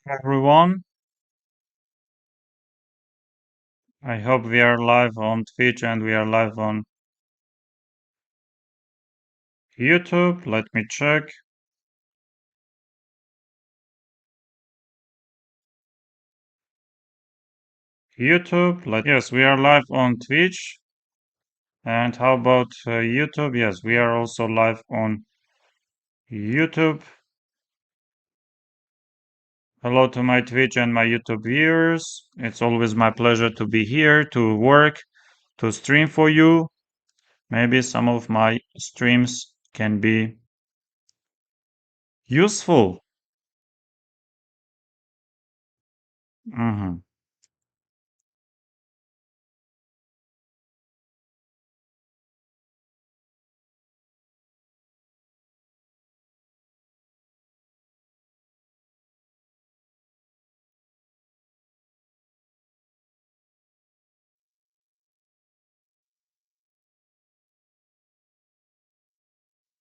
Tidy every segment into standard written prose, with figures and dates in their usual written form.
Everyone, I hope we are live on Twitch and we are live on YouTube. Let me check. Yes, we are live on Twitch. And how about YouTube? Yes, we are also live on YouTube. Hello to my Twitch and my YouTube viewers. It's always my pleasure to be here, to work, to stream for you. Maybe some of my streams can be useful. Mhm.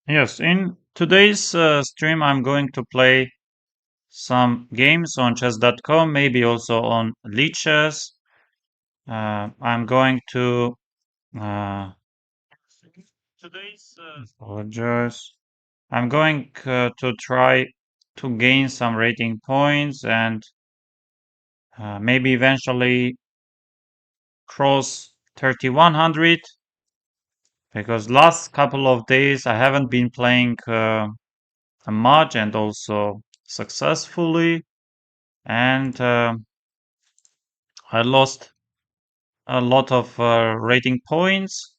Yes, in today's stream, I'm going to play some games on chess.com, maybe also on Lichess. I'm going to uh, apologize. I'm going to try to gain some rating points and maybe eventually cross 3100 because last couple of days I haven't been playing much and also successfully, and I lost a lot of rating points.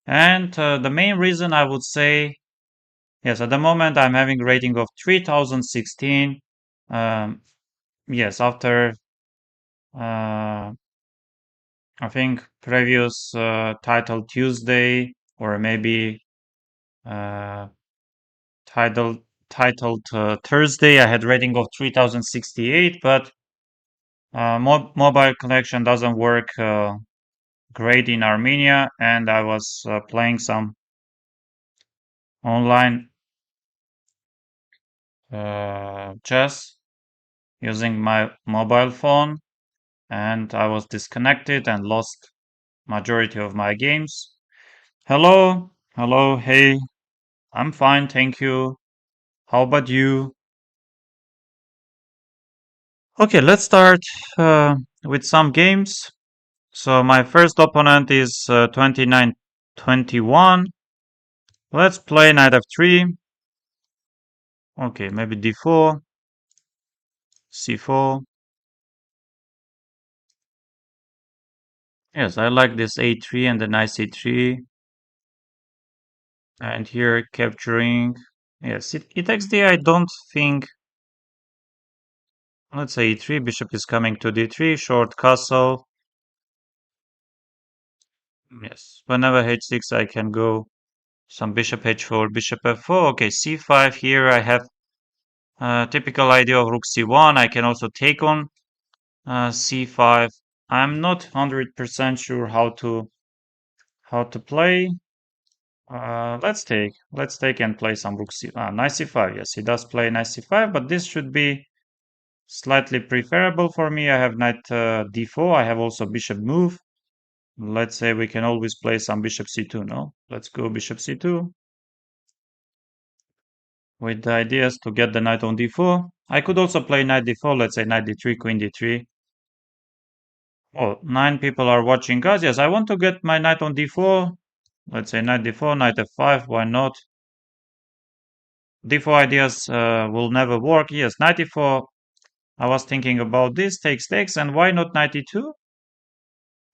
And the main reason I would say, yes, at the moment I'm having a rating of 3016. Um, yes, after uh, I think previous title Tuesday or maybe uh, titled titled Thursday, I had rating of 3068, but mobile connection doesn't work great in Armenia, and I was playing some online chess using my mobile phone, and I was disconnected and lost majority of my games. Hello, hello, hey, I'm fine, thank you. How about you? Okay, let's start uh, with some games. So my first opponent is 29-21. Let's play knight f3. Okay, maybe d4, c4. Yes, I like this a3 and the knight c3. And here capturing. Yes, it takes d. I don't think. Let's say e3. Bishop is coming to d3. Short castle. Yes, whenever h6 I can go some bishop h4, bishop f4. Okay, c5. Here I have typical idea of rook c1. I can also take on c5. I'm not 100% sure how to play. Let's take and play some rook c. Knight c5. Yes, he does play knight c5, but this should be slightly preferable for me. I have knight d4. I have also bishop move. Let's say we can always play some bishop c2. No, let's go bishop c2 with the ideas to get the knight on d4. I could also play knight d4. Let's say knight d3, queen d3. Oh, 9 people are watching us. Yes, I want to get my knight on d4. Let's say knight d4, knight f5. Why not? D4 ideas will never work. Yes, knight d4. I was thinking about this. Takes, and why not knight d2?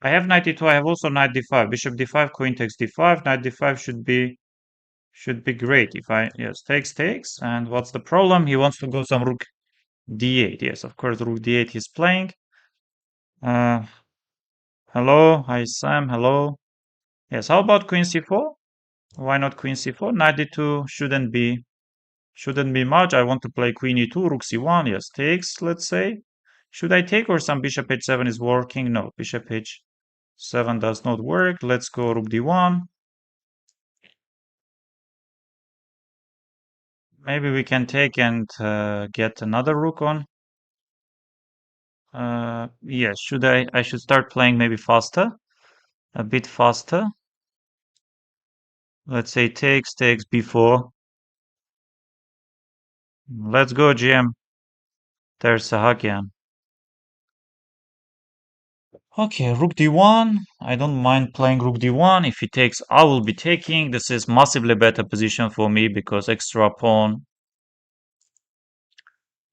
I have knight d2. I have also knight d5. Bishop d5, queen takes d5. Knight d5 should be great. If I yes takes. And what's the problem? He wants to go some rook d8. Yes, of course rook d8 he's playing. Uh, hello, hi Sam. Hello. Yes, how about queen c4? Why not queen c4? Knight d2 shouldn't be much. I want to play queen e2, rook c1. Yes, takes, let's say. Should I take or some bishop h7 is working? No, bishop h7 does not work. Let's go rook d1. Maybe we can take and get another rook on. Yes, should I should start playing maybe faster, a bit faster. Let's say takes before. Let's go, GM. There's Sahakian. Okay, rook d1. I don't mind playing rook d1. If he takes, I will be taking. This is massively better position for me because extra pawn.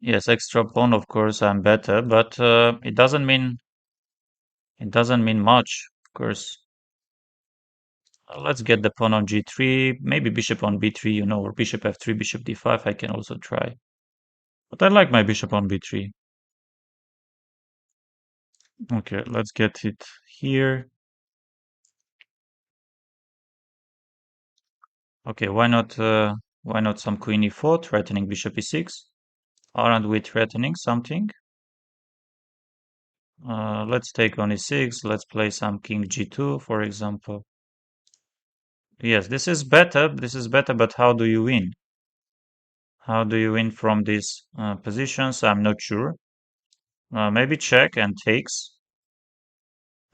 Yes, extra pawn, of course, I'm better, but it doesn't mean much, of course. Let's get the pawn on g3, maybe bishop on b3, or bishop f3, bishop d5. I can also try. But I like my bishop on b3. Okay, let's get it here. Okay, why not some queen e4, threatening bishop e6? Aren't we threatening something? Let's take on e6. Let's play some king g2, for example. Yes, this is better. This is better, but how do you win? How do you win from these positions? I'm not sure. Maybe check and takes.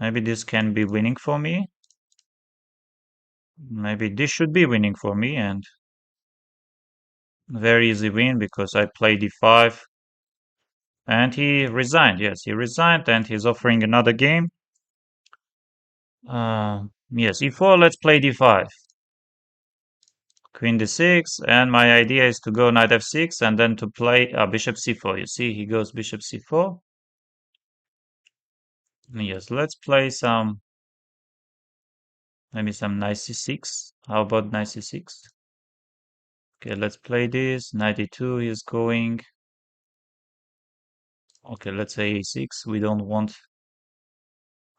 Maybe this can be winning for me. Maybe this should be winning for me, and very easy win because I played d5 and he resigned. Yes, he resigned and he's offering another game. Yes, e4, let's play d5. Queen d6, and my idea is to go knight f6 and then to play bishop c4. You see, he goes bishop c4. Yes, let's play maybe some knight c6. How about knight c6? Okay, let's play this. Knight e2 is going. Okay, let's say a6. We don't want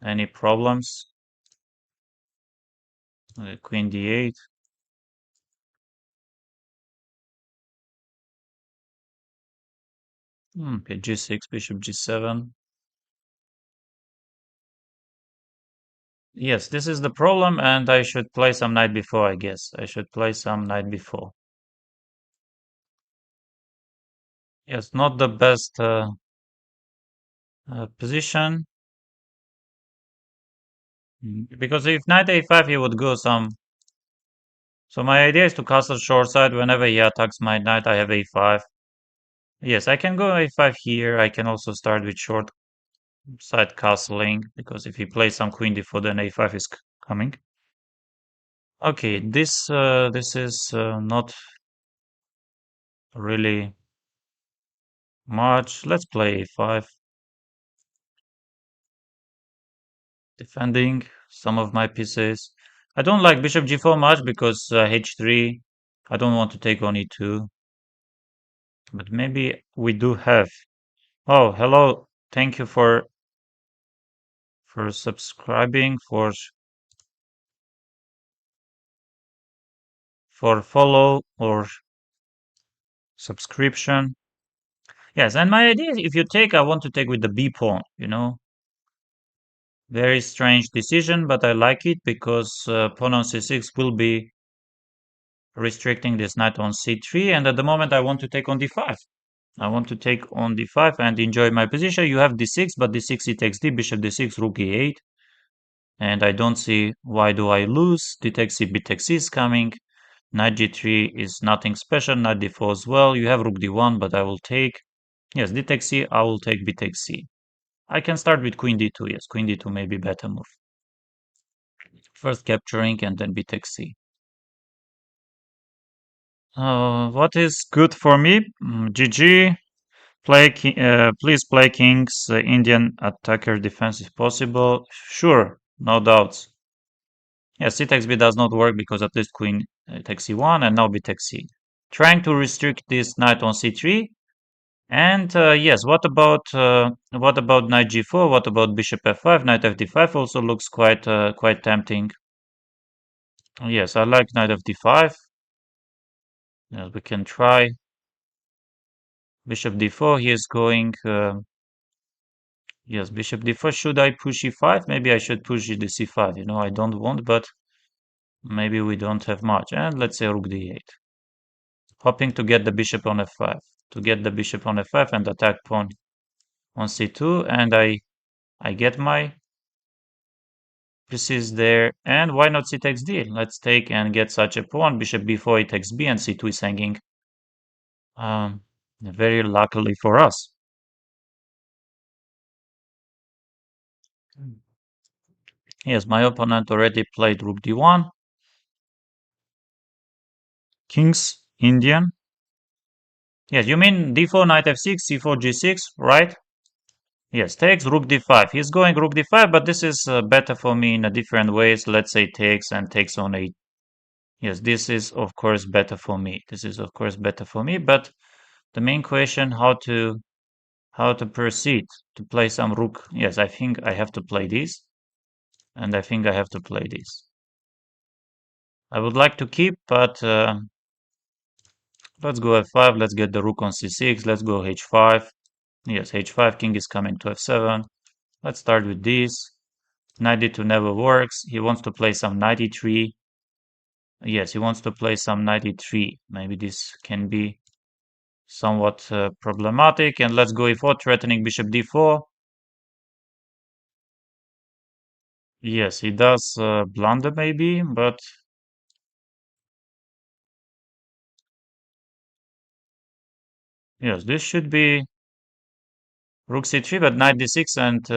any problems. Queen d8. Okay, g6, bishop g7. Yes, this is the problem, and I should play some knight before, I guess. I should play some knight before. Yes, not the best position. Because if knight a5, he would go some. So my idea is to castle short side. Whenever he attacks my knight, I have a5. Yes, I can go a5 here. I can also start with short side castling, because if he plays some queen d4, then a5 is coming. Okay, this is not really much. Let's play a5. Defending some of my pieces. I don't like bishop g4 much because h3. I don't want to take on e2. But maybe we do have. Oh, hello. Thank you for subscribing, for follow or subscription. Yes, and my idea is if you take, I want to take with the b pawn. Very strange decision, but I like it because pawn on c6 will be restricting this knight on c3, and at the moment I want to take on d5. I want to take on d5 and enjoy my position. You have d6, but d6 he takes d, bishop d6, rook e8. And I don't see why do I lose. D takes c, b takes c is coming. Knight g3 is nothing special. Knight d4 as well. You have rook d1, but I will take. Yes, d takes c, I will take b takes c. I can start with queen d2. Yes, queen d2 may be better move. First capturing and then b takes c. What is good for me? GG. Please play kings. Indian attacker defense is possible. Sure, no doubts. Yeah, c takes b does not work because at least queen takes c1 and now b takes c. Trying to restrict this knight on c3. And yes, what about knight g4? What about bishop f5? Knight fd5 also looks quite tempting. Yes, I like knight fd5. Yes, we can try. Bishop d4. He is going. Yes, bishop d4. Should I push e5? Maybe I should push the c5. I don't want, but maybe we don't have much. And let's say rook d8. Hoping to get the bishop on f5. To get the bishop on f5 and attack pawn on c2, and I get my pieces there. And why not c takes d? Let's take and get such a pawn. Bishop b4, it takes b, and c2 is hanging. Very luckily for us. Yes, my opponent already played rook d1. King's Indian. Yes, you mean d4, knight f6, c4, g6, right? Yes, takes rook d5. He's going rook d5, but this is better for me in a different ways. Let's say takes and takes on a. Yes, this is of course better for me. This is of course better for me, but the main question how to proceed to play some rook. Yes, I think I have to play this, and I think I have to play this. I would like to keep, but let's go f5. Let's get the rook on c6. Let's go h5. Yes, h5. King is coming to f7. Let's start with this. Knight d2 never works. He wants to play some knight e3. Yes, he wants to play some knight e3. Maybe this can be somewhat problematic. And let's go e4, threatening bishop d4. Yes, he does blunder maybe, but yes, this should be rook c3, but knight d6 and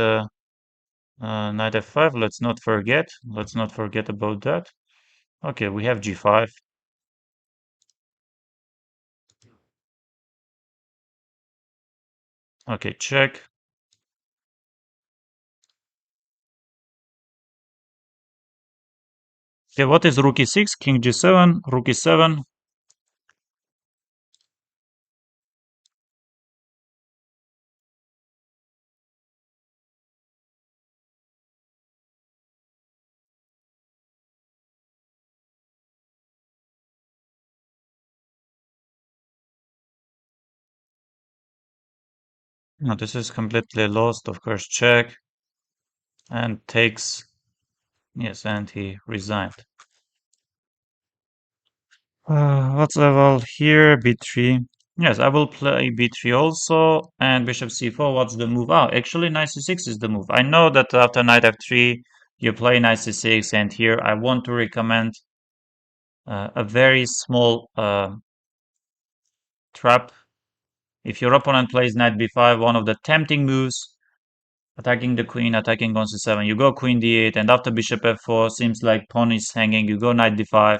knight f5. Let's not forget. Let's not forget about that. Okay, we have g5. Okay, check. Okay, what is rook e6? King g7, rook e7. No, this is completely lost. Of course, check and takes. Yes, and he resigned. What's level here? b3. Yes, I will play b3 also. And bishop c4. What's the move? Oh, actually, knight c6 is the move. I know that after knight f3, you play knight c6. And here I want to recommend a very small trap. If your opponent plays knight b5, one of the tempting moves, attacking the queen, attacking on c7, you go queen d8, and after bishop f4, seems like pawn is hanging, you go knight d5,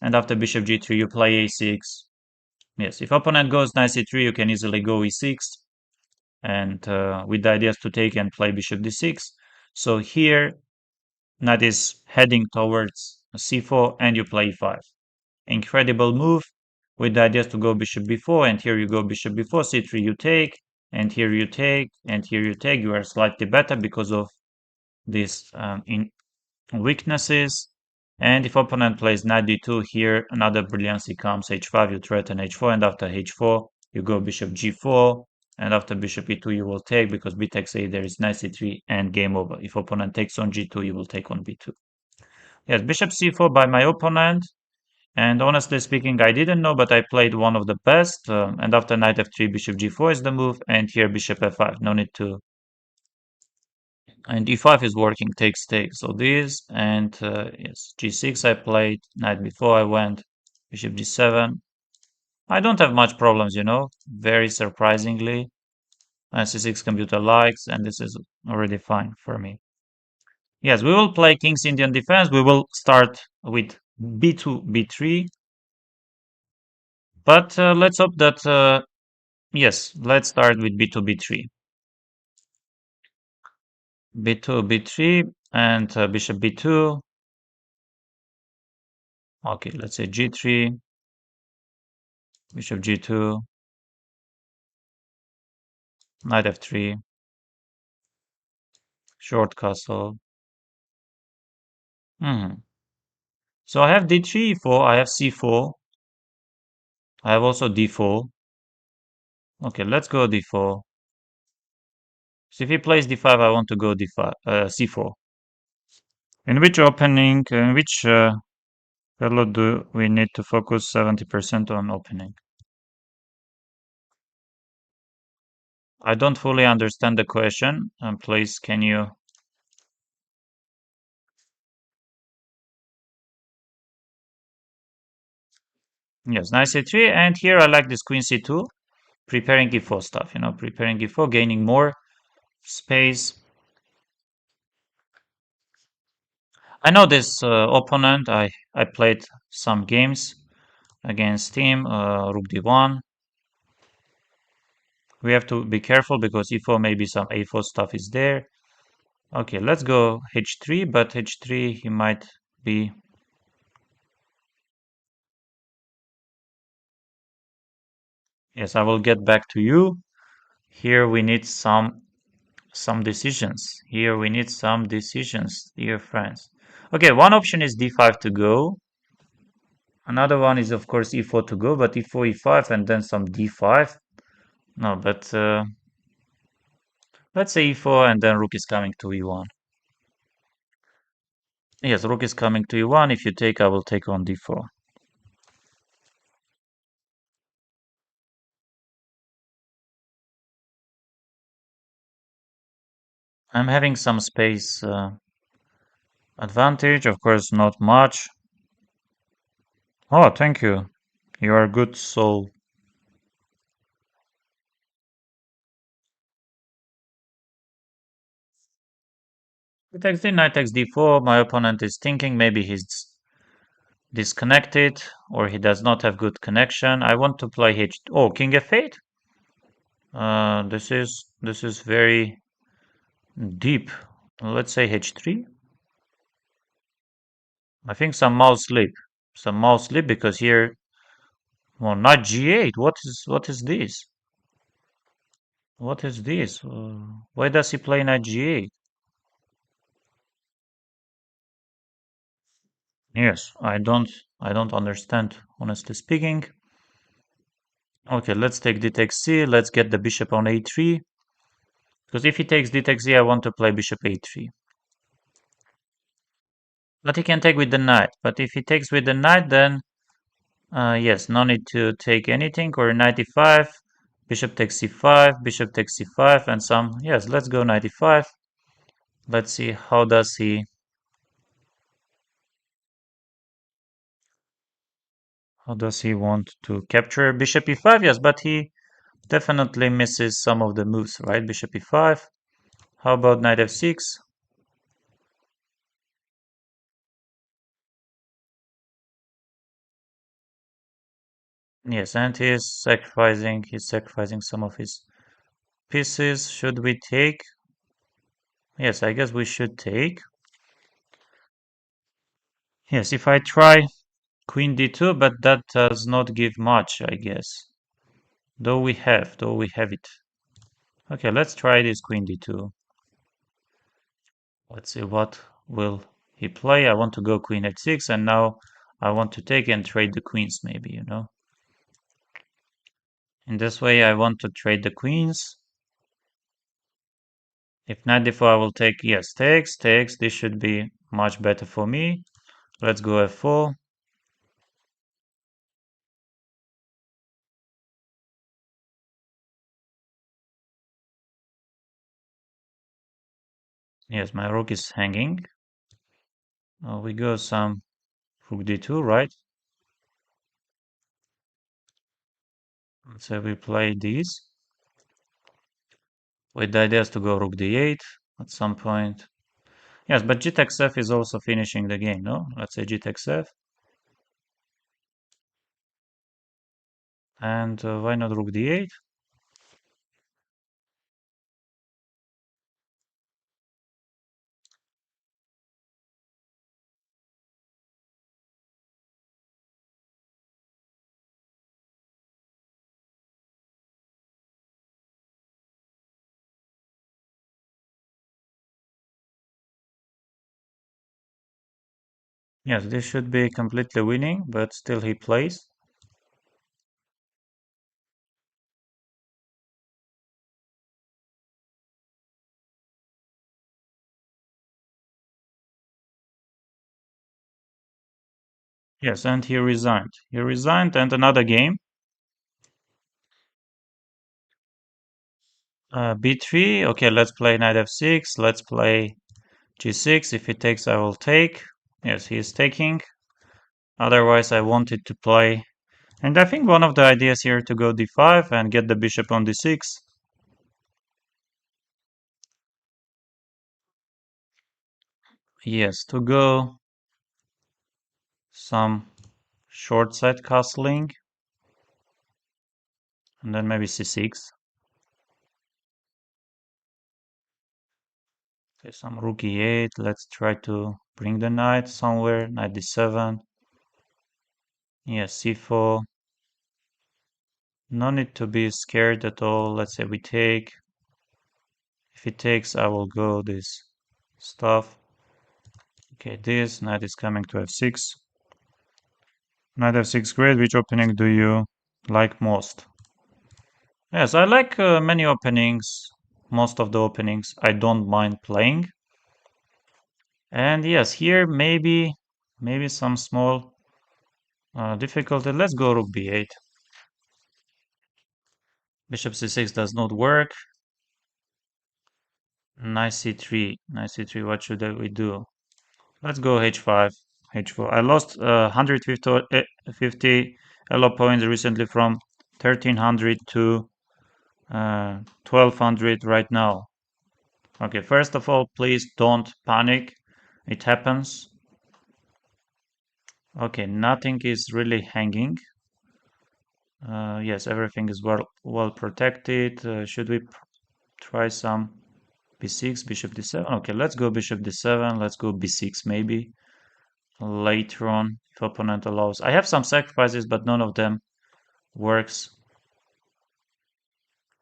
and after bishop g3, you play a6. Yes, if opponent goes knight c3, you can easily go e6, and with the ideas to take and play bishop d6. So here, knight is heading towards c4, and you play e5. Incredible move with the ideas to go bishop b4, and here you go bishop b4, c3 you take, and here you take, and here you take. You are slightly better because of these in weaknesses. And if opponent plays knight d2, here another brilliancy comes, h5, you threaten h4, and after h4, you go bishop g4, and after bishop e2, you will take, because b takes a, there is knight c3, and game over. If opponent takes on g2, you will take on b2. Yes, bishop c4 by my opponent. And honestly speaking, I didn't know, but I played one of the best. And after knight f3, bishop g4 is the move, and here bishop f5. No need to. And e5 is working, takes, takes. So this, and yes, g6 I played, knight before I went, bishop g7. I don't have much problems, very surprisingly. c6 computer likes, and this is already fine for me. Yes, we will play King's Indian defense. We will start with b2, b3. But let's hope that, yes, let's start with b2, b3. b2, b3, and bishop b2. Okay, let's say g3, bishop g2, knight f3, short castle. So I have d3, e4, I have c4, I have also d4. Okay, let's go d4. So if he plays d5, I want to go d5, c4. In which opening, in which fellow do we need to focus 70% on opening? I don't fully understand the question. Please, can you? Yes, knight c3, and here I like this queen c2, preparing e4 stuff. Preparing e4, gaining more space. I know this opponent. I played some games against him. Rook d1. We have to be careful because e4 maybe some a4 stuff is there. Okay, let's go h3, but h3 he might be. Yes, I will get back to you. Here we need some decisions. Here we need some decisions, dear friends. Okay, one option is d5 to go. Another one is of course e4 to go, but e4, e5, and then some d5. No, but let's say e4, and then rook is coming to e1. Yes, rook is coming to e1. If you take, I will take on d4. I'm having some space advantage, of course, not much. Oh, thank you. You are a good soul. It takes d, knight takes d4. My opponent is thinking maybe he's disconnected or he does not have good connection. I want to play h. Oh, king f8. This is very deep. Let's say h3. I think some mouse sleep. Some mouse sleep because here, well, not g8. What is this? What is this? Why does he play knight g8? Yes, I don't understand, honestly speaking. Okay, let's take d takes c. Let's get the bishop on a3. Because if he takes d takes c, I want to play bishop a3. But he can take with the knight. But if he takes with the knight, then yes, no need to take anything. Or knight e5, bishop takes c5, bishop takes c5, and some. Yes, let's go knight e5. Let's see how does he want to capture bishop e5. Yes, but he definitely misses some of the moves, right? Bishop e5. How about knight f6? Yes, and he's sacrificing some of his pieces. Should we take? Yes, I guess we should take. Yes, if I try queen d2, but that does not give much, I guess. Though we have it. Okay, let's try this queen d2. Let's see what will he play. I want to go queen h6, and now I want to take and trade the queens, maybe. In this way, I want to trade the queens. If knight d4, I will take, yes, takes. This should be much better for me. Let's go f4. Yes, my rook is hanging. We go some rook d2, right? So we play these with the idea to go rook d8 at some point. Yes, but g takes f is also finishing the game, no? Let's say g takes f. And why not rook d8? Yes, this should be completely winning, but still he plays. Yes, and he resigned. He resigned, and another game. b3. Okay, let's play knight f6. Let's play g6. If he takes, I will take. Yes, he is taking. Otherwise, I wanted to play. And I think one of the ideas here to go d5 and get the bishop on d6. Yes, to go some short side castling. And then maybe c6. Okay, some rook e8. Let's try to bring the knight somewhere. Knight d7. Yes, c4. No need to be scared at all. Let's say we take. If he takes, I will go this stuff. Okay, this knight is coming to f6. Knight f6, great. Which opening do you like most? Yes, I like many openings. Most of the openings I don't mind playing. And yes, here maybe some small difficulty. Let's go rook b8. Bishop c6 does not work. Knight c3. Knight c3. What should we do? Let's go h5. h4. I lost 150 elo points recently from 1300 to 1200 right now. Okay, first of all, please don't panic. It happens. Okay, nothing is really hanging. Yes, everything is well protected. Should we try some b6, bishop d7? Okay, let's go bishop d7. Let's go b6 maybe later on if opponent allows. I have some sacrifices, but none of them works,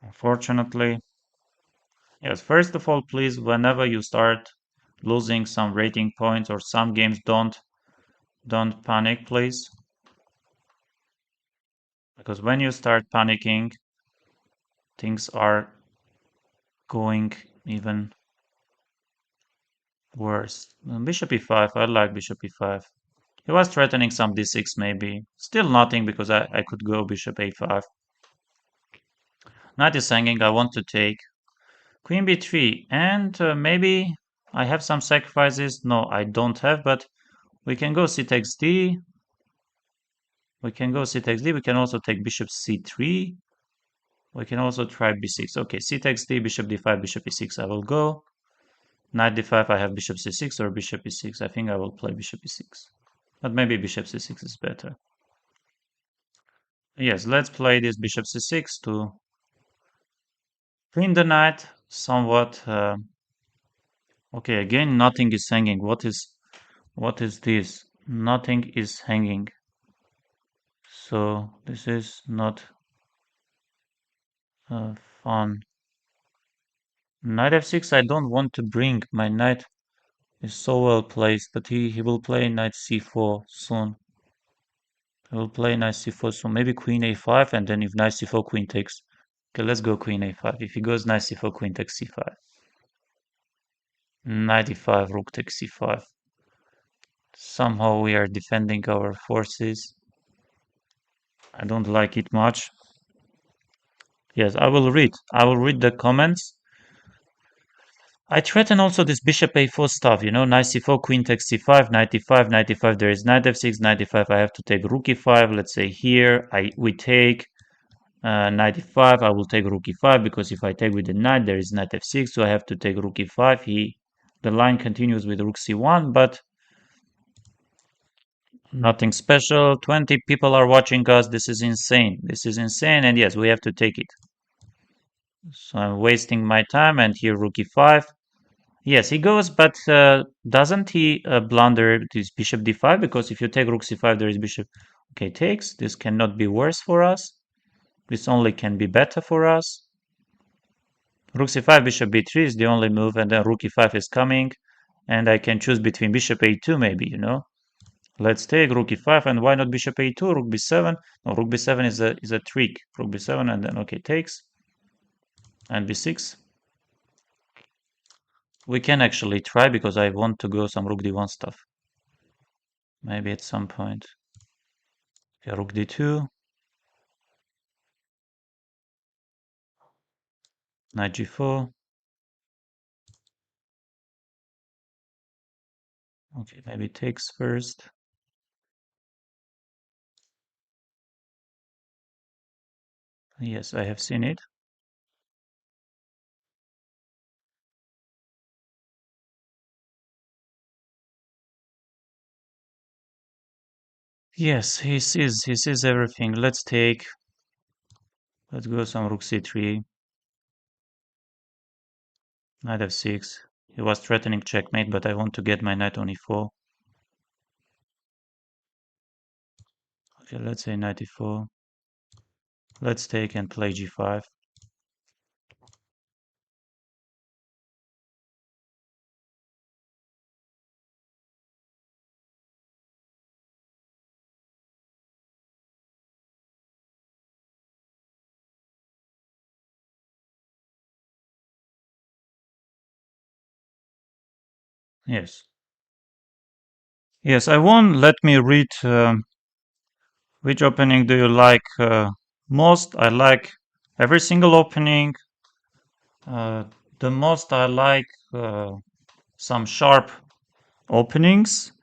unfortunately. Yes, first of all, please, whenever you start losing some rating points or some games, don't panic, please. Because when you start panicking, things are going even worse. Bishop e5, I like bishop e5. He was threatening some d6 maybe. Still nothing because I could go bishop a5. Knight is hanging, I want to take. Queen b3, and maybe I have some sacrifices. No, I don't have, but we can go c takes d. We can go c takes d. We can also take bishop c3. We can also try b6. Okay, c takes d, bishop d5, bishop e6. I will go. Knight d5, I have bishop c6 or bishop e6. I think I will play bishop e6. But maybe bishop c6 is better. Yes, let's play this bishop c6 to clean the knight somewhat. Okay, again, nothing is hanging. What is this? Nothing is hanging. So this is not fun. Knight f6, I don't want to bring. My knight is so well placed, but he will play knight c4 soon. He will play knight c4 soon. Maybe queen a5, and then if knight c4, queen takes. Okay, let's go queen a5. If he goes knight c4, queen takes c5. Knight e5, rook takes c5. Somehow we are defending our forces. I don't like it much. Yes, I will read. I will read the comments. I threaten also this bishop a4 stuff, knight c4, queen takes c5, knight e5, knight e5, there is knight f6, knight e5, I have to take rook e5, let's say here, we take knight e5, I will take rook e5, because if I take with the knight, there is knight f6, so I have to take rook e5, the line continues with rook c1, but nothing special, 20 people are watching us, this is insane, and yes, we have to take it. So I'm wasting my time, and here rook e5, yes, he goes, but doesn't he blunder this bishop d5? Because if you take rook c5, there is bishop. Okay, takes. This cannot be worse for us. This only can be better for us. Rook c5, bishop b3 is the only move, and then rook e5 is coming. And I can choose between bishop a2 maybe, Let's take rook e5, and why not bishop a2, rook b7? No, rook b7 is a trick. Rook b7, and then, okay, takes. And b6. We can actually try, because I want to go some rook d1 stuff. Maybe at some point. Okay, rook d2. Knight g4. Okay, maybe takes first. Yes, I have seen it. Yes, he sees everything. Let's take. Let's go some rook c3, knight f6. He was threatening checkmate, but I want to get my knight on e4. Okay, let's say knight e4. Let's take and play g5. Yes. Yes, I won. Let me read which opening do you like most. I like every single opening. Uh, the most I like some sharp openings.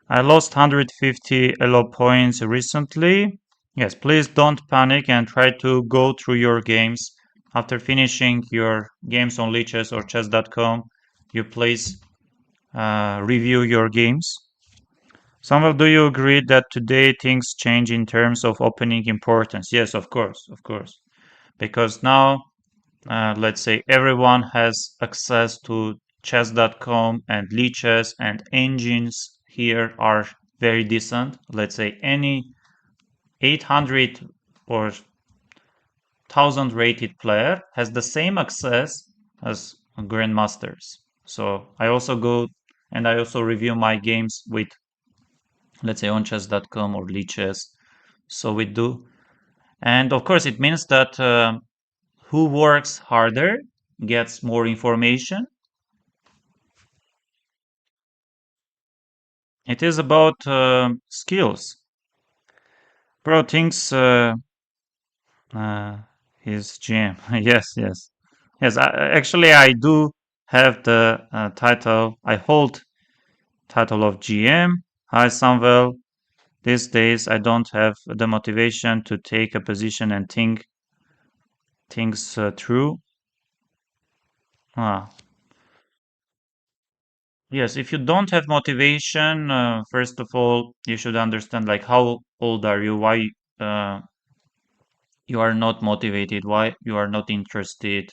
I lost 150 elo points recently. Yes, please don't panic and try to go through your games. After finishing your games on Lichess or chess.com, you please review your games. Samuel, do you agree that today things change in terms of opening importance? Yes, of course, of course. Because now, let's say everyone has access to chess.com and Lichess, and engines here are very decent. Let's say any 800 or 1000 rated player has the same access as grandmasters. So I also go and I also review my games with, let's say, on chess.com or Lichess. So we do. And of course, it means that who works harder gets more information. It is about skills. Bro thinks uh, his GM. Yes, yes. Yes, actually, I do have the title. I hold title of GM. Hi, Samuel. These days, I don't have the motivation to take a position and think things through. Ah, yes, if you don't have motivation, first of all, you should understand like how old are you, why you are not motivated, why you are not interested,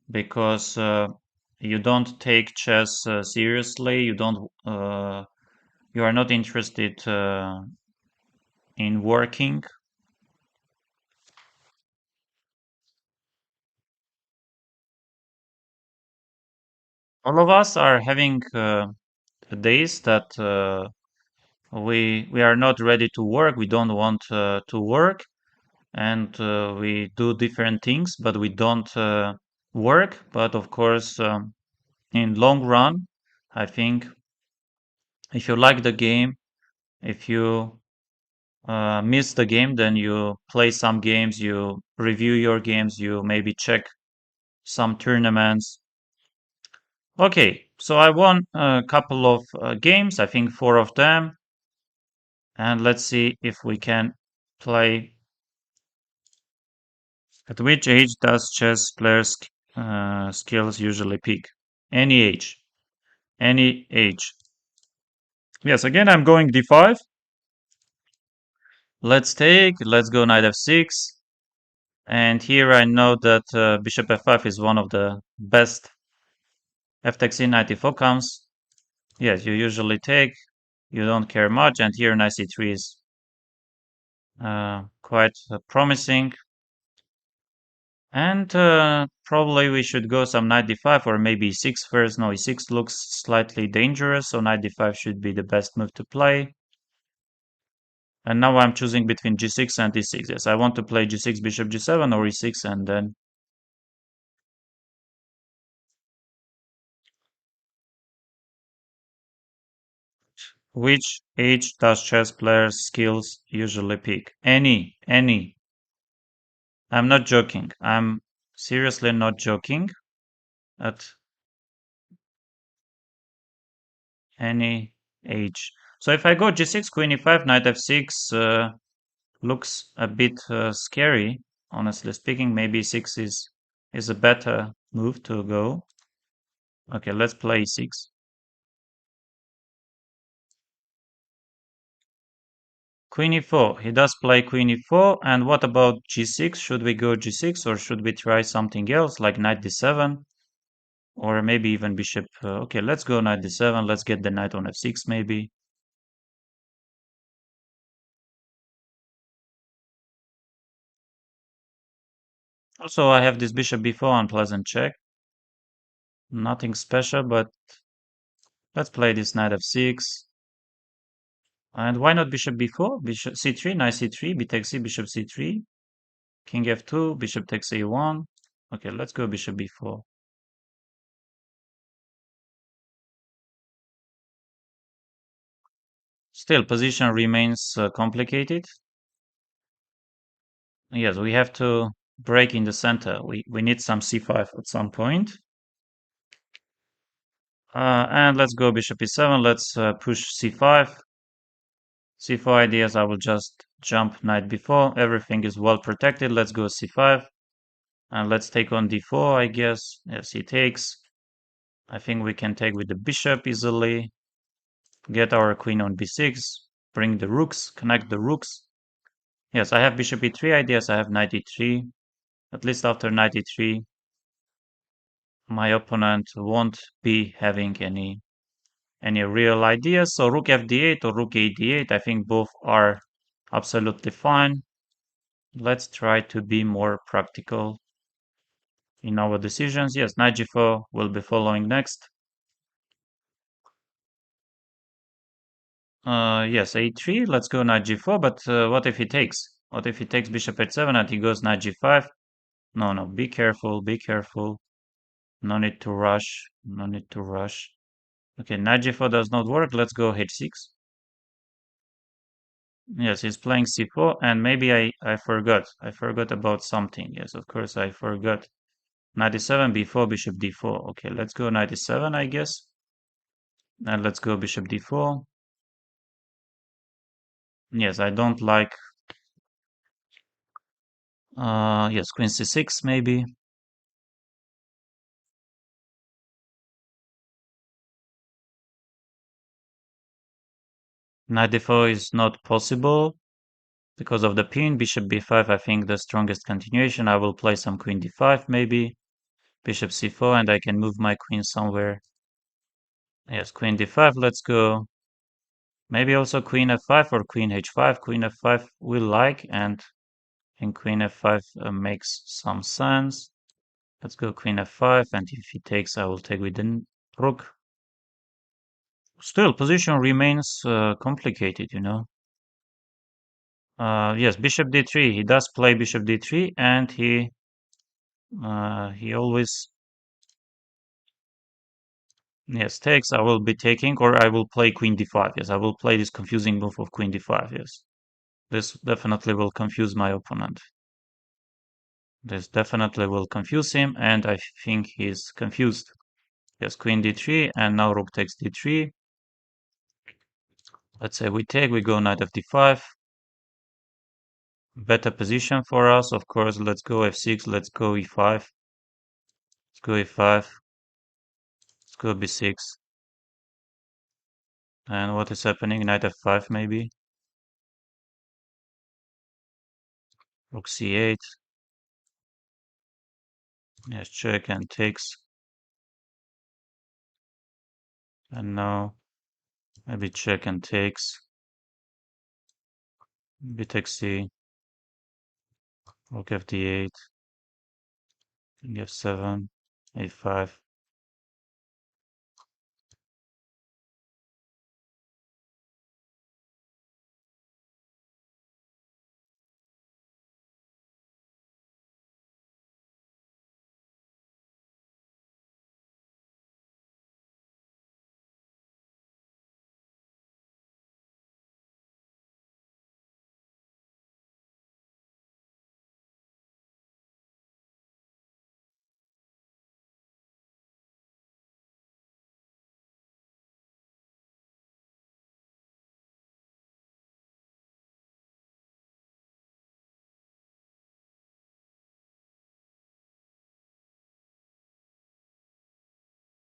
because you don't take chess seriously, you are not interested in working. All of us are having days that we are not ready to work, we don't want to work, and we do different things, but we don't work. But of course, in long run, I think if you like the game, if you miss the game, then you play some games, you review your games, you maybe check some tournaments. Okay, so I won a couple of games, I think four of them, and let's see if we can play. At which age does chess players' skills usually peak? Any age. Any age. Yes, again, I'm going d5. Let's go knight f6. And here I know that bishop f5 is one of the best. F takes in, knight e4 comes. Yes, you usually take. You don't care much. And here knight c3 is quite promising. And probably we should go some knight d5 or maybe e6 first. No, e6 looks slightly dangerous, so knight d5 should be the best move to play. And now I'm choosing between g6 and e6. Yes, I want to play g6, bishop g7 or e6, and then which age does chess players' skills usually peak? Any. I'm not joking. Seriously, not joking at any age. So if I go g6, queen e5, knight f6, looks a bit scary, honestly speaking. Maybe 6 is a better move to go. Okay, let's play 6. Queen e4. He does play queen e4. And what about g6? Should we go g6 or should we try something else like knight d7? Or maybe even bishop. Okay, let's go knight d7. Let's get the knight on f6 maybe. Also, I have this bishop b4 unpleasant check. Nothing special, but let's play this knight f6. And why not bishop b4? Bishop c3, knight c3, b takes c, bishop c3, king f2, bishop takes a1. Okay, let's go bishop b4. Still, position remains complicated. Yes, we have to break in the center. We need some c5 at some point. And let's go bishop e7. Let's push c5. c4 ideas, I will just jump knight b4. Everything is well protected. Let's go c5. And let's take on d4, I guess. Yes, he takes. I think we can take with the bishop easily. Get our queen on b6. Bring the rooks. Connect the rooks. Yes, I have bishop e3 ideas. I have knight e3. At least after knight e3, my opponent won't be having any real ideas. So rook fd8 or rook ad8, I think both are absolutely fine. Let's try to be more practical in our decisions. Yes, knight g4 will be following next. Yes, a3. Let's go knight g4. But what if he takes? What if he takes bishop h7 and he goes knight g5? No, no. Be careful. Be careful. No need to rush. No need to rush. Okay, knight g4 does not work. Let's go h6. Yes, he's playing c4, and maybe I forgot. I forgot about something. Yes, of course I forgot. Knight e7, b4, bishop d4. Okay, let's go knight e7, I guess. And let's go bishop d4. Yes, I don't like. Yes, queen c6 maybe. Knight d4 is not possible because of the pin. Bishop b5, I think the strongest continuation. I will play some queen d5 maybe. Bishop c4, and I can move my queen somewhere. Yes, queen d5, let's go. Maybe also queen f5 or queen h5. Queen f5 we like, and queen f5 makes some sense. Let's go queen f5, and if he takes, I will take with the rook. Still, position remains complicated, you know. Yes, bishop d3. He does play bishop d3, and he always yes takes. I will be taking, or I will play queen d5. Yes, I will play this confusing move of queen d5. Yes, this definitely will confuse my opponent. This definitely will confuse him, and I think he's confused. Yes, queen d3, and now rook takes d3. Let's say we take, we go knight of d5. Better position for us, of course. Let's go f6, let's go e5. Let's go e5. Let's go b6. And what is happening? Knight f5 maybe. Rook c8. Yes, check and takes. And now maybe check and takes. B takes c. Rook fd8. King f7. a5.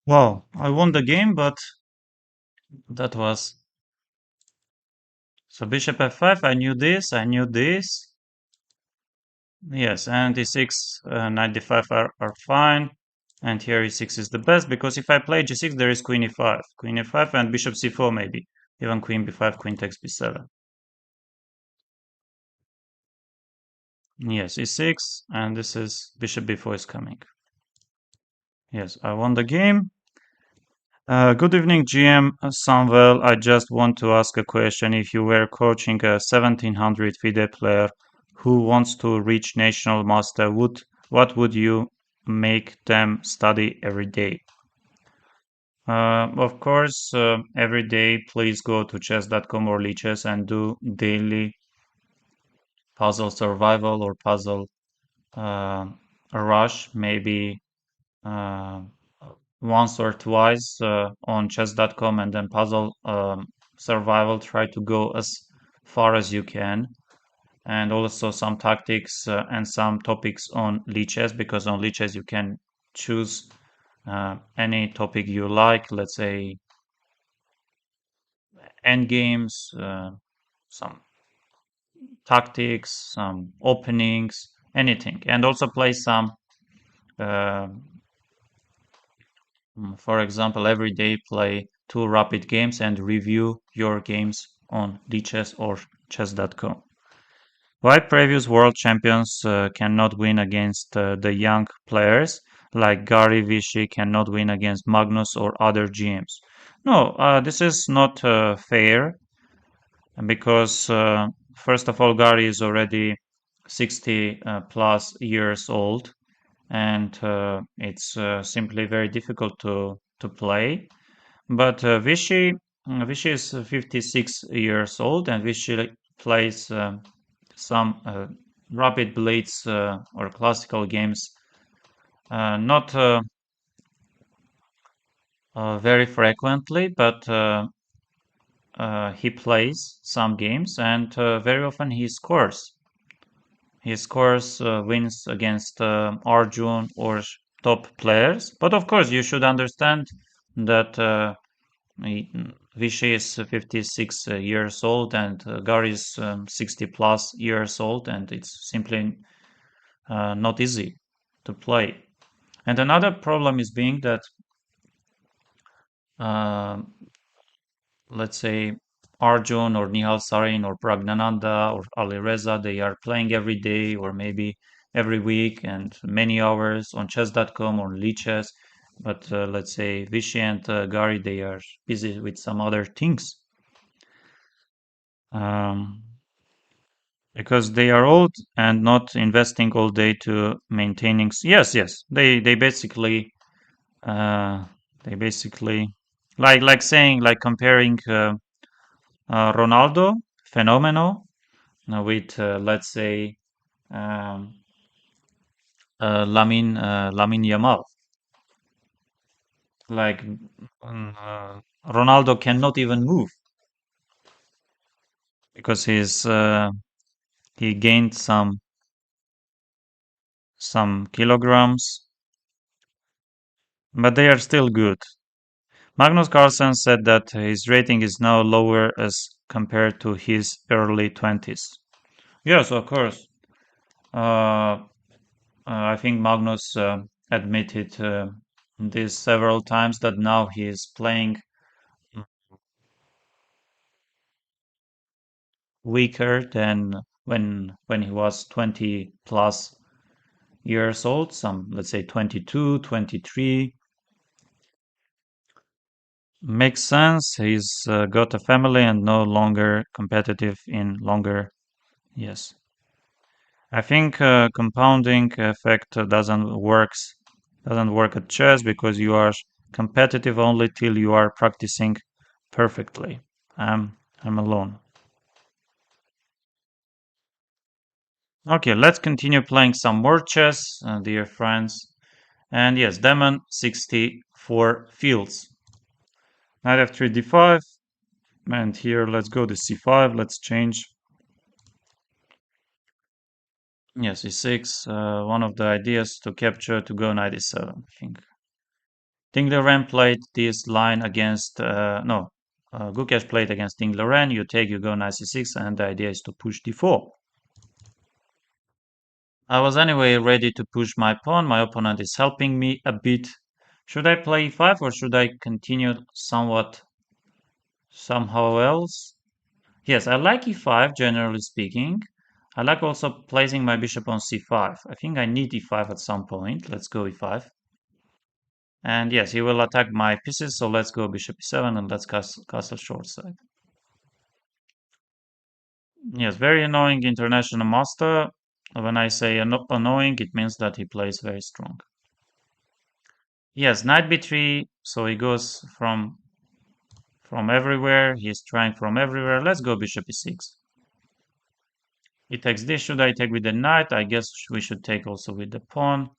Wow, I won the game, but that was so bishop f5. I knew this. I knew this. Yes, and e6, knight d5 are fine. And here e6 is the best because if I play g6, there is queen e5, and bishop c4 maybe. Even queen b5, queen takes b7. Yes, e6, and this is bishop b4 is coming. Yes, I won the game. Good evening, GM Samvel. I just want to ask a question. If you were coaching a 1700 FIDE player who wants to reach national master, what would you make them study every day? Of course, every day, please go to chess.com or Lichess and do daily puzzle survival or puzzle uh, rush, maybe uh, once or twice on chess.com, and then puzzle survival. Try to go as far as you can, and also some tactics and some topics on Lichess, because on Lichess you can choose any topic you like. Let's say end games, some tactics, some openings, anything, and also play some. Uh, for example, every day play two rapid games and review your games on dchess or chess.com. Why previous world champions cannot win against the young players like Gary Vichy cannot win against Magnus or other GMs? No, this is not fair because first of all, Gary is already 60 plus years old, and it's simply very difficult to play. But Vichy is 56 years old, and Vichy plays some rapid blades or classical games, not very frequently, but he plays some games, and very often he scores. He scores wins against Arjun or top players. But of course, you should understand that Vishay is 56 years old, and Gary is 60 plus years old, and it's simply not easy to play. And another problem is being that, uh, let's say, Arjun or Nihal Sarin or Pragnananda or Ali Reza, they are playing every day or maybe every week and many hours on chess.com or Lichess. But let's say Vishy and Gary, they are busy with some other things. Um, because they are old and not investing all day to maintaining. Yes, yes, uh, they basically like saying like comparing Ronaldo Fenomeno with let's say um, Lamin Yamal. Like Ronaldo cannot even move because he gained some kilograms, but they are still good. Magnus Carlsen said that his rating is now lower as compared to his early 20s. Yes, of course. I think Magnus admitted this several times that now he is playing weaker than when he was 20 plus years old, some let's say 22, 23. Makes sense. He's got a family and no longer competitive in longer. Yes. I think compounding effect doesn't work at chess because you are competitive only till you are practicing perfectly. I'm alone. Okay, let's continue playing some more chess, dear friends. And yes, Demon 64 fields. Knight f3 d5, and here let's go to c5. Let's change. Yes, e6. One of the ideas to capture to go knight e7, I think. Dingleran played this line against, no, Gukesh played against Dingleran. You take, you go knight c6, and the idea is to push d4. I was anyway ready to push my pawn. My opponent is helping me a bit. Should I play e5 or should I continue somehow else? Yes, I like e5 generally speaking. I like also placing my bishop on c5. I think I need e5 at some point. Let's go e5. And yes, he will attack my pieces, so let's go bishop e7 and let's castle short side. Yes, very annoying international master. When I say annoying, it means that he plays very strong. Yes, knight b3, so he goes from everywhere. He's trying from everywhere. Let's go bishop e6. He takes this. Should I take with the knight? I guess we should take also with the pawn.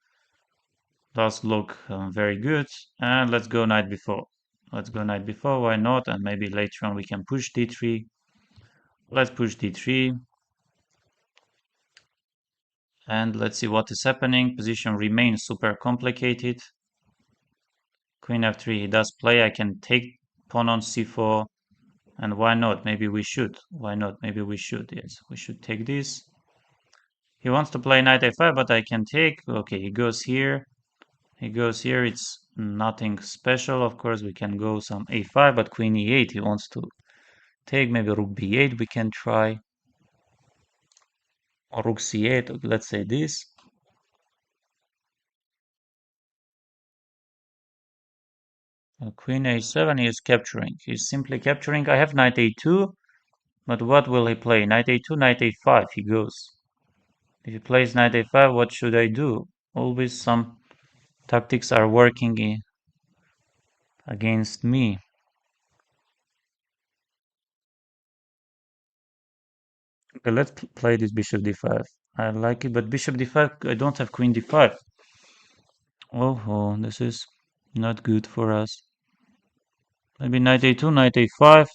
Does look very good. And let's go knight b4. Let's go knight b4. Why not? And maybe later on we can push d3. Let's push d3. And let's see what is happening. Position remains super complicated. Queen f3 he does play. I can take pawn on c4. And why not? Maybe we should. Why not? Maybe we should. Yes, we should take this. He wants to play knight a5, but I can take. Okay, he goes here. He goes here. It's nothing special. Of course, we can go some a5, but queen e8 he wants to take. Maybe rook b8 we can try. Or rook c8. Let's say this. Queen a7 he is capturing. He's simply capturing. I have knight a2. But what will he play? Knight a2, knight a5 he goes. If he plays knight a5, what should I do? Always some tactics are working against me. Okay, let's play this bishop d5. I like it, but bishop d5, I don't have queen d5. Oh, this is not good for us. Maybe knight a2, knight a5.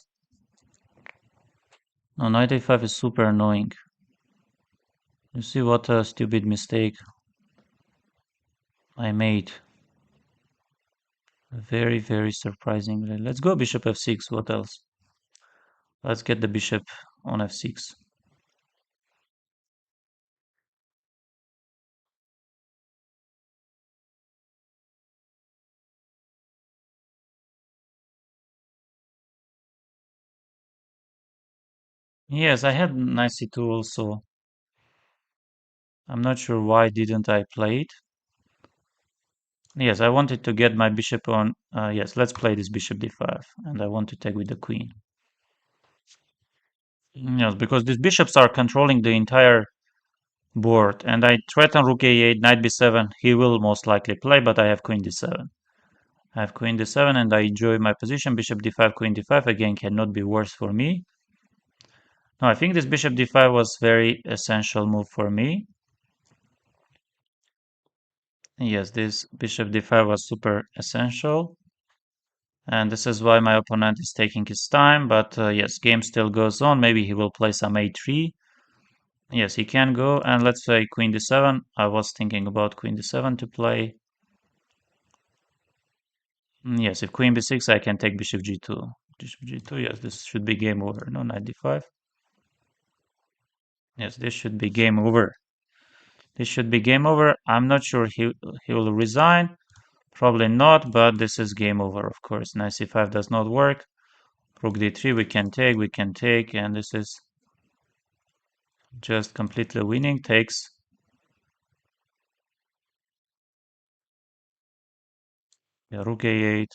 No, knight a5 is super annoying. You see what a stupid mistake I made. Very, very surprisingly. Let's go bishop f6. What else? Let's get the bishop on f6. Yes, I had knight c2 also. I'm not sure why didn't I play it. Yes, I wanted to get my bishop on. Yes, let's play this bishop d5, and I want to take with the queen. Yes, because these bishops are controlling the entire board, and I threaten rook a8, knight b7. He will most likely play, but I have queen d7. I have queen d7, and I enjoy my position. Bishop d5, queen d5 again cannot be worse for me. No, I think this bishop d5 was very essential move for me. Yes, this bishop d5 was super essential. And this is why my opponent is taking his time. But yes, game still goes on. Maybe he will play some a3. Yes, he can go. And let's say queen d7. I was thinking about queen d7 to play. Yes, if queen b6, I can take bishop g2. Bishop g2, yes, this should be game over. No, knight d5. Yes, this should be game over. This should be game over. I'm not sure he will resign. Probably not, but this is game over, of course. Knight c5 does not work. Rook d3, we can take, and this is just completely winning. Takes. Yeah, rook a8.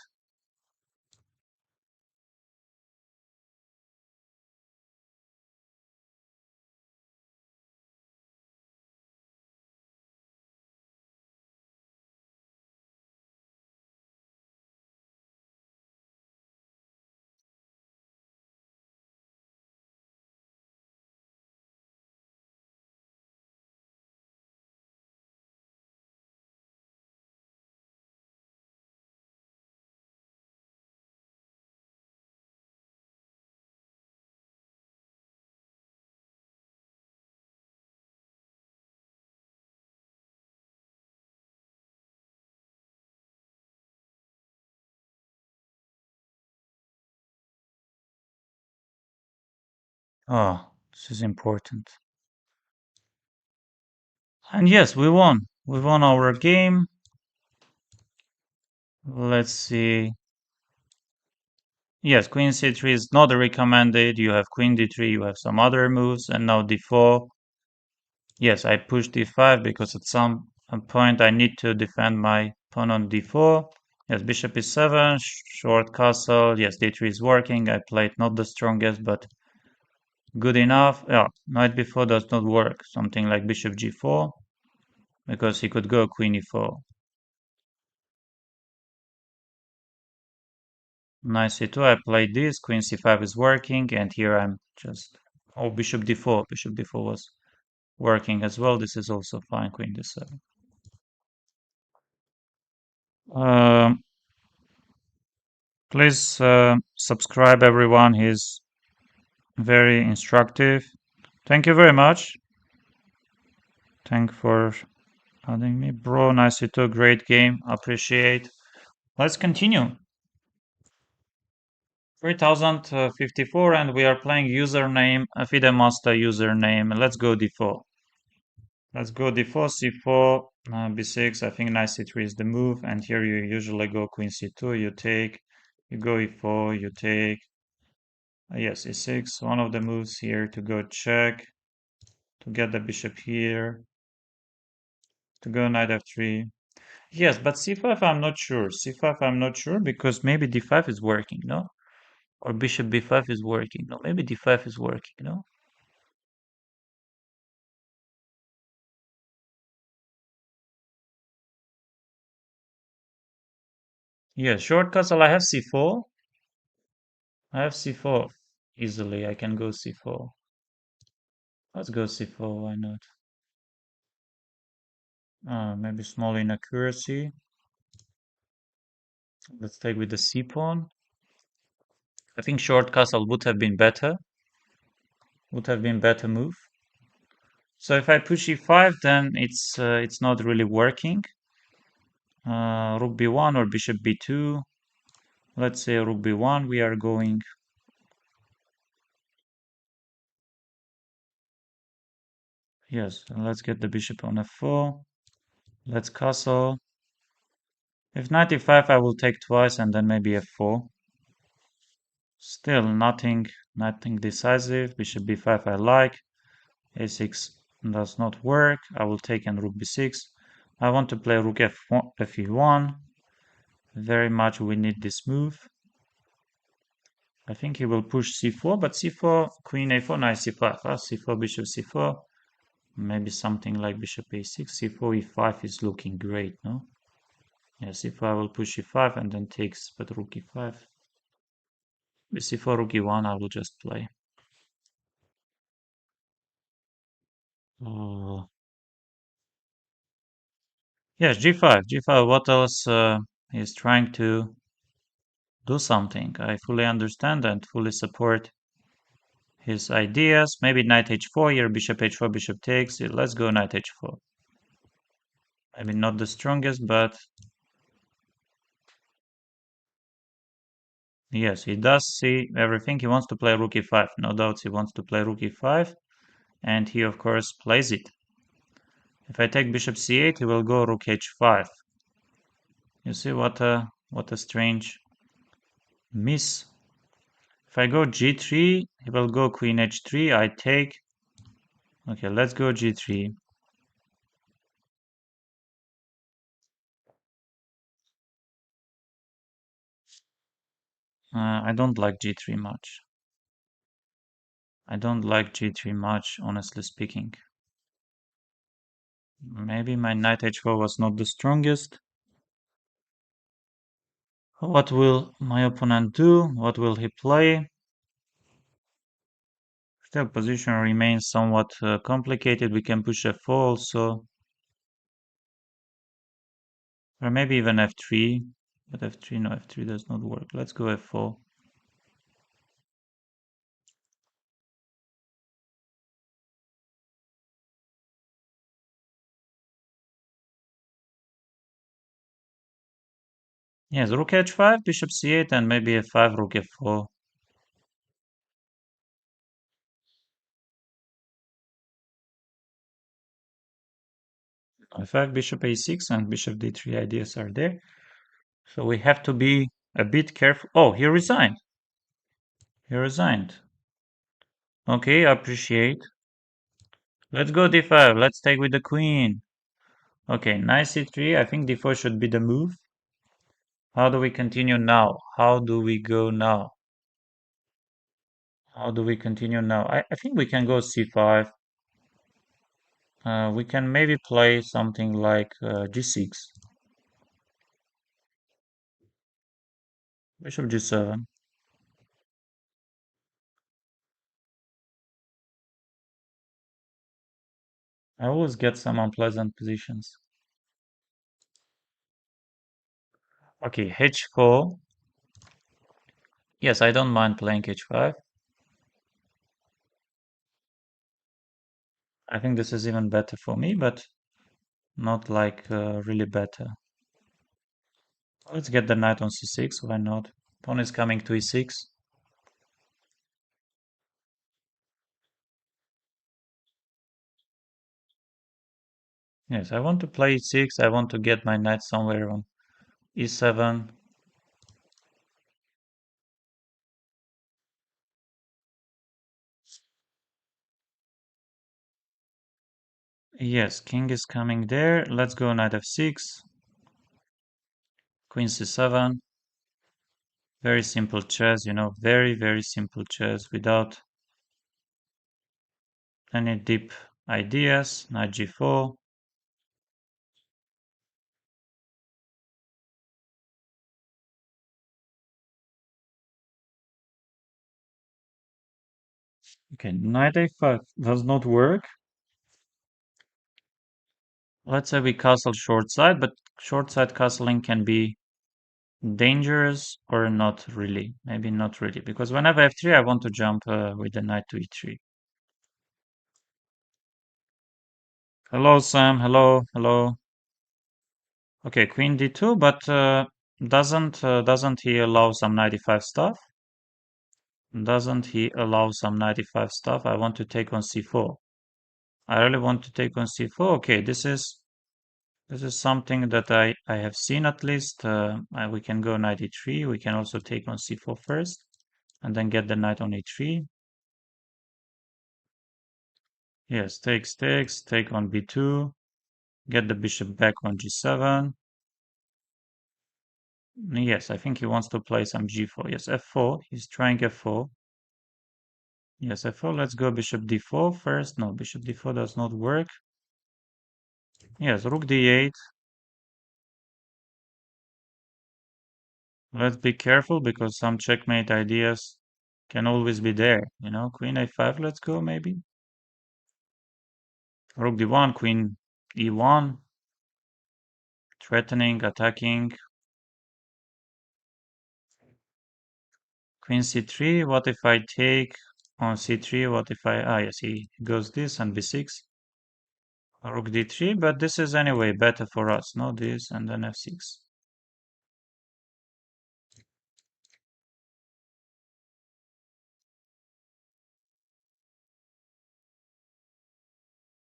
Oh, this is important. And yes, we won. We won our game. Let's see. Yes, queen c3 is not recommended. You have queen d3, you have some other moves, and now d4. Yes, I pushed d5 because at some point I need to defend my pawn on d4. Yes, bishop e7, short castle. Yes, d3 is working. I played not the strongest, but good enough. Yeah, knight b4 does not work. Something like bishop g4, because he could go queen e4. Knight c2, I played this. Queen c5 is working, and here I'm just... Oh, bishop d4. Bishop d4 was working as well. This is also fine. Queen d7. Um, Please subscribe, everyone. He's very instructive. Thank you very much. Thank for adding me, bro. Nice to great game. Appreciate. Let's continue. 3054, and we are playing username FIDE master username. Let's go d4. Let's go d4, c4, b6. I think knight c3 is the move, and here you usually go queen c2. You take, you go e4, you take. Yes, e6. One of the moves here to go check, to get the bishop here, to go knight f3. Yes, but c5 I'm not sure. c5 I'm not sure because maybe d5 is working, no? Or bishop b5 is working, no? Maybe d5 is working, no? Yes, short castle. I have c4. I have c4 easily. I can go c4. Let's go c4. Why not? Maybe small inaccuracy. Let's take with the c pawn. I think short castle would have been better. Would have been better move. So if I push e5, then it's not really working. Rook b1 or bishop b2. Let's say rook b1. We are going. Yes, let's get the bishop on f4. Let's castle. If knight e5, I will take twice and then maybe f4. Still nothing decisive. Bishop b5 I like. a6 does not work. I will take and rook b6. I want to play rook f1, fe1. Very much we need this move. I think he will push c4, but c4, queen a4, knight c5. c4, bishop c4. Maybe something like bishop a6. c4, e5 is looking great, no? Yes, c4 I will push e5 and then takes, but rook e5. With c4, rook e1 I will just play. Oh. Yes, g5, g5. What else is trying to do something? I fully understand and fully support his ideas. Maybe knight h4 here, bishop h4, bishop takes. Let's go knight h4. Maybe not the strongest, but yes, he does see everything. He wants to play rook e5. No doubts he wants to play rook e5. And he, of course, plays it. If I take bishop c8, he will go rook h5. You see what a strange miss. If I go g3, he will go queen h3. I take. Okay, let's go g3. I don't like g3 much. I don't like g3 much, honestly speaking. Maybe my knight h4 was not the strongest. What will my opponent do? What will he play? Still, position remains somewhat complicated. We can push f4 also. Or maybe even f3. But f3, no, f3 does not work. Let's go f4. Yes, rook h5, bishop c8, and maybe f5, rook f4. f5, bishop a6, and bishop d3 ideas are there. So we have to be a bit careful. Oh, he resigned. He resigned. Okay, appreciate. Let's go d5. Let's take with the queen. Okay, knight c3. I think d4 should be the move. How do we continue now? How do we go now? How do we continue now? I think we can go c5. We can maybe play something like g6. Bishop g7. I always get some unpleasant positions. Okay, h4. Yes, I don't mind playing h5. I think this is even better for me, but not like really better. Let's get the knight on c6, why not? Pawn is coming to e6. Yes, I want to play e6. I want to get my knight somewhere on e7. Yes, king is coming there. Let's go knight f6. Queen c7. Very simple chess, you know, very, very simple chess without any deep ideas. Knight g4. Okay, knight a5 does not work. Let's say we castle short side, but short side castling can be dangerous or not really. Maybe not really, because whenever f3, I want to jump with the knight to e3. Hello, Sam. Hello, hello. Okay, queen d2, but doesn't he allow some knight e5 stuff? Doesn't he allow some knight e5 stuff? I want to take on c4. I really want to take on c4. Okay, this is something that I have seen at least. We can go knight e3. We can also take on c4 first, and then get the knight on e3. Yes, takes, take on b2. Get the bishop back on g7. Yes, I think he wants to play some g4. Yes, f4. He's trying f4. Yes, f4. Let's go bishop d4 first. No, bishop d4 does not work. Yes, rook d8. Let's be careful because some checkmate ideas can always be there. You know, queen a5. Let's go maybe. Rook d1, queen e1. Threatening, attacking. Queen c3. What if I take on c3? What if I... Ah, yes, he goes this and b6. Rook d3, but this is anyway better for us. No, this and then f6.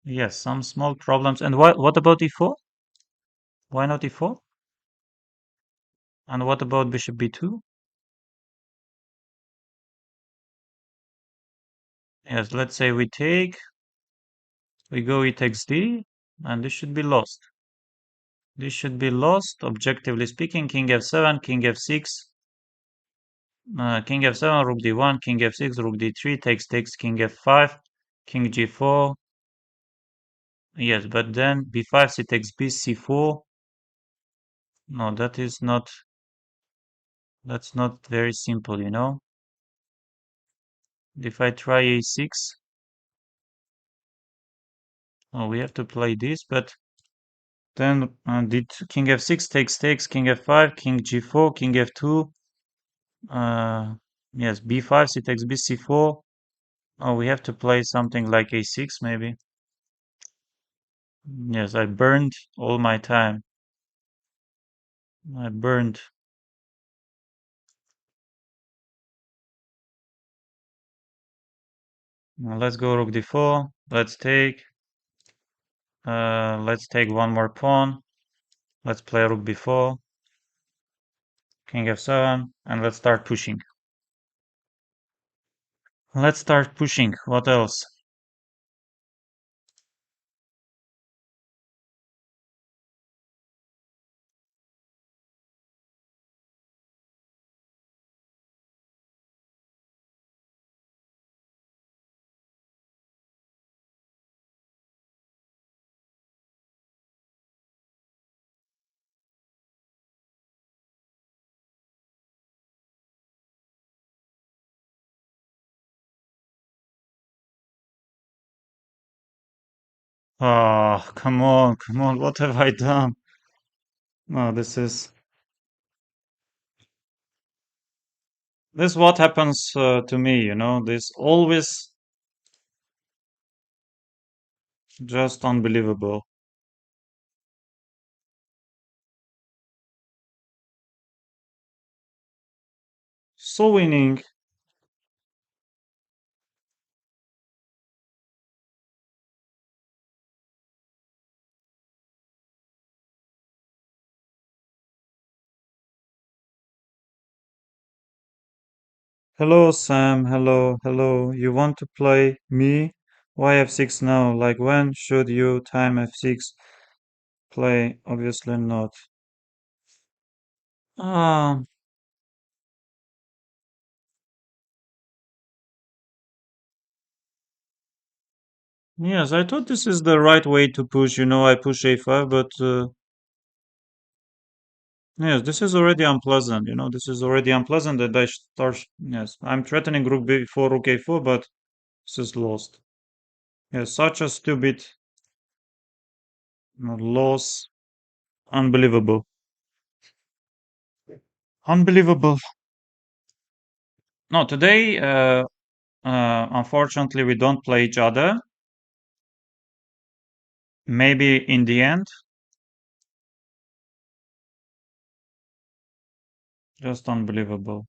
Yes, some small problems. And what about e4? Why not e4? And what about bishop b2? Yes, let's say we take, we go e takes d, and this should be lost. This should be lost, objectively speaking. King f7, king f6, king f7, rook d1, king f6, rook d3, takes, king f5, king g4. Yes, but then b5, c takes b, c4. No, that's not very simple, you know. If I try a6, oh, we have to play this, but then did king f6 takes, king f5, king g4, king f2. Yes, b5, c takes b, c4. Oh, we have to play something like a6 maybe. Yes, I burned all my time. I burned. Now let's go rook d4. Let's take. Let's take one more pawn. Let's play rook b4, king f7, and let's start pushing. Let's start pushing. What else? Oh, come on, come on. What have I done? No, this is what happens to me, you know. This always just unbelievable. So winning. Hello, Sam. Hello, hello. You want to play me? Why f6 now? Like when should you time f6 play? Obviously not. Ah, yes, I thought this is the right way to push. You know, I push a5, but yes, this is already unpleasant. You know, this is already unpleasant that I start. Yes, I'm threatening rook b4, rook a4, but this is lost. Yes, such a stupid loss. Unbelievable. Unbelievable. No, today, unfortunately, we don't play each other. Maybe in the end, just unbelievable.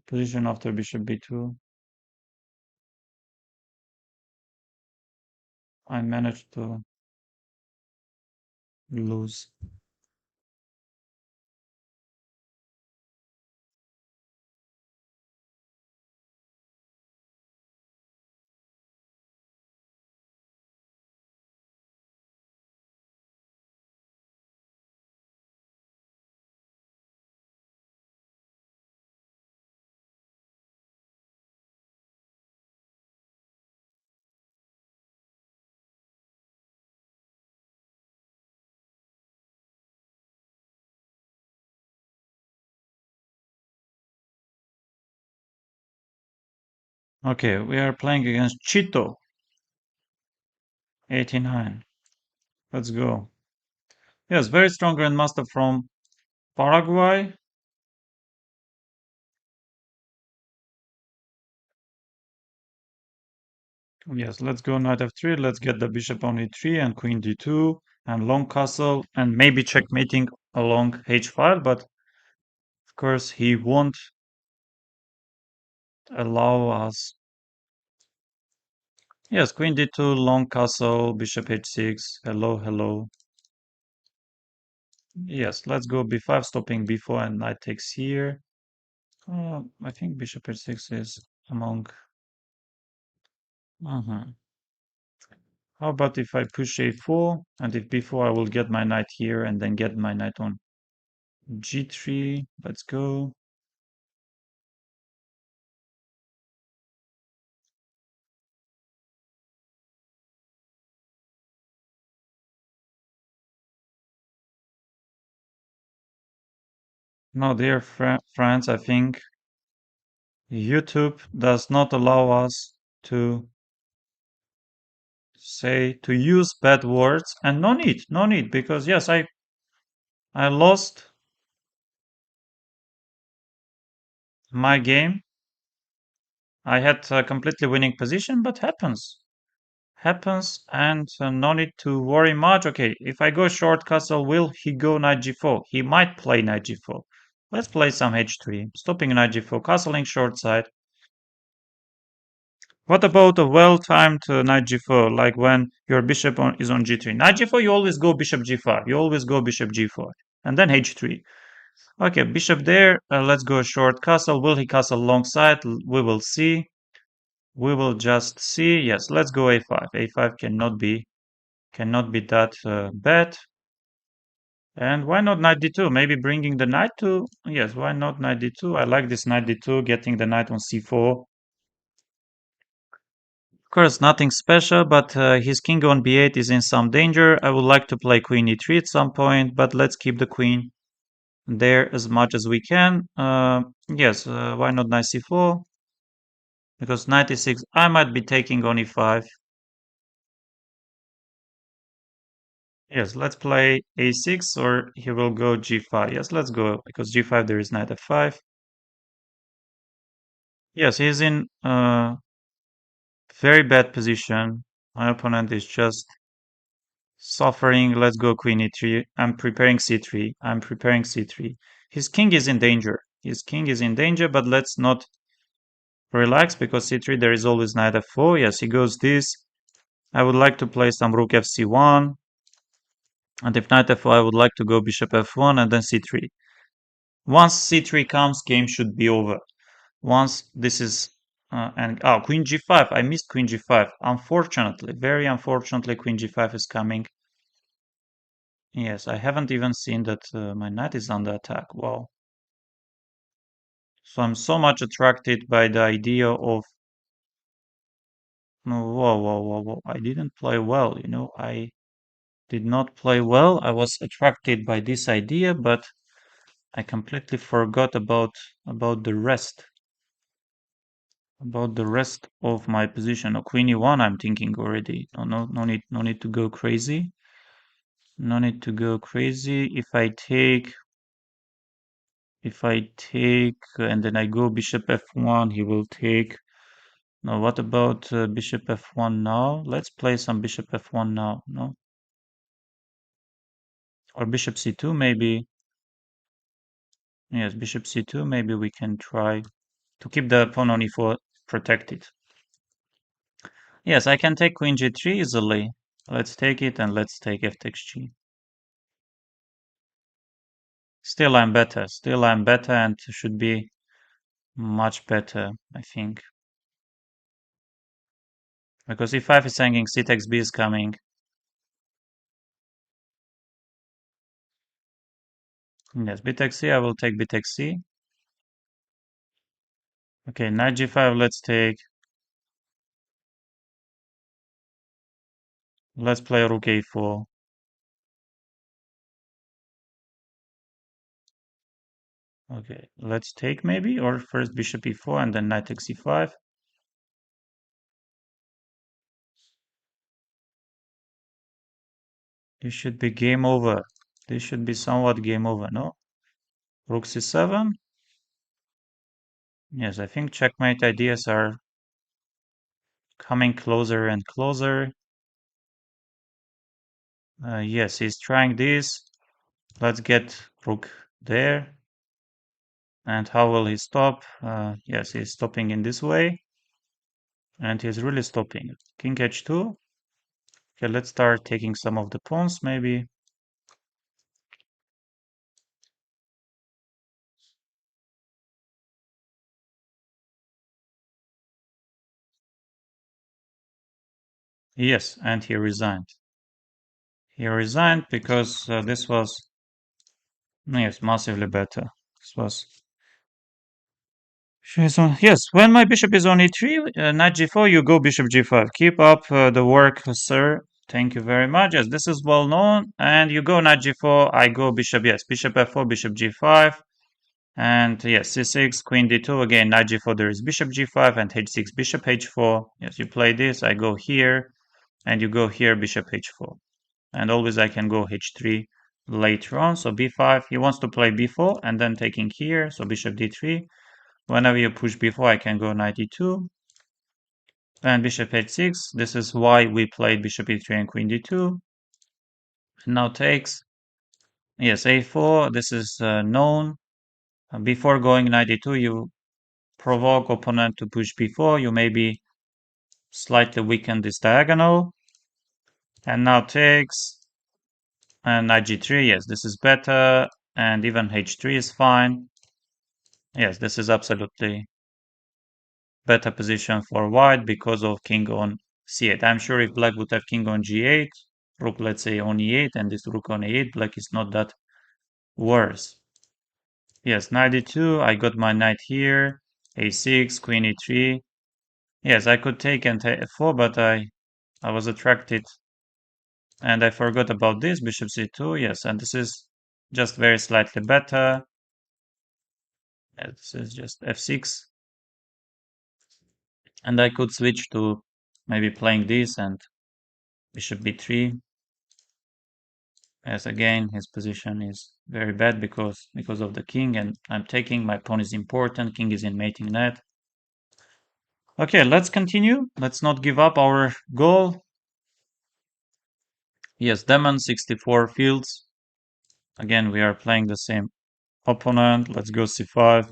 Position after bishop b2. I managed to lose. Okay, we are playing against Chito, 89. Let's go. Yes, very strong grandmaster from Paraguay. Yes, let's go knight f3. Let's get the bishop on e3 and queen d2 and long castle and maybe checkmating along h5, but of course he won't allow us. Yes, queen d2, long castle, bishop h6. Hello, hello. Yes, let's go b5, stopping b4 and knight takes here. I think bishop h6 is among. How about if I push a4 and if b4 I will get my knight here and then get my knight on g3. Let's go. No, dear friends, I think YouTube does not allow us to say to use bad words, and no need, because yes, I lost my game. I had a completely winning position, but happens, and no need to worry much. Okay, if I go short castle, will he go knight g4? He might play knight g4. Let's play some h3, stopping knight g4, castling short side. What about a well-timed knight g4, like when your bishop is on g3? Knight g4, you always go bishop g5. You always go bishop g4. And then h3. Okay, bishop there. Let's go short castle. Will he castle alongside? We will see. We will just see. Yes, let's go a5. a5 cannot be that bad. And why not knight d2? Maybe bringing the knight to... Yes, why not knight d2? I like this knight d2, getting the knight on c4. Of course, nothing special, but his king on b8 is in some danger. I would like to play queen e3 at some point, but let's keep the queen there as much as we can. Yes, why not knight c4? Because knight e6, I might be taking on e5. Yes, let's play a6 or he will go g5. Yes, let's go, because g5 there is knight f5. Yes, he's in very bad position. My opponent is just suffering. Let's go queen e3. I'm preparing c3. I'm preparing c3. His king is in danger. His king is in danger, but let's not relax because c3 there is always knight f4. Yes, he goes this. I would like to play some rook fc1. And if knight f4, I would like to go bishop f1 and then c3. Once c3 comes, game should be over. Once this is queen g5. I missed queen g5. Unfortunately, very unfortunately, queen g5 is coming. Yes, I haven't even seen that my knight is under attack. Wow. So I'm so much attracted by the idea of... No, whoa, whoa, whoa, whoa. I didn't play well, you know. I did not play well. I was attracted by this idea, but I completely forgot about the rest. About the rest of my position. Oh, queen e1, I'm thinking already. No need to go crazy. No need to go crazy. If I take and then I go bishop f1, he will take. Now, what about bishop f1 now? Let's play some bishop f1 now, no? Or bishop c2 maybe. Yes, bishop c2, maybe we can try to keep the pawn on e4 protected. Yes, I can take queen g3 easily. Let's take it and let's take f takes g. Still I'm better. Still I'm better and should be much better, I think. Because e5 is hanging, c takes b is coming. Yes, b takes c, I will take b takes c. Okay, knight g5, let's take. Let's play rook a4. Okay, let's take maybe, or first bishop e4 and then knight takes e5. This should be game over. This should be somewhat game over, no? Rook c7. Yes, I think checkmate ideas are coming closer and closer. Yes, he's trying this. Let's get rook there. And how will he stop? Yes, he's stopping in this way. And he's really stopping. King h2. Okay, let's start taking some of the pawns, maybe. Yes, and he resigned. He resigned because this was, yes, massively better. This was... Yes, when my bishop is on e3, knight g4, you go bishop g5. Keep up the work, sir. Thank you very much. Yes, this is well known. And you go knight g4, I go bishop, yes, bishop f4, bishop g5. And yes, c6, queen d2, again, knight g4, there is bishop g5, and h6, bishop h4. Yes, you play this, I go here, and you go here, bishop h4. And always I can go h3 later on. So b5, he wants to play b4, and then taking here, so bishop d3. Whenever you push b4, I can go knight e2. And bishop h6, this is why we played bishop e3 and queen d2. Now takes, yes, a4, this is known. Before going knight e2, you provoke opponent to push b4. You maybe slightly weaken this diagonal. And now takes, and knight g3, yes, this is better, and even h3 is fine. Yes, this is absolutely better position for white because of king on c8. I'm sure if black would have king on g8, rook, let's say, on e8, and this rook on e8, black is not that worse. Yes, knight d2, I got my knight here, a6, queen e3. Yes, I could take and f4, but I was attracted, and I forgot about this, bishop c2, yes, and this is just very slightly better. This is just f6. And I could switch to maybe playing this and bishop b3. As again, his position is very bad because of the king, and I'm taking, my pawn is important, king is in mating net. Okay, let's continue. Let's not give up our goal. Yes, Demon 64 fields. Again, we are playing the same opponent. Let's go c5.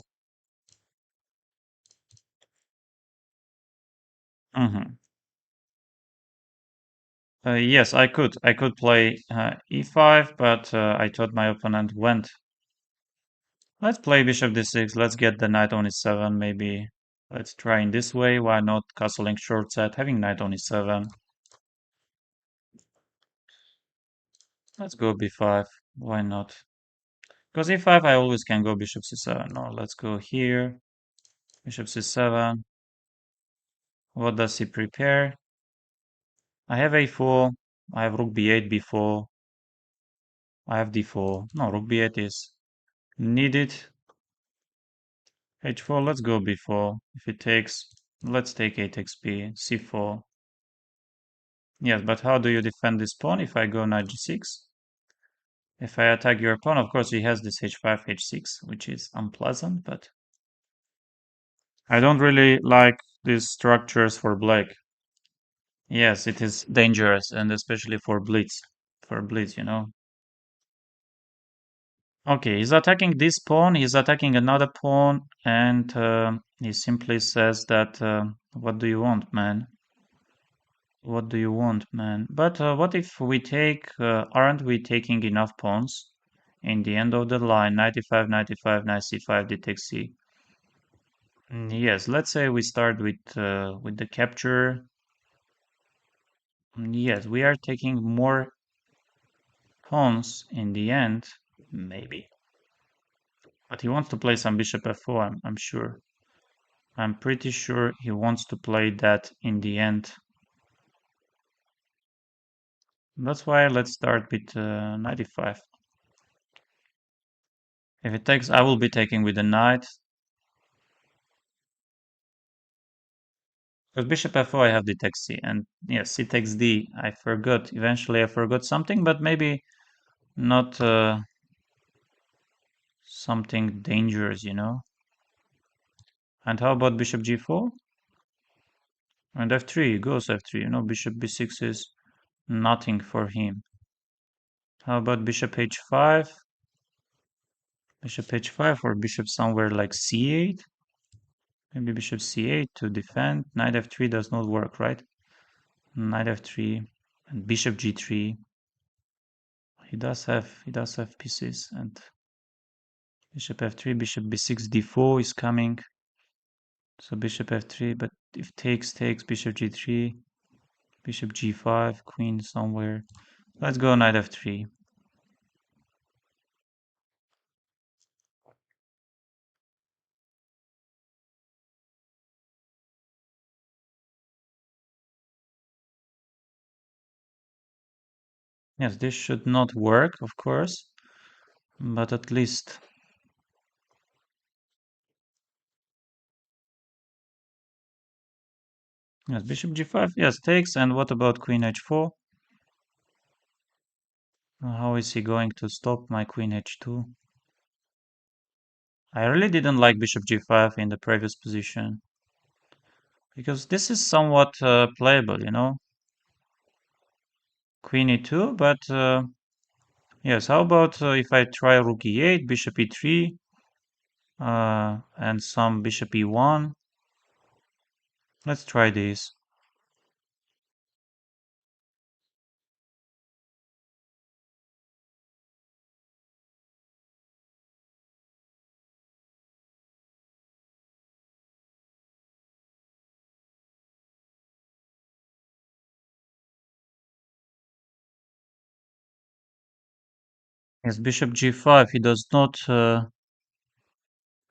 Yes, I could. I could play e5, but I thought my opponent went. Let's play bishop d6. Let's get the knight on e7, maybe. Let's try in this way. Why not castling short set, having knight on e7. Let's go b5. Why not? Because e5, I always can go bishop c7. No, let's go here. Bishop c7. What does he prepare? I have a4. I have rook b8, b4. I have d4. No, rook b8 is needed. h4, let's go b4. If it takes, let's take a takes b, c4. Yes, but how do you defend this pawn if I go knight g6? If I attack your pawn, of course he has this h5, h6, which is unpleasant, but I don't really like these structures for black. Yes, it is dangerous, and especially for blitz. For blitz, you know. Okay, he's attacking this pawn, he's attacking another pawn, and he simply says that, what do you want, man? What do you want, man? But what if we take, aren't we taking enough pawns? In the end of the line, 95, 95, knight c5, d takes c. Yes, let's say we start with the capture. Yes, we are taking more pawns in the end, maybe. But he wants to play some bishop f4, I'm sure. I'm pretty sure he wants to play that in the end. That's why let's start with 95. If it takes, I will be taking with the knight. Because bishop f4, I have the takes c, and yes, c takes d. I forgot. Eventually, I forgot something, but maybe not something dangerous, you know. And how about bishop g4? And f3 goes f3. You know, bishop b6 is nothing for him. How about bishop h5? Bishop h5 or bishop somewhere like c8? Maybe bishop c8 to defend. Knight f3 does not work, right? Knight f3 and bishop g3. He does have pieces, and bishop f3, bishop b6, d4 is coming. So bishop f3, but if takes, bishop g3, bishop g5, queen somewhere. Let's go knight f3. Yes, this should not work, of course, but at least. Yes, bishop g5, yes, takes, and what about queen h4? How is he going to stop my queen h2? I really didn't like bishop g5 in the previous position, because this is somewhat playable, you know? Queen e2, but yes, how about if I try rook e8, bishop e3, and some bishop e1? Let's try this. Yes, bishop g5. He does not.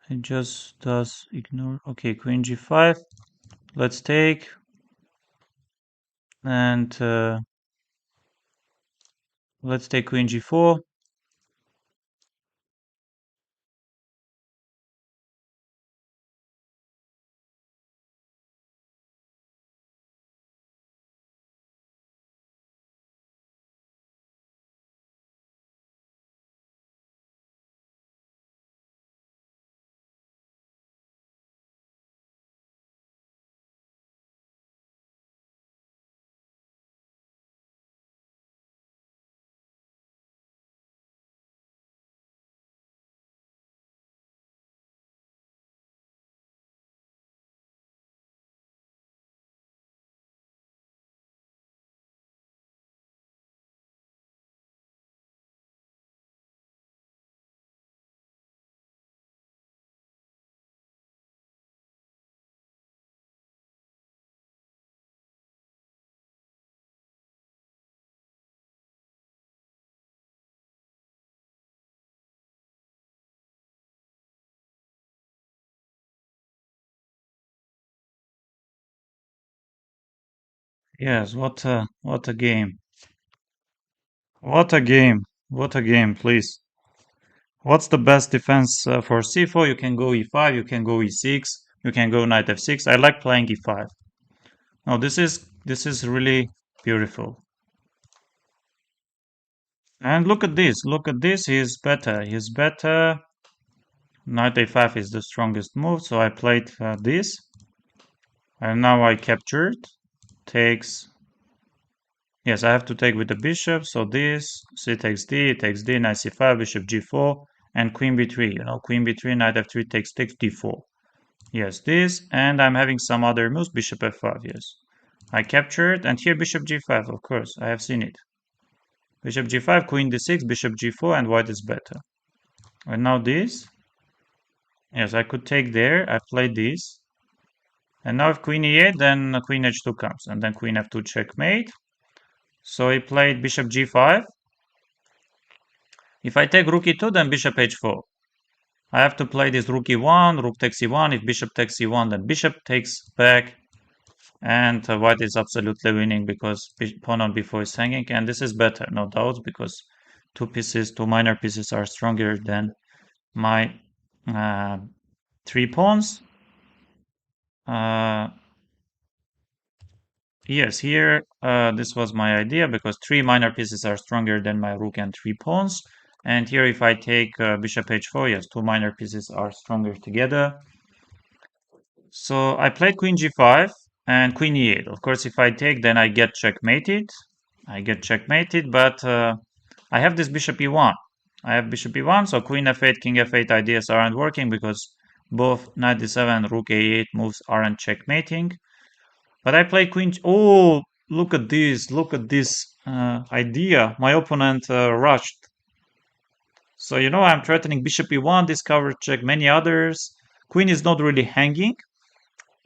He just does ignore. Okay, queen g5. Let's take. And let's take queen g4. Yes, what a game. What a game. What a game, please. What's the best defense for c4? You can go e5, you can go e6, you can go knight f6. I like playing e5. No, this is really beautiful. And look at this. Look at this. He's better. He's better. Knight a5 is the strongest move, so I played this. And now I captured. Takes. Yes, I have to take with the bishop. So this, c takes d, knight c5, bishop g4, and queen b3. You know, queen b3, knight f3 takes d4. Yes, this, and I'm having some other moves, bishop f5, yes. I captured, and here bishop g5, of course, I have seen it. Bishop g5, queen d6, bishop g4, and white is better. And now this. Yes, I could take there, I played this. And now if queen e8, then queen h2 comes, and then queen f2 checkmate. So he played bishop g5. If I take rook e2, then bishop h4. I have to play this rook e1, rook takes e1. If bishop takes e1, then bishop takes back. And white is absolutely winning because pawn on b4 is hanging. And this is better, no doubt, because two minor pieces are stronger than my 3 pawns. Yes, here this was my idea because 3 minor pieces are stronger than my rook and 3 pawns. And here if I take bishop h4, yes, 2 minor pieces are stronger together. So I played queen g5 and queen e8. Of course, if I take, then I get checkmated. But I have this bishop e1. I have bishop e1, so queen f8, king f8 ideas aren't working because both knight d7, rook a8 moves aren't checkmating. But I play queen. Oh, look at this! Look at this idea. My opponent rushed. So you know I'm threatening bishop e1, discover check, many others. Queen is not really hanging.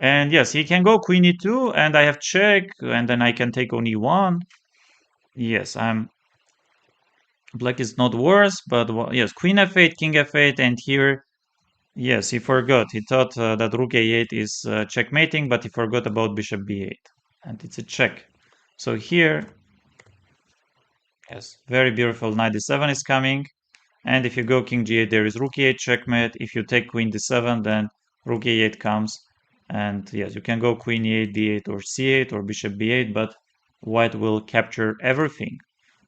And yes, he can go queen e2, and I have check, and then I can take on e1. Yes, black is not worse, but yes, queen f8, king f8, and here, yes, he forgot. He thought that rook a8 is checkmating, but he forgot about bishop b8, and it's a check. So here, yes, very beautiful knight d7 is coming, and if you go king g8, there is rook e8 checkmate. If you take queen d7, then rook a8 comes, and yes, you can go queen e8, d8, or c8, or bishop b8, but white will capture everything.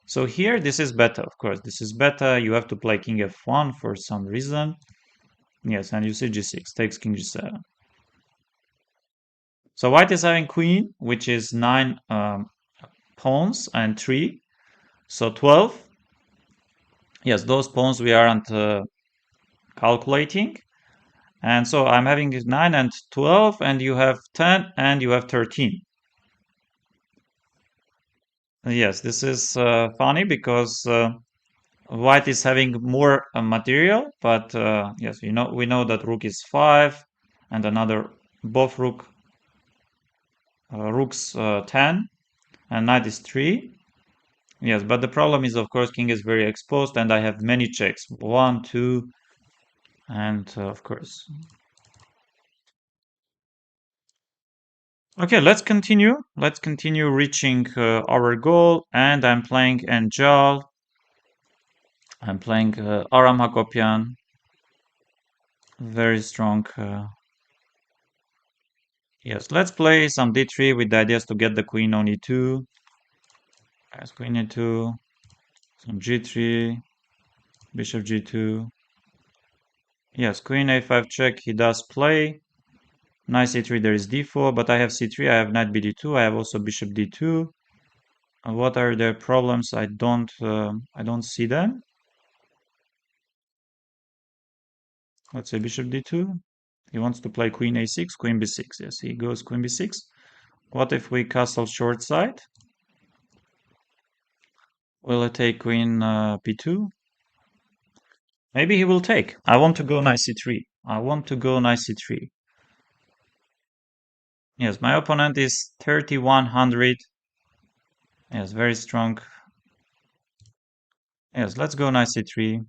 So here, this is better, of course. This is better. You have to play king f1 for some reason. Yes, and you see g6, takes king g7. So white is having queen, which is 9 pawns and 3. So 12. Yes, those pawns we aren't calculating. And so I'm having 9 and 12, and you have 10, and you have 13. Yes, this is funny because white is having more material, but yes, we know that rook is 5, and another both rooks 10, and knight is 3. Yes, but the problem is, of course, king is very exposed, and I have many checks. One, two, and of course. Okay, let's continue. Let's continue reaching our goal. And I'm playing Angel. I'm playing Aram Hakopian. Very strong. Yes, let's play some d3 with the ideas to get the queen on e2. As queen e2, some g3, bishop g2. Yes, queen a5 check. He does play. Knight c3, there is d4, but I have c3, I have knight bd2, I have also bishop d2. And what are the problems? I don't see them. Let's say bishop d2. He wants to play queen a6, queen b6. Yes, he goes queen b6. What if we castle short side? Will I take queen b2? Maybe he will take. I want to go knight c3. I want to go knight c3. Yes, my opponent is 3100. Yes, very strong. Yes, let's go knight c3.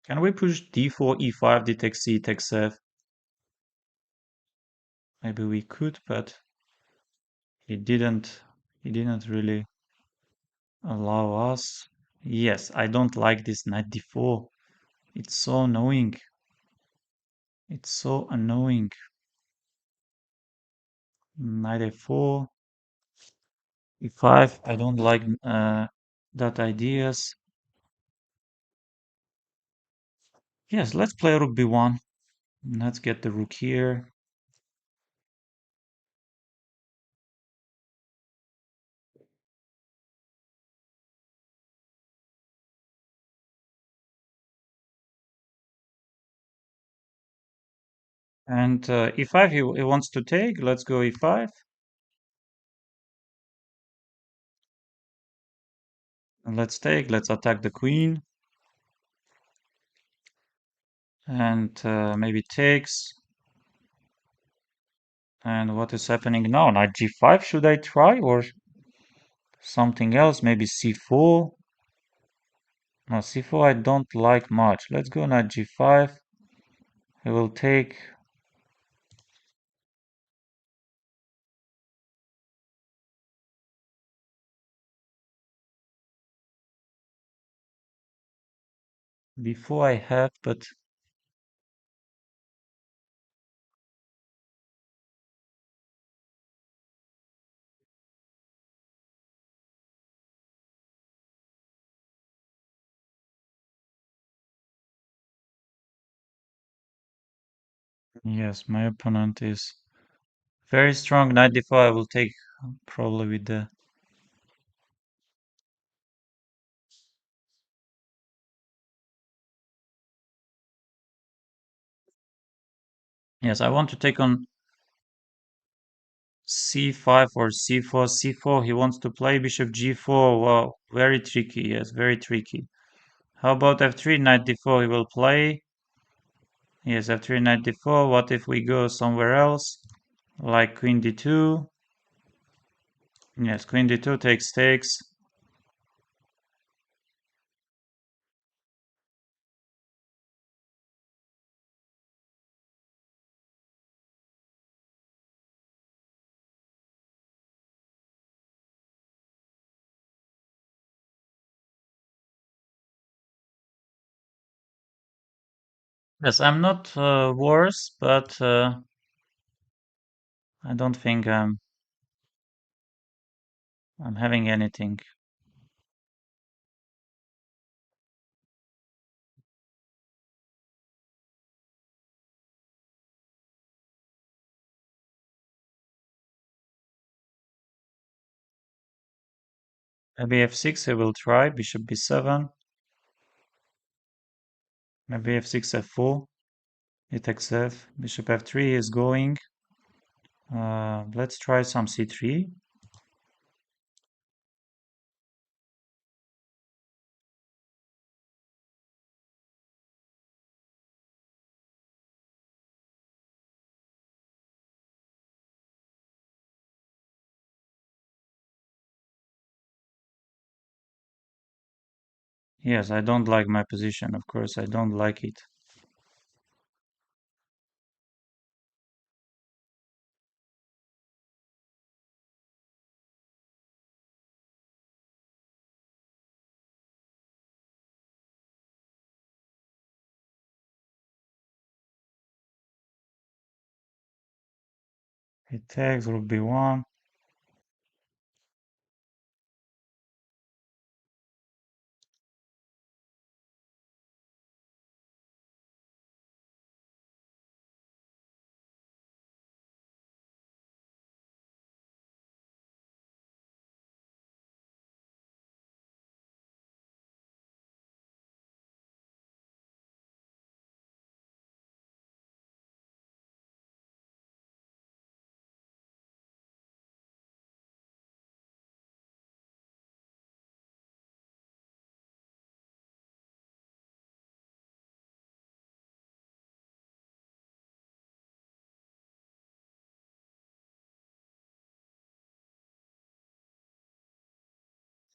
Can we push d4, e5, d takes c, takes f? Maybe we could, but he didn't. He didn't really allow us. Yes, I don't like this knight d4. It's so annoying. It's so annoying. Knight a4, e5. I don't like that ideas. Yes, let's play rook b1. Let's get the rook here. And e5, he wants to take. Let's go e5. And let's take. Let's attack the queen. And maybe takes. And what is happening now? Knight g5, should I try? Or something else? Maybe c4? No, c4 I don't like much. Let's go knight g5. I will take. Before I have, but yes, my opponent is very strong. Knight d4 I will take probably with the. Yes, I want to take on c5 or c4. c4, he wants to play bishop g4. Wow, very tricky. Yes, very tricky. How about f3, knight d4 he will play. Yes, f3, knight d4. What if we go somewhere else? Like queen d2. Yes, queen d2 takes. Yes, I'm not worse, but I don't think I'm having anything. Maybe f6 I will try, bishop b7. Maybe f6, f4. It takes f. Bishop f3 is going. Let's try some c3. Yes, I don't like my position, of course, I don't like it. It takes rook b1.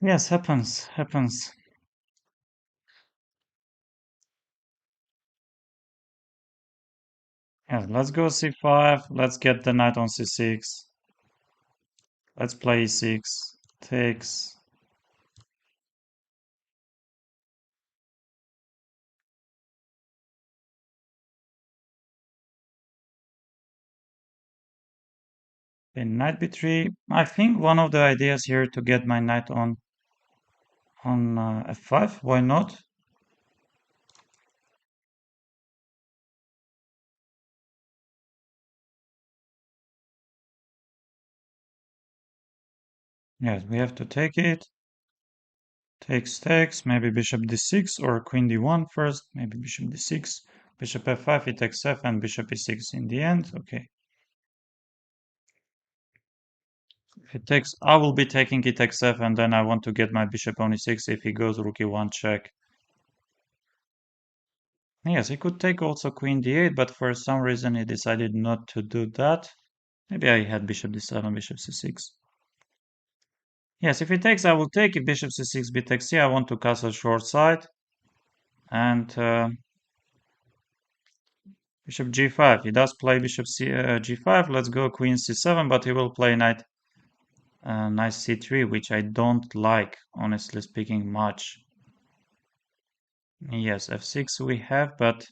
Yes, happens. Yes, let's go c5. Let's get the knight on c6. Let's play e6. Takes. In knight b3. I think one of the ideas here to get my knight on f5. Why not? Yes, we have to take it. Takes. Maybe bishop d6 or queen d1 first. Maybe bishop d6. Bishop f5, it takes f, and bishop e6 in the end. Okay. If it takes, I will be taking it takes f, and then I want to get my bishop on e6 if he goes rook e1 check. Yes, he could take also queen d8, but for some reason he decided not to do that. Maybe I had bishop d7, bishop c6. Yes, if he takes, I will take. If bishop c6, b takes c, I want to castle short side. And bishop g5. He does play bishop g5. Let's go queen c7, but he will play knight c3, which I don't like, honestly speaking, much. Yes, f6 we have, but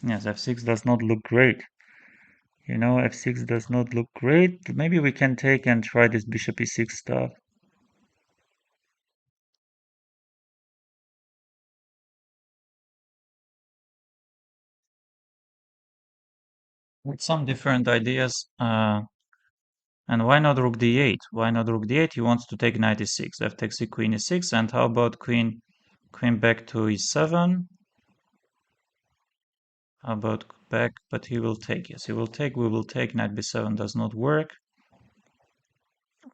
yes, f6 does not look great. You know, f6 does not look great. Maybe we can take and try this bishop e6 stuff. With some different ideas. And why not rook d8? Why not rook d8? He wants to take knight e6. F takes e, queen e6. And how about queen back to e7? How about back? But he will take. Yes, he will take. We will take. Knight b7 does not work.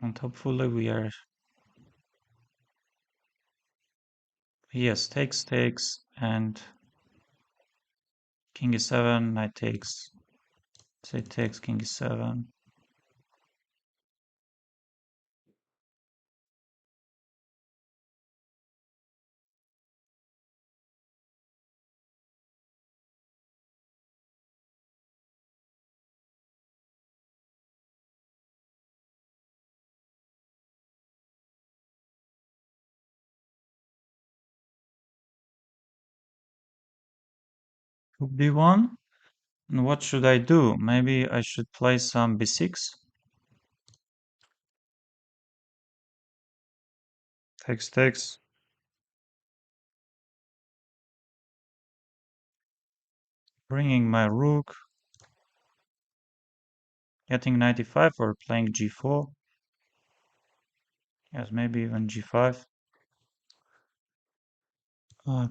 And hopefully we are. Yes, takes. And king e7. Knight takes. Say takes king e7. Rook b1. And what should I do? Maybe I should play some b6. Takes. Bringing my rook. Getting 95 or playing g4. Yes, maybe even g5.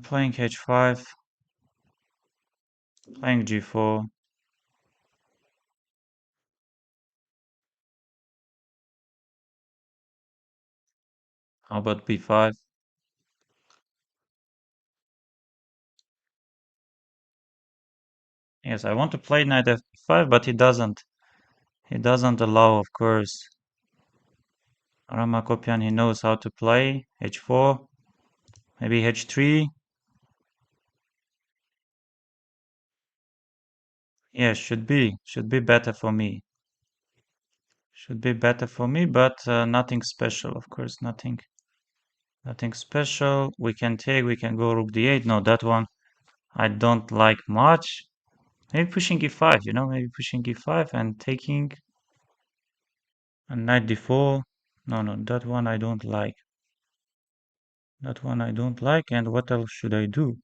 Playing h5. Playing g4. How about b5? Yes, I want to play knight f5, but he doesn't. He doesn't allow, of course. Ramakopian, he knows how to play h4. Maybe h3. Yeah, should be better for me. Should be better for me, but nothing special, of course, nothing special. We can go rook d8. No, that one I don't like much. Maybe pushing e5, maybe pushing e5 and taking a knight d4. No, that one I don't like. That one I don't like. And what else should I do?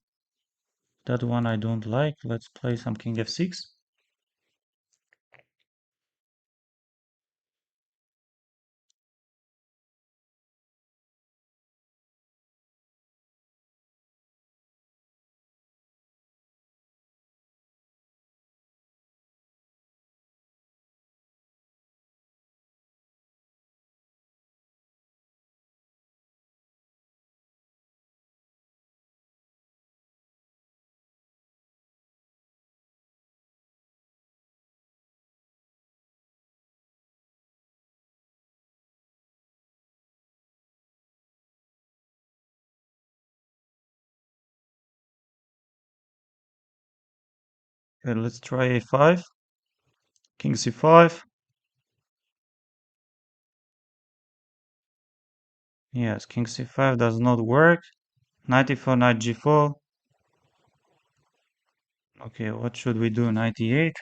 That one I don't like. Let's play some king f6. Okay, let's try a5. King c5. Yes, king c5 does not work. Knight e4, knight g4. Okay, what should we do? Knight e8.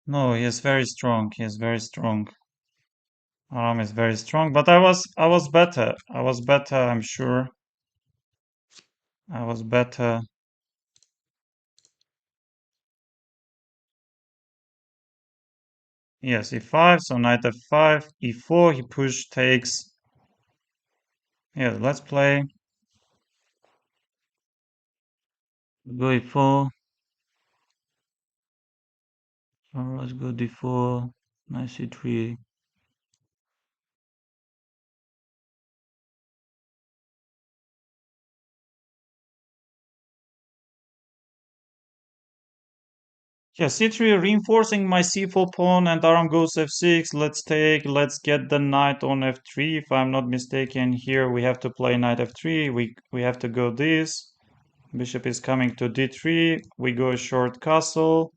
No, he is very strong. He is very strong. Aram is very strong, but I was better. I was better, I'm sure. I was better. Yes, e5, so knight f5, e4, he push takes. Yes, let's play. Go e4. Let's go d4. Knight c3. Yeah, c3 reinforcing my c4 pawn and Aram goes f6. Let's get the knight on f3. If I'm not mistaken, here we have to play knight f3. We have to go this. Bishop is coming to d3. We go short castle.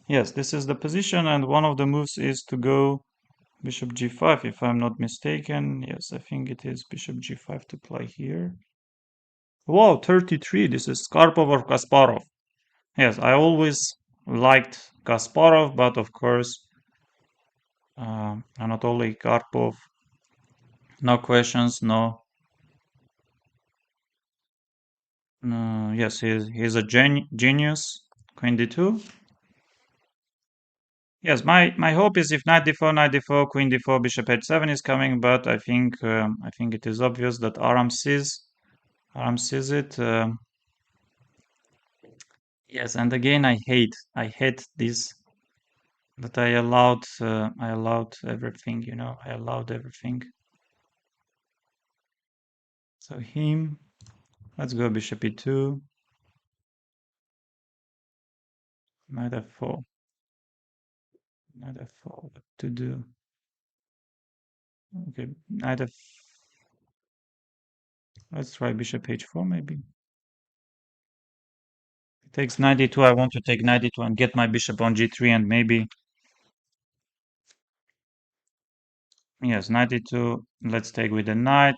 Yes, this is the position, and one of the moves is to go bishop g5, if I'm not mistaken. Yes, I think it is bishop g5 to play here. Wow, 33. This is Karpov or Kasparov. Yes, I always liked Kasparov, but of course, Anatoly Karpov. No questions, no. Yes, he's a genius. Queen d2. Yes, my hope is if knight d4, knight d4, queen d4, bishop h7 is coming, but I think it is obvious that Aram sees it. Yes, and again I hate this that I allowed everything, I allowed everything. So him, let's go bishop e2, knight f4, knight f4. What to do? Okay, knight f. Let's try bishop h4 maybe. Takes knight e2. I want to take knight e2 and get my bishop on g3 and maybe. Yes, knight e2. Let's take with the knight.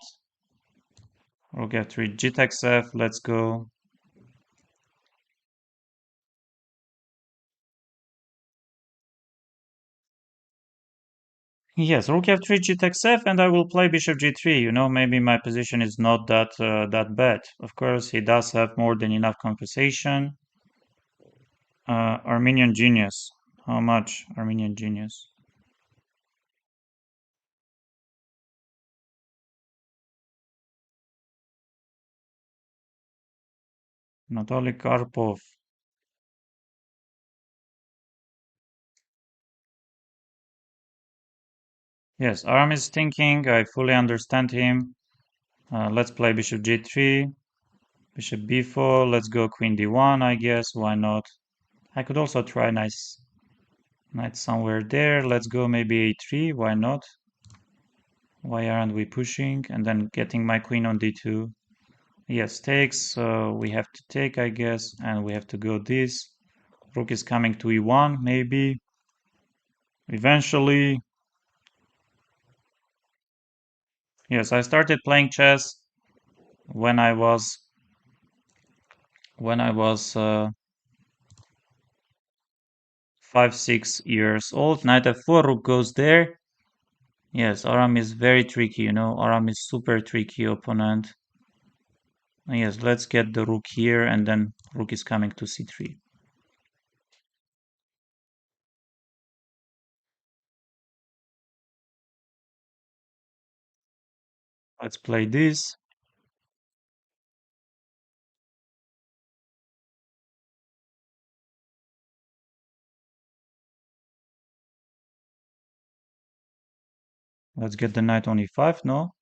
Rook f3, g takes f. Let's go. Yes, rook f3, g takes f, and I will play bishop g3. Maybe my position is not that bad. Of course, he does have more than enough compensation. Armenian genius. How much? Armenian genius. Anatoly Karpov. Yes, Aram is thinking. I fully understand him. Let's play bishop g3, bishop b4. Let's go queen d1, I guess. Why not? I could also try knight somewhere there. Let's go maybe a3. Why not? Why aren't we pushing? And then getting my queen on d2. Yes, takes. So we have to take, I guess. And we have to go this. Rook is coming to e1, maybe. Eventually. Yes, I started playing chess when I was 5, 6 years old. Knight f4, rook goes there. Yes, Aram is very tricky, you know. Aram is super tricky opponent. Yes, let's get the rook here, and then rook is coming to c3. Let's play this. Let's get the knight on e5, no?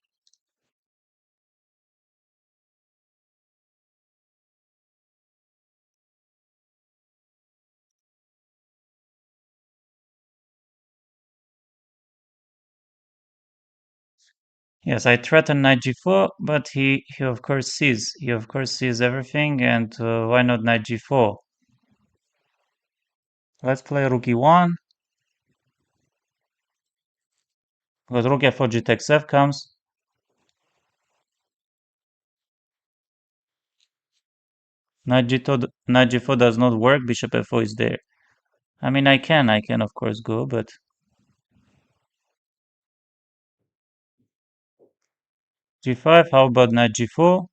Yes, I threatened knight g4, but he of course sees. He of course sees everything, and why not knight g4? Let's play rook e1, because rook f4 g takes f comes. Knight g4 does not work, bishop f4 is there. I mean, I can of course go, but g5, how about knight g4?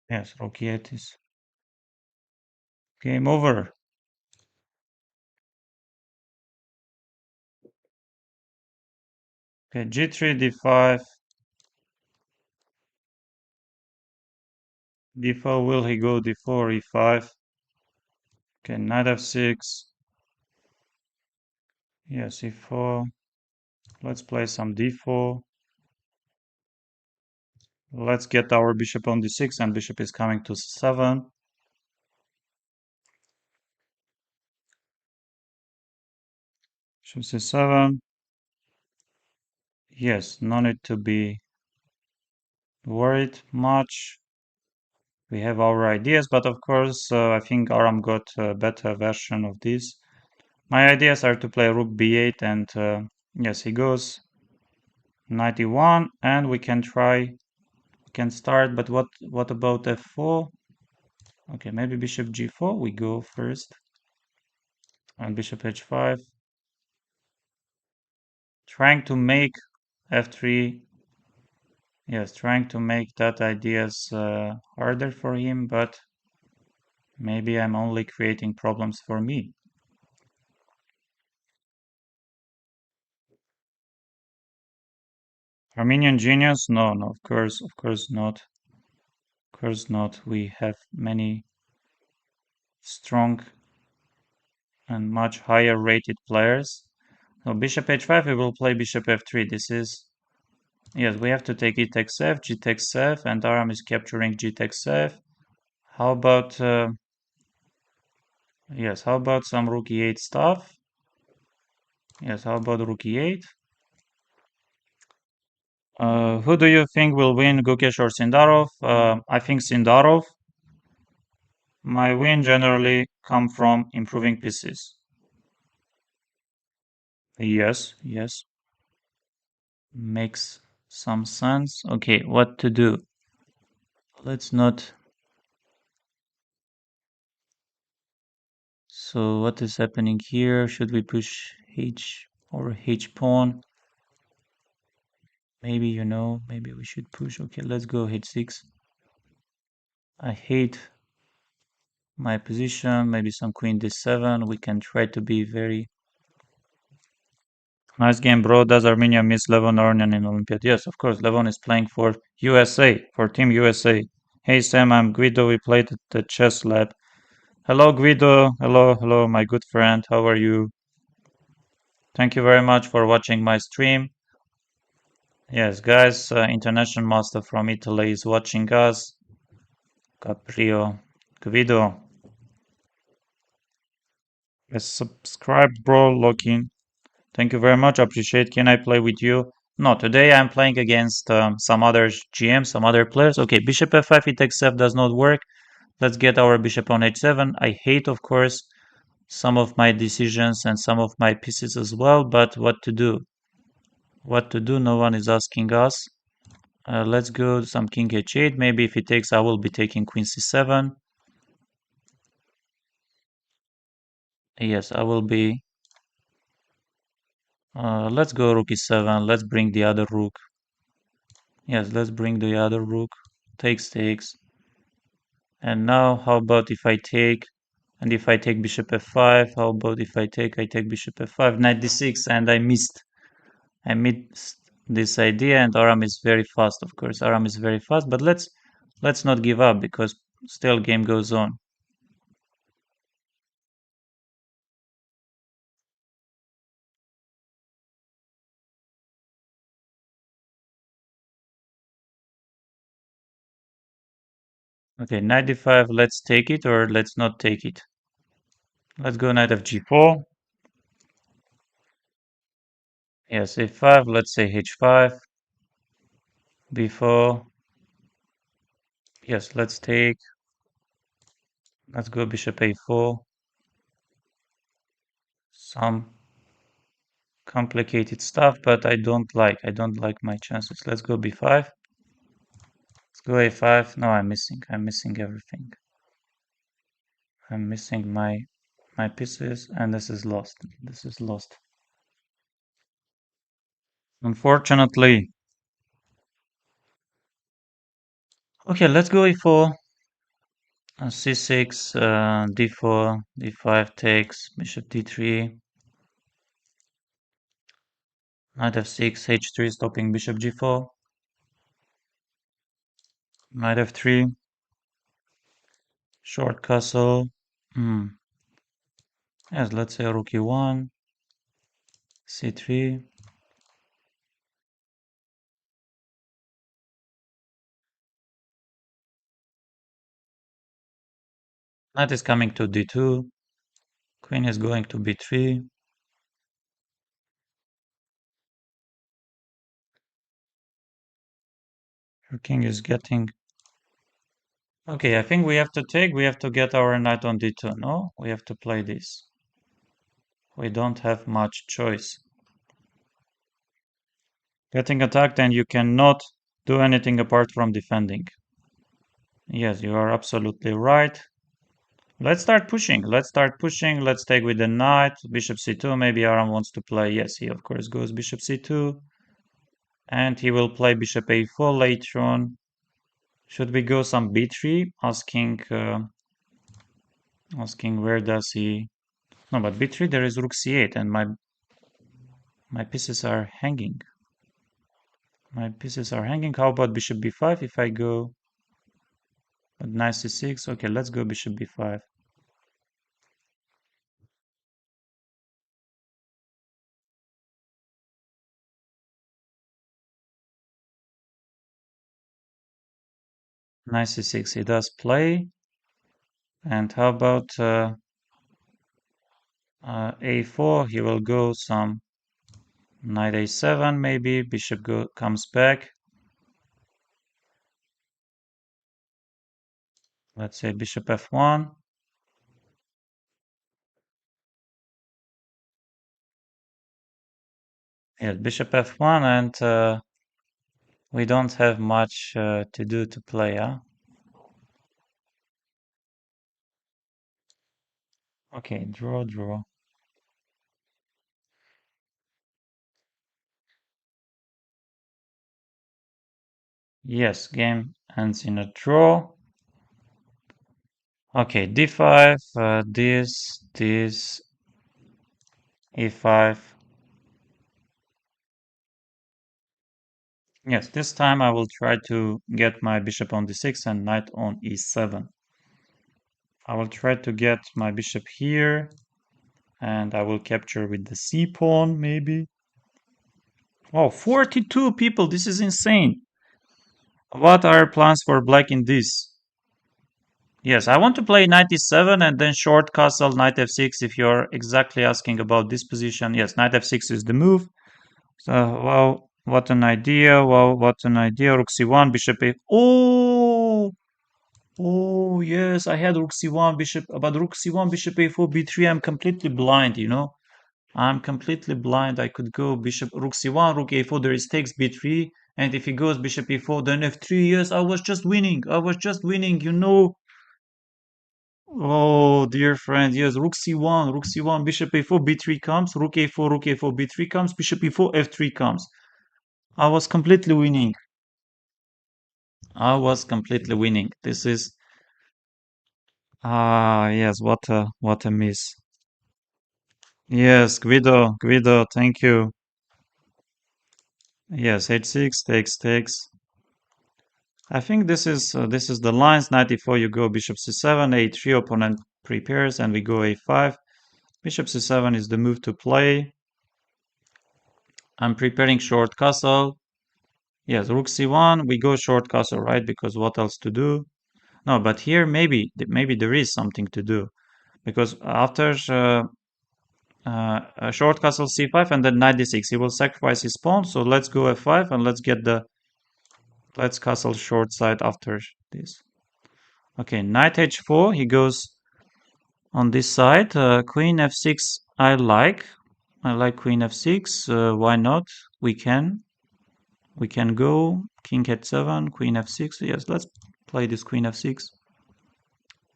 Yes, rook e8 is game over. Okay, g3, d5, d4, will he go d4, e5? Okay, knight f6. Yes, e4. Let's play some d4. Let's get our bishop on d6, and bishop is coming to c7. Bishop c7. Yes, no need to be worried much. We have our ideas, but of course, I think Aram got a better version of this. My ideas are to play rook b8, and yes, he goes knight e1, and we can start, but what about f4? Okay, maybe bishop g4, we go first, and bishop h5. Trying to make f3, yes, trying to make that ideas harder for him, but maybe I'm only creating problems for me. Armenian genius? No, no, of course not. Of course not. We have many strong and much higher rated players. So bishop h5, we will play bishop f3. This is, yes, we have to take e takes f, g takes f, and Aram is capturing g takes f. How about, yes, how about some rook e8 stuff? Yes, how about rook e8? Who do you think will win, Gukesh or Sindarov? I think Sindarov. My win generally come from improving pieces. Yes, yes. Makes some sense. Okay, what to do? Let's not. So what is happening here? Should we push H or H pawn? Maybe, maybe we should push. Okay, let's go H6. I hate my position. Maybe some queen D7. We can try to be very nice game, bro. Does Armenia miss Levon Ornian in Olympiad? Yes, of course. Levon is playing for USA, for Team USA. Hey Sam, I'm Guido. We played at the chess lab. Hello, Guido. Hello, hello, my good friend. How are you? Thank you very much for watching my stream. Yes, guys, international master from Italy is watching us. Caprio. Guido. Yes, subscribe, bro. Login. Thank you very much. Appreciate. Can I play with you? No, today I'm playing against some other GM, some other players. Okay, bishop f5, e takes f does not work. Let's get our bishop on h7. I hate, of course, some of my decisions and some of my pieces as well, but what to do? What to do? No one is asking us. Let's go some king h8. Maybe if he takes, I will be taking queen c7. Yes, I will be. Let's go rook e7. Let's bring the other rook. Yes, let's bring the other rook. Takes. And now, how about if I take, and if I take bishop f5? How about if I take bishop f5, knight d6, and I missed this idea. And Aram is very fast, of course. Aram is very fast, but let's not give up because still game goes on. Okay, knight d5. Let's take it or let's not take it. Let's go knight of g4. Yes, a5. Let's say h5. b4. Yes, let's take. Let's go bishop a4. Some complicated stuff, but I don't like my chances. Let's go b5. Let's go a5. No, I'm missing everything. I'm missing my pieces, and this is lost. This is lost. Unfortunately. Okay, let's go e4. c6, d4, d5 takes, bishop d3, knight f6, h3, stopping bishop g4, knight f3, short castle. Yes, let's say rook e1, c3. Knight is coming to d2. Queen is going to b3. Your king is getting. Okay, I think we have to take. We have to get our knight on d2. No, we have to play this. We don't have much choice. Getting attacked and you cannot do anything apart from defending. Yes, you are absolutely right. Let's start pushing. Let's take with the knight. Bishop c2. Maybe Aram wants to play. Yes, he of course goes bishop c2. And he will play bishop a4 later on. Should we go some b3? Asking where does he... No, but b3 there is rook c8 and my pieces are hanging. My pieces are hanging. How about bishop b5 if I go knight c6? Okay, let's go bishop b5. Knight c6 he does play. And how about a4? He will go some Knight a7 maybe. Bishop comes back. Let's say bishop f1. Yes, bishop f1, and we don't have much to do to play, huh? Okay, draw, draw. Yes, game ends in a draw. Okay, d5, this, e5. Yes, this time I will try to get my bishop on d6 and knight on e7. I will try to get my bishop here, and I will capture with the c pawn, maybe. Oh, 42 people, this is insane. What are your plans for black in this? Yes, I want to play knight e7 and then short castle, knight f6, if you're exactly asking about this position. Yes, knight f6 is the move. So, wow, what an idea. Wow, what an idea. Rook c1, bishop a... Oh! Oh, yes, I had rook c1, bishop, but rook c1, bishop a4, b3. I'm completely blind, you know? I'm completely blind. I could go bishop, rook c1, rook a4, there is takes b3. And if he goes bishop e4, then f3. Yes, I was just winning. I was just winning, you know? Oh, dear friend, yes, rook c1, bishop a4, b3 comes, rook a4, b3 comes, bishop e4, f3 comes. I was completely winning. I was completely winning. This is yes, what a miss. Yes, Guido, thank you. Yes, h6 takes. I think this is the lines. Knight e4, you go bishop c7, a3, opponent prepares, and we go a5. Bishop c7 is the move to play. I'm preparing short castle. Yes, rook c1, we go short castle, right? Because what else to do? No, but here maybe there is something to do because after short castle c5 and then knight d6, he will sacrifice his pawn. So let's go f5 and let's castle short side after this. Okay, knight h4, he goes on this side. Queen f6, I like queen f6. Why not? We can. We can go king h7, queen f6. Yes, let's play this queen f6.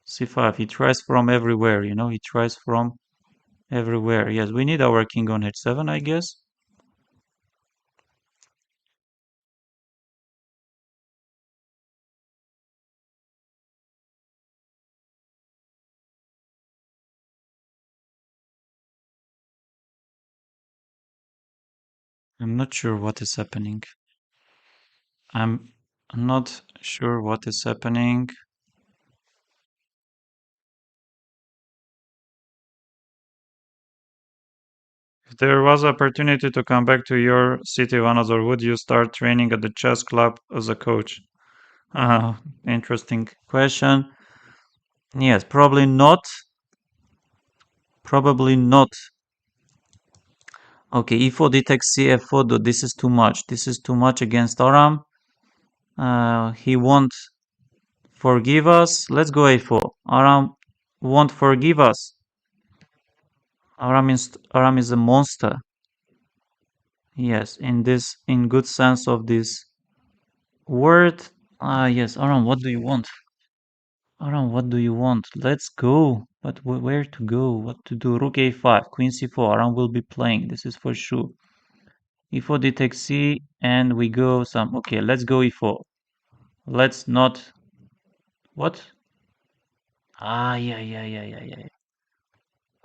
c5. He tries from everywhere, you know, he tries from everywhere. Yes, we need our king on h7, I guess. I'm not sure what is happening. I'm not sure what is happening. If there was opportunity to come back to your city, Vanazor, would you start training at the chess club as a coach? Interesting question. Yes, probably not. Probably not. Okay, e4 detects cf4, though this is too much. This is too much against Aram. He won't forgive us. Let's go a4. Aram won't forgive us. Aram is a monster. Yes, in good sense of this word. Yes, Aram, what do you want? Aram, what do you want? Let's go. But where to go? What to do? Rook a5, queen c4. Aram will be playing. This is for sure. e4 detects c, and we go some. Okay, let's go e4. Let's not. What? Yeah.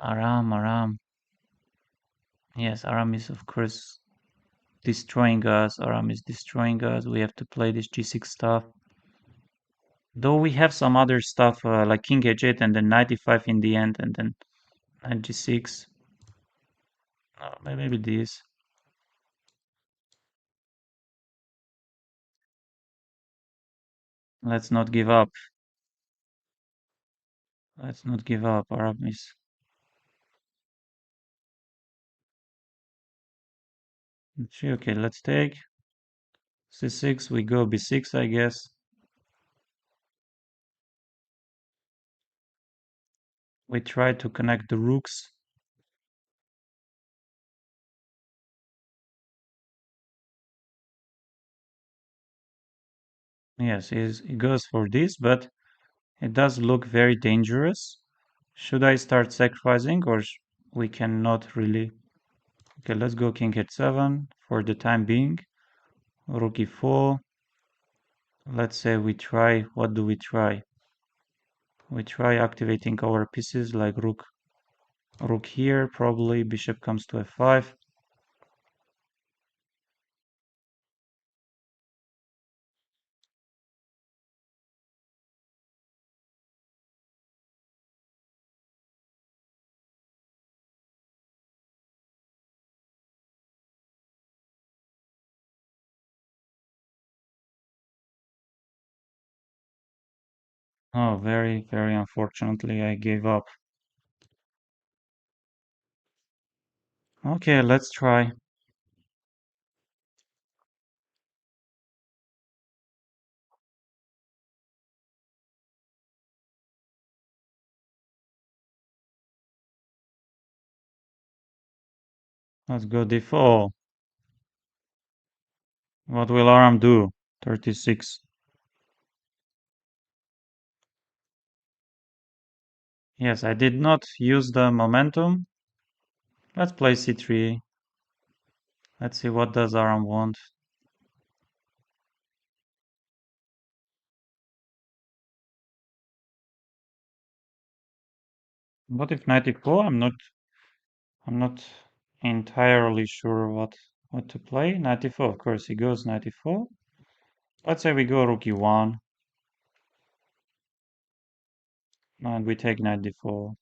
Aram. Yes, Aram is of course destroying us. Aram is destroying us. We have to play this g6 stuff. Though we have some other stuff like king h8 and then knight e5 in the end, and then knight g6. Maybe this. Let's not give up. Let's not give up. Aram is Okay, let's take c6. We go b6, I guess. We try to connect the rooks. Yes, it goes for this, but it does look very dangerous. Should I start sacrificing or we cannot really? Okay, let's go king h7 for the time being. Rook e4. Let's say we try, what do we try? We try activating our pieces like rook here, probably bishop comes to f5. Oh, very, very unfortunately, I gave up. Okay, let's try. Let's go d4. What will Aram do? 36. Yes, I did not use the momentum. Let's play c3. Let's see what does Aram want. What if knight e4? I'm not entirely sure what to play. Knight e4, of course, he goes knight e4. Let's say we go rook e1 and we take knight d4.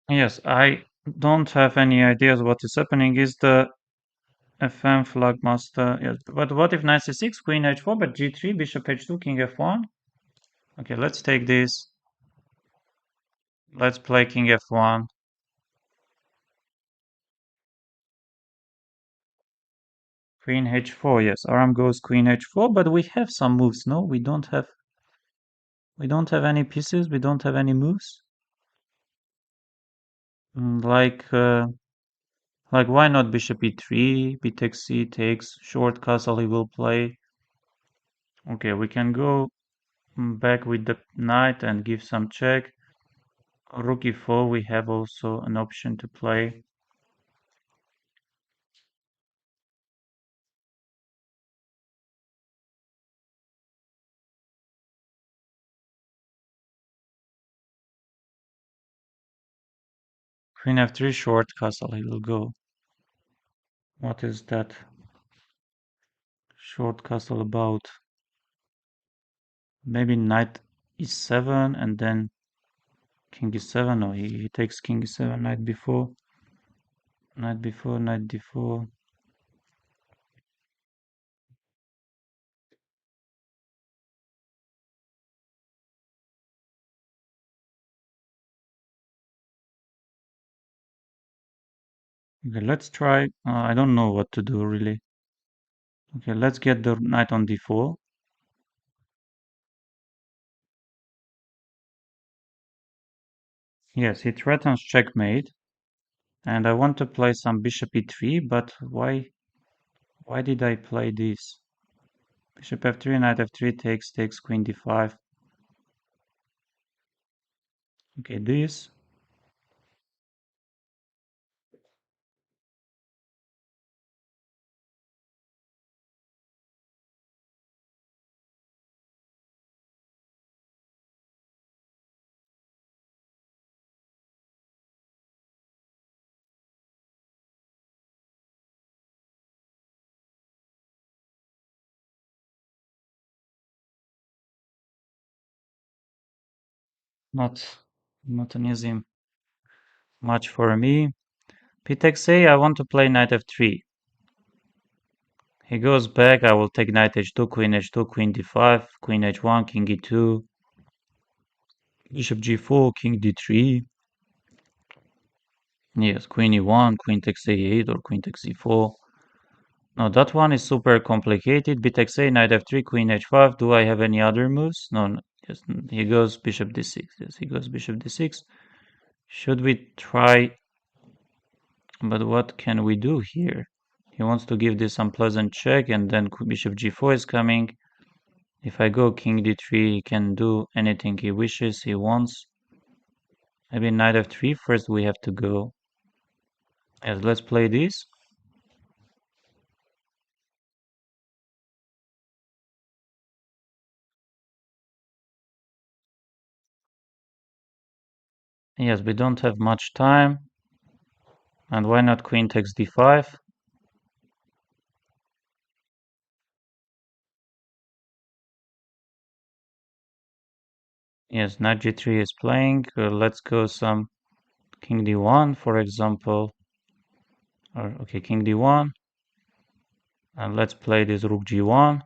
Yes, I don't have any ideas what is happening. Is the FM flag master? Yes, but what if knight c6, queen h4, but g3, bishop h2, king f1? Okay, let's take this. Let's play king f1. Queen h4. Yes, Aram goes queen h4, but we have some moves. No, we don't have any pieces. We don't have any moves. Like why not bishop e3, b takes c takes, short castle he will play. Okay, we can go back with the knight and give some check. Rook e4, we have also an option to play. Queen f3, short castle he will go. What is that short castle about? Maybe knight e7 and then king e7. No, he takes king e7, knight before, knight before, knight d4. Okay, let's try. I don't know what to do really. Okay, let's get the knight on d4. Yes, he threatens checkmate. And I want to play some bishop e3, but why did I play this? Bishop f3, knight f3 takes queen d5. Okay, this. Not not an easy match for me. P takes A, I want to play knight f3. He goes back, I will take knight h2, queen h2, queen d5, queen h1, king e2, bishop g4, king d3. Yes, queen e1, queen takes a8 or queen takes e4. No, that one is super complicated. B takes a, knight f3, queen h5. Do I have any other moves? No, no. Yes, he goes bishop d6. Yes, he goes bishop d6. Should we try? But what can we do here? He wants to give this unpleasant check, and then bishop g4 is coming. If I go king d3, he can do anything he wishes, he wants. Maybe knight f3 first we have to go. Yes, let's play this. Yes, we don't have much time. And why not queen takes d5? Yes, knight g3 is playing. Let's go some king d1, for example. Or okay, king d1. And let's play this rook g1.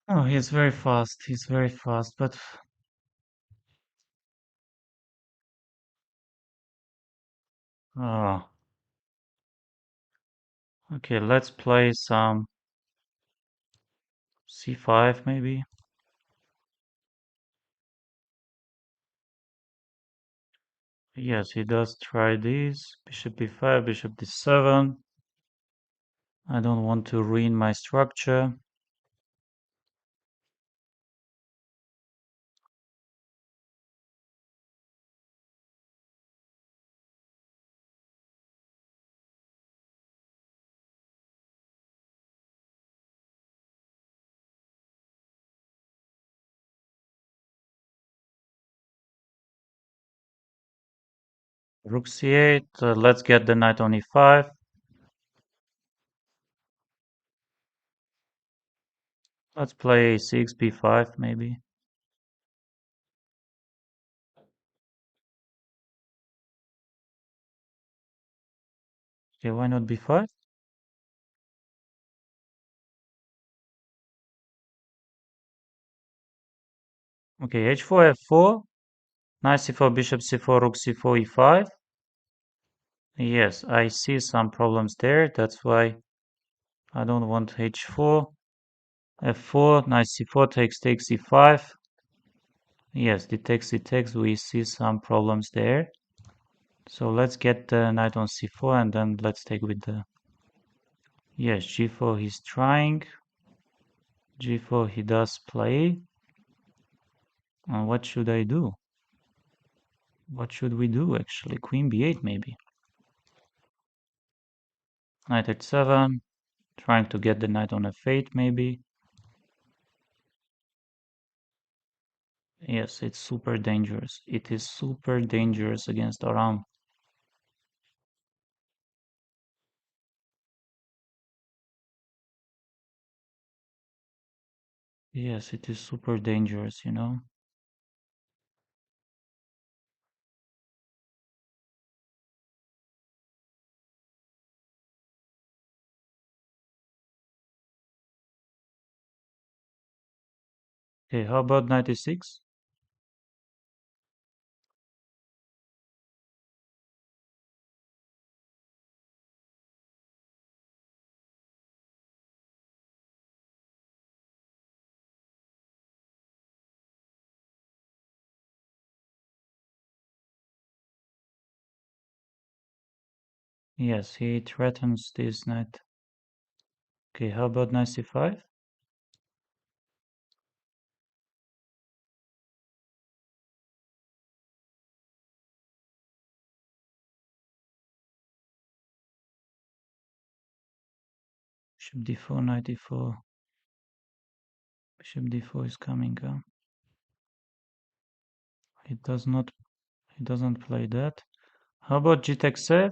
Oh, he's very fast. He's very fast, but oh, okay, let's play some c5 maybe. Yes, he does try this. Bishop b5, bishop d7. I don't want to ruin my structure. Rook c8. Let's get the knight on e5. Let's play a6, b5 maybe. Okay, why not b5? Okay, h4, f4. Knight c4, bishop c4, rook c4, e5. Yes, I see some problems there. That's why I don't want h4. f4, knight c4 takes e5. Yes, the takes it takes. We see some problems there. So let's get the knight on c4 and then let's take with the... Yes, g4 he's trying. g4 he does play. And what should I do? What should we do actually? Queen b8 maybe. Knight h7. Trying to get the knight on f8 maybe. Yes, it's super dangerous. It is super dangerous against Aram. Yes, it is super dangerous, you know. Okay, how about knight e6? Yes, he threatens this knight. Okay, how about knight c5? Bishop d4, knight d4. Bishop d4 is coming. He doesn't play that. How about g takes f?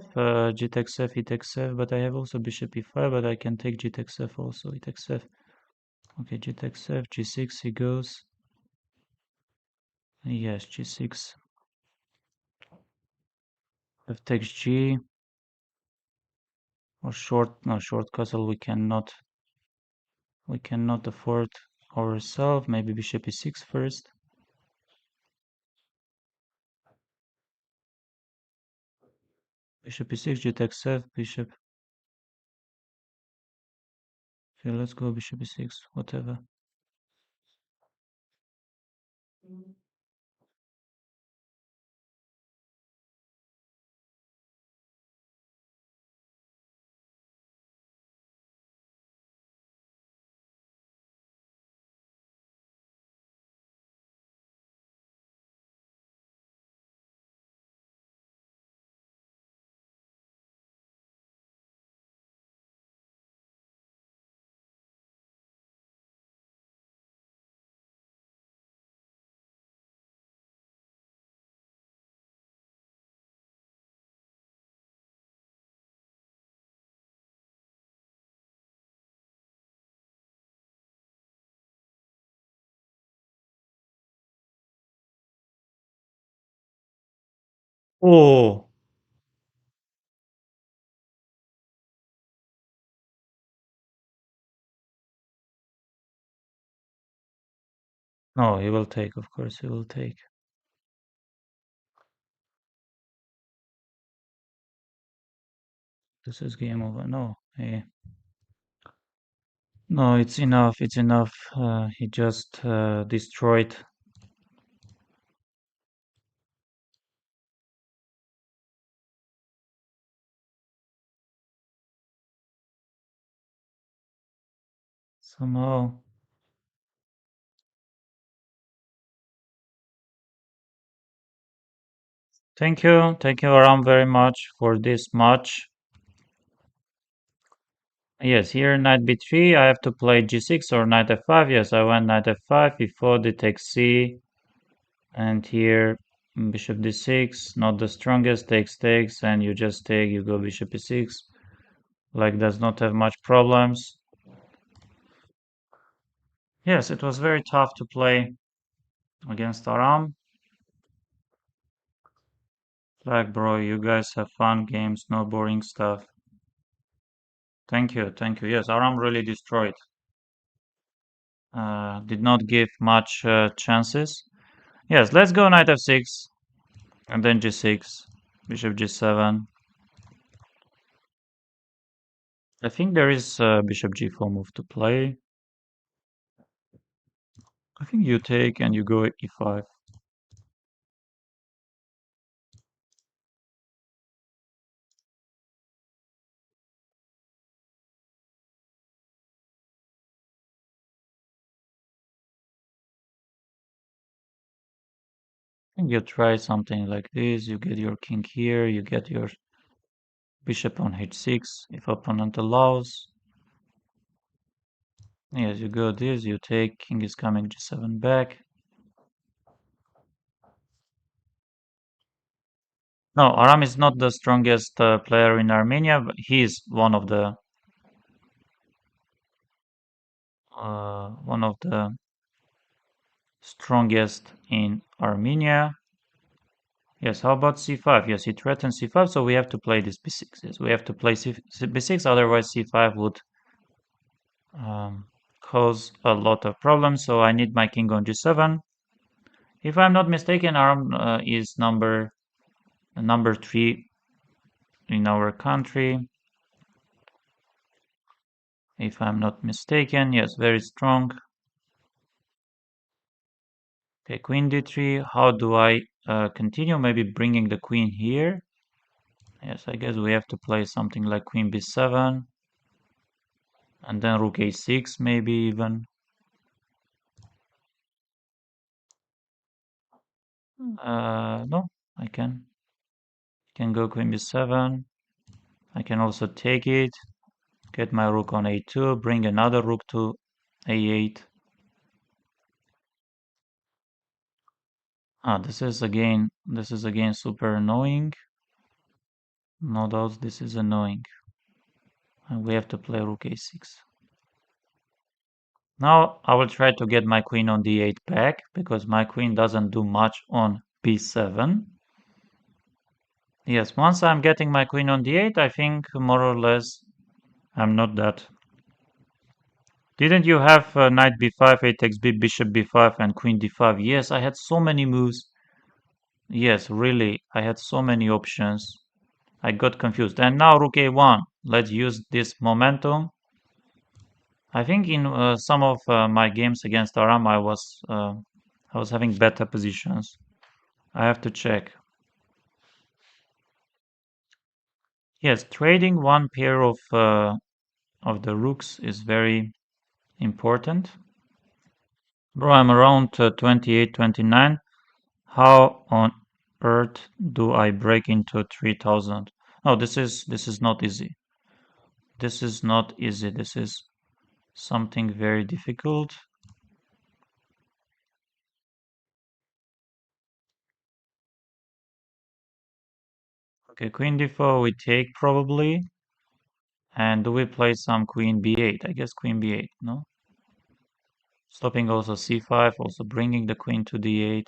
G takes f, e takes f, but I have also bishop e5, but I can take g takes f also, e takes f. Okay, g takes f, g6 he goes. Yes, g6. F takes g, or short castle we cannot afford ourselves. Maybe bishop e6 first. Bishop e6, g takes f, bishop. Okay, let's go bishop e6, whatever. Oh, no, he will take, of course, he will take. This is game over. No, no, it's enough. It's enough. He just destroyed. Somehow. Thank you, Aram, very much for this match. Yes, here knight b3. I have to play g6 or knight f5. Yes, I went knight f5. Before they take c, and here bishop d6. Not the strongest. Takes, and you just take. You go bishop e6. Like does not have much problems. Yes, it was very tough to play against Aram. Like, bro, you guys have fun games, no boring stuff. Thank you, thank you. Yes, Aram really destroyed. Did not give much chances. Yes, let's go knight f6 and then g6, bishop g7. I think there is bishop g4 move to play. I think you take and you go e5. I think you try something like this. You get your king here. You get your bishop on h6 if opponent allows. Yes, you go this. You take. King is coming g7 back. No, Aram is not the strongest player in Armenia, but he is one of the strongest in Armenia. Yes, how about c5? Yes, he threatens c5, so we have to play this b6. Yes, we have to play b6, otherwise c5 would cause a lot of problems. So I need my king on g7. If I'm not mistaken, Aram is number 3 in our country. If I'm not mistaken, yes, very strong. Okay, queen d3. How do I continue? Maybe bringing the queen here. Yes, I guess we have to play something like queen b7 and then rook a6 maybe even. No, I can go queen b7. I can also take it, get my rook on a2, bring another rook to a8. This is again super annoying. No doubt this is annoying. And we have to play rook a6. Now I will try to get my queen on d8 back, because my queen doesn't do much on b7. Yes, once I'm getting my queen on d8, I think more or less I'm not that. Didn't you have knight b5, a takes b, bishop b5, and queen d5? Yes, I had so many moves. Yes, really, I had so many options. I got confused. And now rook a1. Let's use this momentum. I think in some of my games against Aram, I was having better positions. I have to check. Yes, trading one pair of the rooks is very important. Bro, I'm around 28, 29. How on earth do I break into 3000? Oh, this is not easy. This is not easy. This is something very difficult. Okay, queen d4 we take probably. And do we play some queen b8? I guess queen b8, no? Stopping also c5, also bringing the queen to d8.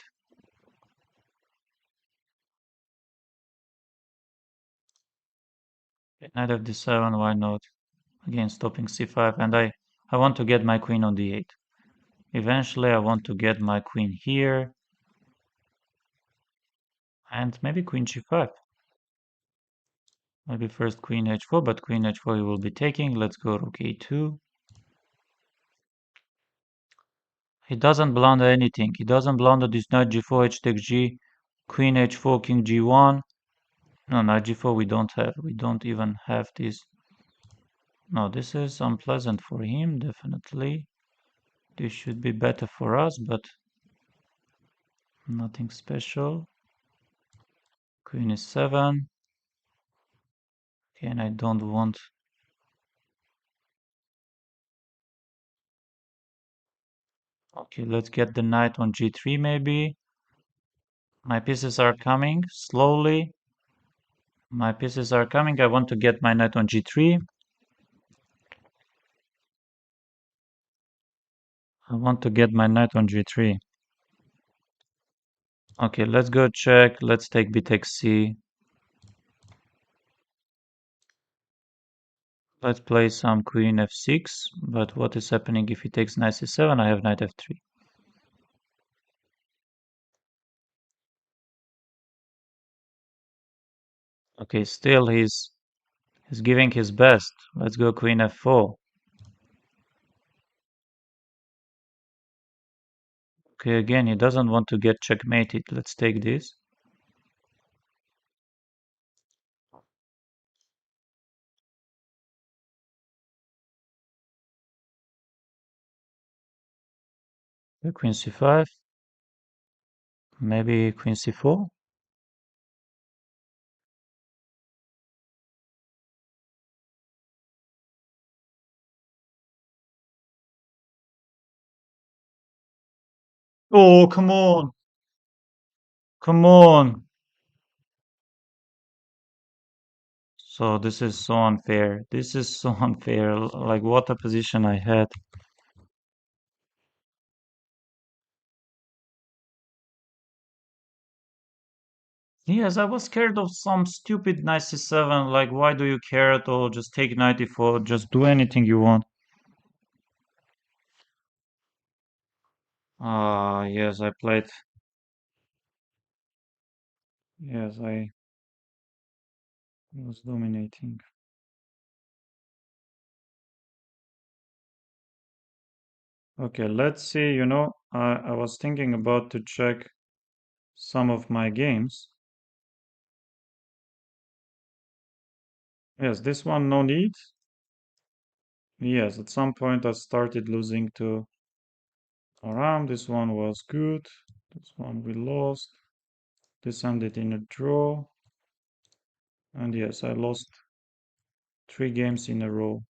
Okay, knight of d7, why not? Again, stopping c5, and I want to get my queen on d8. Eventually, I want to get my queen here, and maybe queen g5. Maybe first queen h4, but queen h4 he will be taking. Let's go rook a2. He doesn't blunder anything. He doesn't blunder this knight g4, h takes g, queen h4, king g1. No, knight g4 we don't have. We don't even have this. No, this is unpleasant for him, definitely. This should be better for us, but nothing special. Queen is 7. Okay, and I don't want... Okay, let's get the knight on g3 maybe. My pieces are coming slowly. My pieces are coming. I want to get my knight on g3. I want to get my knight on g3. Okay, let's go check. Let's take b takes c. Let's play some queen f6. But what is happening if he takes knight c7? I have knight f3. Okay, still he's giving his best. Let's go queen f4. Okay, again, he doesn't want to get checkmated. Let's take this. Okay, queen c5. Maybe queen c4. Oh, come on. Come on. So this is so unfair. This is so unfair. Like what a position I had. Yes, I was scared of some stupid knight c7. Like, why do you care at all? Just take knight e4. Just do anything you want. Ah, yes, I played. Yes, I was dominating. Okay, let's see. I was thinking about to check some of my games. Yes, this one no need. Yes, at some point I started losing to Aram. This one was good. This one we lost. This ended in a draw. And yes, I lost 3 games in a row.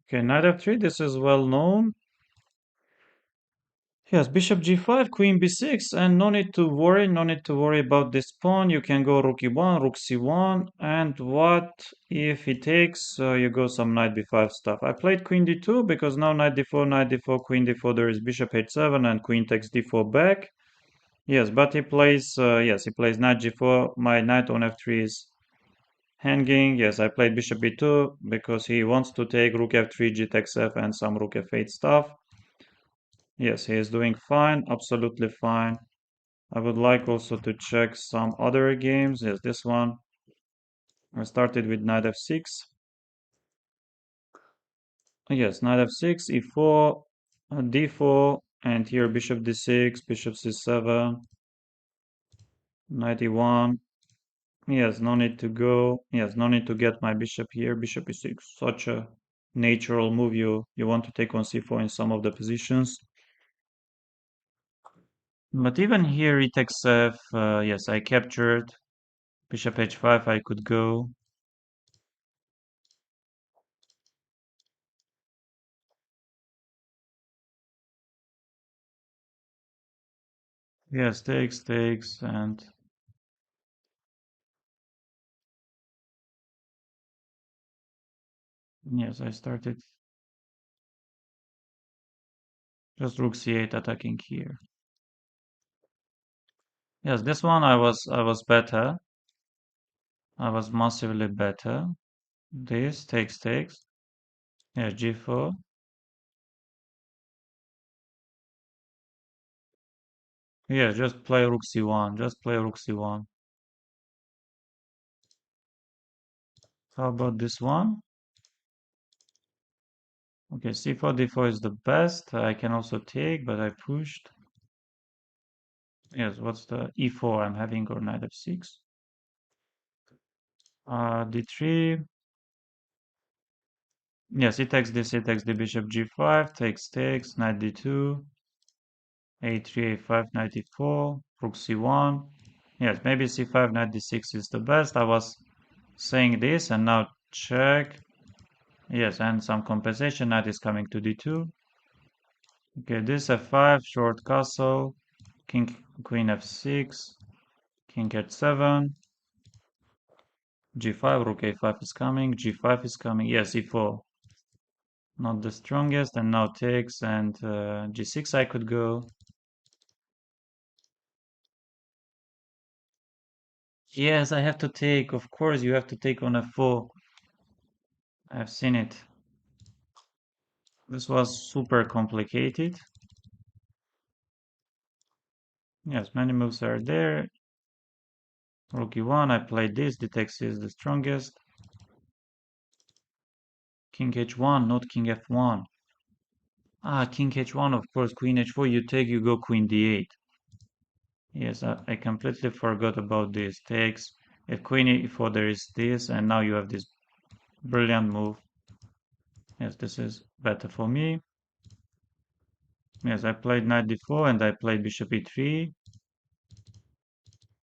Okay, knight f3, this is well known. Yes, bishop g5, queen b6, and no need to worry, no need to worry about this pawn. You can go rook e1, rook c1, and what if he takes? You go some knight b5 stuff. I played queen d2 because now knight d4, queen d4, there is bishop h7 and queen takes d4 back. Yes, but he plays, yes, he plays knight g4. My knight on f3 is hanging. Yes, I played bishop b2 because he wants to take rook f3, g takes f, and some rook f8 stuff. Yes, he is doing fine, absolutely fine. I would like also to check some other games. Yes, this one. I started with knight f6. Yes, knight f6, e4, d4, and here bishop d6, bishop c7, knight e1. Yes, no need to go. Yes, no need to get my bishop here. Bishop e6, such a natural move you want to take on c4 in some of the positions. But even here, e takes f. Yes, I captured. Bishop h5, I could go. Yes, takes, and yes, I started just rook c8 attacking here. Yes, this one I was better. I was massively better. This takes. Yeah, g4. Yeah, just play rook c1. Just play rook c1. How about this one? Okay, c4 d4 is the best. I can also take, but I pushed. Yes, what's the e4 I'm having or knight f6? D3. Yes, he takes this, he takes the bishop g5, takes, knight d2, a3, a5, knight e4, rook c1. Yes, maybe c5, knight d6 is the best. I was saying this, and now check. Yes, and some compensation, knight is coming to d2. Okay, this f5, short castle, king, queen f6, king h7, g5, rook a5 is coming, g5 is coming, yes, e4. Not the strongest, and now takes, and g6 I could go. Yes, I have to take. Of course, you have to take on f4. I've seen it. This was super complicated. Yes, many moves are there. Rook e1, I played this. The text is the strongest. King h1, not king f1. King h1, of course. Queen h4, you take, you go queen d8. Yes, I completely forgot about this. Takes. If queen e4, there is this, and now you have this brilliant move. Yes, this is better for me. Yes, I played knight d4 and I played bishop e3.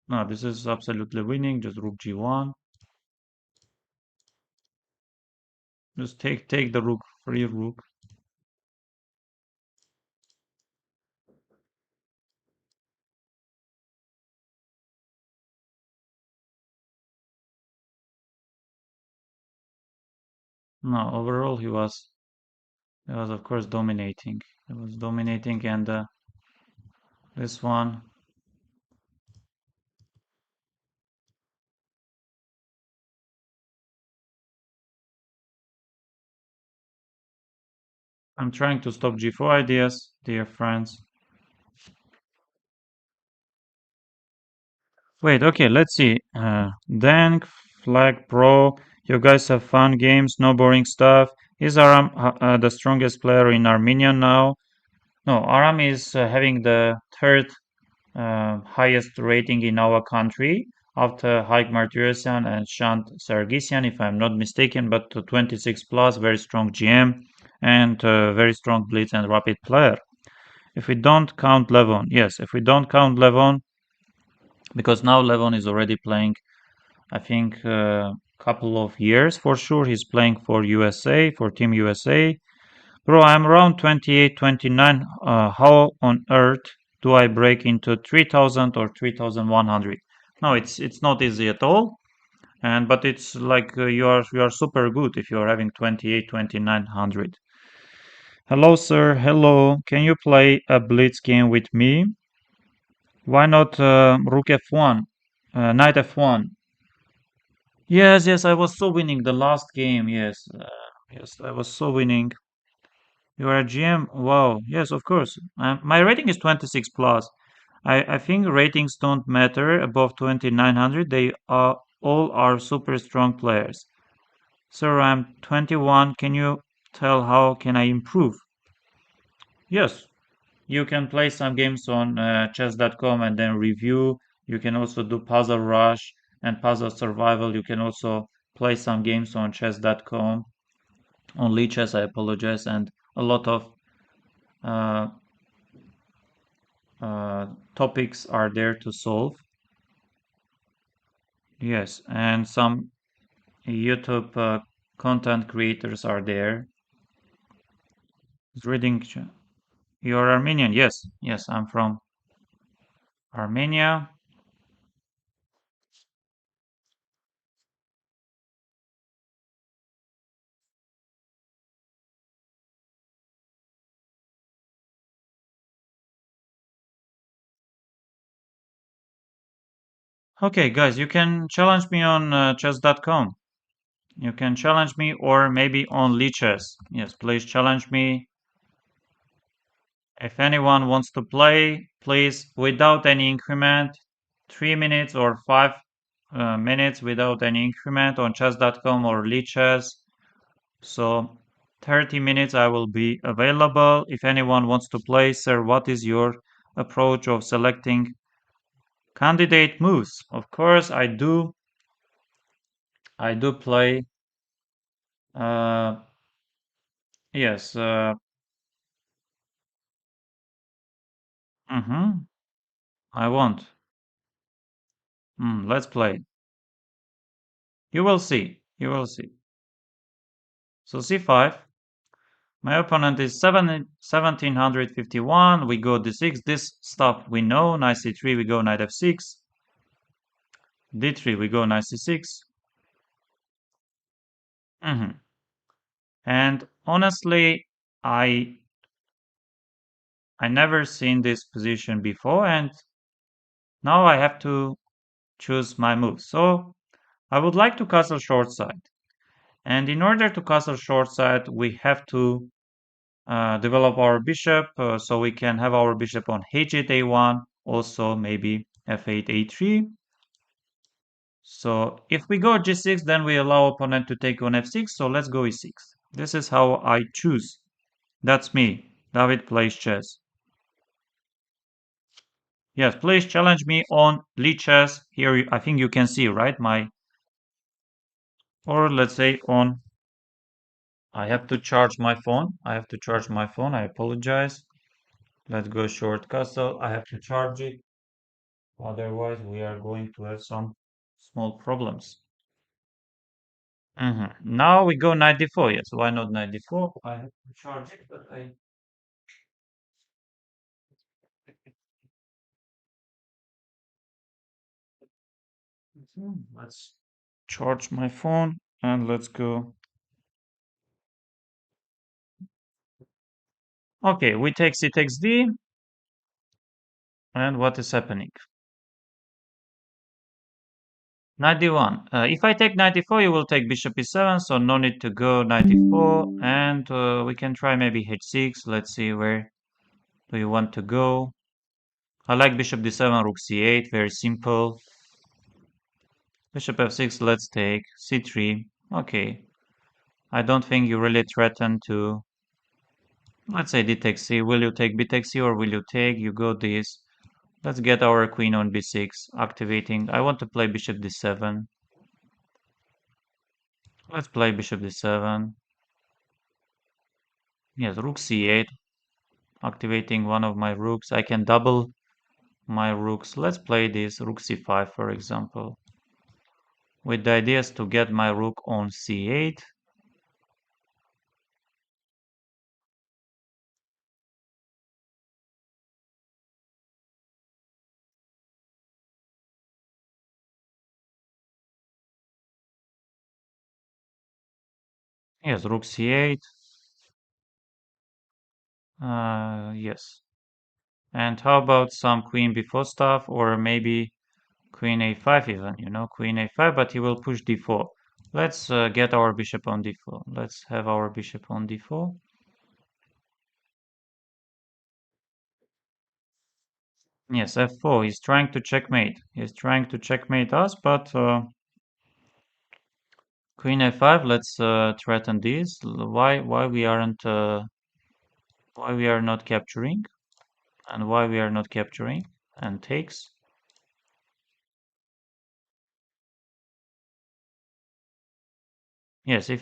No, this is absolutely winning. Just rook g1. Just take the rook, free rook. No, overall he was of course dominating. He was dominating, and this one. I'm trying to stop g4 ideas, dear friends. Wait, okay, let's see. Dank, Flag Pro, you guys have fun games, no boring stuff. Is Aram the strongest player in Armenia now? No, Aram is having the third highest rating in our country after Haig Martirosyan and Shant Sargsyan, if I'm not mistaken, but 26 plus, very strong GM and very strong blitz and rapid player. If we don't count Levon, yes, if we don't count Levon, because now Levon is already playing, I think, a couple of years for sure. He's playing for USA, for Team USA. Bro, I'm around 28, 29. How on earth do I break into 3000 or 3100? No, it's not easy at all. And but it's like you are super good if you're having 28, 2900. Hello, sir. Hello. Can you play a blitz game with me? Why not Rook F1, Knight F1? Yes, yes, I was so winning the last game. Yes, yes, I was so winning. You are a GM? Wow. Yes, of course. My rating is 26 plus. I think ratings don't matter above 2900. They are all are super strong players. Sir, I'm 21. Can you tell how can I improve? Yes, you can play some games on chess.com and then review. You can also do Puzzle Rush and Puzzle Survival. You can also play some games on chess.com, on Lichess, I apologize, and a lot of uh, topics are there to solve. Yes, and some YouTube content creators are there. Reading. You're Armenian? Yes, yes, I'm from Armenia. Okay, guys, you can challenge me on chess.com. You can challenge me or maybe on Lichess. Yes, please challenge me. If anyone wants to play, please, without any increment, 3 minutes or 5 minutes without any increment on chess.com or Lichess. So 30 minutes I will be available. If anyone wants to play, sir, what is your approach of selecting candidate moves? Of course, I do play. Uh, yes. Mm-hmm. I won't. Let's play. You will see. You will see. So c5. My opponent is 1751. We go d6. This stuff we know. Knight c3. We go knight f6. d3. We go knight c6. Mm-hmm. And honestly, I I never seen this position before, and now I have to choose my move. So I would like to castle short side. And in order to castle short side, we have to develop our bishop so we can have our bishop on h8 a1, also maybe f8 a3. So if we go g6, then we allow opponent to take on f6. So let's go e6. This is how I choose. That's me. David plays chess. Yes, please challenge me on Lichess. Here, I think you can see, right? Or let's say on, I have to charge my phone. I have to charge my phone. I apologize. Let's go short castle. I have to charge it. Otherwise, we are going to have some small problems. Now we go 94. Yes, why not 94? I have to charge it, but I. Let's charge my phone and let's go. Okay, we take c takes d. And what is happening? 91. If I take 94, you will take bishop e7, so no need to go 94. And we can try maybe h6. Let's see where do you want to go. I like bishop d7, rook c8, very simple. Bishop f6, let's take c3. Okay. I don't think you really threaten to Let's say d takes c. Will you take b takes c or will you take? You go this. Let's get our queen on b6, activating. I want to play bishop d7. Let's play bishop d7. Yes, rook c8, activating one of my rooks. I can double my rooks. Let's play this rook c5, for example, with the ideas to get my rook on c8. Yes, rook c8. Yes. And how about some queen before stuff, or maybe queen a5 even, queen a5, but he will push d4. Let's get our bishop on d4. Let's have our bishop on d4. Yes, f4. He's trying to checkmate. He's trying to checkmate us, but queen a5. Let's threaten this. Why we aren't? Why we are not capturing? And why we are not capturing? And takes. Yes, if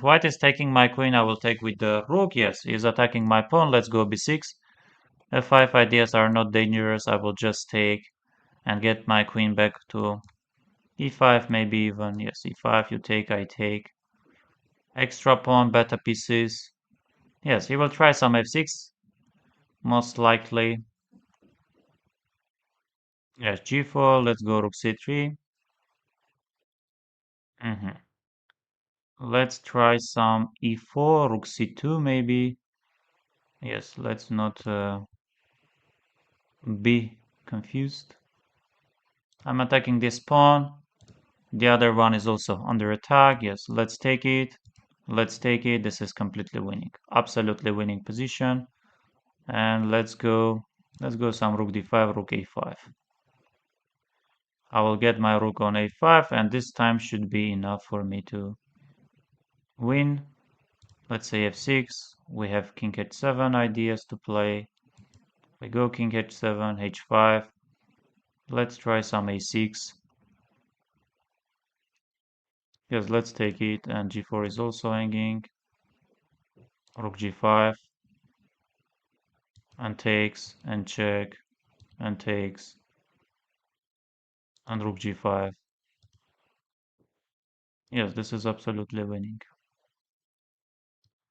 white is taking my queen, I will take with the rook. Yes, he's attacking my pawn. Let's go b6. f5 ideas are not dangerous. I will just take and get my queen back to e5, maybe even. Yes, e5, you take, I take. Extra pawn, beta pieces. Yes, he will try some f6, most likely. Yes, g4, let's go rook c3. Mhm. Let's try some e4, rook c2 maybe. Yes, let's not be confused. I'm attacking this pawn. The other one is also under attack. Yes, let's take it. Let's take it. This is completely winning. Absolutely winning position. And let's go some rook d5, rook a5. I will get my rook on a5, and this time should be enough for me to win. Let's say f6. We have king h7 ideas to play. We go king h7, h5. Let's try some a6. Yes, let's take it. And g4 is also hanging. Rook g5. And takes, and check, and takes. And rook g5. Yes, this is absolutely winning.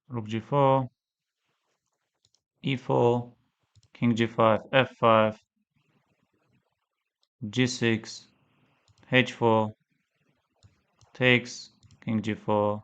Rook g4. e4. King g5, f5. g6. h4. Takes. King g4.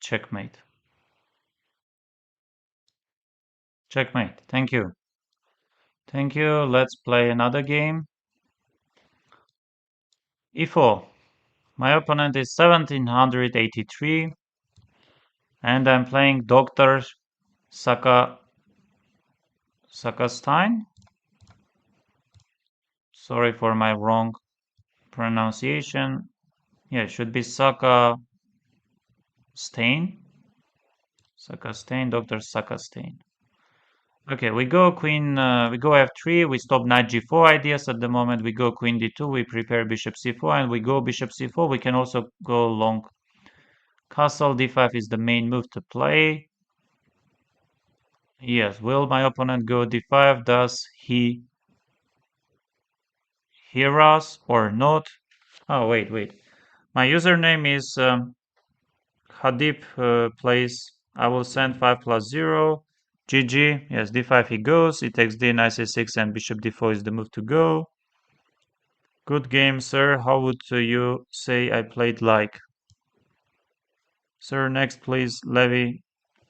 Checkmate. Checkmate. Thank you. Thank you. Let's play another game. e4. My opponent is 1783, and I'm playing Dr. Saka Sakastein. Sorry for my wrong pronunciation. Yeah, it should be Saka Stain. Sakastein, Dr. Sakastein. Okay, we go queen, we go f3, we stop knight g4 ideas at the moment, we go queen d2, we prepare bishop c4, and we go bishop c4. We can also go long castle. d5 is the main move to play. Yes, will my opponent go d5? Does he hear us or not? Oh, wait. My username is Hadip plays. I will send 5 plus 0. GG. Yes, d5 he goes. He takes d, knight c6, and bishop d4 is the move to go. Good game, sir. How would you say I played like? Sir, next please, Levi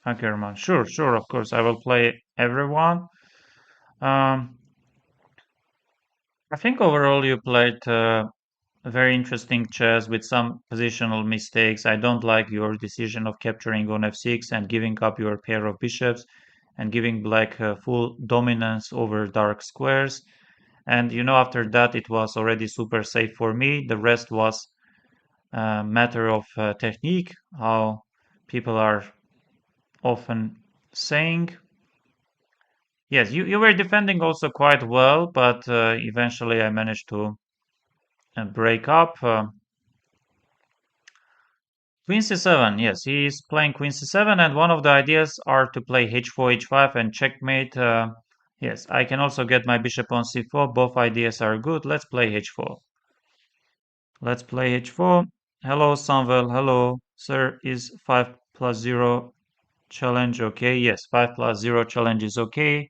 Ackerman. Sure, of course. I will play everyone. Um, I think overall you played very interesting chess with some positional mistakes. I don't like your decision of capturing on f6 and giving up your pair of bishops and giving black full dominance over dark squares. And after that, it was already super safe for me. The rest was a matter of technique, how people are often saying. Yes, you were defending also quite well, but eventually I managed to break up. Queen c7, yes, he is playing queen c7, and one of the ideas are to play h4, h5, and checkmate. Yes, I can also get my bishop on c4. Both ideas are good. Let's play h4. Let's play h4. Hello, Sanvel. Hello, sir. Is 5 plus 0 challenge okay? Yes, 5 plus 0 challenge is okay.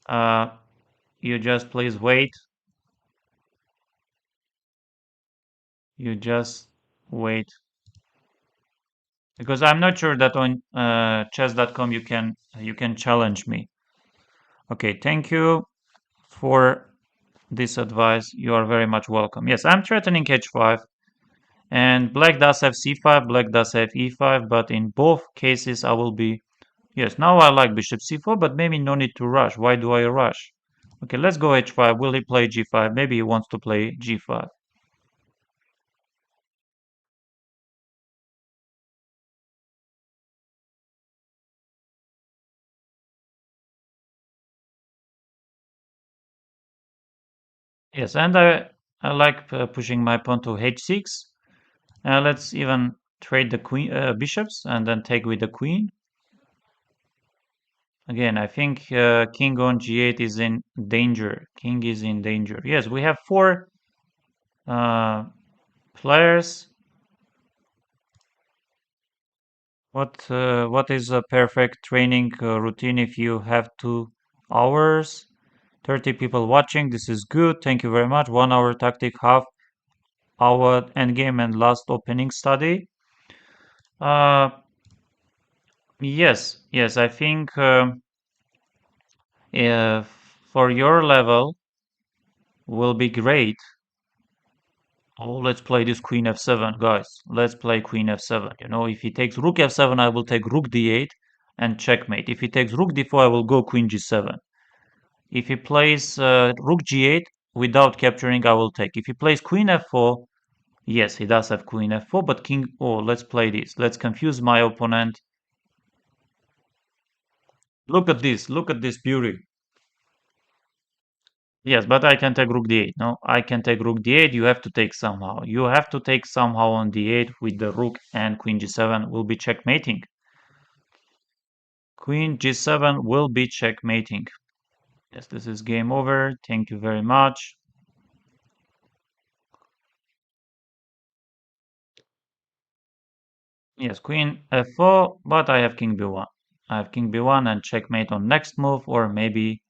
Uh, you just please wait. You just wait. Because I'm not sure that on chess.com you can challenge me. Okay, thank you for this advice. You are very much welcome. Yes, I'm threatening h5, and black does have c5, black does have e5, but in both cases I will be. Yes, now I like bishop c4, but maybe no need to rush. Why do I rush? Okay, let's go h5. Will he play g5? Maybe he wants to play g5. Yes, and I like pushing my pawn to h6. Let's even trade the queen bishops and then take with the queen. Again, I think king on g8 is in danger. King is in danger. Yes, we have four uh, players. What is a perfect training routine if you have 2 hours, 30 people watching? This is good. Thank you very much. 1 hour tactic, half hour endgame, and last opening study. Uh, yes. I think if for your level will be great. Oh, let's play this queen f7, guys. Let's play queen f7. If he takes rook f7, I will take rook d8 and checkmate. If he takes rook d4, I will go queen g7. If he plays rook g8 without capturing, I will take. If he plays queen f4, yes, he does have queen f4, but king. Oh, let's play this. Let's confuse my opponent. Look at this. Look at this beauty. Yes, but I can take rook d8. No, I can take rook d8. You have to take somehow. You have to take somehow on d8 with the rook, and queen g7 will be checkmating. Queen g7 will be checkmating. Yes, this is game over. Thank you very much. Yes, queen f4, but I have king b1. I have king b1 and checkmate on next move, or maybe,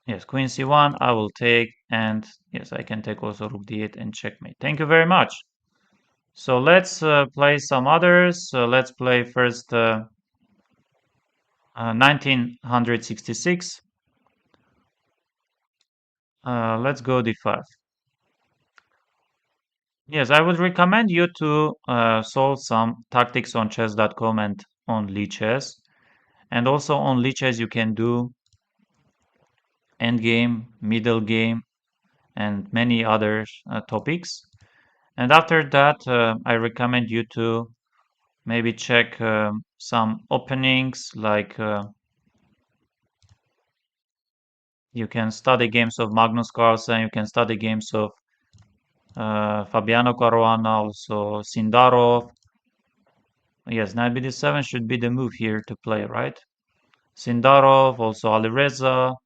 yes, queen c1, I will take, and yes, I can take also rook d8 and checkmate. Thank you very much. So let's play some others. Let's play first 1966. Let's go d5. Yes, I would recommend you to solve some tactics on chess.com and on Lichess. And also on Lichess you can do endgame, middle game, and many other topics. And after that, I recommend you to maybe check some openings, like you can study games of Magnus Carlsen, you can study games of Fabiano Caruana, also Sindarov. Yes, knight bd7 should be the move here to play, right? Sindarov, also Alireza.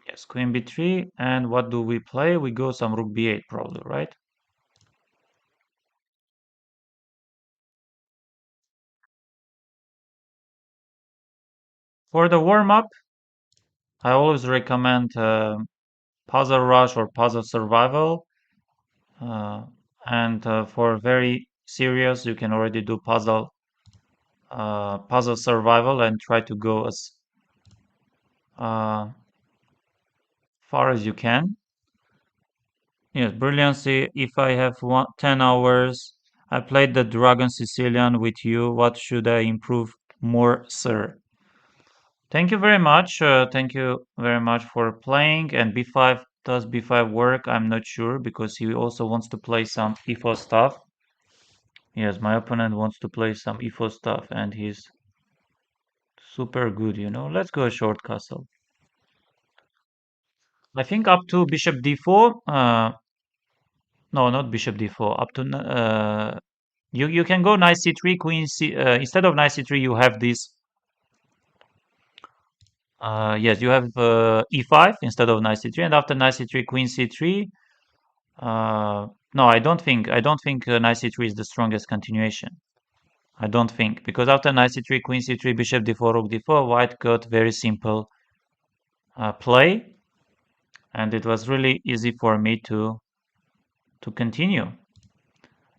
Yes, queen b3. And what do we play? We go some rook b8 probably, right? For the warm-up, I always recommend Puzzle Rush or Puzzle Survival. Uh, and for very serious, you can already do Puzzle Survival and try to go as uh, far as you can. Yes, brilliancy. If I have 10 hours, I played the Dragon Sicilian with you. What should I improve more, sir? Thank you very much. Thank you very much for playing. And b5, does b5 work? I'm not sure because he also wants to play some e4 stuff. Yes, my opponent wants to play some e4 stuff and he's super good, you know. Let's go short castle. I think up to bishop d4. No, not bishop d4. Up to you can go knight c3, queen c. Instead of knight c3, you have this. Yes, you have e5 instead of knight c3, and after knight c3, queen c3. No, I don't think knight c3 is the strongest continuation. I don't think because after knight c3, queen c3, bishop d4, rook d4, white got very simple play, and it was really easy for me to continue.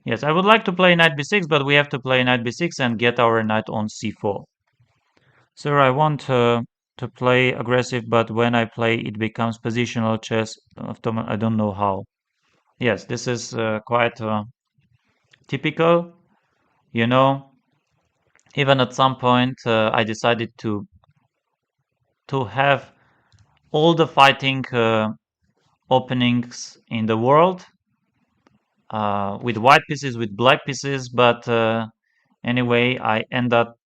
Yes, I would like to play knight b6, but we have to play knight b6 and get our knight on c4. Sir, I want to play aggressive, but when I play, it becomes positional chess. I don't know how. Yes, this is quite typical. You know, even at some point, I decided to have all the fighting openings in the world with white pieces, with black pieces, but anyway, I ended up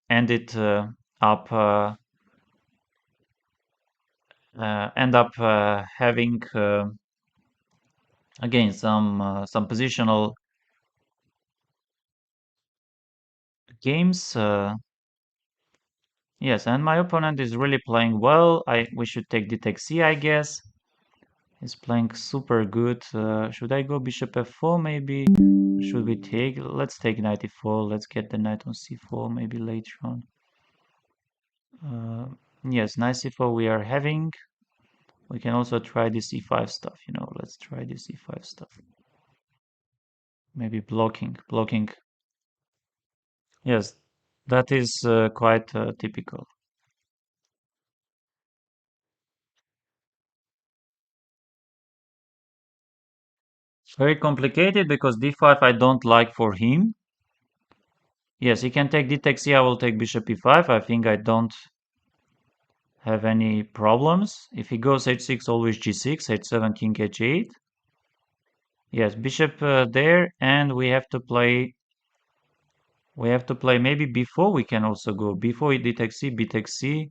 having again some positional games. Yes, and my opponent is really playing well. We should take d takes c, I guess. He's playing super good. Should I go bishop f4 maybe? Should we take? Let's take knight e4. Let's get the knight on c4 maybe later on. Yes, knight c4 we are having. We can also try this e5 stuff, you know. Let's try this e5 stuff. Maybe blocking, blocking. Yes, that is quite typical. Very complicated because d5 I don't like for him. Yes, he can take d takes c, I will take bishop e5. I think I don't have any problems. If he goes h6, always g6, h7, king h8. Yes, bishop there, and we have to play maybe b4 we can also go. b4, d takes c, b takes c.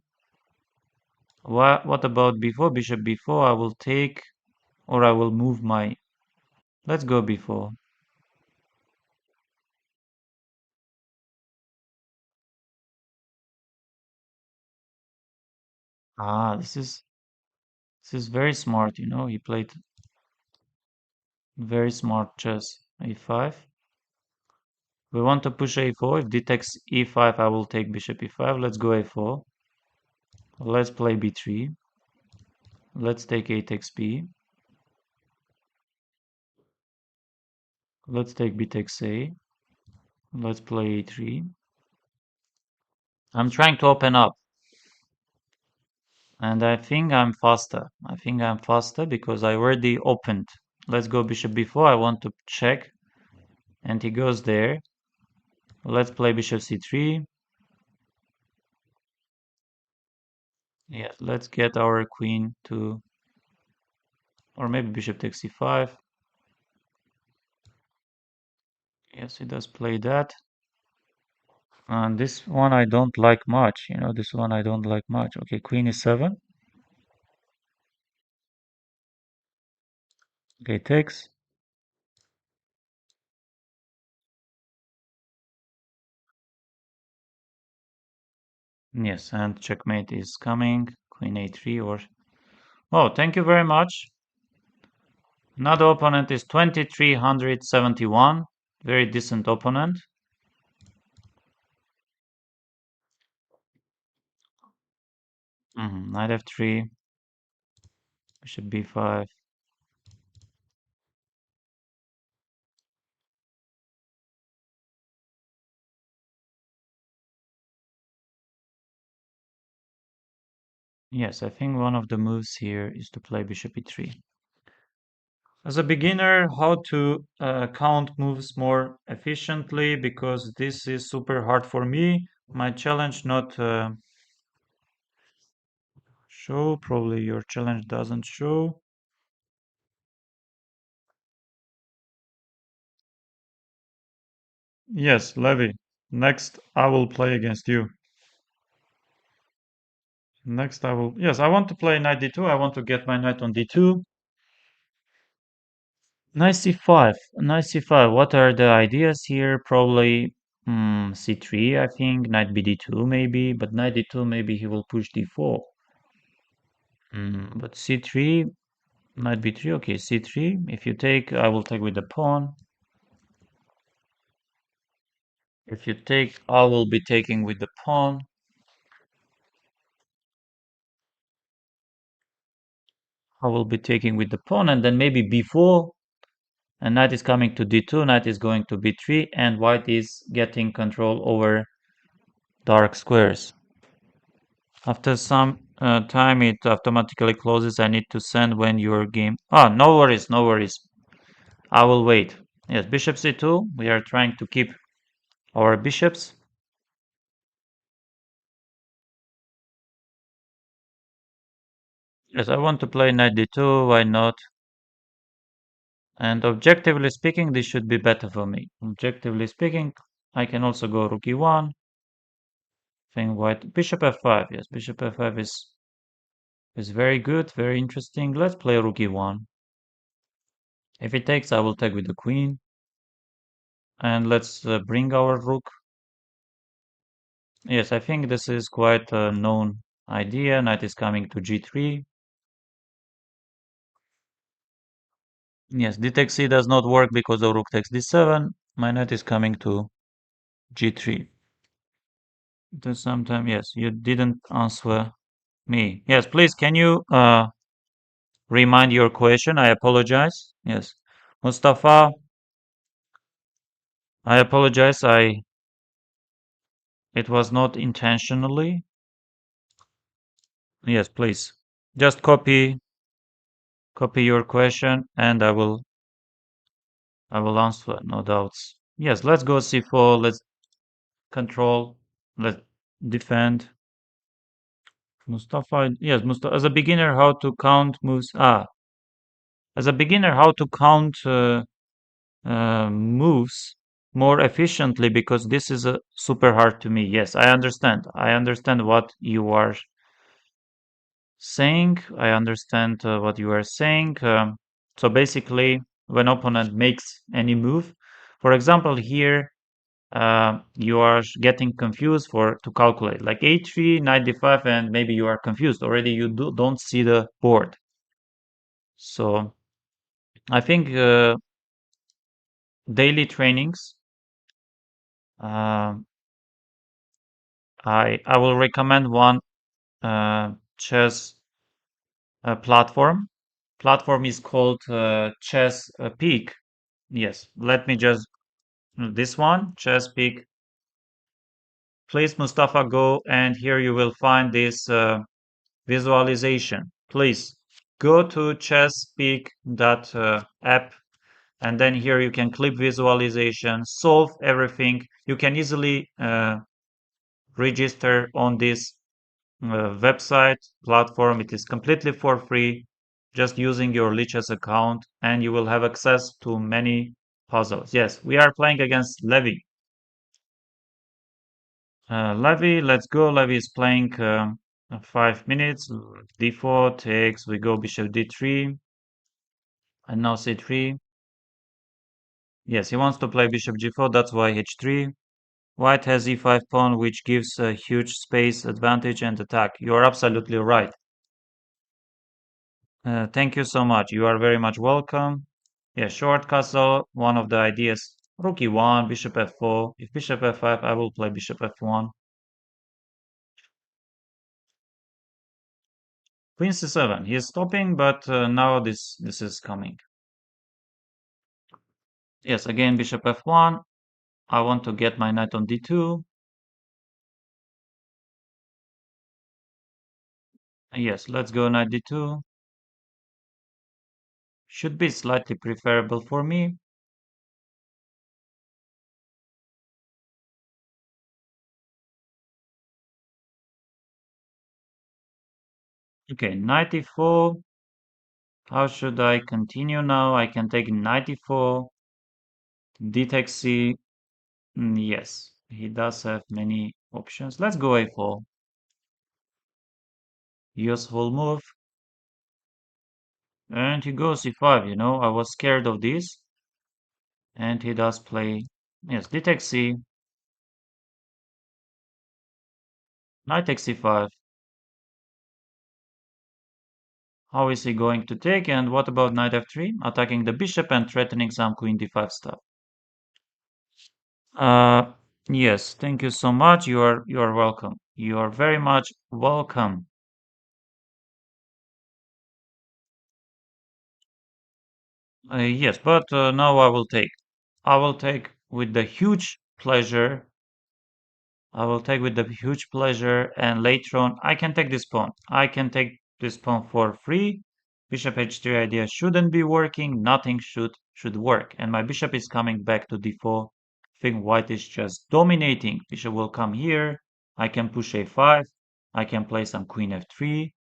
What about b4? Bishop b4, I will take, or I will move my. Let's go b4. Ah, this is very smart, you know. He played very smart chess. a5. We want to push a4. If d takes e5, I will take bishop e5. Let's go a4. Let's play b3. Let's take a takes b. Let's take b takes a. Let's play a3. I'm trying to open up. And I think I'm faster. I think I'm faster because I already opened. Let's go bishop b4. I want to check. And he goes there. Let's play bishop c3. Yes, let's get our queen to, or maybe bishop takes c5. Yes, he does play that. And this one I don't like much. You know, this one I don't like much. Okay, queen e7. Okay, takes. Yes, and checkmate is coming. Queen a3 or... Oh, thank you very much. Another opponent is 2371. Very decent opponent. Knight f3. Bishop b5. Yes, I think one of the moves here is to play bishop e3. As a beginner, how to count moves more efficiently, because this is super hard for me. My challenge not show, probably your challenge doesn't show. Yes, Levy. Next, I will play against you. Next, I will. Yes, I want to play knight d2. I want to get my knight on d2. Knight c5. Knight c5. What are the ideas here? Probably c3, I think. Knight bd2, maybe. But knight d2, maybe he will push d4. But c3, knight b3. Okay, c3. If you take, I will take with the pawn. If you take, I will be taking with the pawn. I will be taking with the pawn, and then maybe b4. And knight is coming to d2, knight is going to b3, and white is getting control over dark squares. After some time, it automatically closes. I need to send when your game... Ah, no worries, no worries. I will wait. Yes, bishop c2. We are trying to keep our bishops. Yes, I want to play knight d2. Why not? And objectively speaking, this should be better for me. Objectively speaking, I can also go rook e1. Thing white. Bishop f5. Yes, bishop f5 is very good, very interesting. Let's play rook e1. If it takes, I will take with the queen. And let's bring our rook. Yes, I think this is quite a known idea. Knight is coming to g3. Yes, d takes c does not work because the rook takes d7. My knight is coming to g3. Then sometime, yes, you didn't answer me. Yes, please, can you remind your question? I apologize. Yes. Mustafa, I apologize. It was not intentionally. Yes, please. Just copy your question and I will answer, no doubts. Yes, let's go c4, let's control, let's defend. Mustafa, yes, Mustafa, as a beginner, how to count moves. As a beginner, how to count moves more efficiently, because this is super hard to me. Yes, I understand. I understand what you are saying. I understand what you are saying. So basically, when opponent makes any move, for example, here you are getting confused for to calculate like a3, knight d5, and maybe you are confused already. You don't see the board. So I think daily trainings. Uh, I will recommend one chess platform. Platform is called Chess Peak. Yes, let me just this one, Chess Peak. Please, Mustafa, go and here you will find this visualization. Please go to chesspeak.app and then here you can click visualization, solve everything. You can easily register on this website platform. It is completely for free, just using your Lichess account, and you will have access to many puzzles. Yes, we are playing against Levy. Levy, let's go. Levy is playing 5 minutes. D4 takes, we go bishop d3, and now c3. Yes, he wants to play bishop g4, that's why h3. White has e5 pawn, which gives a huge space advantage and attack. You are absolutely right. Thank you so much. You are very much welcome. Yeah, short castle, one of the ideas. Rook e1, bishop f4. If bishop f5, I will play bishop f1. Queen c7. He is stopping, but now this is coming. Yes, again, bishop f1. I want to get my knight on d2. Yes, let's go knight d2. Should be slightly preferable for me. Okay, knight e4. How should I continue now? I can take knight e4, d takes c. Yes, he does have many options. Let's go a4. Useful move. And he goes e5, I was scared of this. And he does play, yes, d takes c, knight takes c5. How is he going to take? And what about knight f3? Attacking the bishop and threatening some queen d5 stuff. Uh, yes, thank you so much. You are welcome. You are very much welcome. Yes, but now I will take. I will take with the huge pleasure. I will take with the huge pleasure, and later on I can take this pawn. I can take this pawn for free. Bishop h3 idea shouldn't be working. Nothing should work, and my bishop is coming back to d4. I think white is just dominating. Bishop will come here. I can push a5. I can play some queen f3.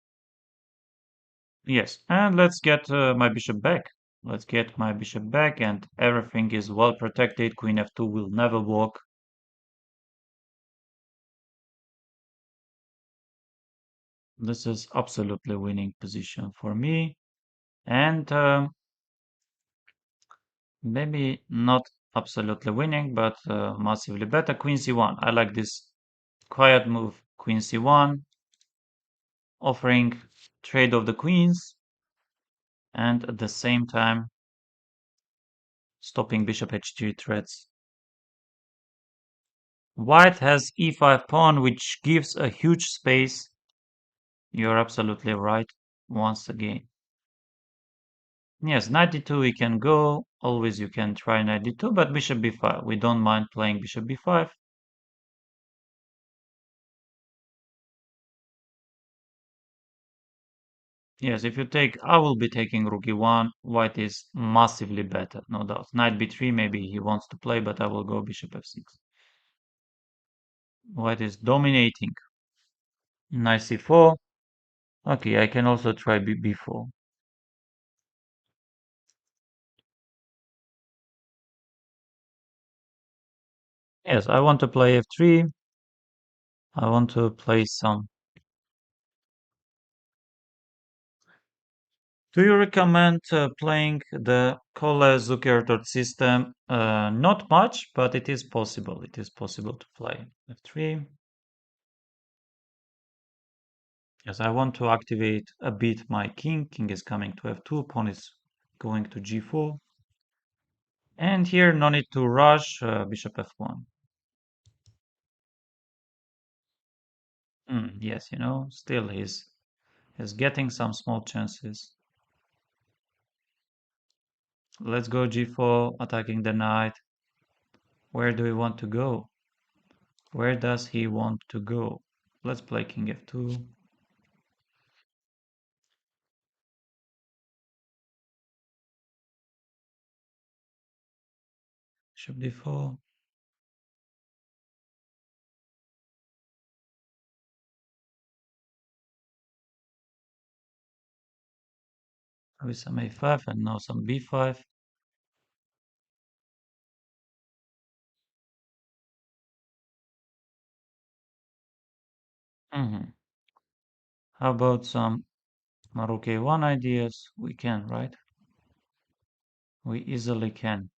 Yes, and let's get my bishop back. Let's get my bishop back, and everything is well protected. Queen f2 will never walk. This is absolutely winning position for me. And maybe not absolutely winning, but massively better. Queen c1. I like this quiet move. Queen c1, offering trade of the queens, and at the same time stopping bishop h3 threats. White has e5 pawn, which gives a huge space. You're absolutely right, once again. Yes, knight d2 we can go. Always you can try knight d2, but bishop b5. We don't mind playing bishop b5. Yes, if you take, I will be taking rook e1. White is massively better, no doubt. Knight b3, maybe he wants to play, but I will go bishop f6. White is dominating. Knight c4. Okay, I can also try b4. Yes, I want to play f3. I want to play some. Do you recommend playing the Cole-Zukertort system? Not much, but it is possible. It is possible to play f3. Yes, I want to activate a bit my king. King is coming to f2. Pawn is going to g4. And here, no need to rush. Bishop f1. Yes, still he's getting some small chances. Let's go g4, attacking the knight. Where do we want to go? Where does he want to go? Let's play king f2. Bishop d4. With some a5 and now some b5. Hmm How about some rook a1 ideas? We can, right? We easily can.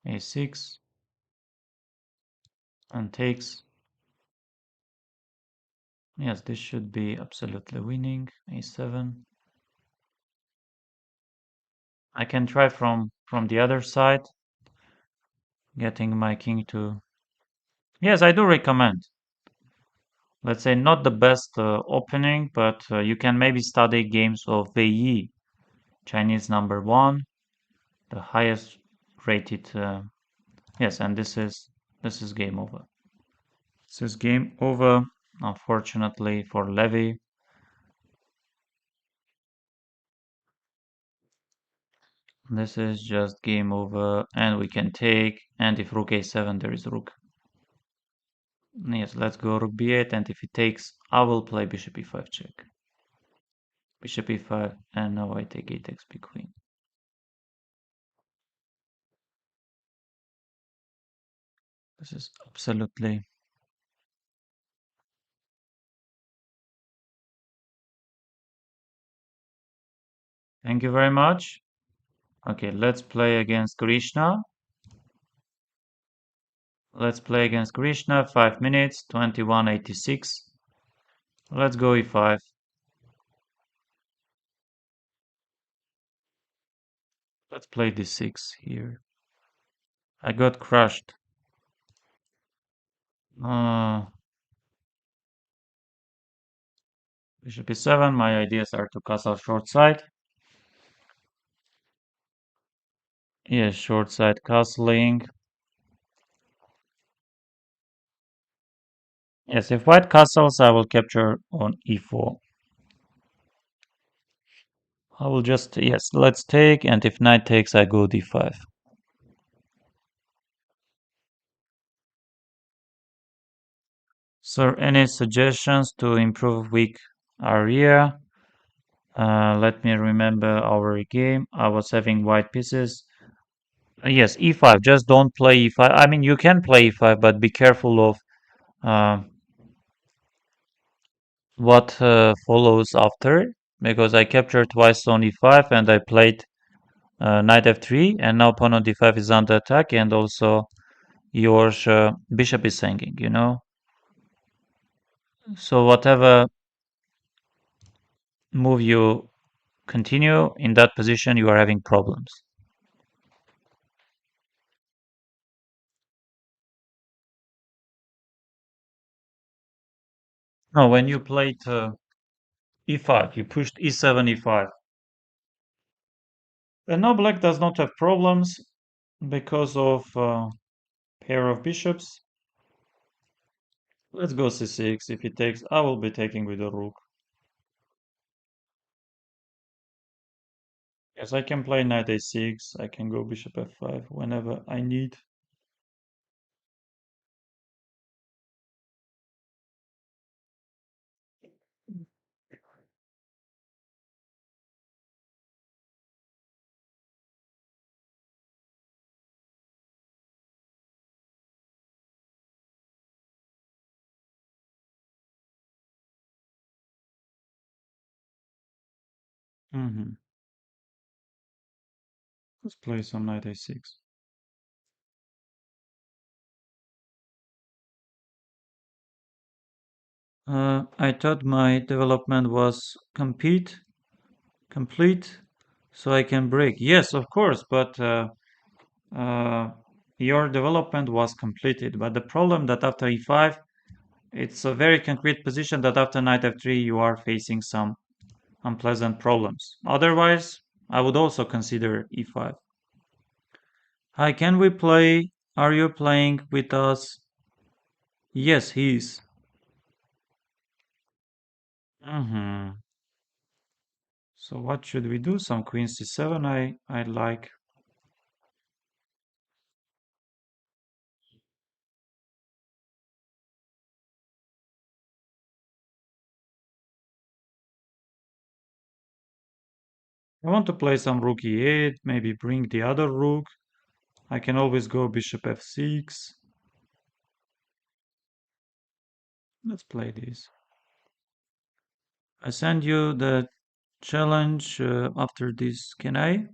A6 and takes. Yes, this should be absolutely winning. A7. I can try from the other side, getting my king to. Yes, I do recommend. Let's say not the best opening, but you can maybe study games of Wei Yi, Chinese number one, the highest rated. Yes, and this is game over. This is game over, unfortunately for Levy. This is just game over, and we can take, and if rook a7, there is rook. Yes, let's go rook b8, and if he takes, I will play bishop e5 check. Bishop e5, and now I take a takes b queen. This is absolutely... Thank you very much. Okay, let's play against Krishna. Let's play against Krishna, 5 minutes, 21:86. Let's go e5. Let's play d6 here. I got crushed. Uh, Bishop e7, my ideas are to castle short side. Yes, short side castling. Yes, if white castles, I will capture on e4. I will just, yes, let's take, and if knight takes, I go d5. Sir, any suggestions to improve weak area? Let me remember our game. I was having white pieces. Yes, e5. Just don't play e5. I mean, you can play e5, but be careful of uh, what follows after. Because I captured twice on e5 and I played knight f3, and now pawn on d5 is under attack, and also your bishop is hanging, you know? So whatever move you continue in that position, you are having problems. No, when you played e5, you pushed e7, e5. And now black does not have problems because of pair of bishops. Let's go c6. If he takes, I will be taking with the rook. Yes, I can play knight a6. I can go bishop f5 whenever I need. Mm-hmm. Let's play some knight a6. I thought my development was complete, so I can break. Yes, of course, but uh, your development was completed. But the problem that after e5, it's a very concrete position that after knight f3 you are facing some unpleasant problems. Otherwise, I would also consider e5. Hi, can we play? Are you playing with us? Yes, he is. Mm-hmm. So what should we do? Some queen c7 I like. I want to play some rook e8, maybe bring the other rook. I can always go bishop f6. Let's play this. I send you the challenge after this. Can I?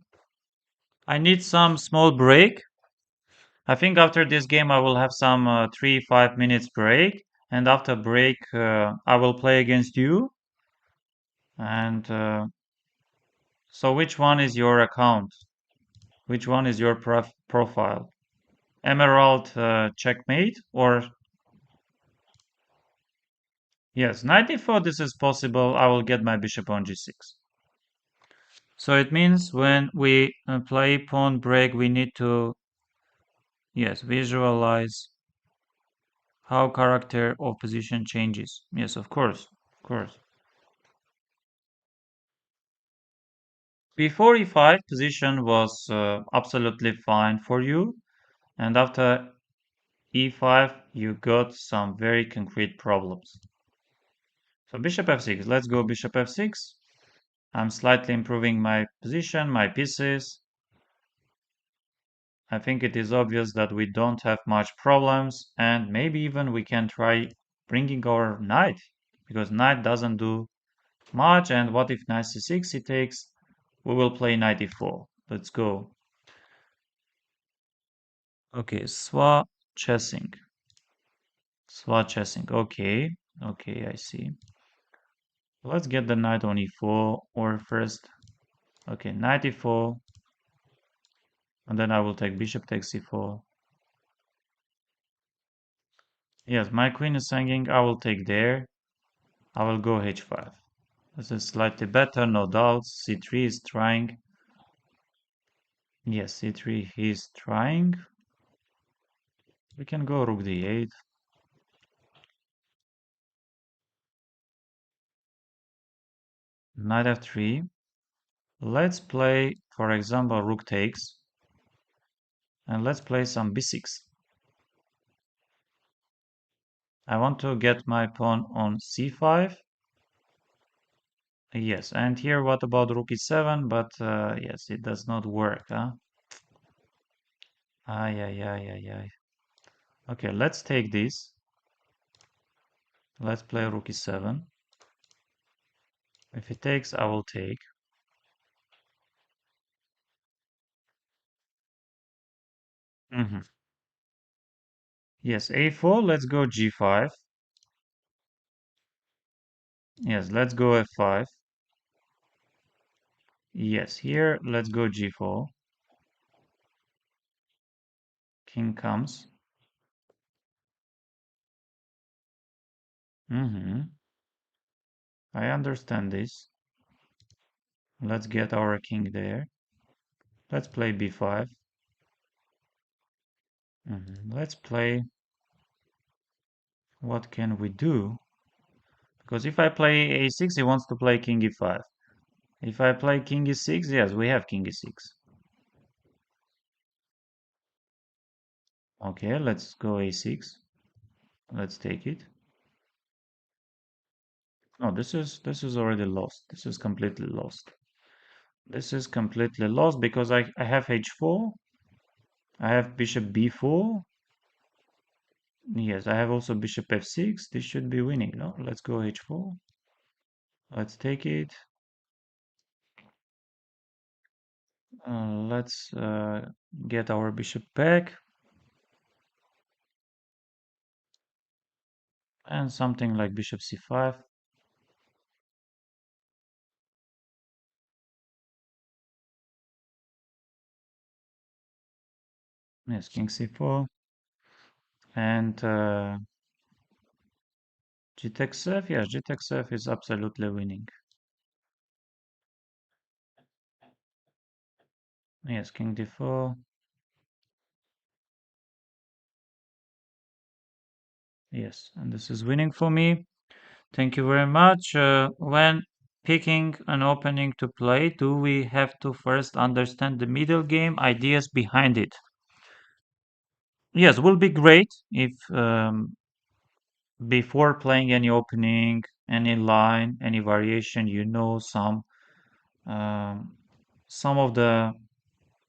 I need some small break. I think after this game I will have some 3-5 minutes break, and after break I will play against you. And so, which one is your account? Which one is your profile? Emerald checkmate or yes, knight e4. This is possible. I will get my bishop on g6. So it means when we play pawn break, we need to yes visualize How character of position changes. Yes, of course, of course. Before e5, position was absolutely fine for you, and after e5, you got some very concrete problems. So bishop f6, let's go bishop f6. I'm slightly improving my position, my pieces. I think it is obvious that we don't have much problems, and maybe even we can try bringing our knight, because knight doesn't do much, and what if knight c6 he takes? We will play knight e4. Let's go. Okay, chessing. Chessing. Okay, okay, I see. Let's get the knight on e4 or first. Okay, knight e4, and then I will take bishop takes c4. Yes, my queen is hanging. I will take there. I will go h5. This is slightly better, no doubts. c3 is trying. Yes, c3 he's trying. We can go rook d8. Knight f3. Let's play, for example, rook takes. And let's play some b6. I want to get my pawn on c5. Yes, and here what about rook e7? But yes, it does not work, huh? Ay, ay, ay, ay, ay. Okay, let's take this. Let's play rook e7. If it takes, I will take. Mm-hmm. Yes, a4, let's go g5. Yes, let's go f5. Yes, here, let's go g4. King comes. Mm-hmm. I understand this. Let's get our king there. Let's play b5. Let's play. What can we do? Because if I play a6, he wants to play king e5. If I play king e6, yes, we have king e6. Okay, let's go a6. Let's take it. No, this is already lost. This is completely lost. This is completely lost because I have h4. I have bishop b4. Yes, I have also bishop f6. This should be winning, no? Let's go h4. Let's take it. Let's get our bishop back. And something like bishop c5. Yes, king c4. And g takes f. Yes, g takes f is absolutely winning. Yes, king d4. Yes, and this is winning for me. Thank you very much. When picking an opening to play, do we have to first understand the middle game ideas behind it? Yes, will be great if before playing any opening, any line, any variation, you know um, some of the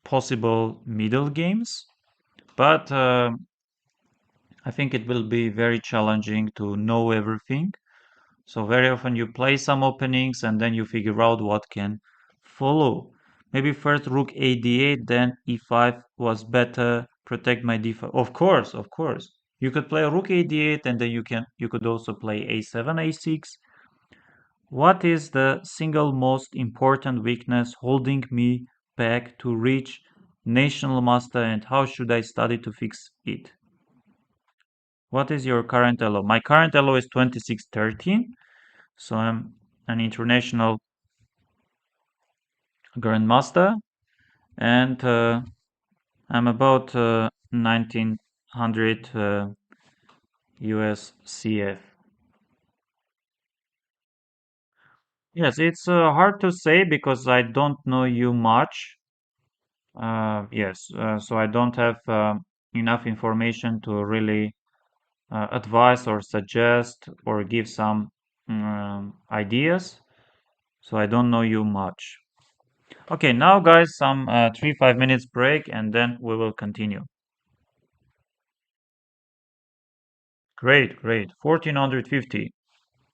possible middle games. But I think it will be very challenging to know everything. So very often you play some openings and then you figure out what can follow. Maybe first rook a d8, then e5 was better, protect my d5. Of course, of course. You could play rook a d8 and then you could also play a7, a6. What is the single most important weakness holding me back to reach national master and how should I study to fix it? What is your current elo? My current elo is 2613. So I'm an international grandmaster, and I'm about 1900 USCF. Yes, it's hard to say because I don't know you much. Yes, so I don't have enough information to really advise or suggest or give some ideas. So I don't know you much. Okay, now guys, some 3-5 minutes break and then we will continue. Great, great. 1450.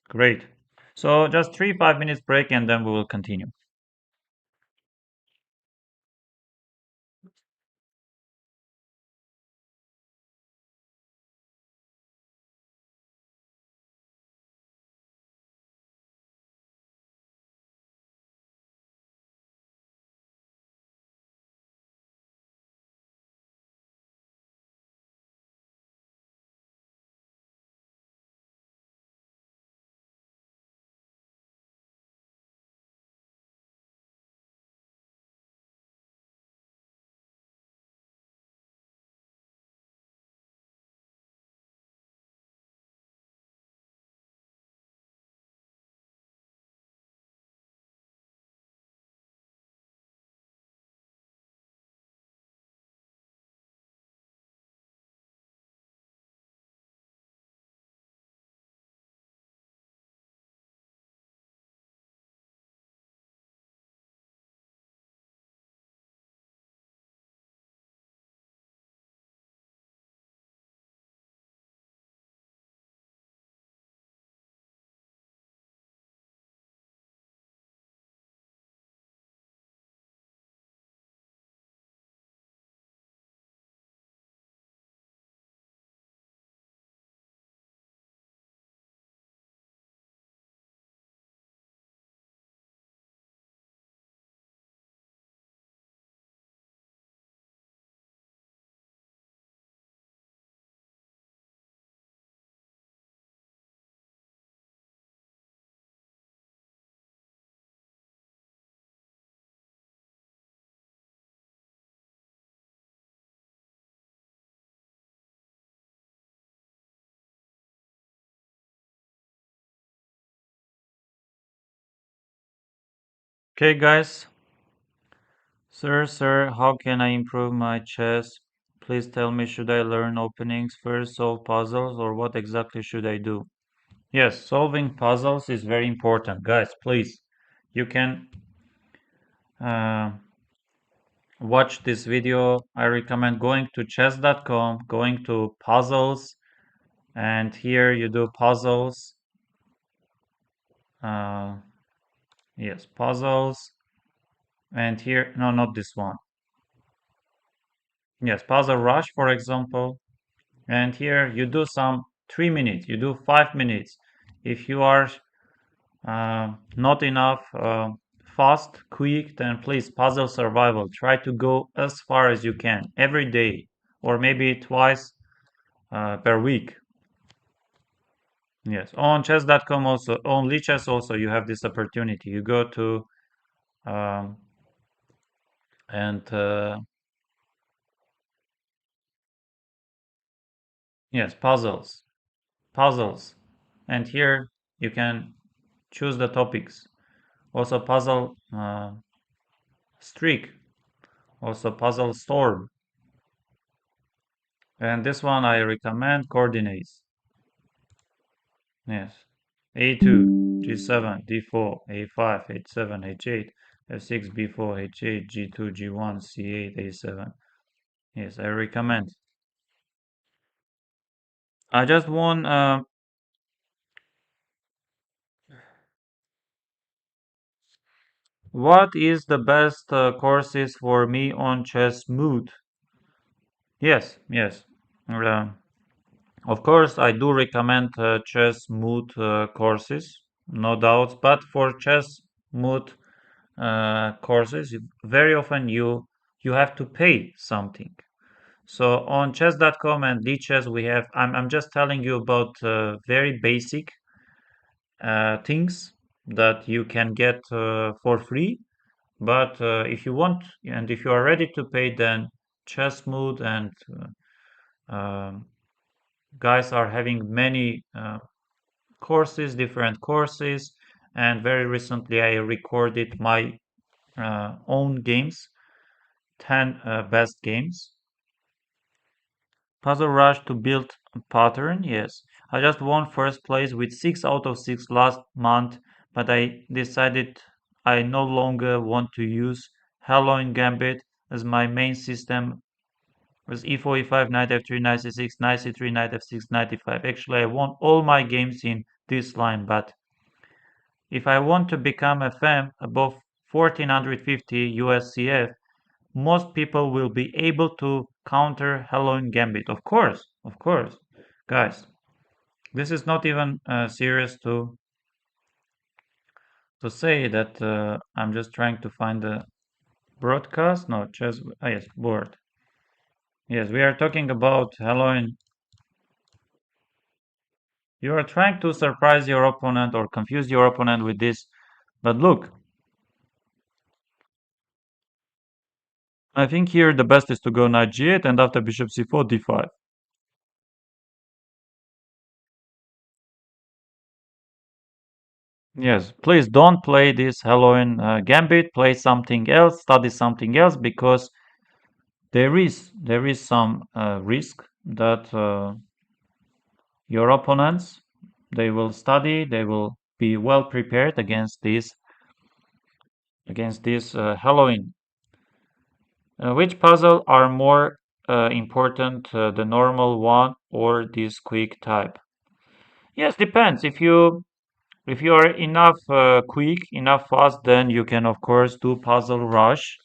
Great. So just 3-5 minutes break and then we will continue. Okay, guys. Sir, how can I improve my chess? Please tell me, should I learn openings first, solve puzzles, or what exactly should I do? Yes, solving puzzles is very important. Guys, please, you can uh, watch this video. I recommend going to chess.com, going to puzzles, and here you do puzzles. Uh, yes, puzzles, and here, no, not this one. Yes, puzzle rush, for example. And here you do some 3 minutes, you do 5 minutes. If you are not enough fast, quick, then please puzzle survival. Try to go as far as you can every day or maybe twice per week. Yes, on chess.com also, on Lichess also, you have this opportunity. You go to um, and yes, puzzles, and here you can choose the topics. Also, puzzle streak, also puzzle storm, and this one I recommend coordinates. Yes, a2, g7, d4, a5, h7, h8, f6, b4, h8, g2, g1, c8, a7. Yes, I recommend. I just want what is the best courses for me on chess mood? Yes, yes. Uh, of course, I do recommend chess mood courses, no doubt. But for chess mood courses, very often you have to pay something. So on chess.com and Lichess, we have. I'm just telling you about very basic things that you can get for free. But if you want and if you are ready to pay, then chess mood and um, Guys are having many courses, different courses, and very recently I recorded my own games, 10 best games. Puzzle Rush to build a pattern, yes. I just won first place with 6 out of 6 last month, but I decided I no longer want to use Halloween Gambit as my main system with e4, e5, knight f3, knight c6, knight c3, knight f6, knight e5. Actually, I won all my games in this line, but if I want to become a fan above 1450 USCF, most people will be able to counter Halloween Gambit. Of course, guys. This is not even serious to say that I'm just trying to find the broadcast. No, just yes, board. Yes, we are talking about Halloween. You are trying to surprise your opponent or confuse your opponent with this, but look, I think here the best is to go knight g8 and after bishop c4 d5. Yes, please don't play this Halloween gambit. Play something else, study something else, because there is some risk that your opponents they will study, they will be well prepared against this Halloween. Which puzzle are more important, the normal one or this quick type? Yes, depends. If you are enough quick, enough fast, then you can of course do puzzle rush,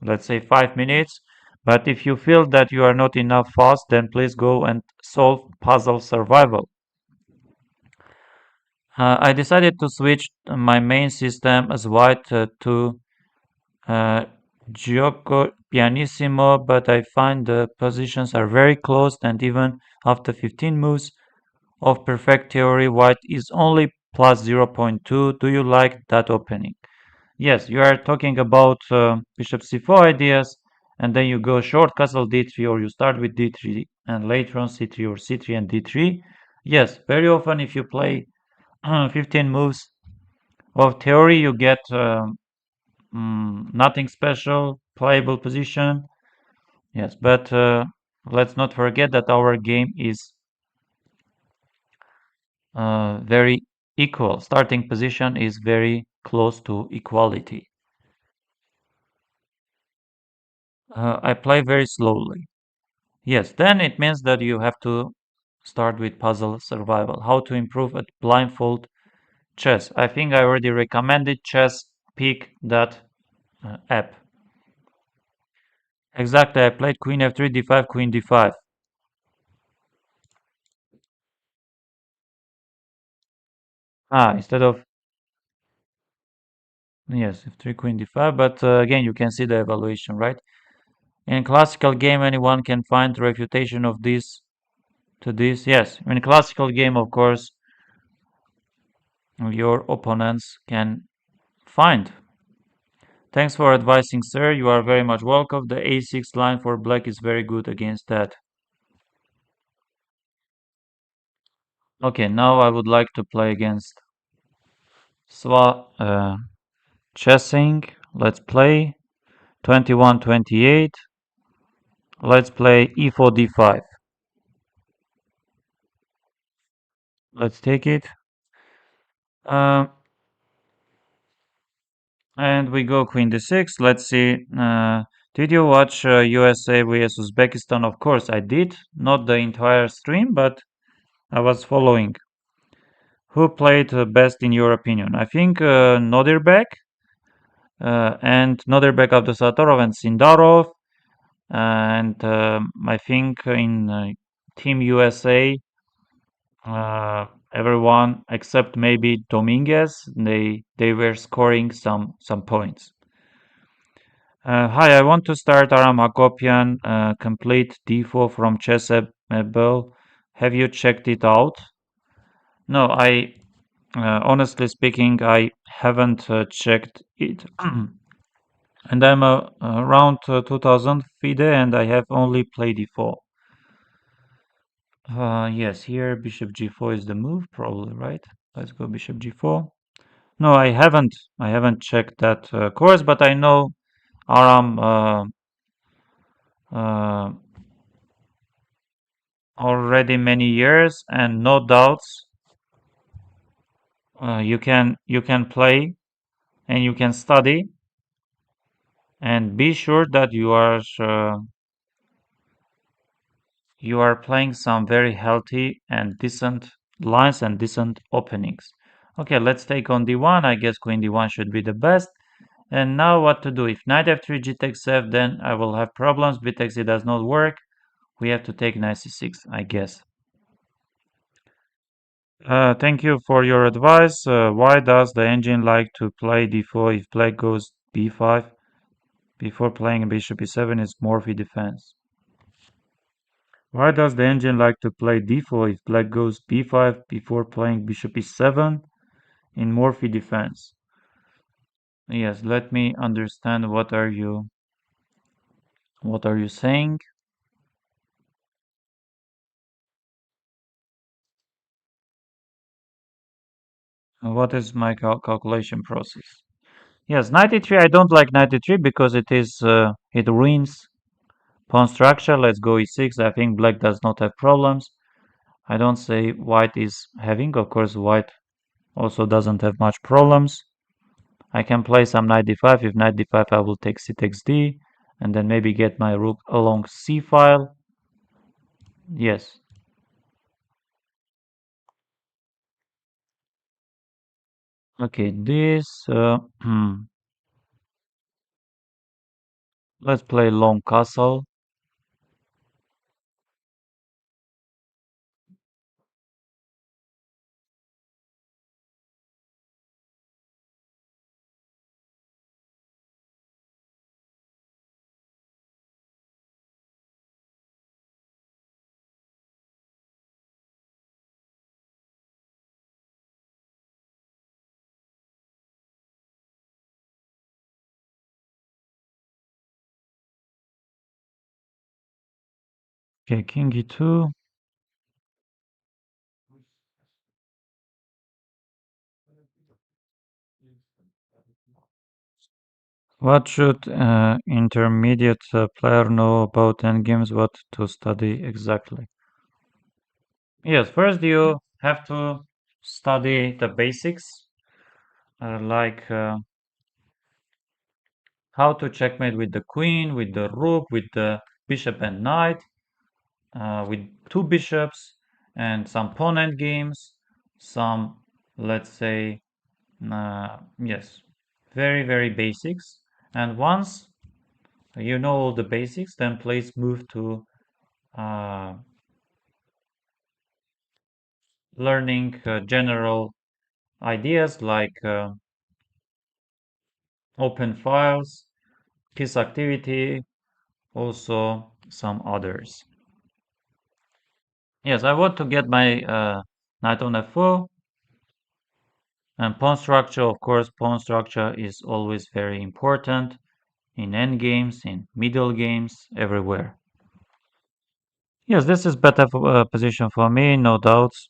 let's say 5 minutes. But if you feel that you are not enough fast, then please go and solve puzzle survival. I decided to switch my main system as white to uh, Gioco Pianissimo, but I find the positions are very close, and even after 15 moves of perfect theory, white is only plus 0.2. Do you like that opening? Yes, you are talking about bishop c4 ideas, and then you go short castle d3, or you start with d3 and later on c3 or c3 and d3. Yes, very often if you play 15 moves of theory, you get nothing special, playable position. Yes, but let's not forget that our game is very equal. Starting position is very close to equality. I play very slowly. Yes, then it means that you have to start with puzzle survival. How to improve at blindfold chess. I think I already recommended chess. Pick that app. Exactly, I played queen f3, d5, queen d5. Instead of, yes, f3, queen d5, but again, you can see the evaluation, right? In classical game, anyone can find refutation of this to this. Yes, in classical game, of course, your opponents can find. Thanks for advising, sir. You are very much welcome. The a6 line for black is very good against that. Okay, now I would like to play against Swa Chessing. Let's play 21-28. Let's play e4 d5. Let's take it. Uh, and we go queen d6. Let's see. Did you watch USA vs Uzbekistan? Of course I did. Not the entire stream, but I was following. Who played best in your opinion? I think Nodirbek and Nodirbek Abdusatorov and Sindarov. And I think in Team USA, everyone except maybe Dominguez, they were scoring some points. Hi, I want to start Aram Hakopian, complete D4 from Chessable. Have you checked it out? No, I honestly speaking, I haven't checked it. And I'm around 2000 FIDE and I have only played D4. Yes, here bishop g4 is the move, probably, right? Let's go bishop g4. No, I haven't checked that course, but I know Aram uh, already many years, and no doubts. You can play and you can study, and be sure that you are playing some very healthy and decent lines and decent openings. Okay, let's take on d1. I guess queen d1 should be the best. And now what to do? If knight f3, g takes f, then I will have problems. B takes it does not work. We have to take knight c6, I guess. Thank you for your advice. Why does the engine like to play d4 if black goes b5 before playing bishop e7 is Morphy defense? Why does the engine like to play d4 if black goes b5 before playing bishop e7 in Morphy defense? Yes, let me understand what are you saying? What is my calculation process? Yes, 93. I don't like 93 because it ruins pawn structure. Let's go e6. I think black does not have problems. I don't say white is having. Of course, white also doesn't have much problems. I can play some knight d5. If knight d5, I will take c takes d, and then maybe get my rook along c file. Yes. Okay, this. Let's play long castle. Okay, king e2. What should intermediate player know about endgames? What to study exactly? Yes, first you have to study the basics, like how to checkmate with the queen, with the rook, with the bishop and knight, with two bishops, and some pawn endgames, some, let's say, yes, very, very basics. And once you know all the basics, then please move to uh, learning general ideas like open files, piece activity, also some others. Yes, I want to get my knight on f4 and pawn structure. Of course, pawn structure is always very important in endgames, in middle games, everywhere. Yes, this is better position for me, no doubts.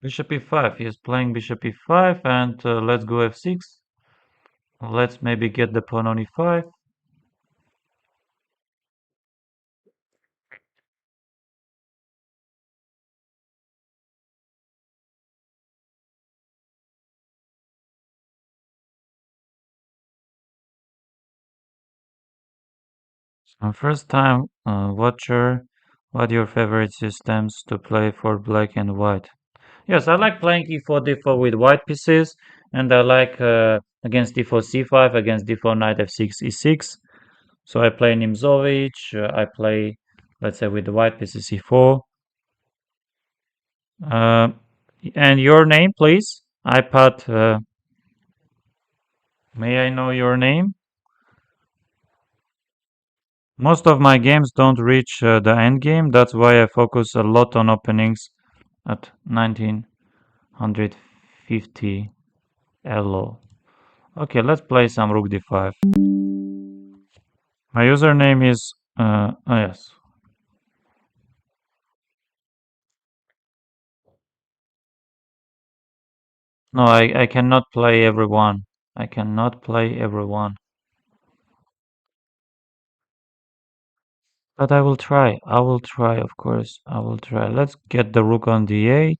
Bishop e5. He is playing bishop e5, and let's go f6. Let's maybe get the pawn on e5. First time watcher, what are your favorite systems to play for black and white? Yes, I like playing e4 d4 with white pieces, and I like against d4 c5, against d4 knight f6 e6. So I play Nimzovich, I play, let's say, with the white pieces e4. Uh, and your name, please? iPad, may I know your name? Most of my games don't reach the end game. That's why I focus a lot on openings at 1950. Hello. Okay, let's play some rook d5. My username is oh yes. No, I cannot play everyone. I cannot play everyone. But I will try. I will try, of course. I will try. Let's get the rook on d8.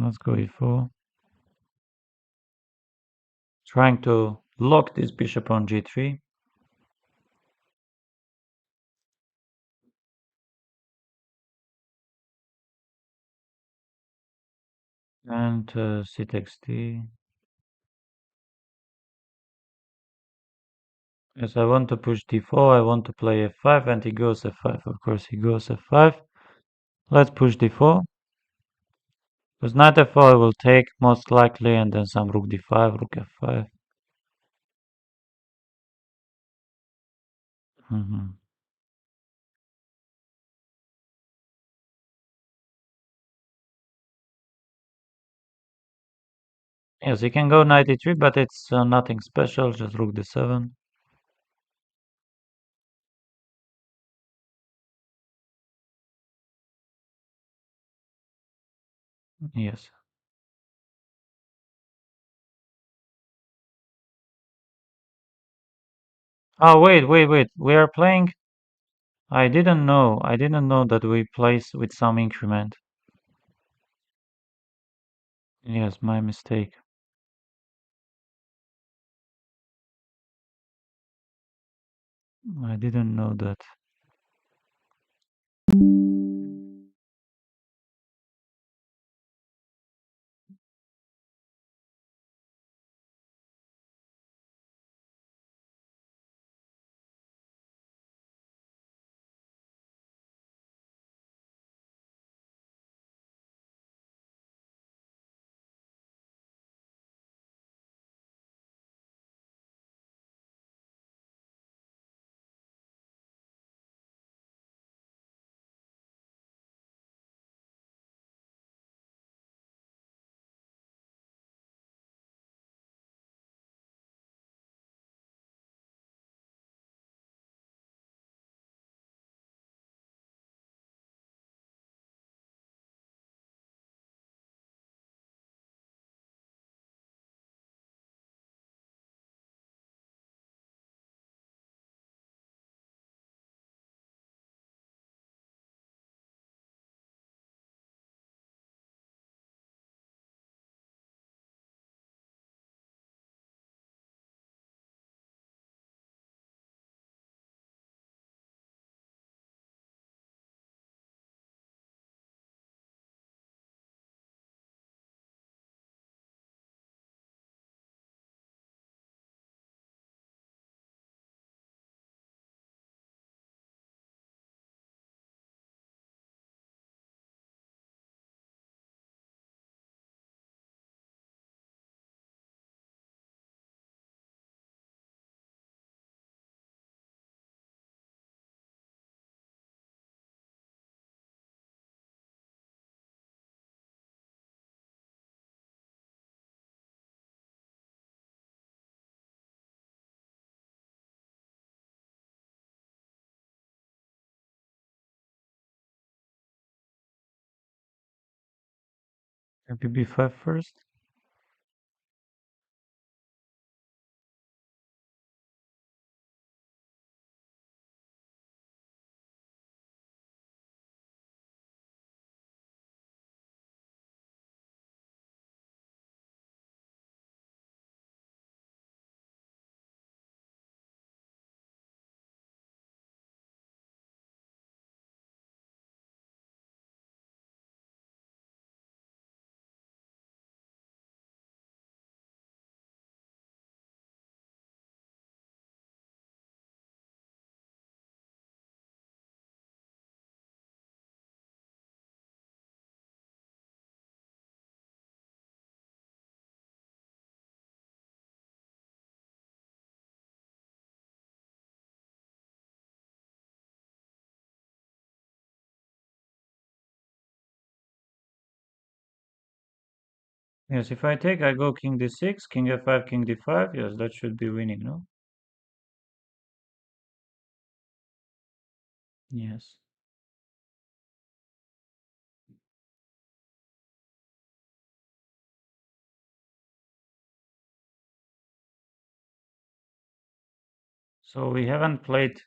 Let's go e4. Trying to lock this bishop on g3. And c takes d. Yes, I want to push d4. I want to play f5 and he goes f5. Of course, he goes f5. Let's push d4. Because knight f4 I will take most likely, and then some rook d5, rook f5. Yes, he can go knight e3, but it's nothing special, just rook d7. Yes. Oh, wait. We are playing. I didn't know. I didn't know that we play with some increment. Yes, my mistake. I didn't know that. Maybe b5 first. Yes, if I take, I go king d6, king f5, king d5. Yes, that should be winning, no? Yes. So we haven't played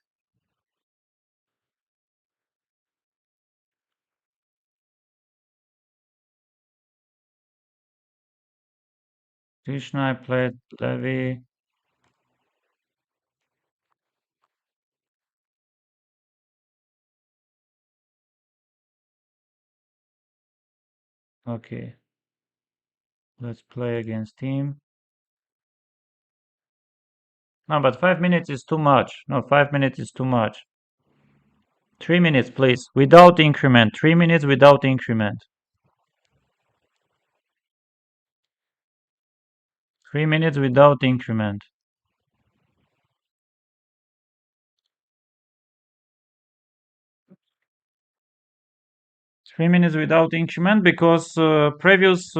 Krishna, I played Levi. Okay, let's play against him. No, but 5 minutes is too much. No, 5 minutes is too much. 3 minutes, please, without increment. 3 minutes without increment. 3 minutes without increment. 3 minutes without increment because previous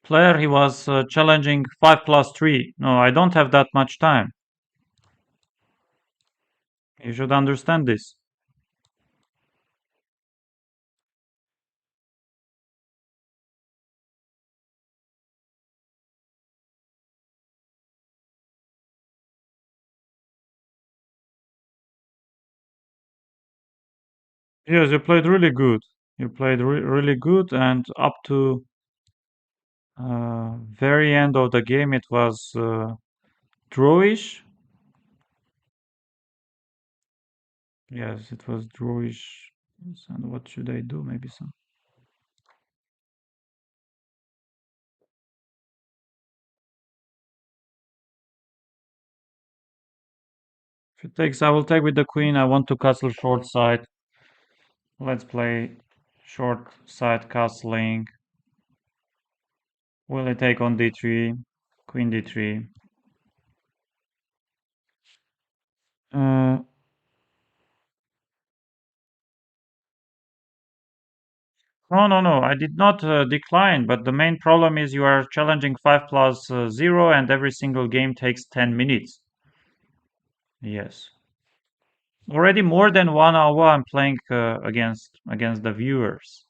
player he was challenging 5 plus 3. No, I don't have that much time. You should understand this. Yes, you played really good. You played really good, and up to very end of the game, it was drawish. Yes, it was drawish. Yes, and what should I do? Maybe some. If it takes, I will take with the queen. I want to castle short side. Let's play short side castling. Will I take on d3? Queen d3. Uh, no, no, no. I did not decline, but the main problem is you are challenging 5 plus 0, and every single game takes 10 minutes. Yes. Already more than 1 hour I'm playing against the viewers.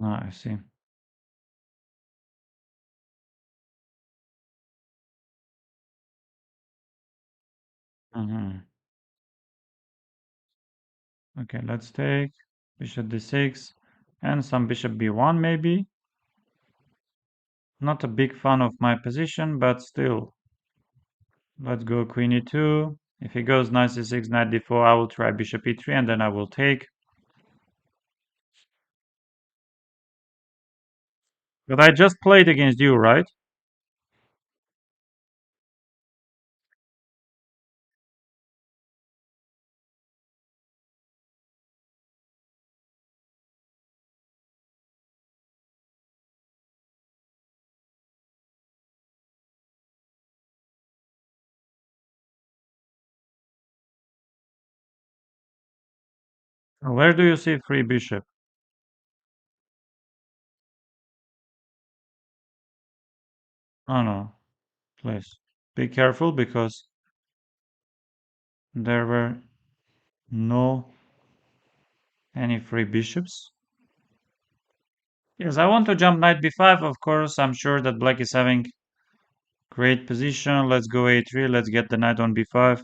Ah, I see. Hmm. Okay, let's take bishop d6 and some bishop b1 maybe. Not a big fan of my position, but still. Let's go queen e2. If he goes knight c6, knight d4, I will try bishop e3 and then I will take. But I just played against you, right? Where do you see free bishop? Oh no, please. Be careful because there were no any free bishops. Yes, I want to jump knight b5, of course. I'm sure that black is having great position. Let's go a3. Let's get the knight on b5.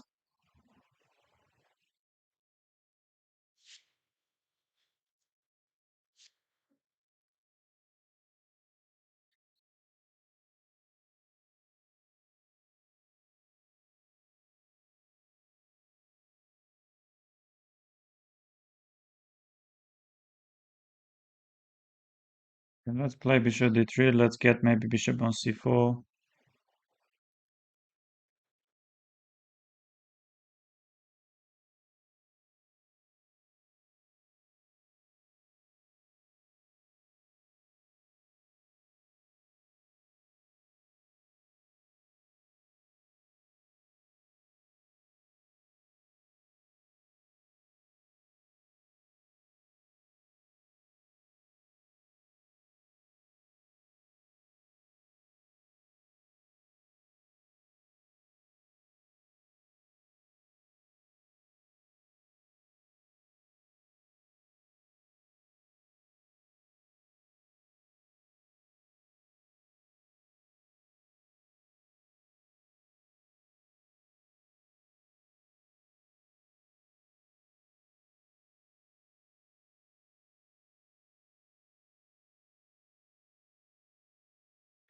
And let's play bishop d3. Let's get maybe bishop on c4.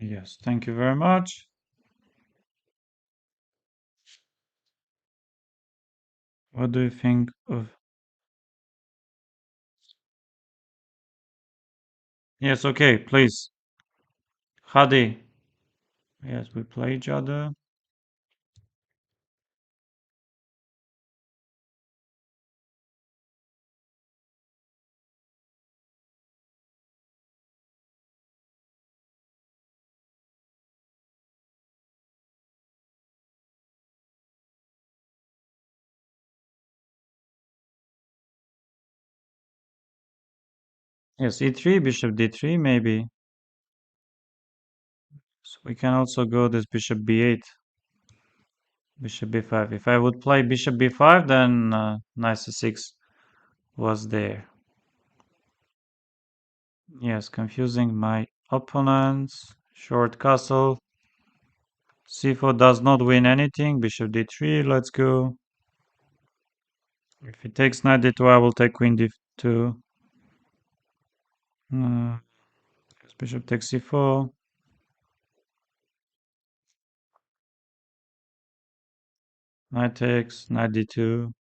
Yes, thank you very much. What do you think of? Yes, okay, please. Hadi. Yes, we play each other. Yes, e3, bishop d3, maybe. So we can also go this bishop b8, bishop b5. If I would play bishop b5, then knight c6 was there. Yes, confusing my opponents. Short castle. c4 does not win anything. Bishop d3, let's go. If he takes knight d2, I will take queen d2. Uh, bishop takes c4. Knight takes, knight d2.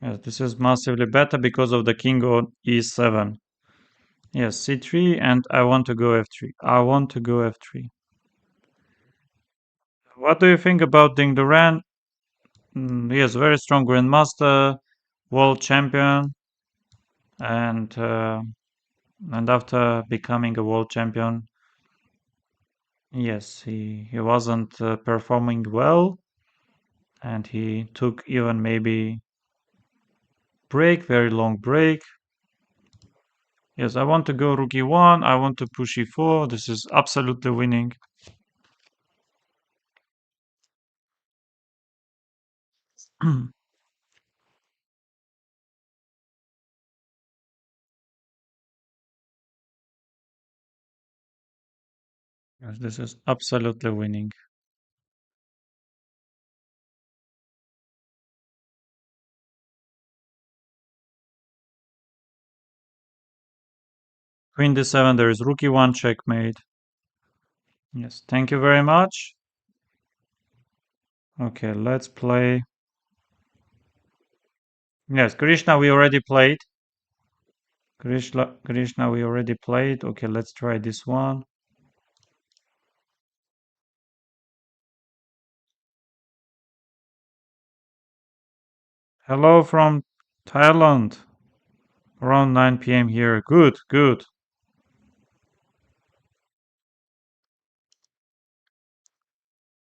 Yes, this is massively better because of the king on e7. Yes, c3, and I want to go f3. I want to go f3. What do you think about Ding Duran? Yes, very strong grandmaster, world champion, and uh, and after becoming a world champion, yes, he wasn't performing well, and he took even maybe break, very long break. Yes, I want to go rook e1. I want to push e4. This is absolutely winning. Yes, this is absolutely winning. Queen d7, there is rook e1 checkmate. Yes, thank you very much. Okay, let's play. Yes, Krishna, we already played. Krishna, we already played. Okay, let's try this one. Hello from Thailand. Around 9 p.m. here. Good, good,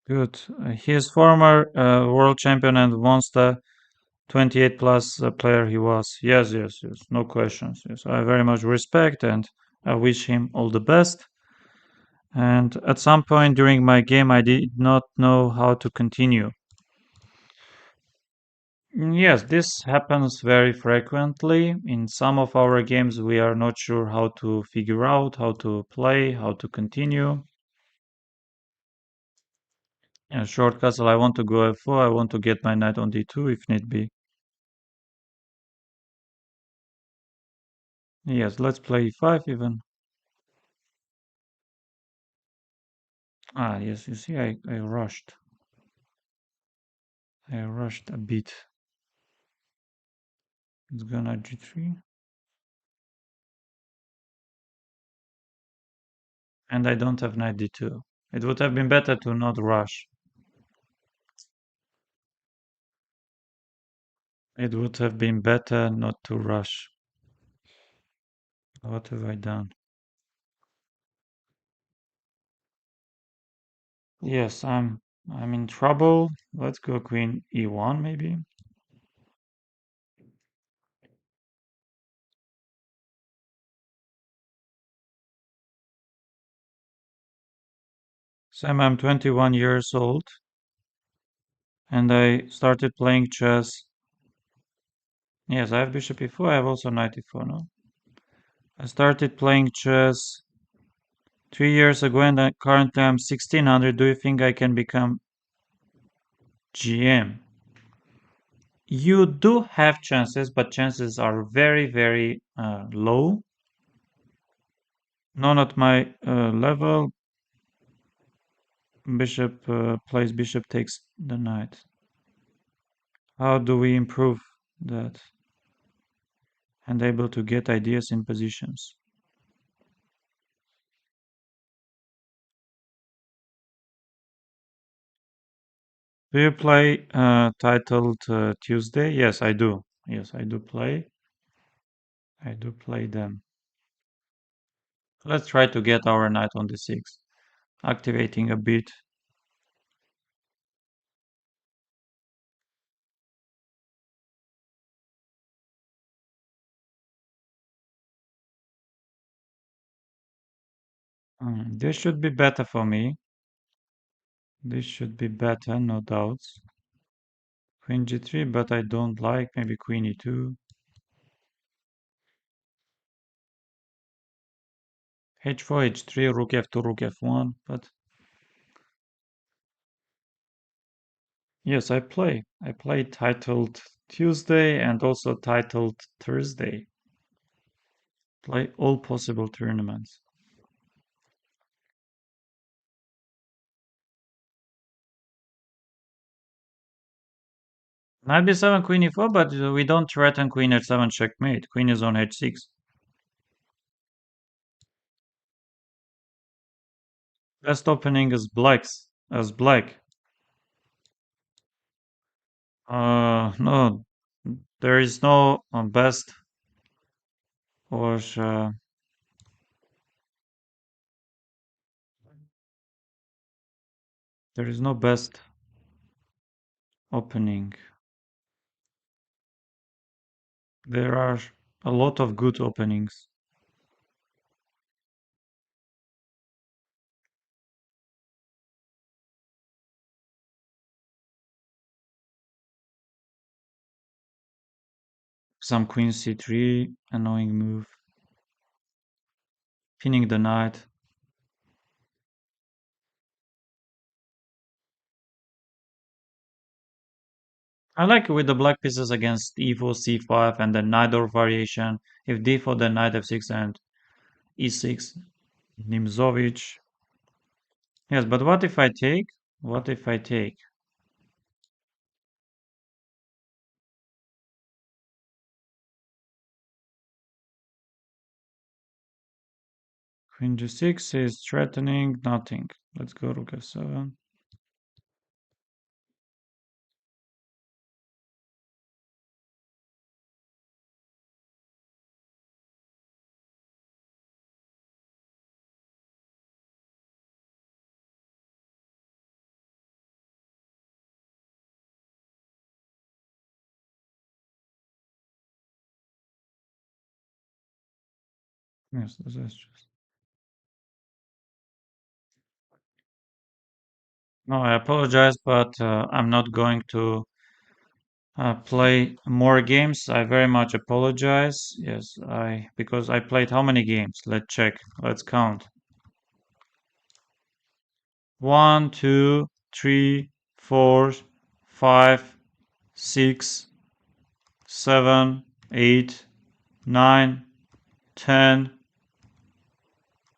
good. He is former world champion and monster 28 plus player he was. Yes, yes, yes. No questions. Yes, I very much respect and I wish him all the best. And at some point during my game, I did not know how to continue. Yes, this happens very frequently. In some of our games, we are not sure how to figure out how to play, how to continue. Yeah, short castle, I want to go f4, I want to get my knight on d2 if need be. Yes, let's play e5 even. Ah, yes, you see, I rushed. I rushed a bit. It's gonna g3. And I don't have knight d2. It would have been better to not rush. It would have been better not to rush. What have I done? Yes, I'm in trouble. Let's go queen e1 maybe. Sam, I'm 21 years old and I started playing chess. Yes, I have bishop e4. I have also knight e4 now. I started playing chess 3 years ago and currently I'm 1600. Do you think I can become GM? You do have chances, but chances are very, very low. None at my level. Bishop plays bishop takes the knight. How do we improve that? And able to get ideas in positions. Do you play titled Tuesday? Yes, I do. Yes, I do play. I do play them. Let's try to get our knight on the 6. Activating a bit. This should be better for me. This should be better, no doubts. Queen g3, but I don't like. Maybe queen e2. h4, h3, rook f2, rook f1. But yes, I play. I play titled Tuesday and also titled Thursday. Play all possible tournaments. Knight b7, queen e4, but we don't threaten queen h7 checkmate. Queen is on h6. Best opening is blacks, as black. No, there is no best or there is no best opening. There are a lot of good openings. Some queen c3, annoying move. Pinning the knight. I like it with the black pieces against e4, c5, and then knight or variation. If d4, then knight f6 and e6. Nimzovich. Yes, but what if I take? What if I take? Queen g6 is threatening nothing. Let's go rook f7. Yes, this is just. No, I apologize, but I'm not going to play more games. I very much apologize. Yes, I because I played how many games? Let's check. Let's count. 1, 2, 3, 4, 5, 6, 7, 8, 9, 10,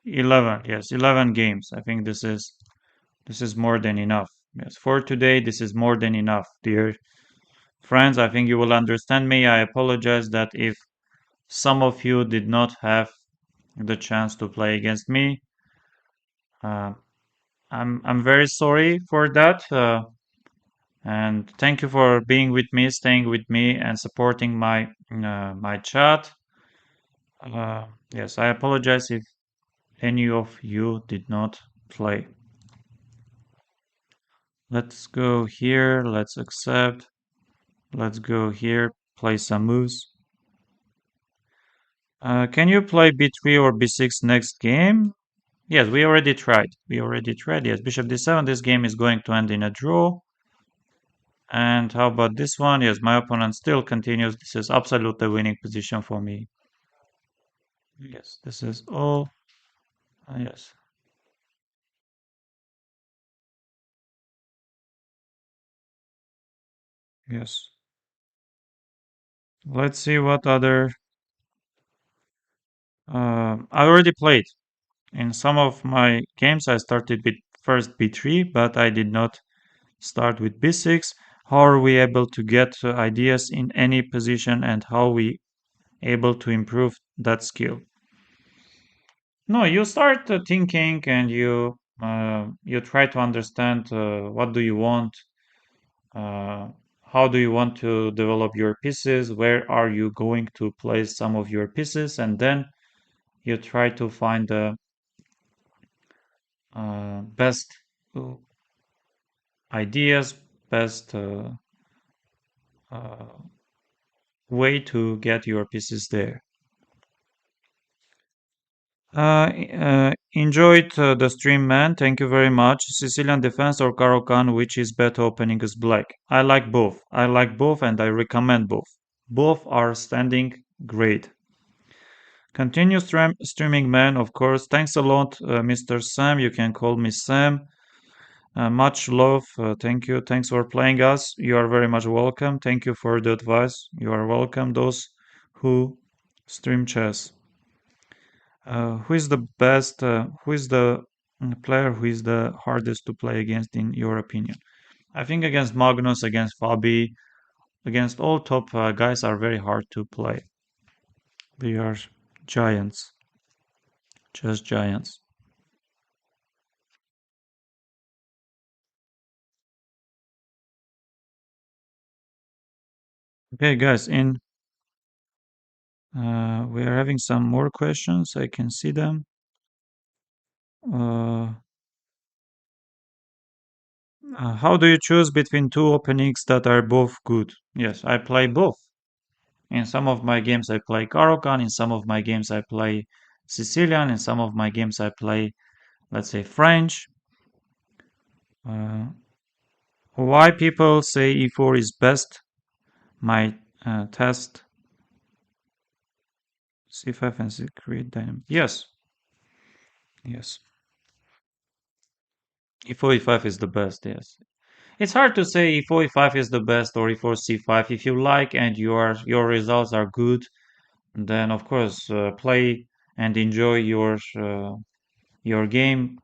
11. Yes, 11 games. I think this is more than enough. Yes, for today, this is more than enough, dear friends. I think you will understand me. I apologize that if some of you did not have the chance to play against me. Uh, I'm very sorry for that. And thank you for being with me, staying with me, and supporting my chat. Yes, I apologize if any of you did not play. Let's go here. Let's accept. Let's go here. Play some moves. Can you play b3 or b6 next game? Yes, we already tried. We already tried. Yes, bishop d7. This game is going to end in a draw. And how about this one? Yes, my opponent still continues. This is absolutely winning position for me. Yes, this is all. Yes. Yes. Let's see what other. I already played. In some of my games, I started with first b3, but I did not start with b6. How are we able to get ideas in any position, and how we able to improve that skill? No, you start thinking, and you try to understand what do you want, uh, how do you want to develop your pieces, where are you going to place some of your pieces, and then you try to find the best uh, ideas, best uh, way to get your pieces there. Enjoyed the stream, man. Thank you very much. Sicilian defense or Caro-Kann, which is better opening is black? I like both. I like both and I recommend both. Both are standing great. Continue streaming, man, of course. Thanks a lot, Mr. Sam. You can call me Sam. Much love. Thank you. Thanks for playing us. You are very much welcome. Thank you for the advice. You are welcome. Those who stream chess. Who is the best? Who is the player who is the hardest to play against, in your opinion? I think against Magnus, against Fabi, against all top guys are very hard to play. They are giants, just giants. Okay, guys, in we are having some more questions. I can see them. Uh, how do you choose between two openings that are both good? Yes, I play both. In some of my games, I play Caro-Kann. In some of my games, I play Sicilian. In some of my games, I play, let's say, French. Uh, why people say e4 is best? My test c5 and c create dynamic. Yes, yes. e4 e5 is the best. Yes. It's hard to say e4 e5 is the best or e4 c5. If you like and your results are good, then of course play and enjoy your game.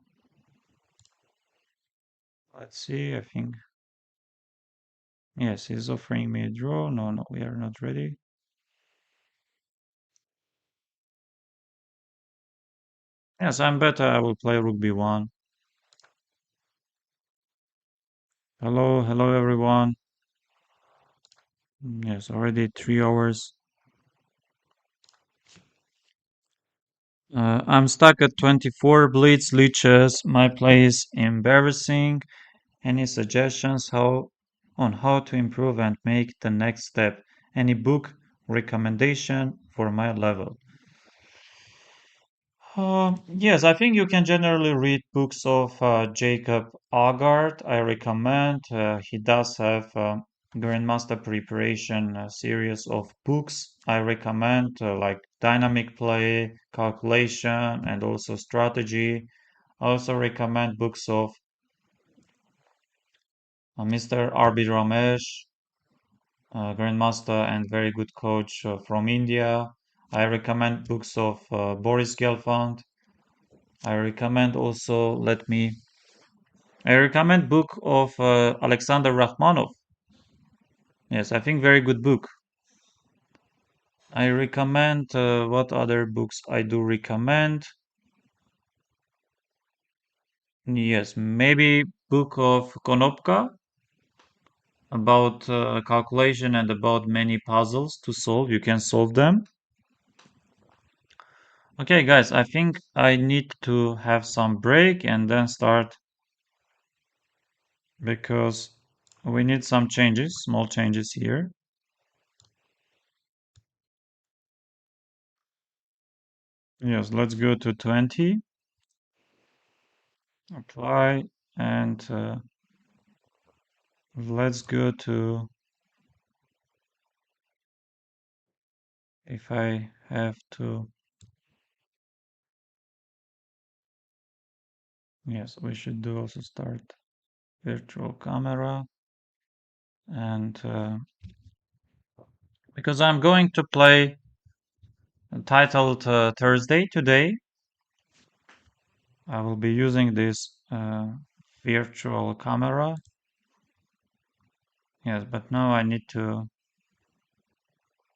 Let's see. I think yes, he's offering me a draw. No, no, we are not ready. Yes, I'm better. I will play rook b1. Hello, hello everyone. Yes, already 3 hours. I'm stuck at 24 blitz leeches. My play is embarrassing. Any suggestions on how to improve and make the next step? Any book recommendation for my level? Yes, I think you can generally read books of Jacob Aagaard. I recommend. He does have Grandmaster Preparation series of books. I recommend like Dynamic Play, Calculation, and also Strategy. I also recommend books of Mr. R.B. Ramesh, Grandmaster and very good coach from India. I recommend books of Boris Gelfand. I recommend also, I recommend book of Alexander Rachmanov. Yes, I think very good book. I recommend, what other books I do recommend? Yes, maybe book of Konopka about calculation and about many puzzles to solve. You can solve them. Okay, guys, I think I need to have some break and then start because we need some changes, small changes here. Yes, let's go to 20, apply, and let's go to, if I have to, yes, we should do also start virtual camera and because I'm going to play titled Thursday today. I will be using this virtual camera. Yes, but now I need to.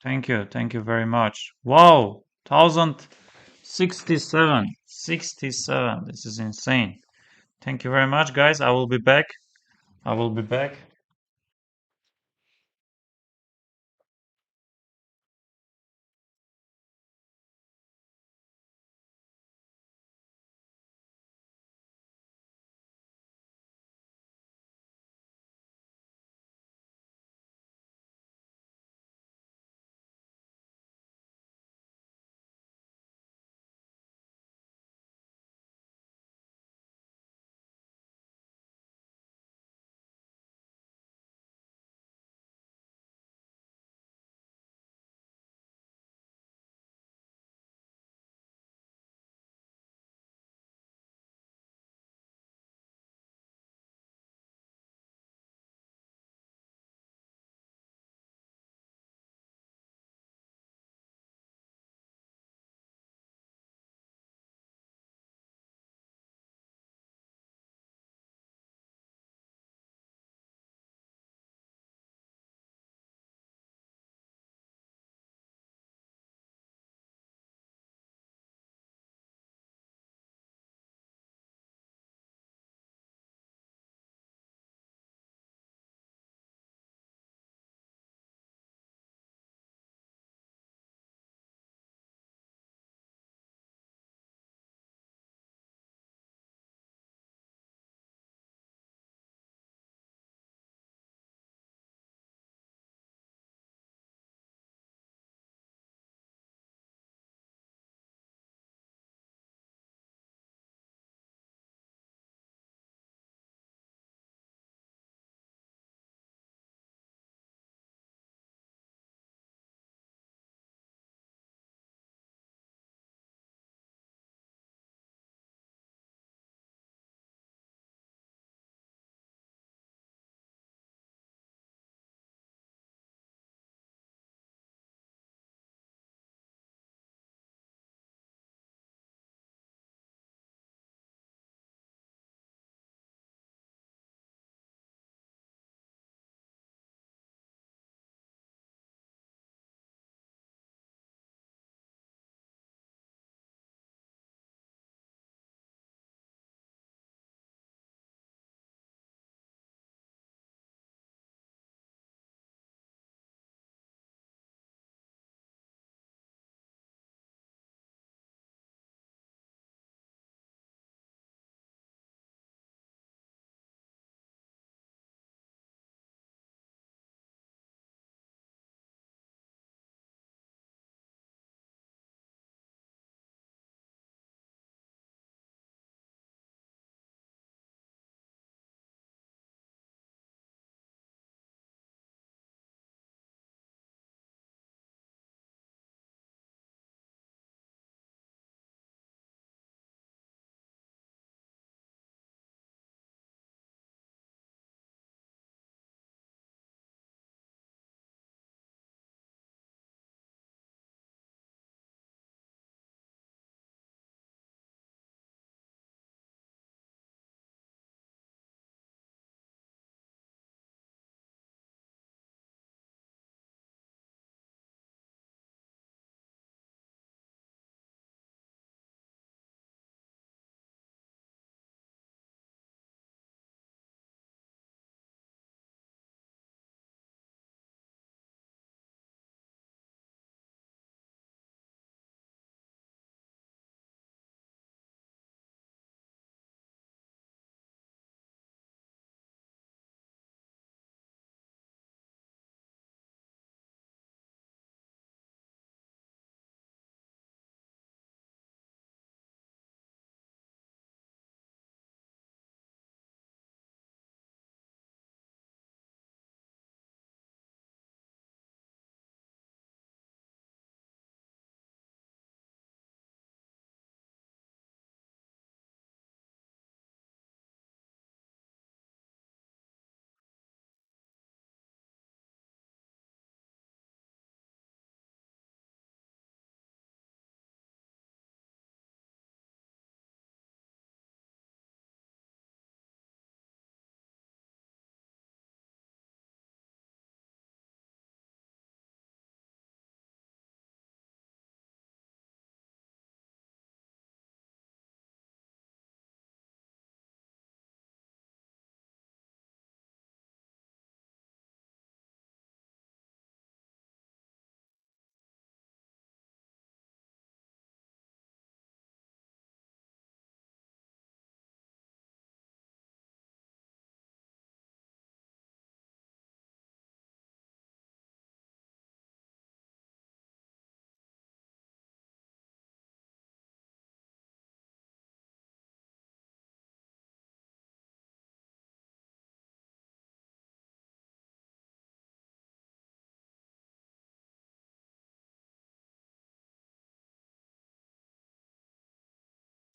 Thank you very much. Wow, 1067, 67. This is insane. Thank you very much, guys. I will be back. I will be back.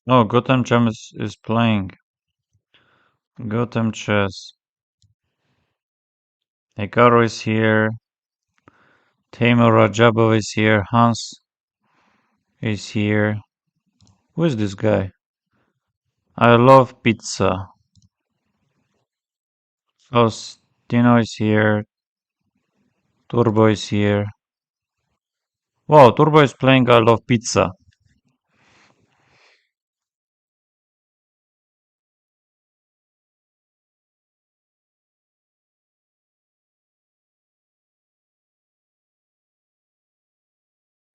Oh, Gotham Chess is playing. Gotham Chess. Hikaru is here. Taimur Rajabov is here. Hans is here. Who is this guy? I love pizza. Faustino is here. Turbo is here. Wow, Turbo is playing I love pizza.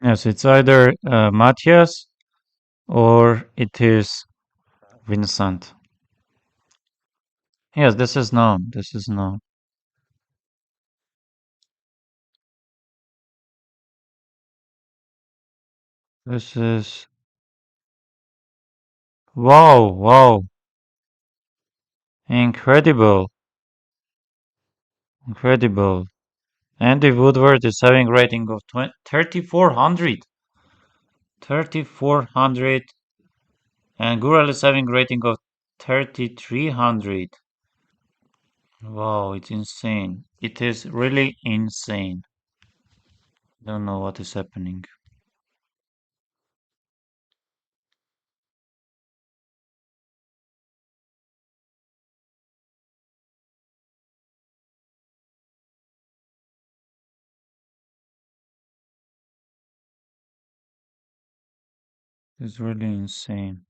Yes, it's either Matthias or it is Vincent. Yes, this is known. This is known. This is wow, wow, incredible, incredible. Andy Woodward is having rating of 3,400, 3,400, and Gural is having rating of 3,300. Wow, it's insane. It is really insane. Don't know what is happening. It's really insane.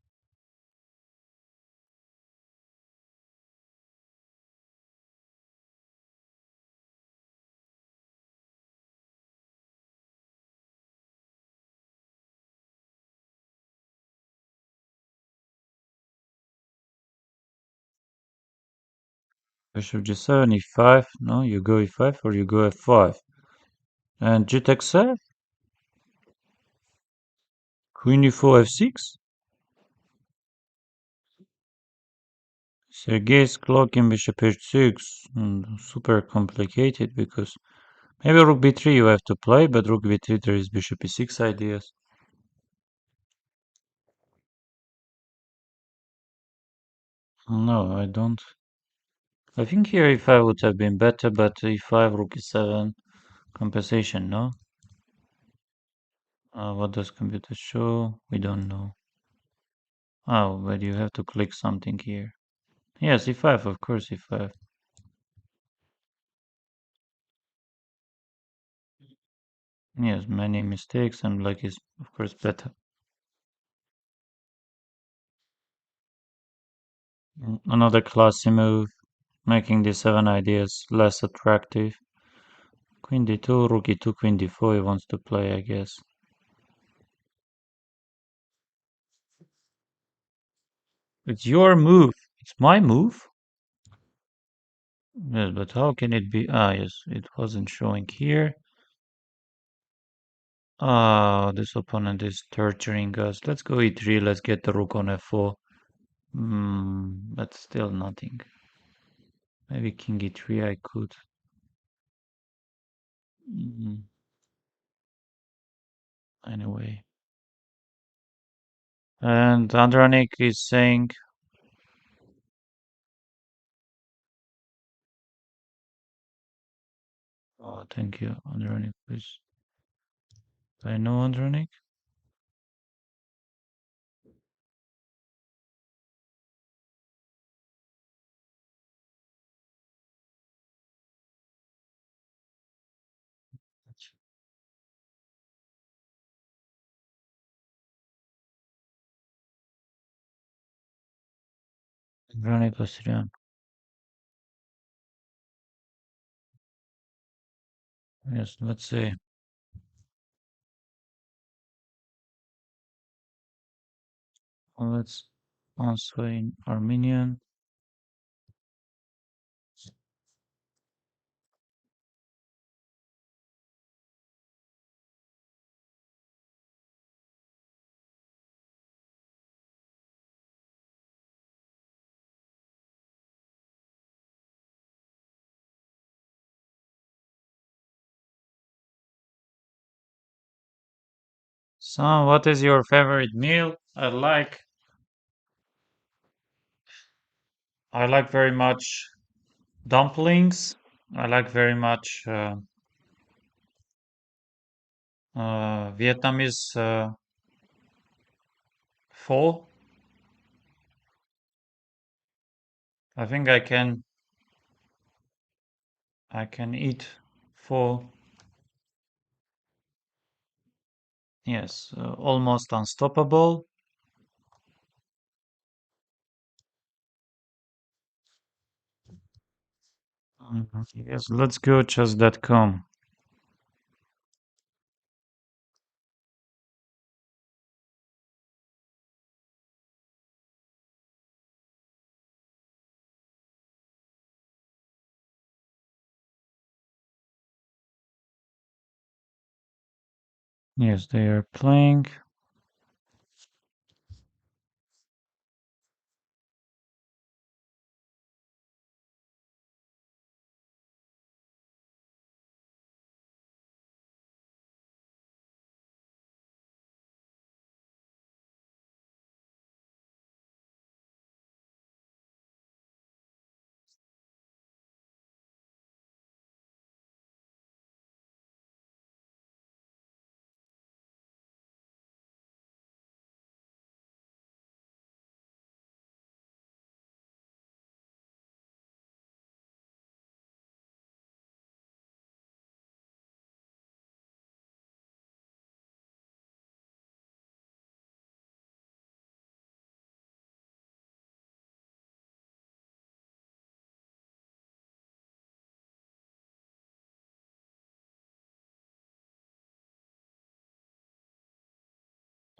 Bishop g7, e5. No, you go e5 or you go f5. And g takes f. Queen e4, f6. Sergei is clocking bishop h6. Super complicated because maybe rook b3 you have to play, but rook b3 there is bishop e6 ideas. No, I don't. I think here e5 would have been better, but e5, rook e7, compensation, no? What does computer show? We don't know. Oh, but you have to click something here. Yes, e5, of course, e5. Yes, many mistakes and black is, of course, better. Another classy move, making the seven ideas less attractive. Queen d2, rook e2, queen d4 he wants to play, I guess. It's your move. It's my move? Yes, but how can it be? Ah, yes, it wasn't showing here. Ah, this opponent is torturing us. Let's go e3, let's get the rook on f4. But still nothing. Maybe king e3 I could. Mm, anyway. And Andranik is saying, oh, thank you, Andranik, please. I know Andranik. Andranik Asrian. Yes, let's see. Let's answer in Armenian. So, what is your favorite meal? I like I like very much dumplings. I like very much Vietnamese pho. I think I can eat pho. Yes, almost unstoppable. Yes, let's go chess.com. Yes, they are playing.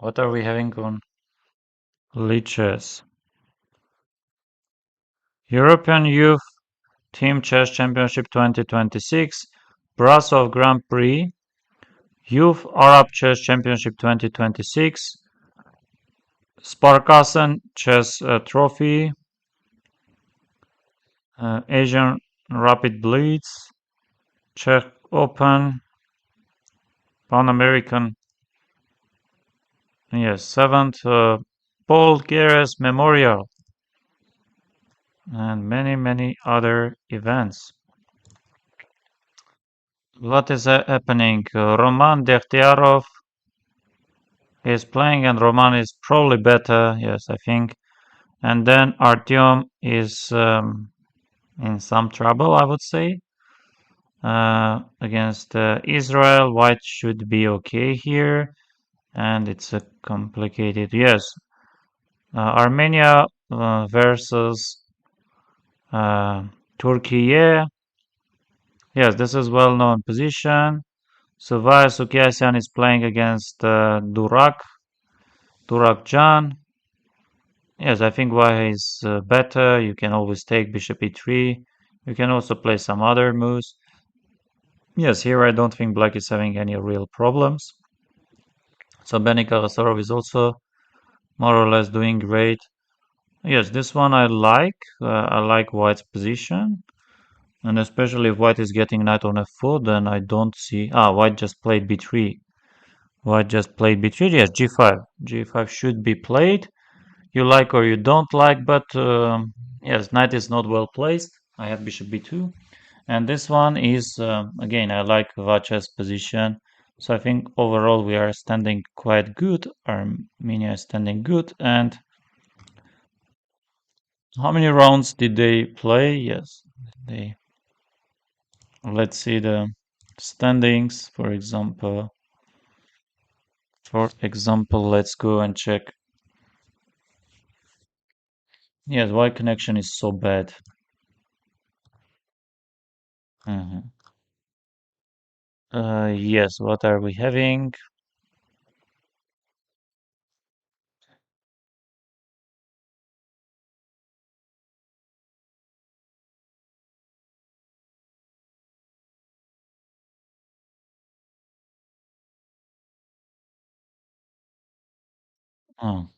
What are we having on Lichess? European Youth Team Chess Championship 2026, Brasov Grand Prix, Youth Arab Chess Championship 2026, Sparkassen Chess Trophy, Asian Rapid Blitz, Czech Open, Pan American, yes, 7th Paul Geres Memorial, and many, many other events. What is happening? Roman Dekhtiarov is playing, and Roman is probably better, yes, I think. And then Artyom is in some trouble, I would say. Against Israel, white should be okay here. And it's a complicated, yes. Armenia versus Turkey. Yes, this is well-known position. Suvaya Sukyasyan is playing against Durak Jan. Yes, I think white is better. You can always take bishop e3. You can also play some other moves. Yes, here I don't think black is having any real problems. So Benny Karasarov is also more or less doing great. Yes, this one I like. I like white's position. And especially if white is getting knight on f4, then I don't see... Ah, white just played b3. White just played b3. Yes, g5. g5 should be played. You like or you don't like, but yes, knight is not well placed. I have bishop b2. And this one is, again, I like Vacha's position. So I think overall we are standing quite good. Armenia is standing good. And how many rounds did they play? Yes, they. Let's see the standings, for example. For example, let's go and check. Yes, why connection is so bad? Mhm. Yes, what are we having? Oh,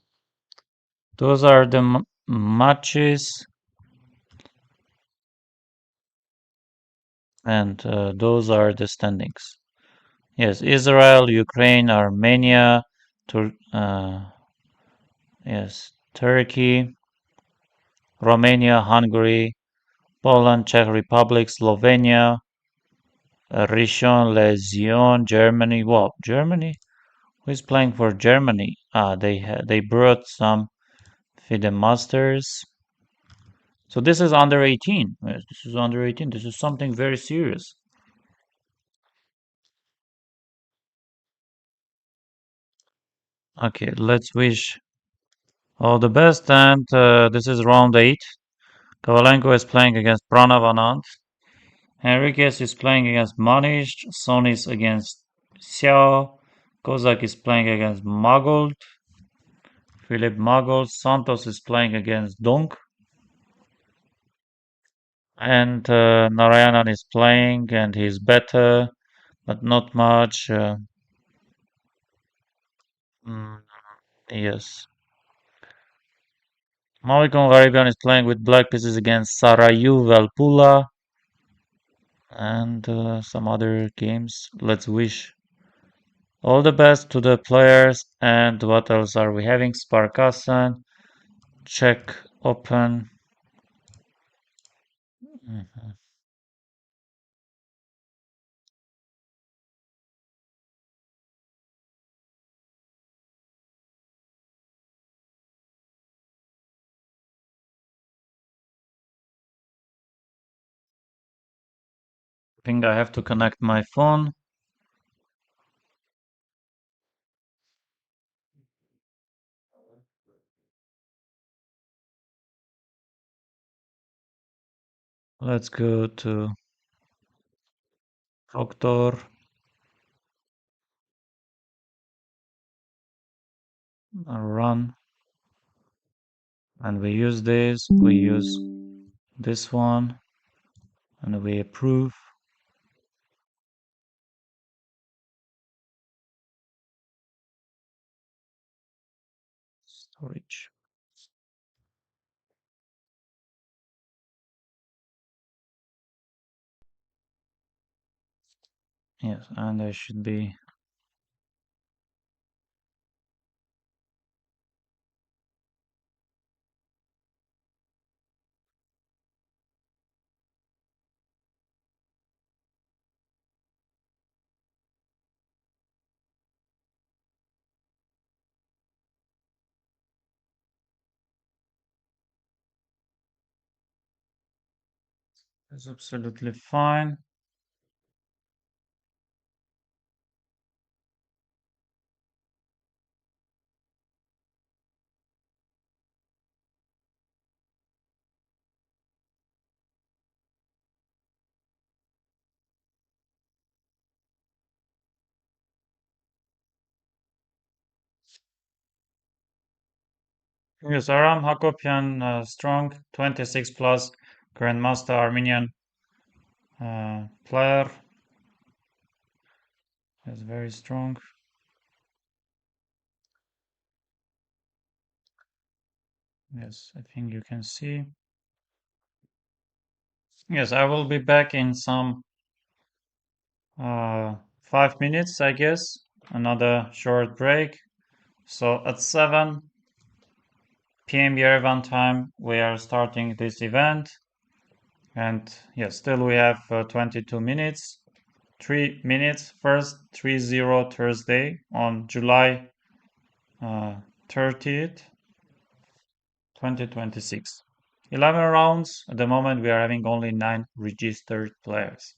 those are the matches, and those are the standings. Yes, Israel, Ukraine, Armenia, Tur yes, Turkey, Romania, Hungary, Poland, Czech Republic, Slovenia, Rishon-Lezion, Germany. Well, Germany? Who is playing for Germany? They brought some FIDE Masters. So this is under 18. Yes, this is under 18. This is something very serious. Okay, let's wish all the best. And this is round 8. Kovalenko is playing against Pranav Anand. Henriquez is playing against Manish. Sonis against Xiao. Kozak is playing against Magold. Philip Magold. Santos is playing against Dunk. And Narayanan is playing and he's better, but not much. Mm, yes. Malikon Garibian is playing with black pieces against Sarayu Valpula and some other games. Let's wish all the best to the players. And what else are we having? Sparkassen, Czech Open. Mhm. I think I have to connect my phone. Let's go to Proctor and run. And we use this, we use this one, and we approve storage. Yes, and I should be. It's absolutely fine. Yes, Aram Hakopian, strong, 26 plus, Grandmaster Armenian player, is very strong. Yes, I think you can see. Yes, I will be back in some 5 minutes, I guess. Another short break. So at 7 p.m. Yerevan time, we are starting this event. And yes, still we have 22 minutes. 3 minutes. First 3-0 Thursday on July 30th, 2026. 11 rounds. At the moment, we are having only 9 registered players.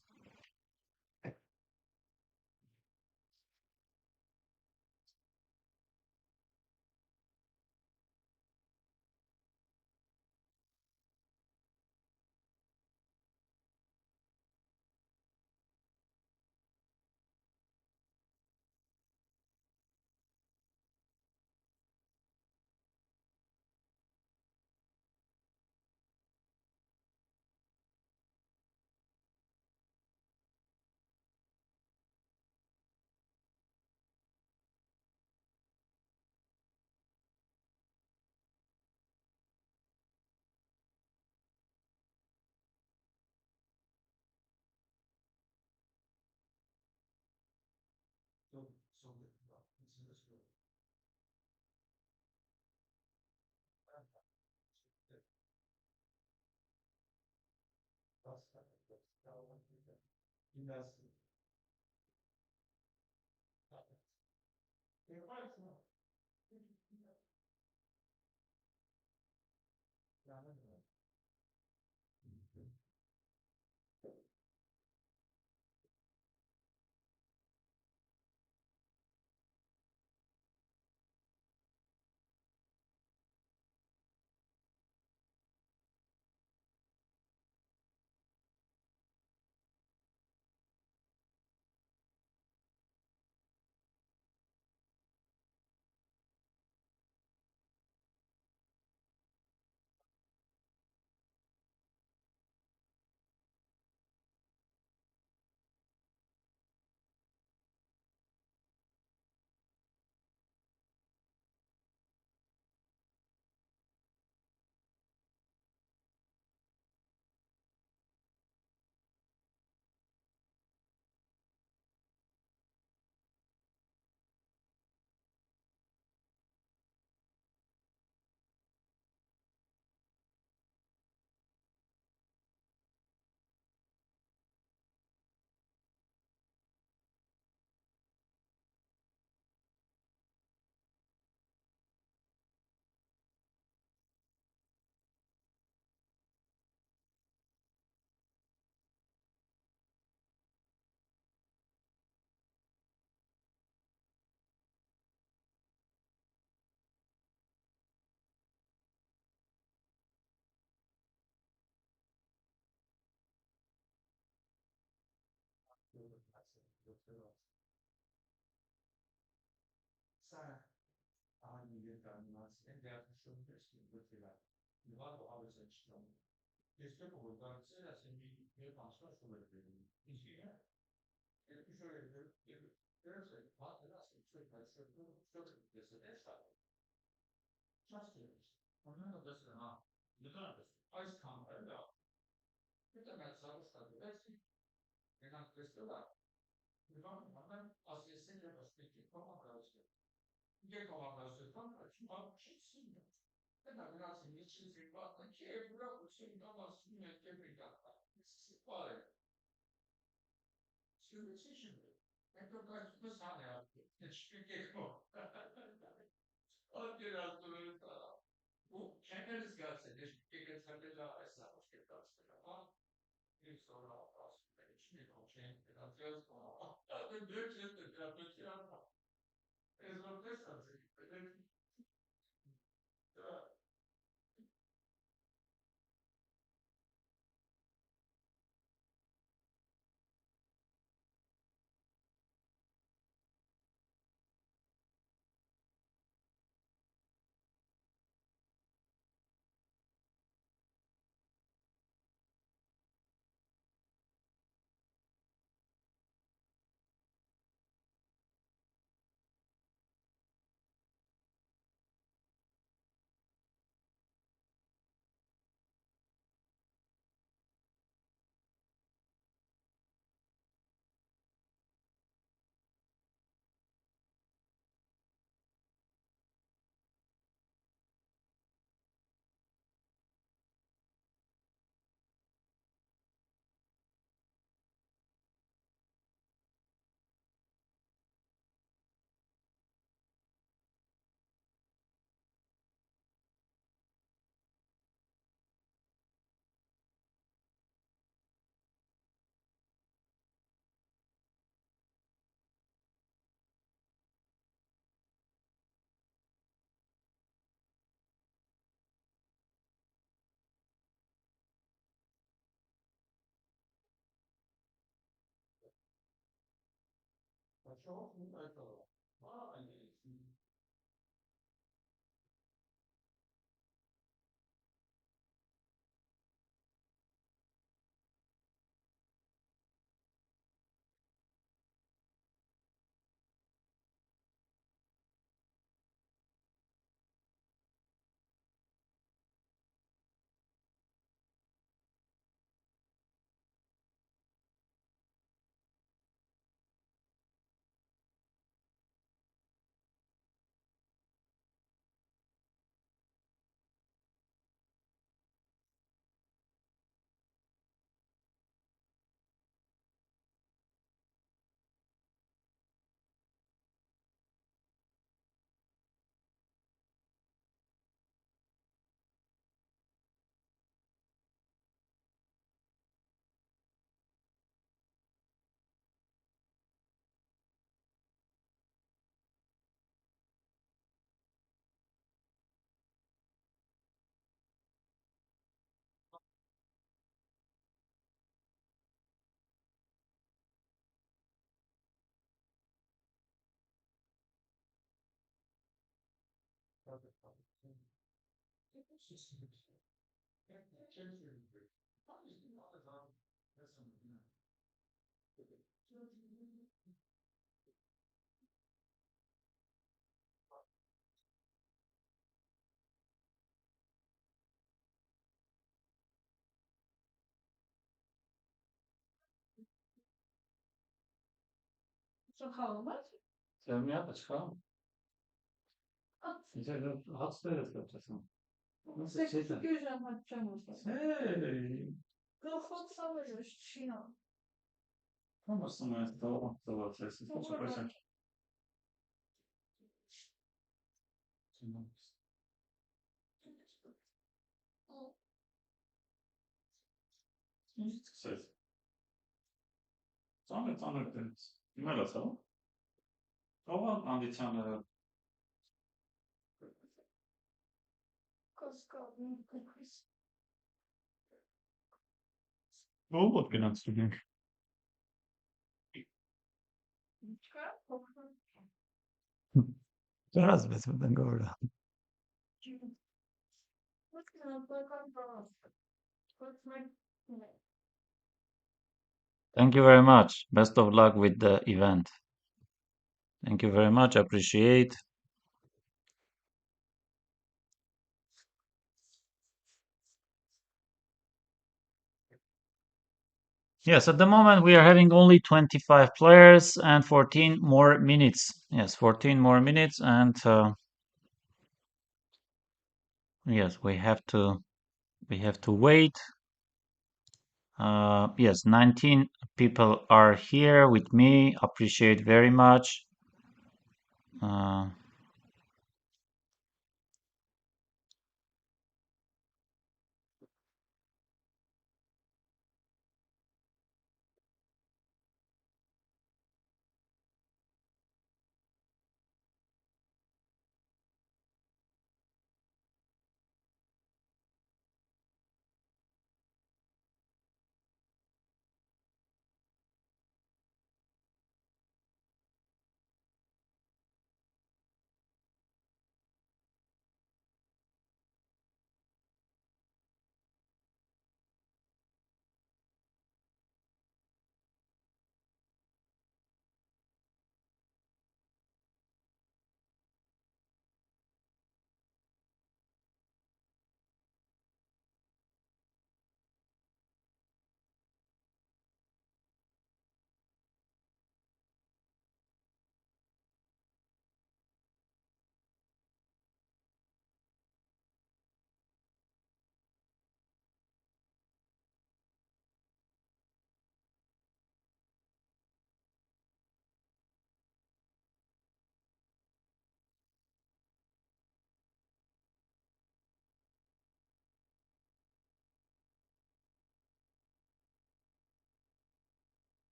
Sevmiyor, 이제 학습해야 될 것같아서. Hey, como są jest to? Zobaczę, jest to przepraszam. Ses. Tanrı deniz. Numara sağ. Hava andiçanları. Robot genannt du. Zaraz wezmę tego orla. Thank you very much. Best of luck with the event. Thank you very much. Appreciate. Yes, at the moment we are having only 25 players and 14 more minutes. Yes, 14 more minutes, and yes, we have to wait. Yes, 19 people are here with me. Appreciate very much. Uh,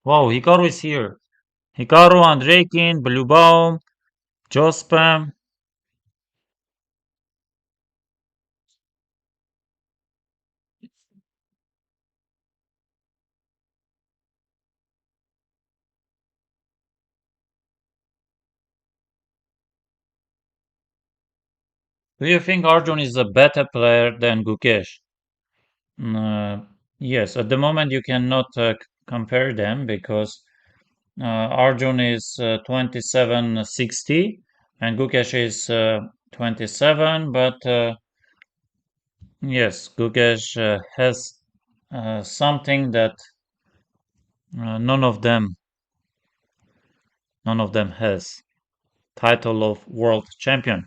Wow, Hikaru is here. Hikaru, Andreikin, Bluebaum, Jospam. Do you think Arjun is a better player than Gukesh? Yes, at the moment you cannot compare them because Arjun is 2760 and Gukesh is 27, but yes, Gukesh has something that uh, none of them none of them has. Title of world champion.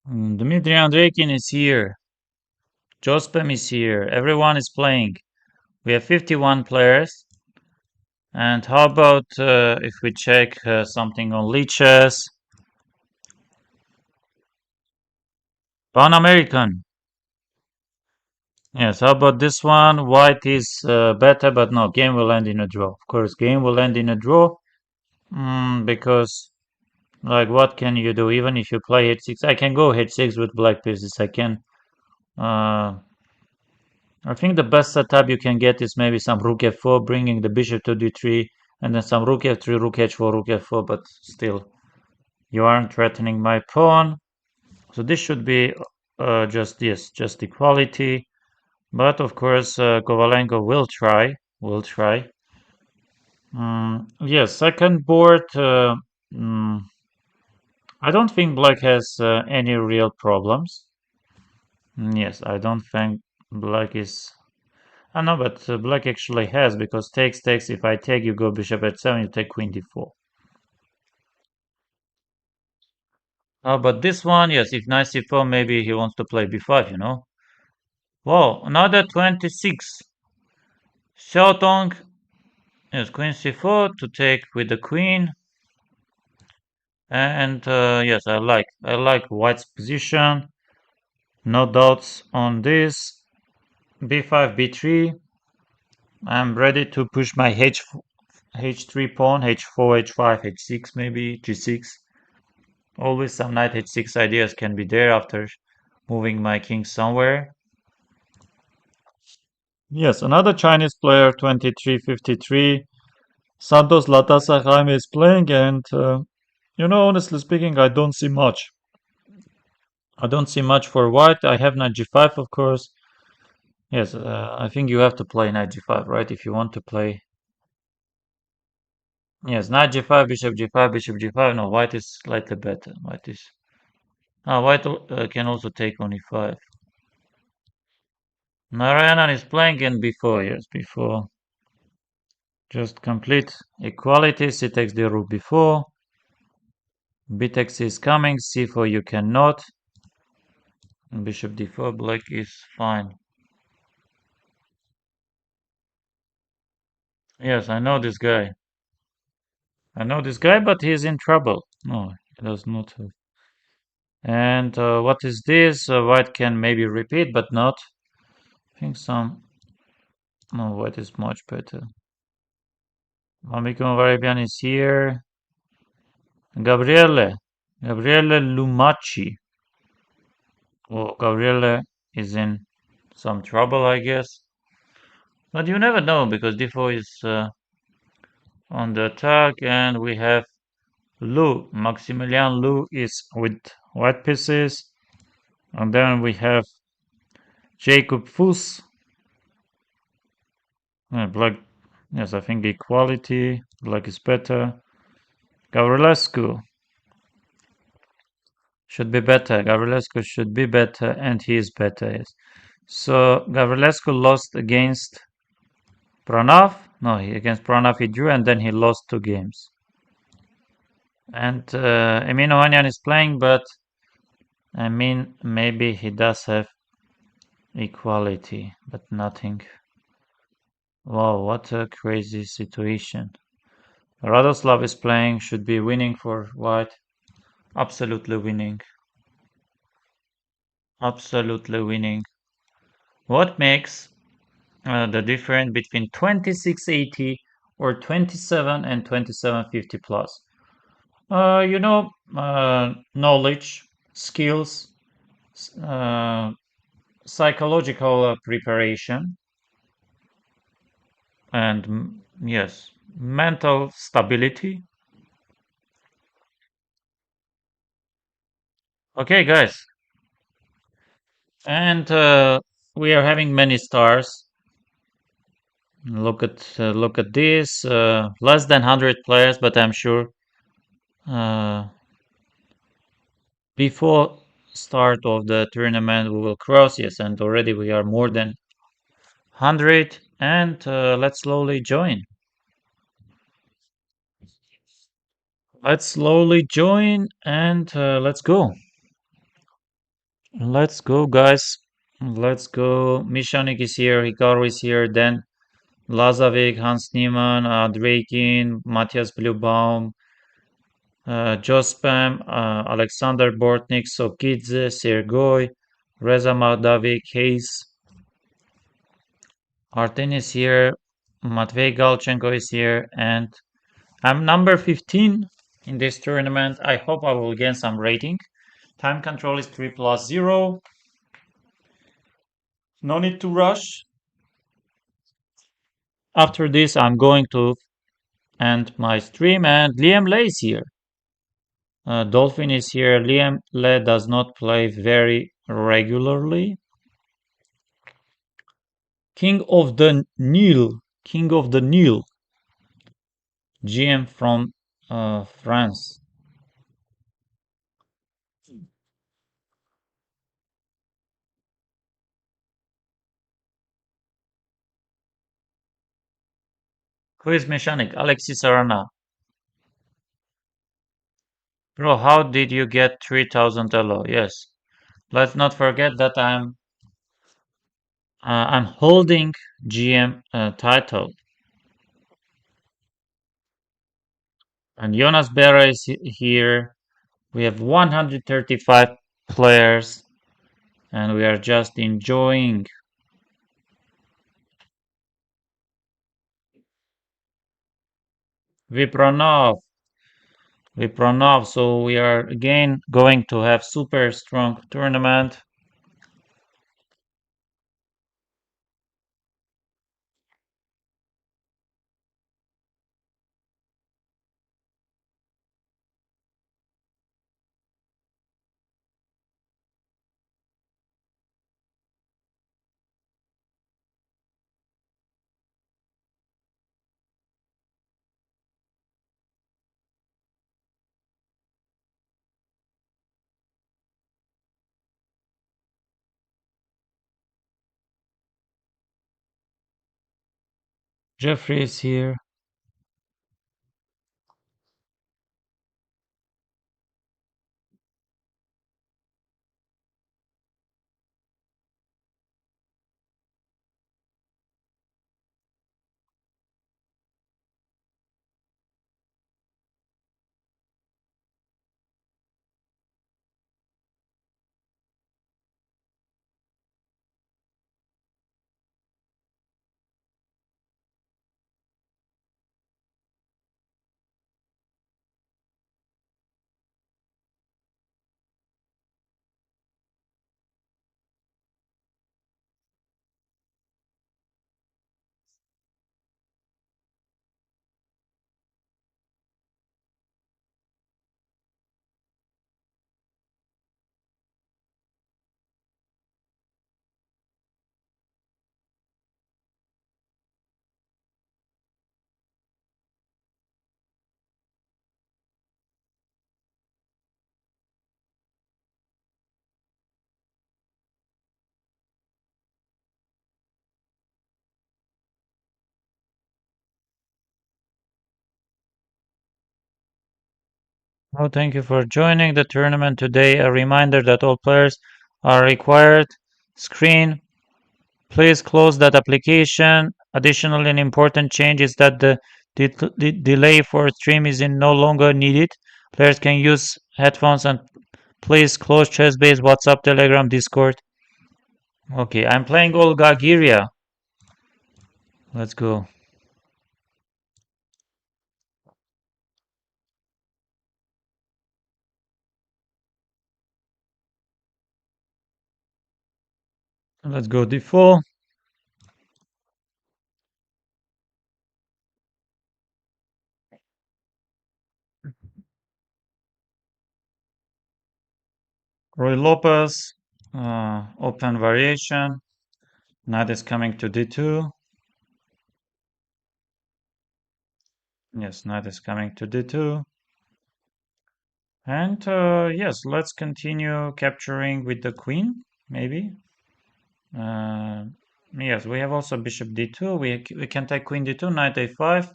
Dmitry Andreikin is here. Jospem is here. Everyone is playing. We have 51 players. And how about if we check something on leeches? Pan American. Yes, how about this one? White is better, but no, game will end in a draw. Of course, game will end in a draw. Because, like, what can you do? Even if you play h6, I can go h6 with black pieces. I can. Uh, I think the best setup you can get is maybe some rook f4, bringing the bishop to d3, and then some rook f3, rook h4, rook f4, but still, you aren't threatening my pawn. So this should be just this, just equality. But of course, Kovalenko will try. Yes, second board. Mm, I don't think black has any real problems. Yes, I don't think black is. I know, but black actually has because takes. If I take, you go bishop h7, you take queen d4. But this one, yes, if knight c4, maybe he wants to play b5, you know. Wow, another 26. Xiaotong, yes, queen c4 to take with the queen. And yes, I like white's position. No doubts on this. b5, b3. I'm ready to push my h3 pawn, h4, h5, h6 maybe, g6. Always some knight h6 ideas can be there after moving my king somewhere. Yes, another Chinese player, 2353. Santos Latasa Jaime is playing, and honestly speaking, I don't see much. I don't see much for white. I have knight g5, of course. Yes, I think you have to play knight g5, right? If you want to play. Yes, knight g5, bishop g5, bishop g5. No, white is slightly better. White is. White can also take on e5. Narayanan is playing in b4, yes, before. Just complete equality. C takes the rook b4. B takes is coming. c4 you cannot. And bishop d4, black is fine. Yes, I know this guy. But he's in trouble. No, he does not have. And what is this? White can maybe repeat, but not. I think some. No, white is much better. Mamiko Variabian is here. Gabriele. Gabriele Lumacci. Well, Gabriele is in some trouble, I guess. But you never know because d4 is on the attack, and we have Lu. Maximilian Lu is with white pieces. And then we have Jacob Fuss. Black, yes, I think equality. Black is better. Gavrilescu should be better. Gavrilescu should be better, and he is better, yes. So Gavrilescu lost against Pranav. No, against Pranav he drew, and then he lost 2 games. And Emin Ohanyan is playing, but I mean, maybe he does have equality, but nothing. Wow, what a crazy situation. Radoslav is playing, should be winning for white. Absolutely winning. Absolutely winning. What makes the difference between 2680 or 27 and 2750 plus? Knowledge, skills, uh, psychological preparation, and yes, mental stability. Okay, guys, and we are having many stars. Look at this. Less than 100 players, but I'm sure uh, before start of the tournament we will cross. Yes, and already we are more than 100, and let's slowly join. Let's slowly join and let's go. Let's go, guys. Let's go. Mishanik is here. Hikaru is here. Then Lazavik, Hans Niemann, Drakin, Matthias Bluebaum, Jospam, Alexander Bortnik, Sokidze, Sergoy, Reza Mardavik, Hayes, Arten is here. Matvey Galchenko is here. And I'm number 15 in this tournament. I hope I will gain some rating. Time control is 3 plus 0. No need to rush. After this, I'm going to end my stream, and Liam Lay is here. Dolphin is here. Liam Lay does not play very regularly. King of the Nile. King of the Nile. GM from France. Who is Mechanic? Alexis Arana. Bro, how did you get 3000 elo? Yes. Let's not forget that I'm holding GM title. And Jonas Berra is here. We have 135 players and we are just enjoying. Vipranov. Vipranov. So we are again going to have super strong tournament. Jeffrey is here. Oh, thank you for joining the tournament today. A reminder that all players are required. Screen, please close that application. Additionally, an important change is that the delay for stream is no longer needed. Players can use headphones and Please close chess base, WhatsApp, Telegram, Discord. Okay, I'm playing Olga Giria. Let's go. Let's go d4. Roy Lopez. Open variation. Knight is coming to d2. Yes, knight is coming to d2. And yes, let's continue capturing with the queen, maybe. Uh, yes, we have also bishop d2. We can take queen d2, knight a5.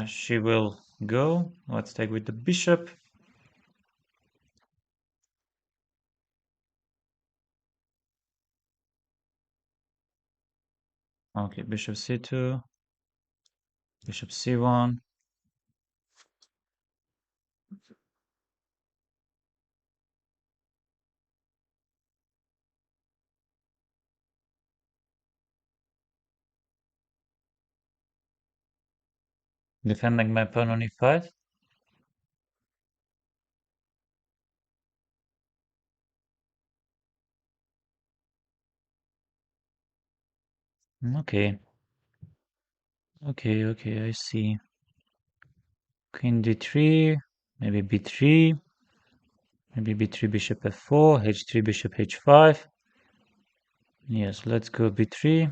She will go. Let's take with the bishop. Okay, bishop c2, bishop c1. Defending my pawn on e5. Okay. Okay, I see. Queen d3, maybe b3, maybe b3 bishop f4, h3 bishop h5. Yes, let's go b3.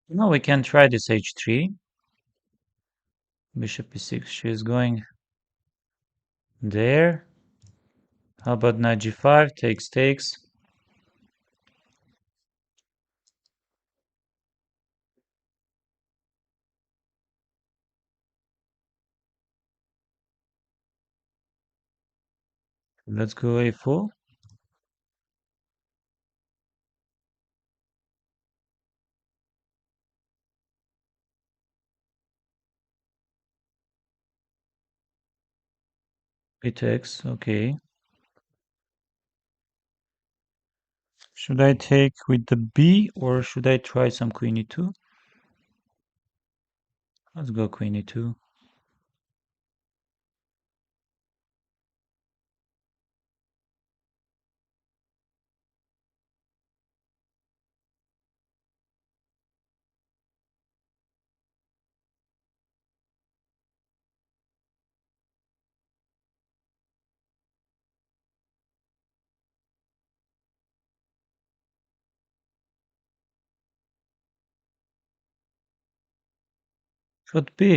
No, we can try this h3. Bishop e6, she is going there. How about knight g5, takes. Let's go a4. It takes, okay. Should I take with the b or should I try some queen e2? Let's go queen e2.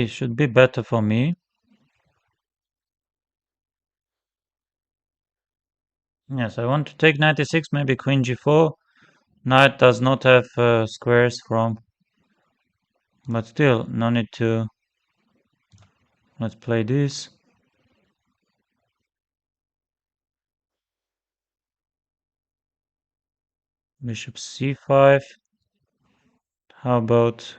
Should be better for me. Yes, I want to take 96, maybe queen g4. Knight does not have squares from, but still, no need to. Let's play this. Bishop c5. How about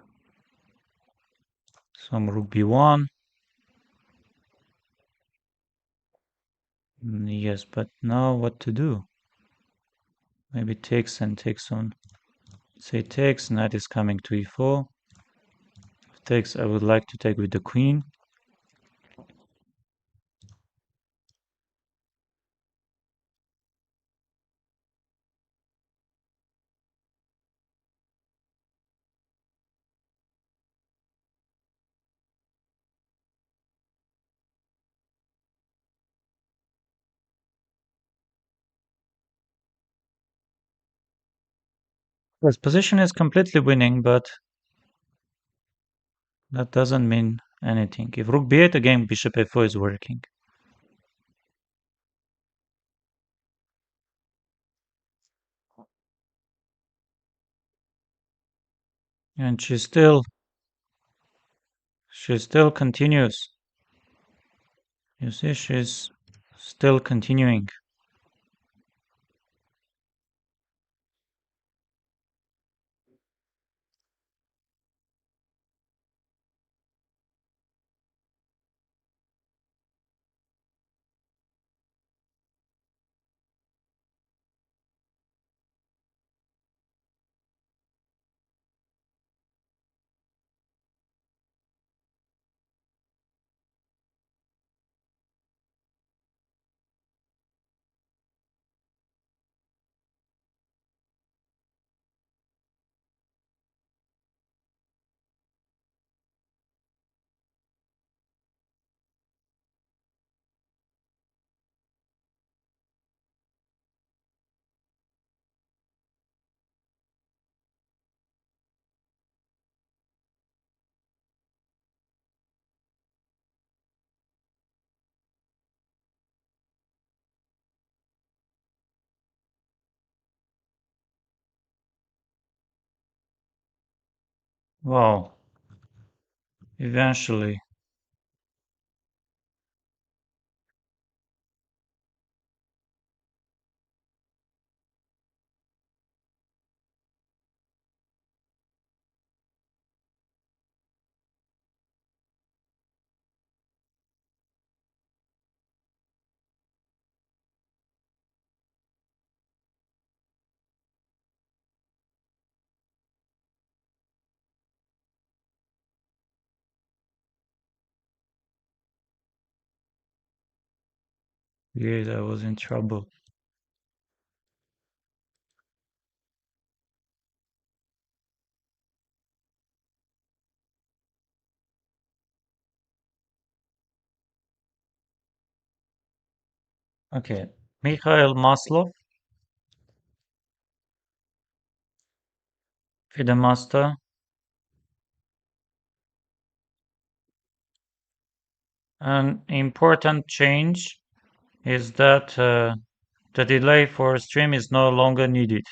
some rook b1? Yes, but now what to do? Maybe takes and takes on. Say takes, knight is coming to e4. If takes, I would like to take with the queen. Yes, position is completely winning, but that doesn't mean anything. If rook b8 again, bishop a4 is working. And she still continues. You see, she's still continuing. Wow. Eventually. Yes, I was in trouble. Okay. Mikhail Maslov, FIDE master. An important change is that the delay for stream is no longer needed.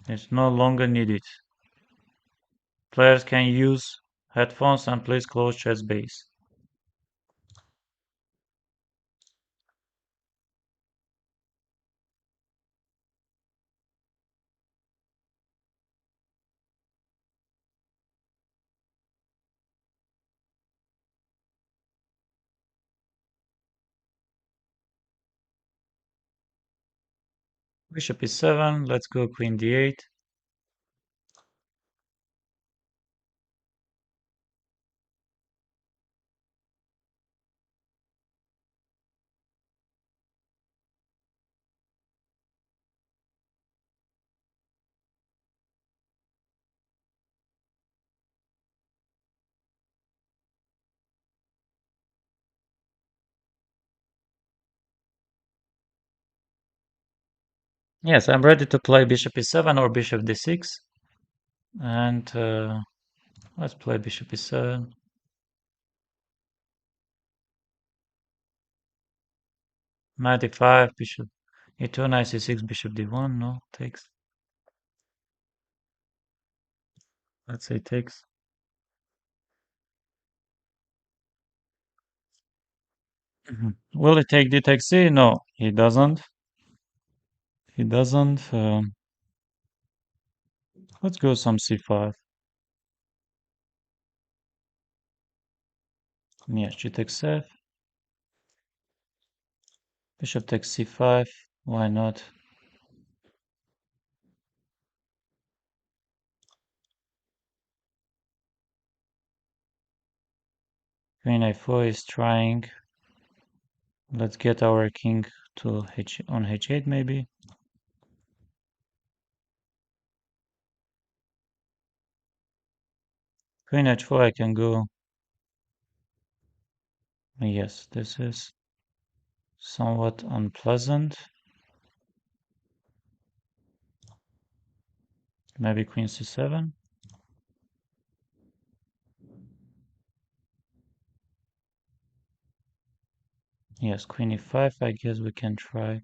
It's no longer needed. Players can use headphones and please close chess base. Bishop e7, let's go queen d8. Yes, I'm ready to play bishop e7 or bishop d6. And let's play bishop e7. Knight e5, bishop e2, knight c6, bishop d1. No, takes. Let's say takes. Will he take d takes c? No, he doesn't. He doesn't. Let's go some c5. Yeah, she takes f. Bishop takes c5. Why not? Queen a4 is trying. Let's get our king to on h8 maybe. Queen h4 I can go. Yes, this is somewhat unpleasant. Maybe queen c7. Yes, queen e5 I guess we can try.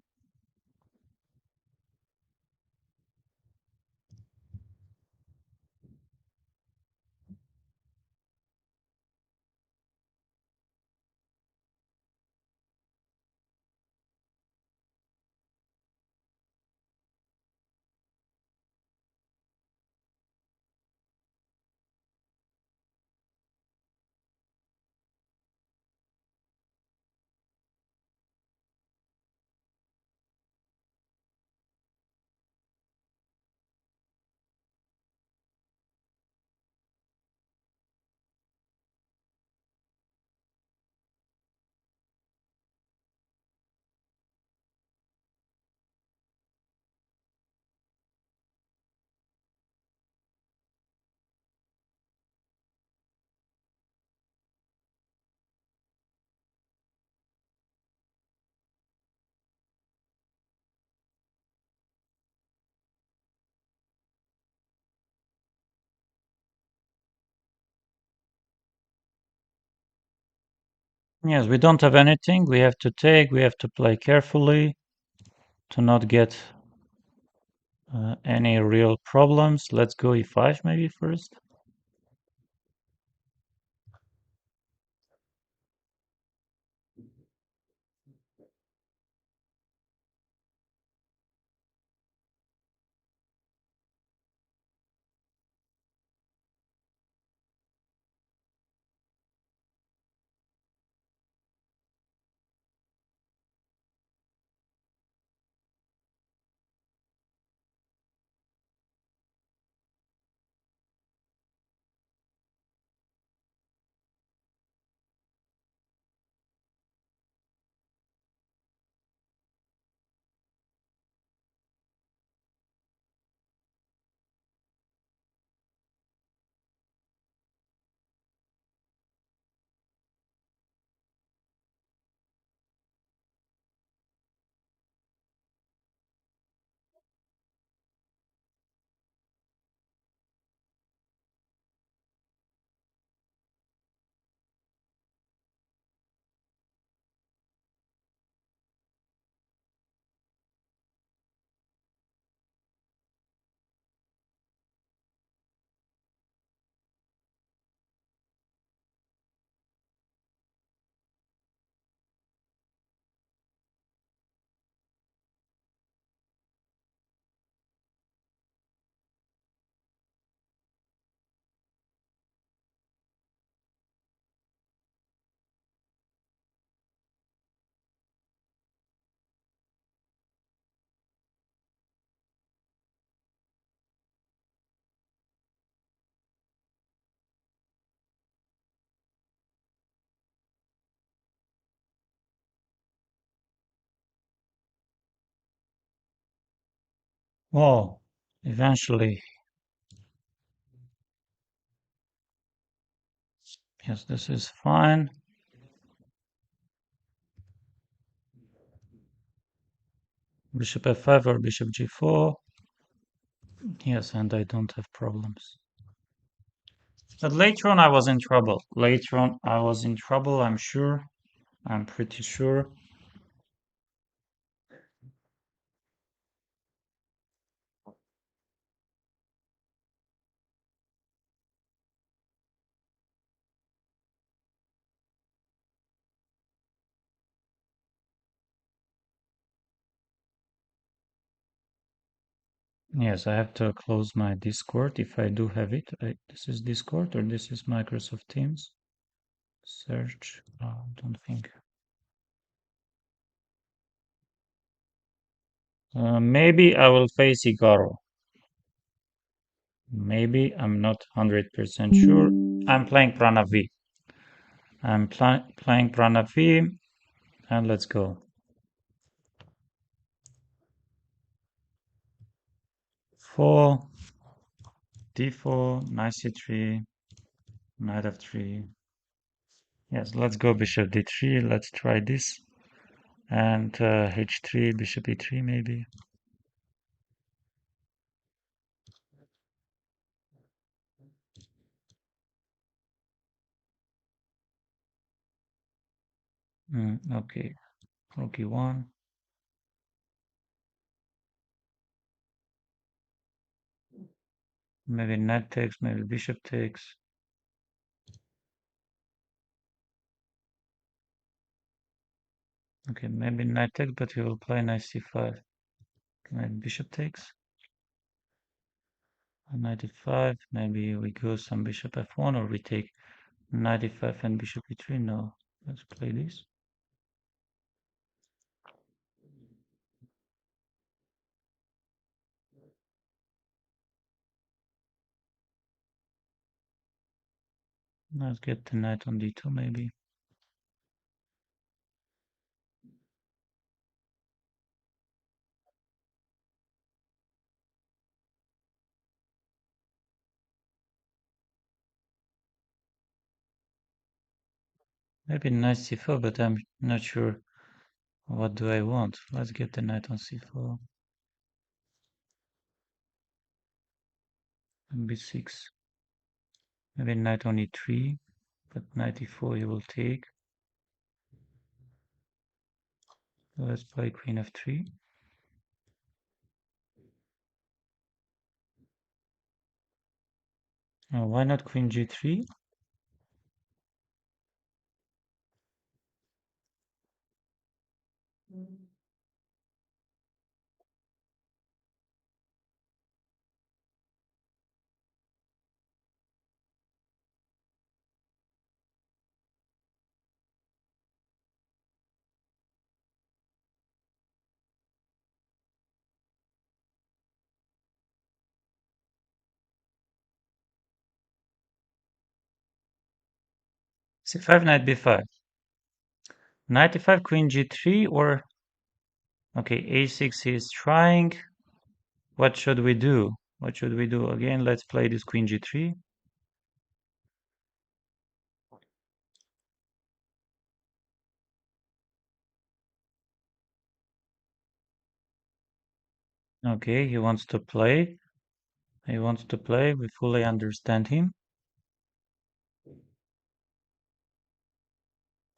Yes, we don't have anything. We have to take. We have to play carefully to not get any real problems. Let's go e5 maybe first. Well, eventually, yes, this is fine. Bishop f5 or bishop g4. Yes, and I don't have problems. But later on, I was in trouble. Later on, I was in trouble, I'm sure. I'm pretty sure. Yes, I have to close my Discord if I do have it. This is Discord or this is Microsoft Teams? Search. I don't think. Maybe I will face Igaro. Maybe I'm not 100% sure. I'm playing Prana V. I'm playing Prana V, and let's go. 4, d4, knight c3, knight f3. Yes, let's go bishop d3. Let's try this. And h3, bishop e3 maybe. Okay, rook e1. Maybe knight takes, maybe bishop takes. Okay, maybe knight takes, but he will play knight c5. Maybe bishop takes. Knight e5. Maybe we go some bishop f1 or we take knight e5 and bishop e3. No, let's play this. Let's get the knight on d2 maybe. Maybe knight c4, but I'm not sure what do I want. Let's get the knight on c4. And b6. Maybe knight on e3, but knight e4 he will take. So let's play queen f3. Why not queen g3? c5, knight b5. Knight e5, queen g3, or... Okay, a6 is trying. What should we do? What should we do? Again, let's play this queen g3. Okay, he wants to play. He wants to play. We fully understand him.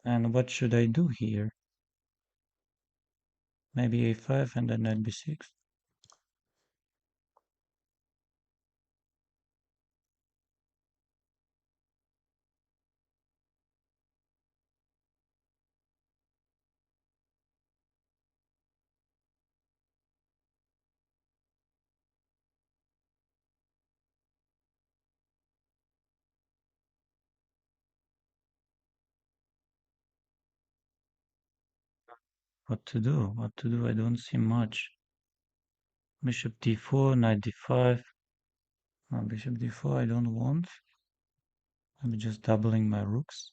And what should I do here? Maybe a5 and then knight b6. What to do? What to do? I don't see much. Bishop d4, knight d5. Bishop d4 I don't want. I'm just doubling my rooks.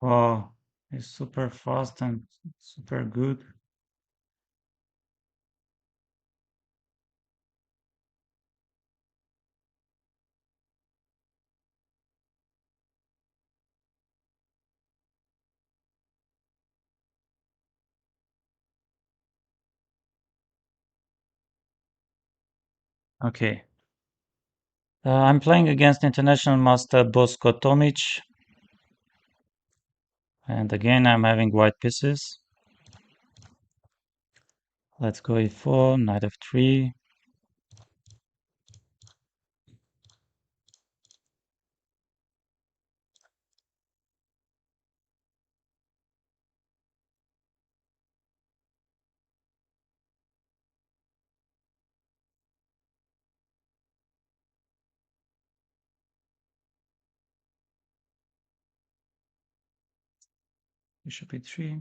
Wow, it's super fast and super good. Okay. I'm playing against international master Bosko Tomic, and again I'm having white pieces. Let's go e4, knight f3. Bishop e3.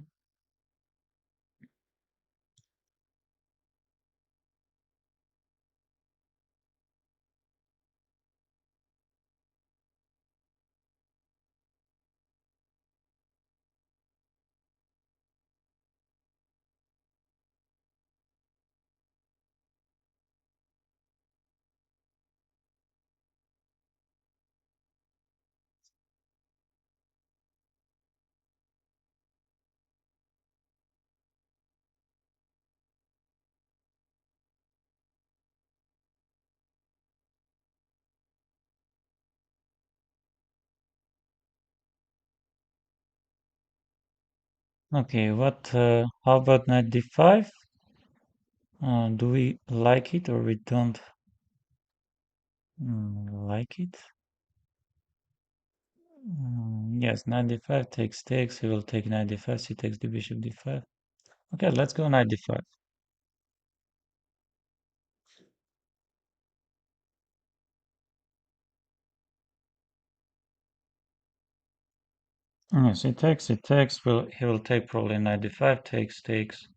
Okay, how about knight d5? Do we like it or we don't like it? Yes, knight d5 takes, he will take knight d5, he takes the bishop d5. Okay, let's go knight d5. Yes, he takes, he will take probably knight d5, takes.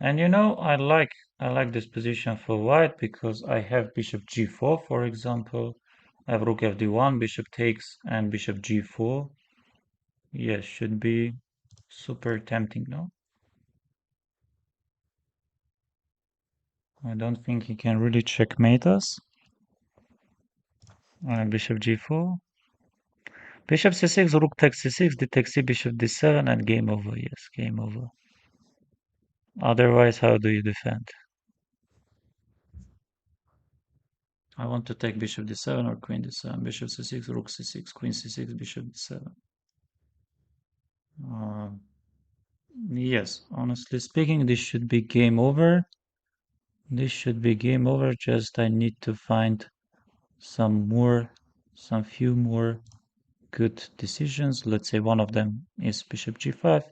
And I like this position for white because I have bishop g4, for example. I have rook fd1, bishop takes, and bishop g4. Yes, should be super tempting, no? I don't think he can really checkmate us. Bishop g4. Bishop c6, rook takes c6, d takes c, bishop d7, and game over. Yes, game over. Otherwise, how do you defend? I want to take bishop d7 or queen d7. Bishop c6, rook c6, queen c6, bishop d7. Uh, yes, honestly speaking, this should be game over. This should be game over. Just I need to find some few more good decisions. Let's say one of them is bishop g5,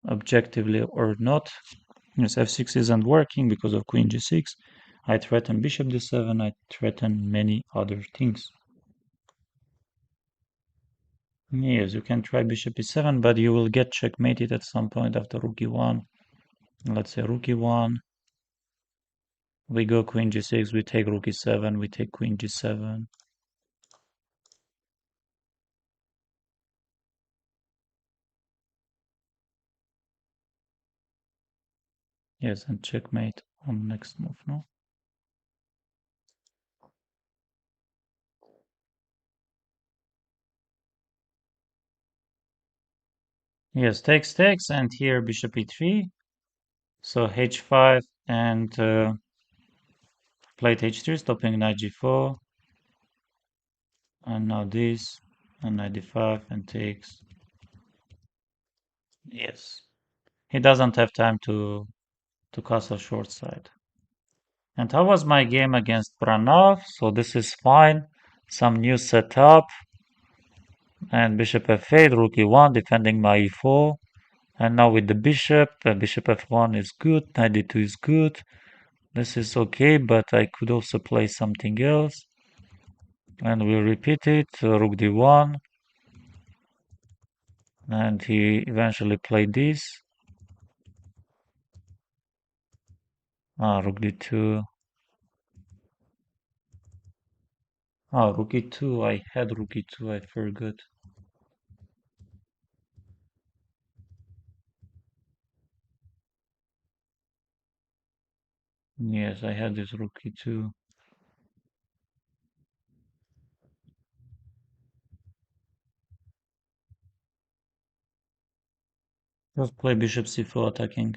objectively or not. Yes, f6 isn't working because of queen g6. I threaten bishop d7, I threaten many other things. Yes, you can try bishop e7, but you will get checkmated at some point after rook e1. Let's say rook e1. We go queen g6, we take rook e7, we take queen g7. Yes, and checkmate on next move, no? Yes, takes, and here bishop e3. So h5 and plate h3, stopping knight g4. And now this, and knight d5, and takes. Yes. He doesn't have time to castle short side. And how was my game against Pranav? So this is fine. Some new setup. And bishop f8, rook e1, defending my e4. And now with the bishop, bishop f1 is good, knight d2 is good. This is okay, but I could also play something else. And we'll repeat it, rook d1. And he eventually played this. Rook d2. Rook e2. I had rook e2, I forgot. Yes, I had this rookie too. Just play bishop c4 attacking.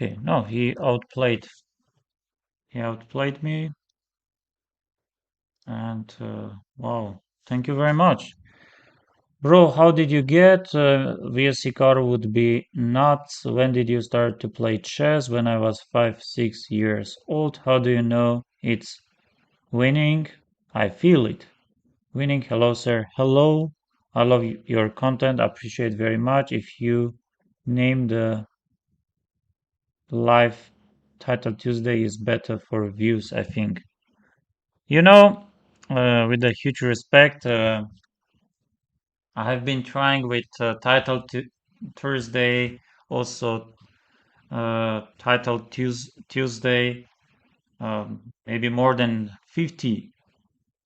Okay, no, he outplayed me, and wow, thank you very much. Bro, how did you get? VSC car would be nuts. When did you start to play chess? When I was 5, 6 years old. How do you know it's winning? I feel it. Winning. Hello, sir. Hello. I love your content. Appreciate very much. If you name the live title Tuesday is better for views, I think. You know, with a huge respect, I have been trying with Thursday, also title Tuesday, maybe more than 50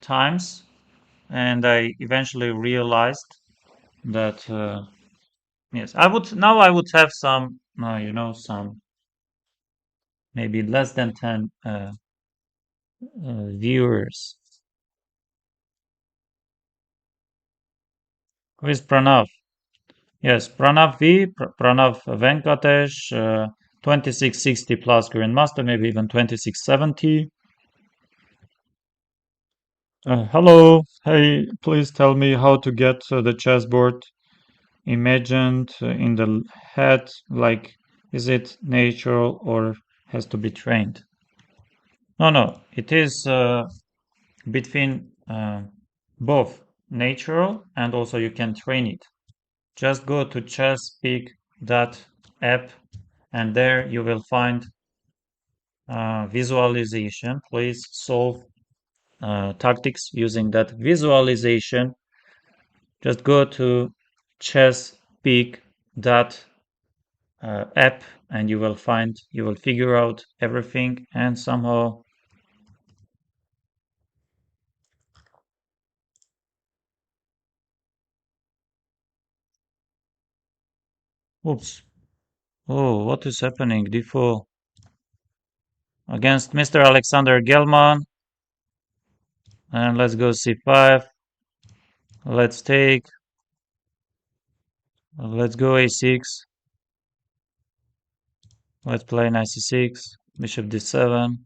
times, and I eventually realized that yes, I would have some, some maybe less than 10 viewers. Who is Pranav? Yes, Pranav V, Pranav Venkatesh, 2660 plus Grandmaster, maybe even 2670. Hello, hey, please tell me how to get the chessboard imagined in the head. Like, is it natural or has to be trained? No, no, it is between both natural and also you can train it. Just go to chesspeak.app and there you will find visualization. Please solve tactics using that visualization. Just go to chesspeak.app and you will figure out everything and somehow. Oops. Oh, what is happening? D4 against Mr. Alexander Gelman. And let's go c5. Let's take. Let's go a6. Let's play knight c6. Bishop d7.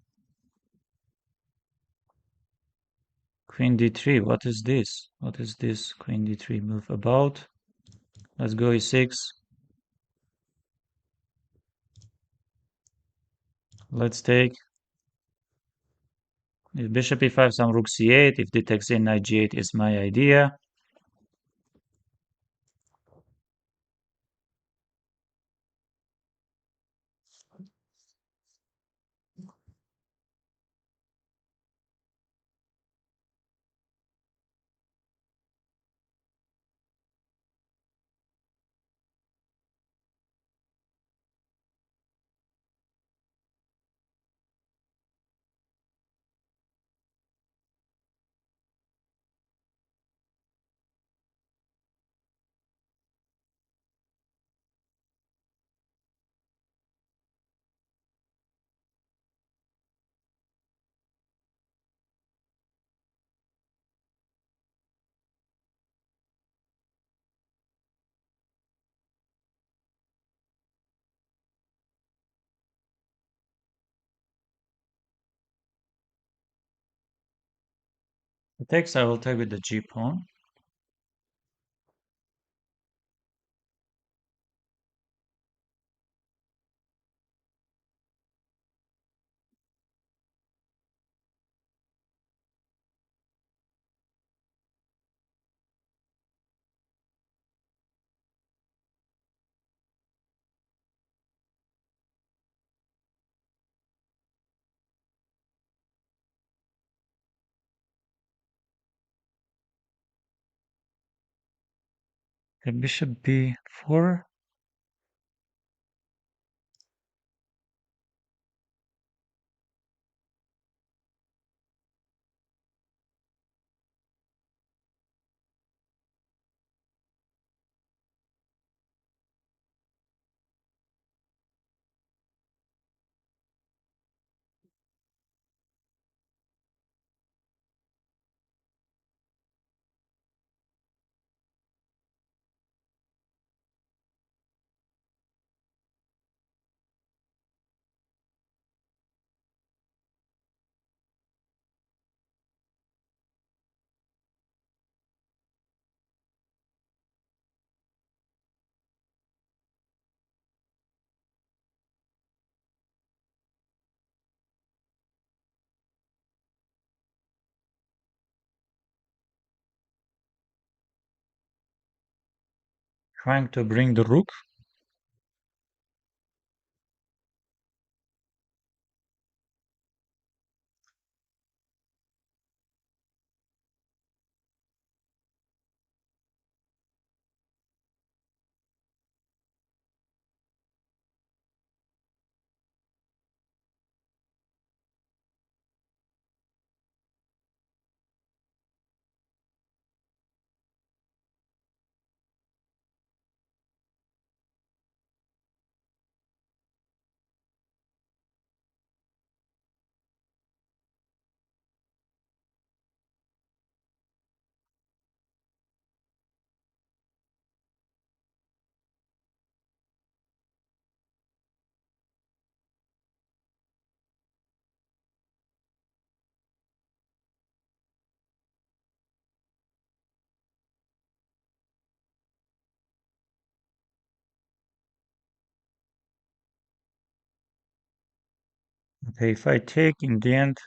Queen d3. What is this? What is this queen d3 move about? Let's go e6. Let's take. If bishop e5, some rook c8. If d takes in, knight g8 is my idea. The takes I will take with the g pawn. The bishop b4. trying to bring the rook. Okay, if I take in the end,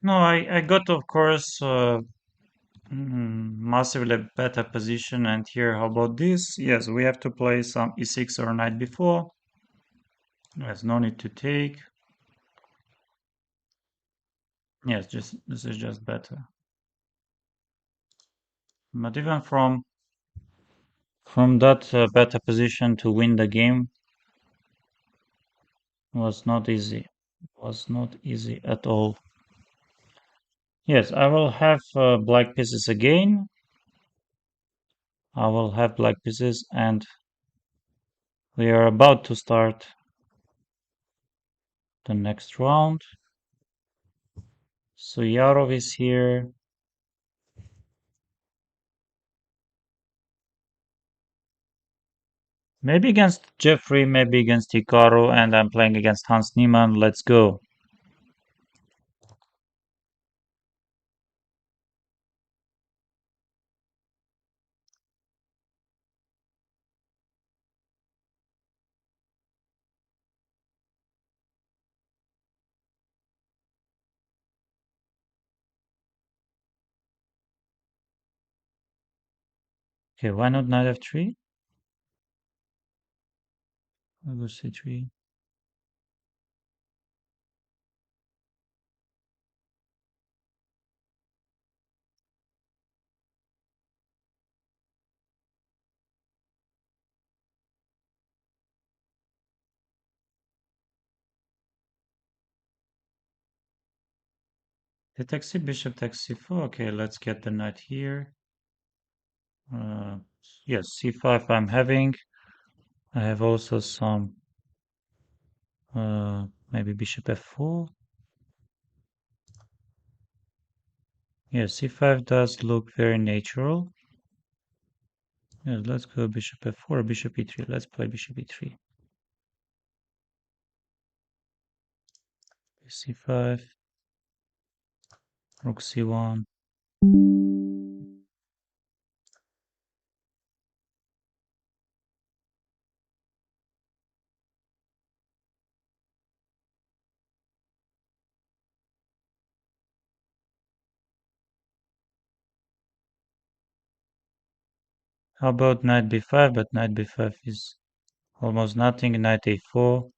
no, I got, of course, massively better position. And here, how about this? Yes, we have to play some e6 or knight before. There's no need to take. Yes, just this is just better. But even from that better position to win the game was not easy. Was not easy at all. Yes, I will have black pieces again. I will have black pieces, and we are about to start the next round. So Yarov is here. Maybe against Jeffrey, maybe against Hikaru, and I'm playing against Hans Niemann. Let's go. Okay, why not knight f3? I'll go c3. The takes c, bishop takes c4. Okay, let's get the knight here. Uh, yes, c5 I'm having. I have also some, maybe bishop f4. Yes, c5 does look very natural. Yes, let's go bishop f4, bishop e3. Let's play bishop e3. c5, rook c1. How about knight b5? But knight b5 is almost nothing. Knight a4.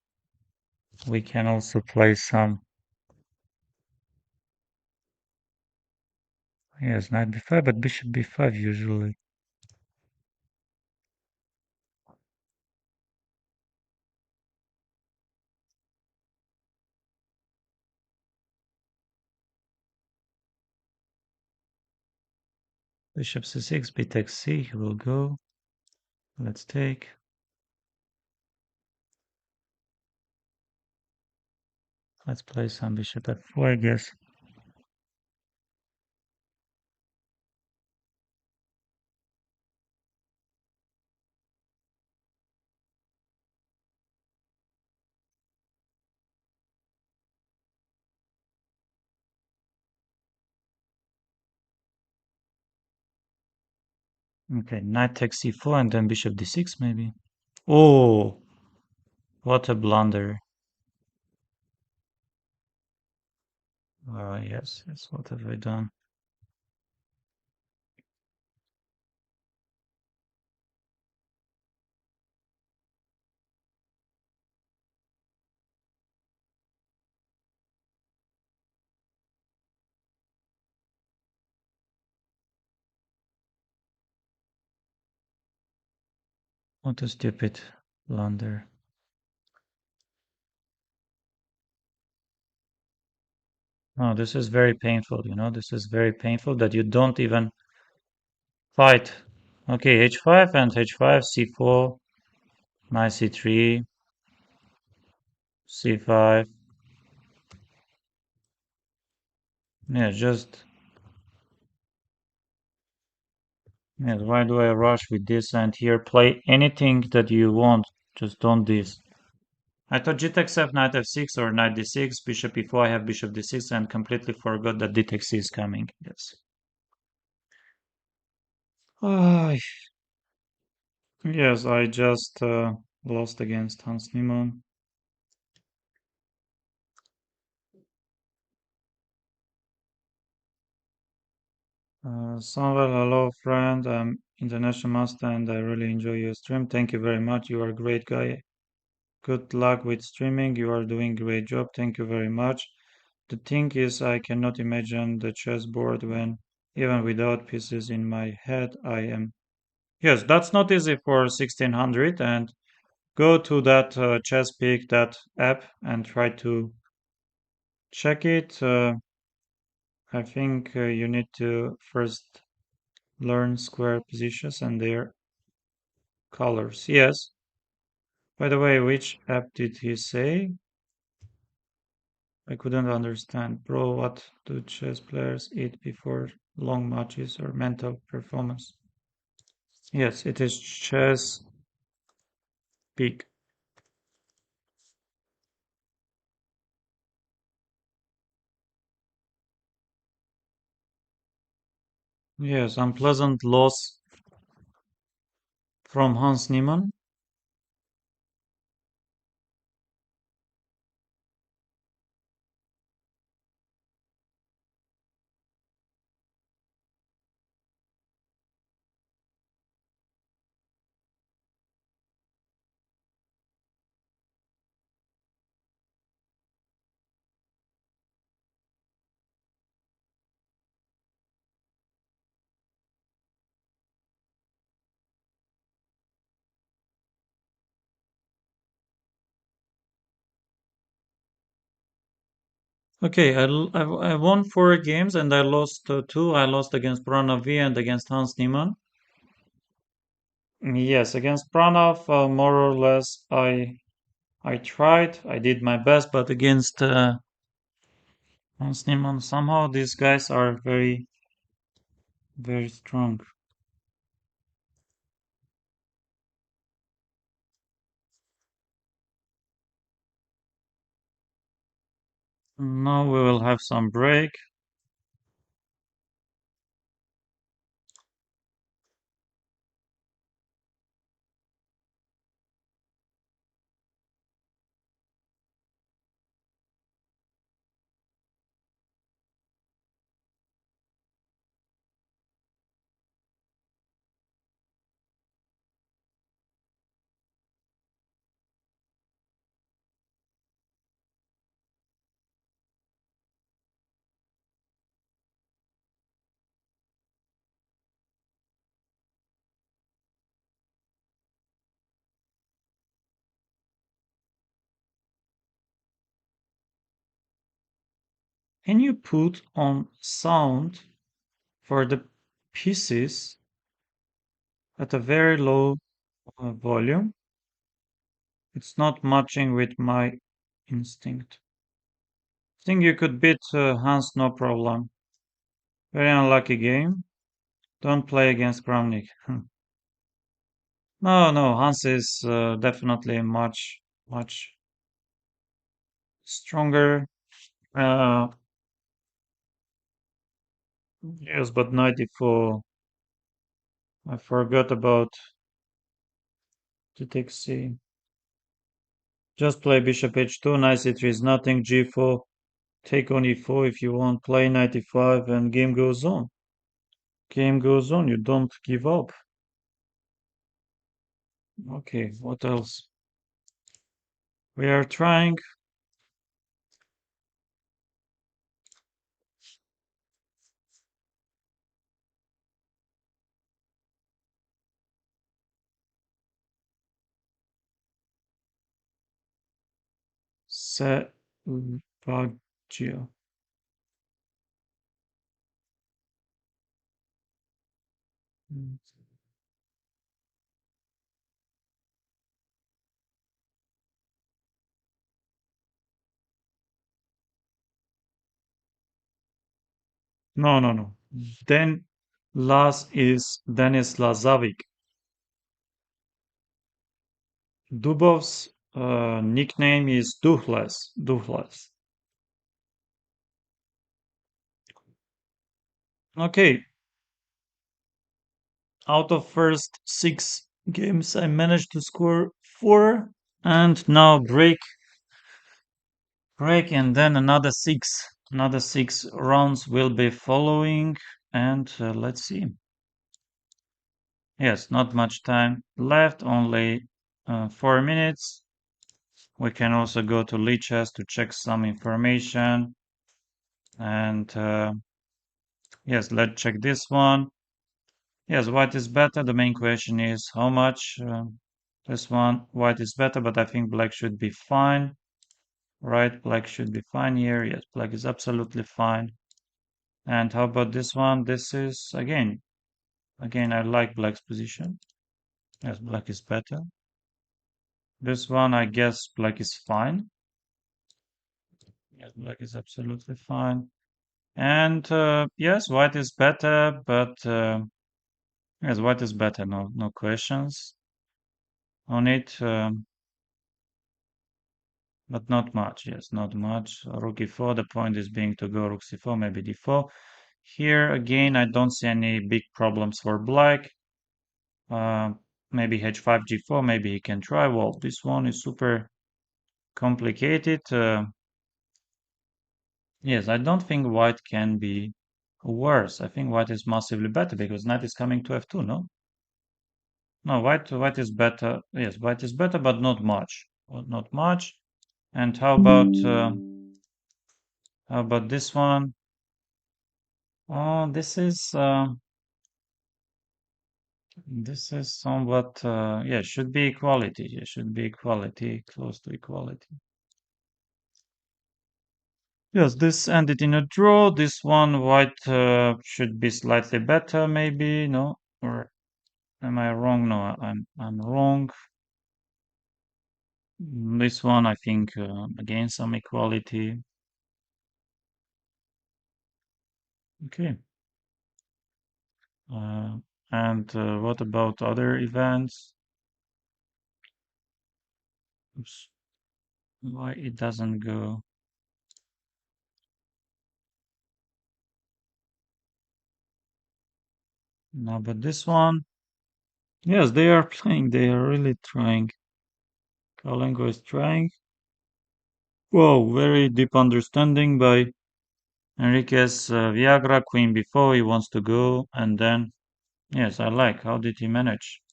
We can also play some. Yes, knight b5, but bishop b5 usually. Bishop c6, b takes c. He will go. Let's take. Let's play some bishop f4, I guess. Okay, knight takes c4 and then bishop d6 maybe. Oh, what a blunder. Yes, what have I done? What a stupid blunder. No, this is very painful, this is very painful that you don't even fight. Okay, h5 and h5, c4, knight c3, c5. Yeah, yes, why do I rush with this and here play anything that you want? Just don't this. I thought g takes f, knight f6 or knight d6, bishop e4, I have bishop d6 and completely forgot that d takes c is coming. Yes. Ah, yes, I just lost against Hans Niemann. Samuel, hello friend. I'm International Master and I really enjoy your stream. Thank you very much. You are a great guy. Good luck with streaming. You are doing a great job. Thank you very much. The thing is, I cannot imagine the chessboard when, even without pieces in my head, I am. Yes, that's not easy for 1600. And go to that chess peak, that app, and try to check it. I think you need to first learn square positions and their colors. Yes. By the way, which app did he say? I couldn't understand. Bro, what do chess players eat before long matches or mental performance? Yes, it is chess peak. Yes, unpleasant loss from Hans Niemann. Okay, I won 4 games and I lost 2. I lost against Pranav V and against Hans Niemann. Yes, against Pranav, more or less, I tried. I did my best, but against Hans Niemann, somehow these guys are very, very strong. Now we will have some break. Can you put on sound for the pieces at a very low volume? It's not matching with my instinct. I think you could beat Hans, no problem. Very unlucky game. Don't play against Kramnik. No, no, Hans is definitely much stronger. Uh, yes, but 94. I forgot about the take C. Just play bishop h2, knight c3 is nothing, g4, take on e4 if you want, play 95 and game goes on. Game goes on, you don't give up. Okay, what else? We are trying. Slovakia. No, no, no. Then last is Denis Lazavik. Dubov's nickname is Duhles. Duhles. Okay, out of first 6 games, I managed to score 4, and now break, and then another six rounds will be following, and let's see. Yes, not much time left, only 4 minutes. We can also go to Lichess to check some information, and yes, let's check this one. Yes, white is better. The main question is how much. This one, white is better, but I think black should be fine. Right, black should be fine here. Yes, black is absolutely fine. And how about this one? This is, again, I like black's position. Yes, black is better. This one, I guess black is fine. Yes, black is absolutely fine. And yes, white is better, but yes, white is better. No questions on it. But not much. Yes, not much. Rook e4. The point is being to go rook c4, maybe d4. Here again, I don't see any big problems for black. Uh, maybe h5, g4. Maybe he can try. Well, this one is super complicated. Yes, I don't think white can be worse. I think white is massively better because knight is coming to f2. No, no, white is better. Yes, white is better, but not much. Not much. And how about this one? Oh, this is somewhat yeah, should be equality. Yeah, should be equality, close to equality. Yes, this ended in a draw. This one white should be slightly better, maybe, no? Or am I wrong? No, I'm wrong. This one I think again some equality. Okay. Uh, and what about other events? Oops. Why it doesn't go? No, but this one, yes, they are playing. They are really trying. Kalenko is trying. Whoa, very deep understanding by Enriquez. Viagra, queen before he wants to go, and then, yes, I like. How did he manage?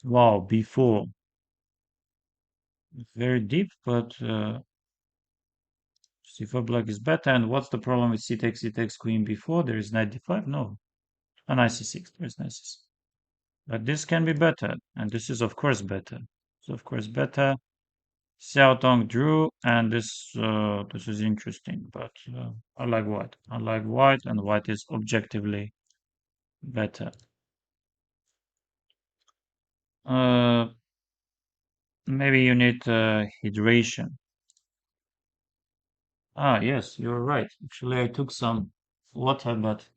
Wow, before. Very deep, but c4 black is better. And what's the problem with c takes queen before? There is knight d5? No. And knight c6. There is knight c6. But this can be better, and this is of course better. It's of course better. Xiaotong drew, and this is interesting, but I like white. I like white, and white is objectively better. Uh, Maybe you need hydration. Ah, yes, you're right. Actually, I took some water, but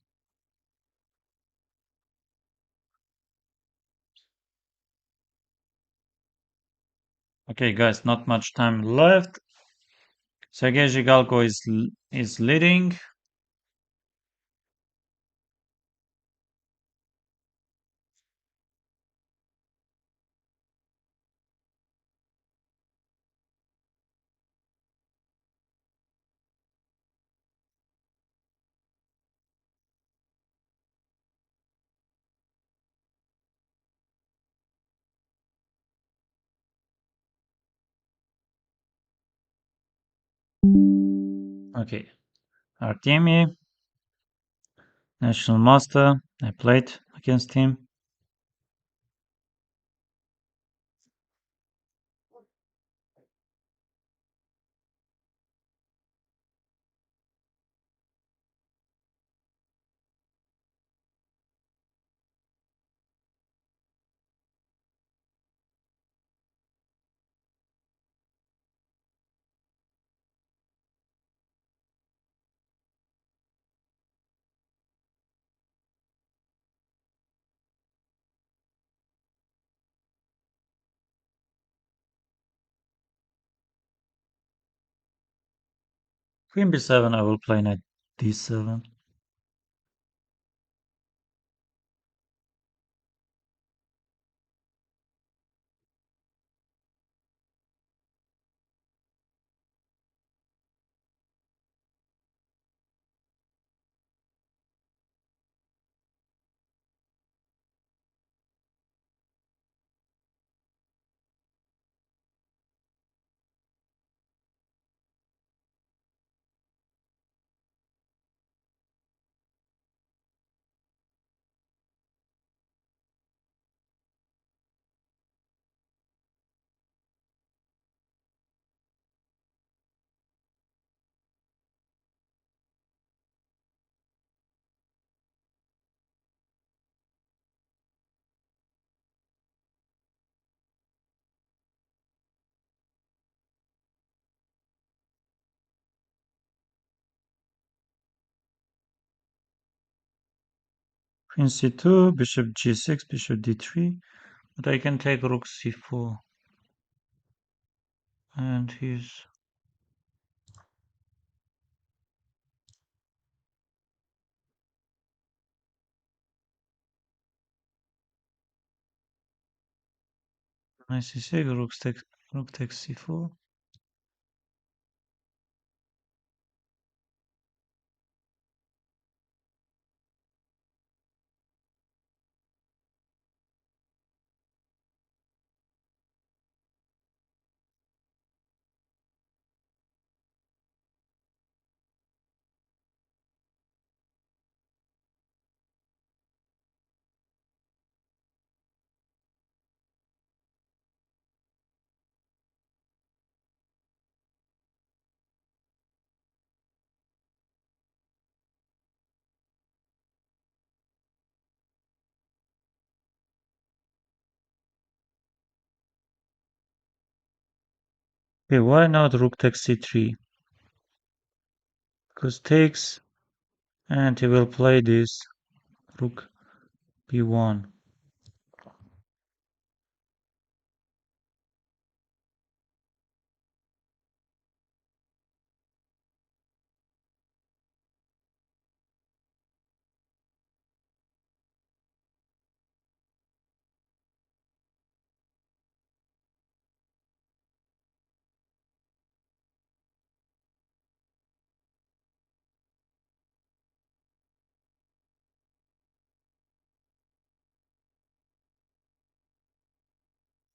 okay, guys, not much time left. Sergei Zhigalko is leading. Okay, Artemi, national master. I played against him. Queen b7, I will play knight d7. Queen c2, bishop g6, bishop d3. But I can take rook c4. And he's... Nice c6, rook takes c4. Okay, why not rook takes c3? Because takes, and he will play this rook b1.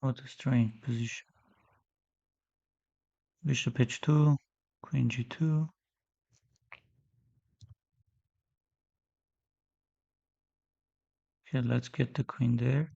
What a strange position. Bishop h2, queen g2. Okay, let's get the queen there.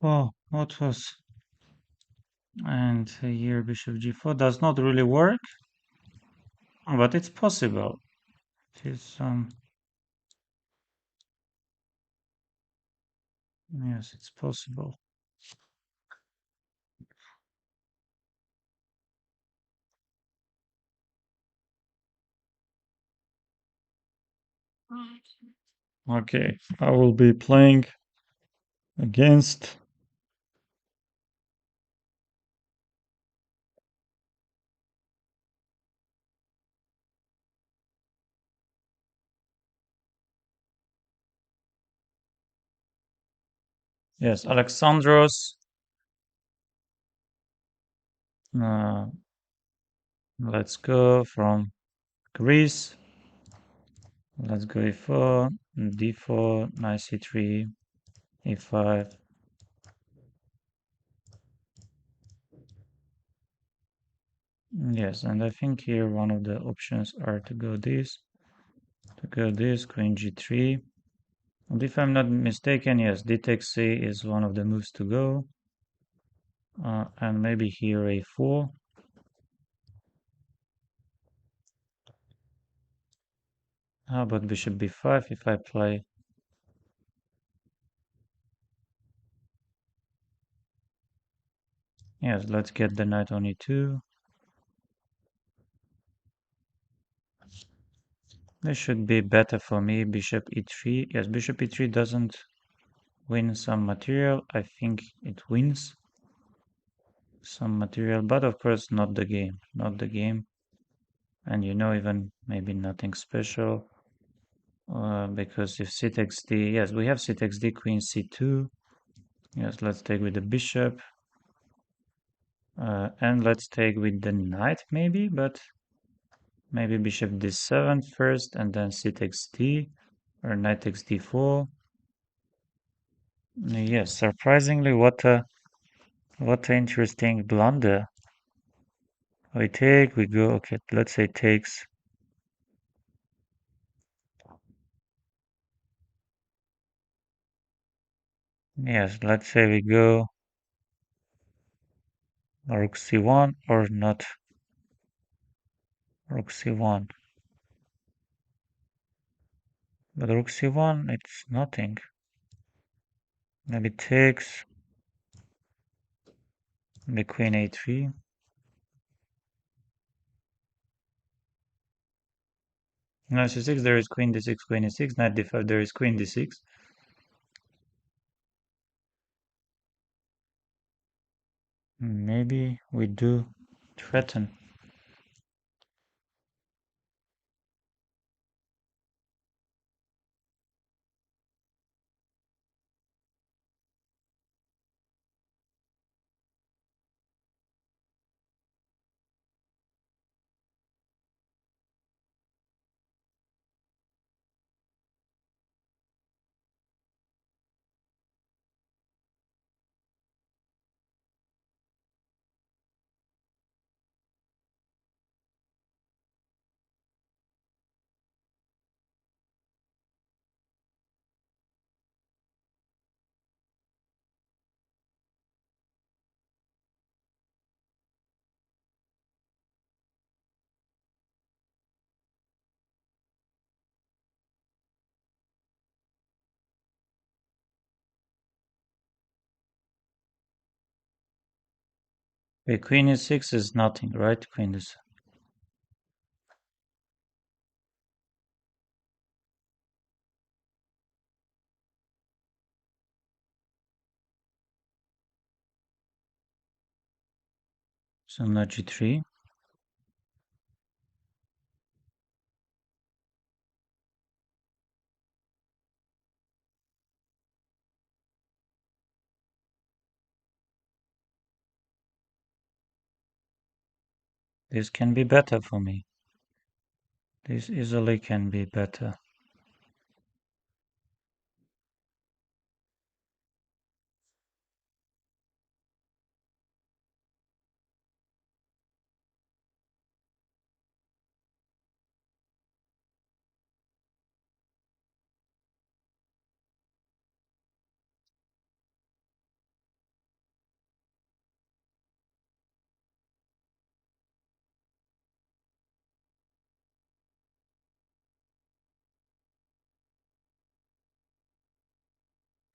Oh, what was? And here bishop g4 does not really work, but it's possible. It is yes, it's possible. Okay, I will be playing against. Yes, Alexandros. Uh, let's go from Greece. Let's go e4, d4, knight c3, e5. Yes, and I think here one of the options are to go this, queen g3. And if I'm not mistaken, yes, d takes c is one of the moves to go. And maybe here a4. How about bishop b5 if I play? Yes, let's get the knight on e2. This should be better for me, bishop e3. Yes, bishop e3 doesn't win some material. I think it wins some material, but of course not the game. Not the game. And even maybe nothing special. Because if c takes d, yes, we have c takes d, queen c2. Yes, let's take with the bishop. And let's take with the knight maybe, but maybe bishop d7 first and then c takes d, or knight takes d4. Yes, surprisingly, what a interesting blunder. We go, okay, let's say takes. Yes, let's say we go rook c1 or not rook c1. But rook c1, it's nothing. Maybe takes the queen a3. No, c6, there is queen d6, queen e6. Knight d5, there is queen d6. Maybe we do threaten. The queen e6 is nothing, right? Queen is. So knight g3. This can be better for me. This easily can be better.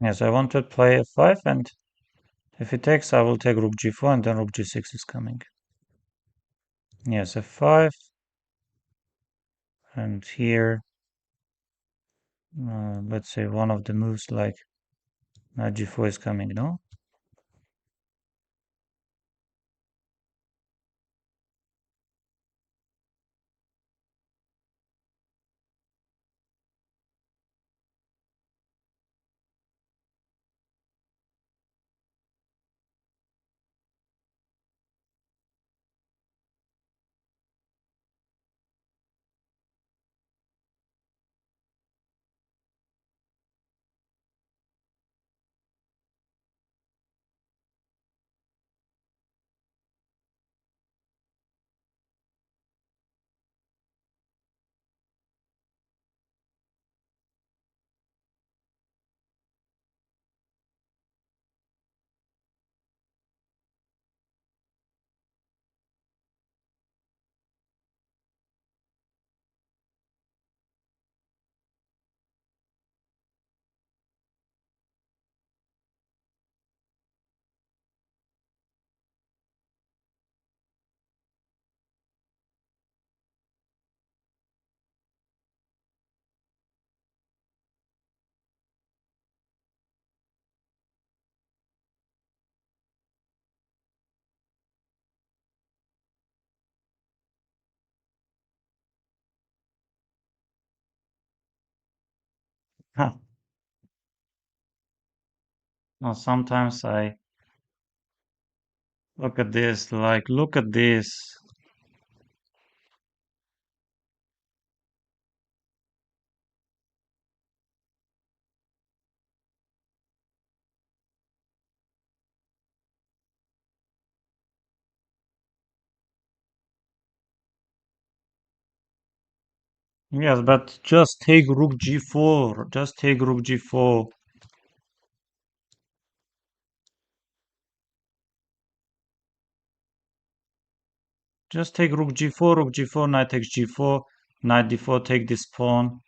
Yes, I want to play f5, and if he takes, I will take rook g4, and then rook g6 is coming. Yes, f5, and here, let's say one of the moves like knight g4 is coming, no? Huh. No, sometimes I look at this, like, look at this. Yes, but just take rook g4. Just take rook g4. Just take rook g4, knight takes g4, knight d4, take this pawn.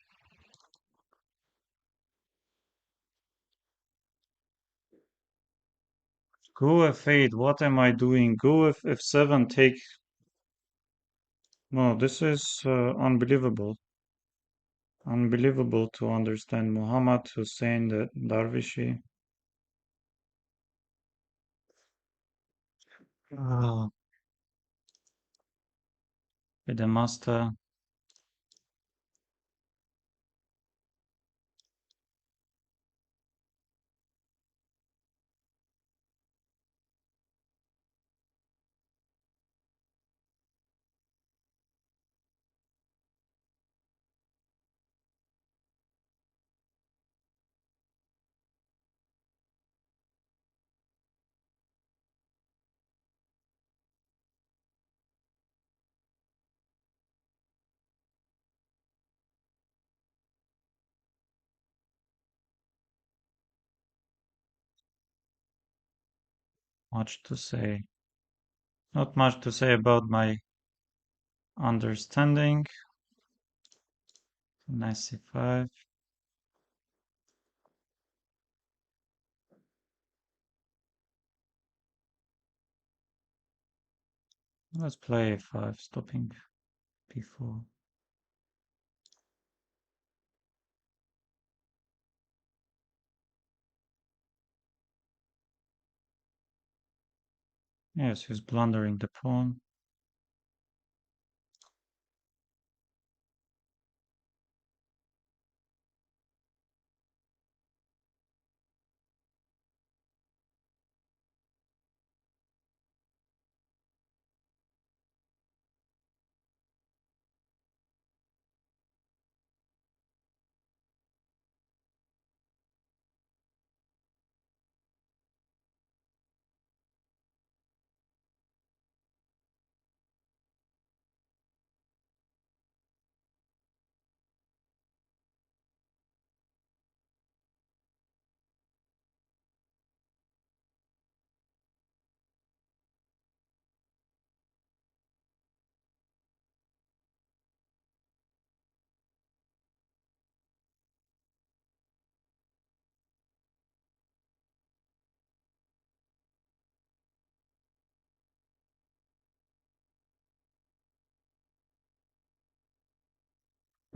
Go f8, what am I doing? Go f7, take... No, this is unbelievable. Unbelievable to understand. Muhammad Hussein the Darvishi. Ah, with the master. Much to say. Not much to say about my understanding. Knight c5. Let's play a5, stopping b4. Yes, he's blundering the pawn.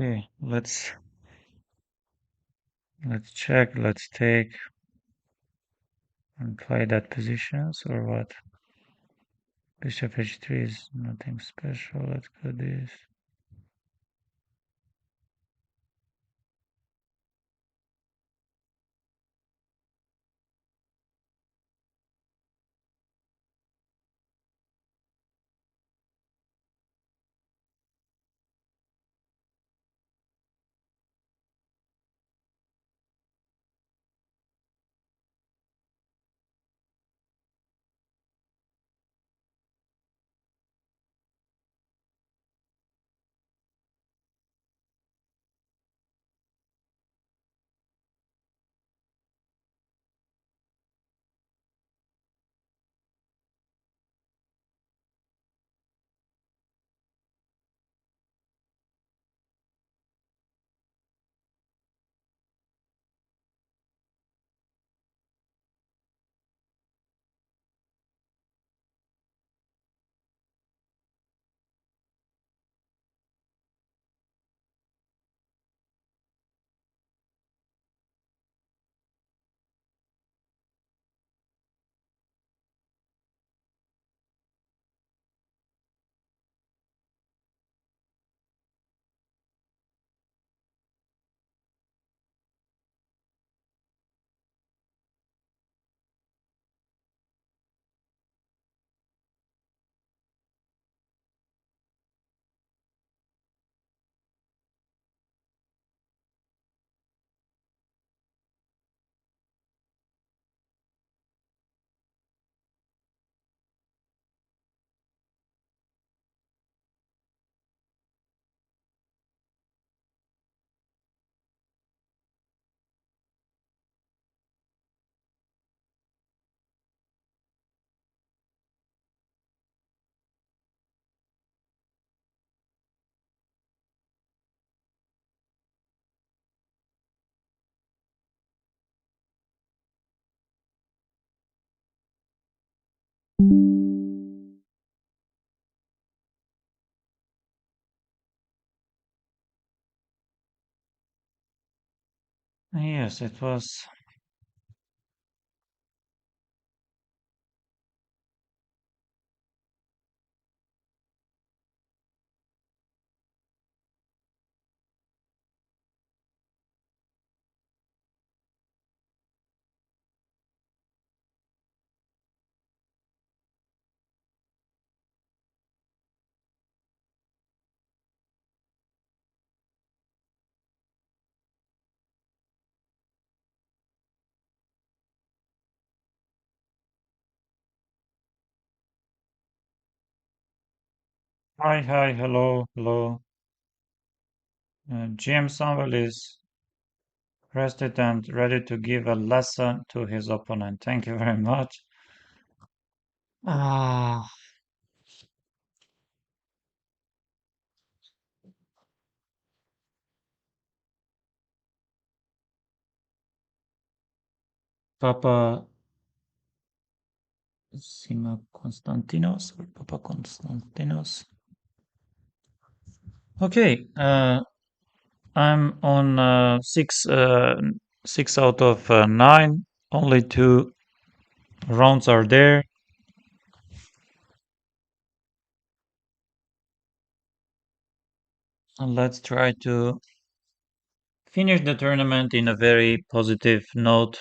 Okay, let's check, let's take and play that positions or what? Bishop h3 is nothing special. Let's go this. Yes, it was. Hi, hi, hello, hello. GM Samuel is rested and ready to give a lesson to his opponent. Thank you very much. Ah, Papa Sima Konstantinos or Papa Konstantinos. Okay, I'm on 6 out of 9. Only 2 rounds are there. And let's try to finish the tournament in a very positive note.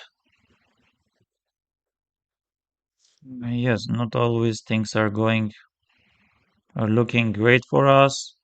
Yes, not always things are going or looking great for us.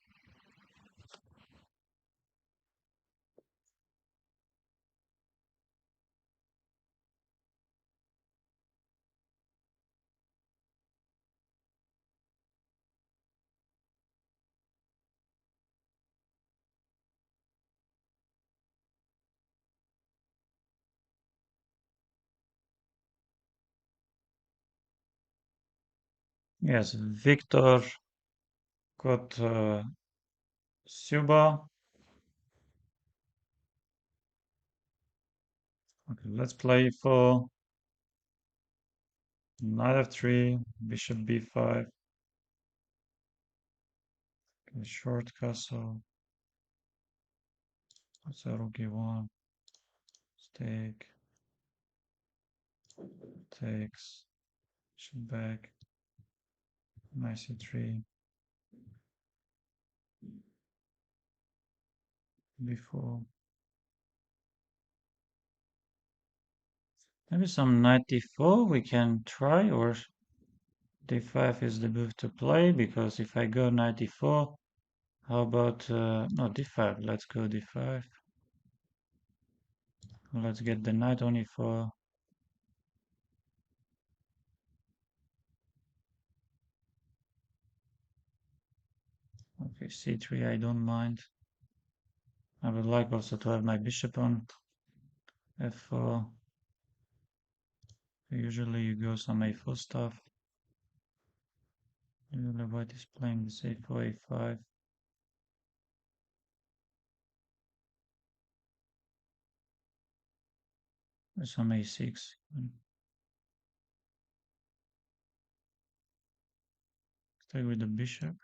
Yes, Victor got Suba. Okay, let's play for knight f3, bishop b5, okay, short castle. So rook e1, take, takes, bishop back, knight c3, b4. Maybe some knight d4 we can try, or d5 is the move to play, because if I go knight d4, how about, no, d5, let's go d5. Let's get the knight on e4. Okay, c3 I don't mind. I would like also to have my bishop on f4. Usually you go some a4 stuff. Usually white is playing this a4, a5. Or some a6. Stay with the bishop.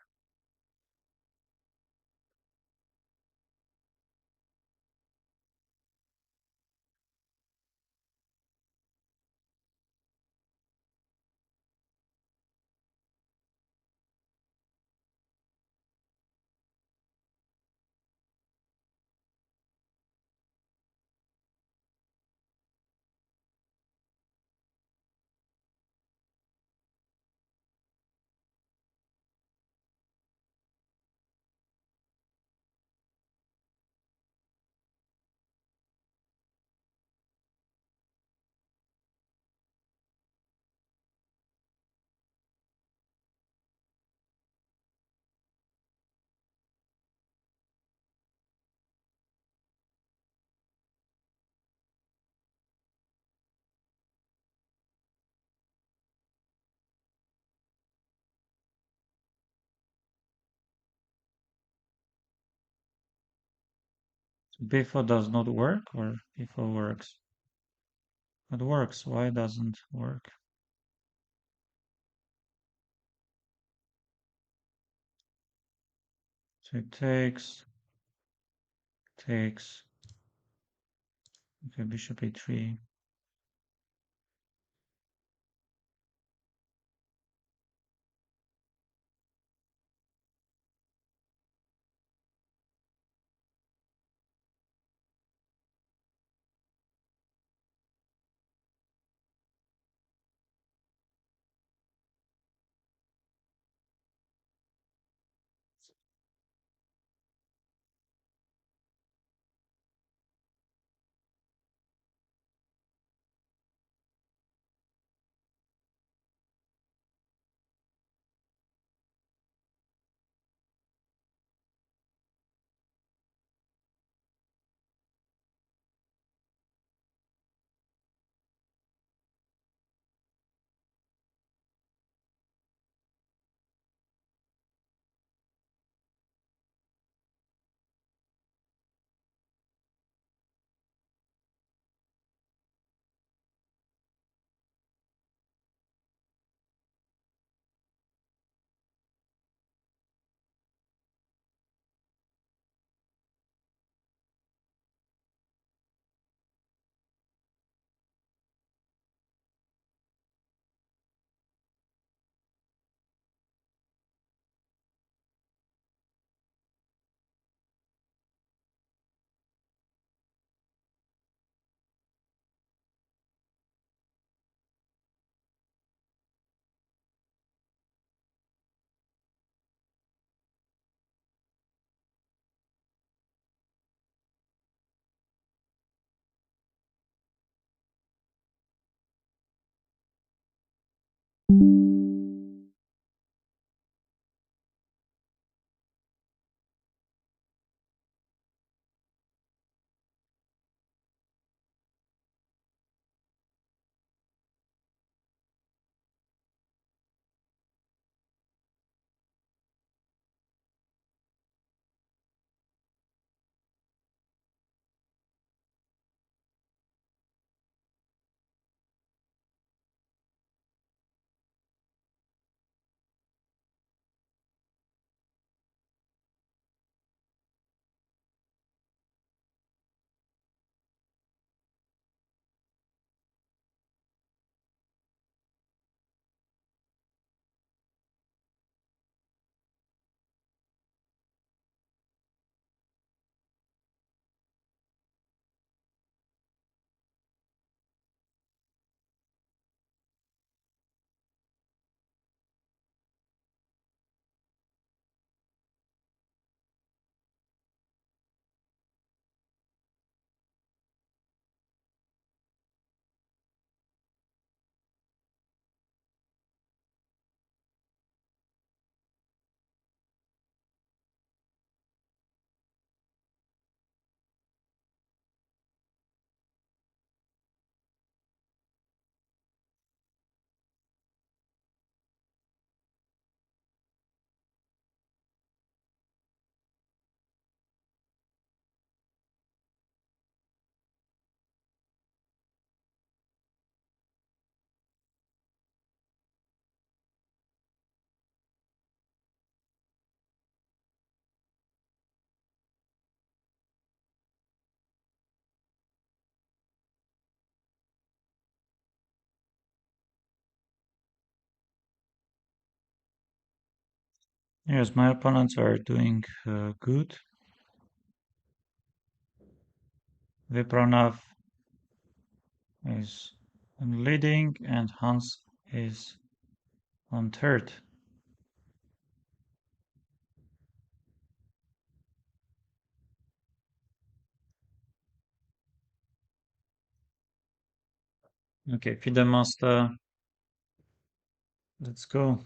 So b4 does not work, or b4 works? It works. Why doesn't work? So it takes, takes. Okay, bishop a3. Yes, my opponents are doing good. Vipranav is leading and Hans is on third. Okay, FIDE master, let's go.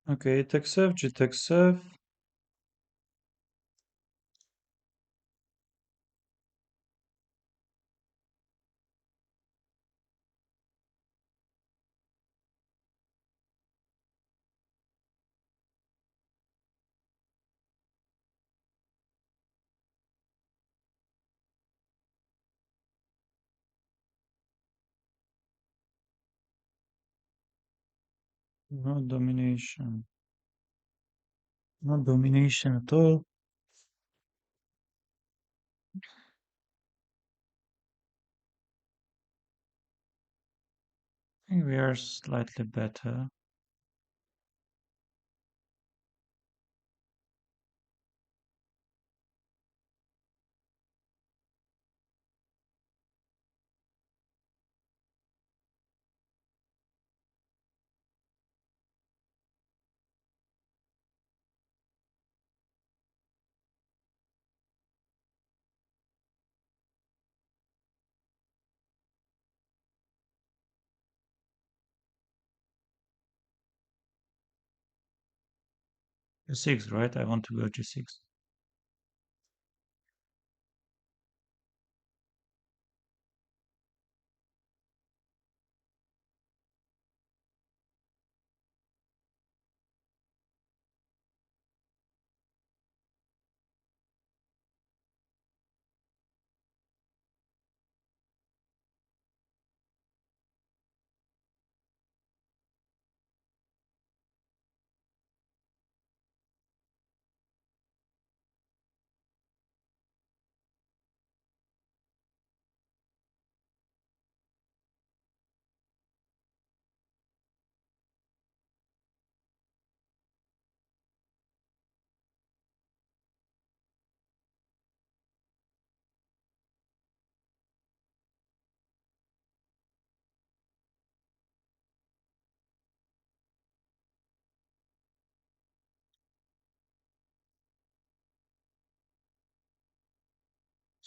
Okay, takes serve, G takes serve. No domination. No domination at all. I think we are slightly better. G6, right? I want to go G6.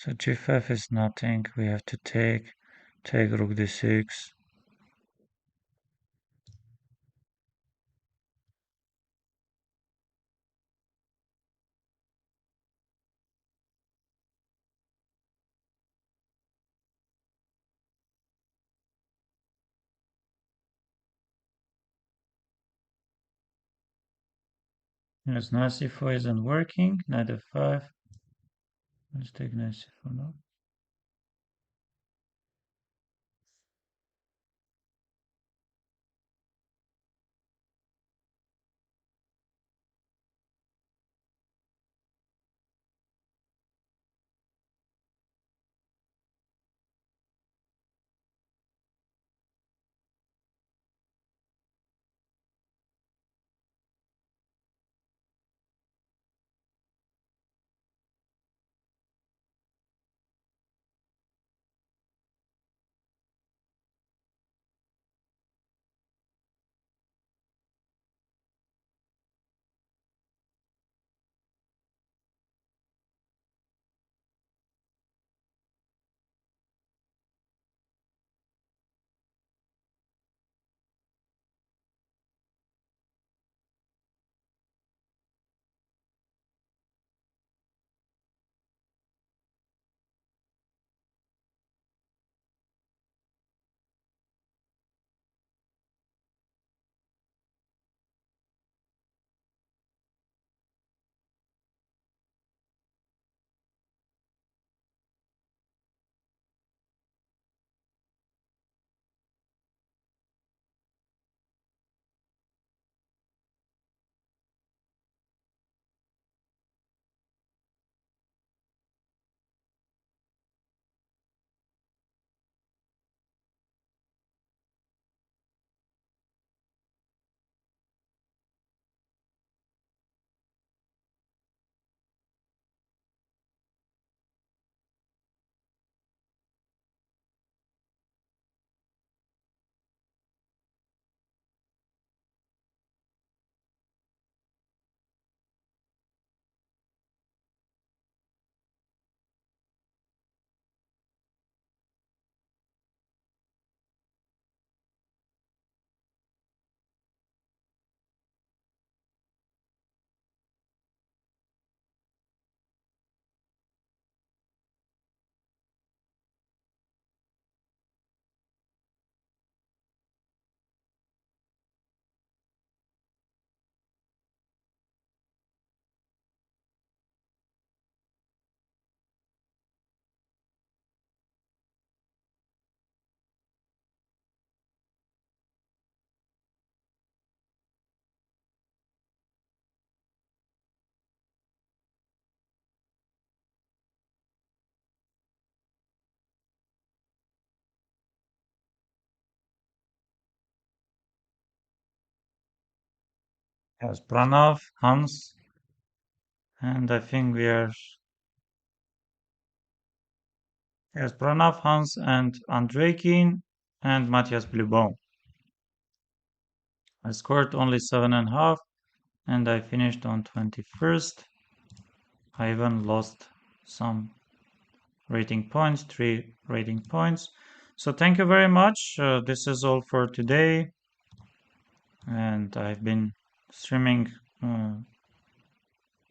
So G5 is nothing. We have to take rook D6. Yes, knight C4 isn't working. Knight F5. Let's take knight C4 now. Yes, Pranav, Hans, and I think we are. Yes, Pranav, Hans, and Andreikin, and Matthias Blubon. I scored only 7.5, and I finished on 21st. I even lost some rating points, 3 rating points. So thank you very much. This is all for today, and I've been streaming.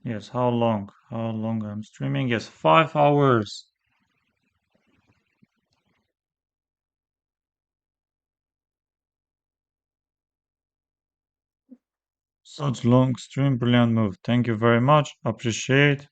Yes, how long? How long I'm streaming? Yes, 5 hours. Such long stream, brilliant move. Thank you very much. Appreciate.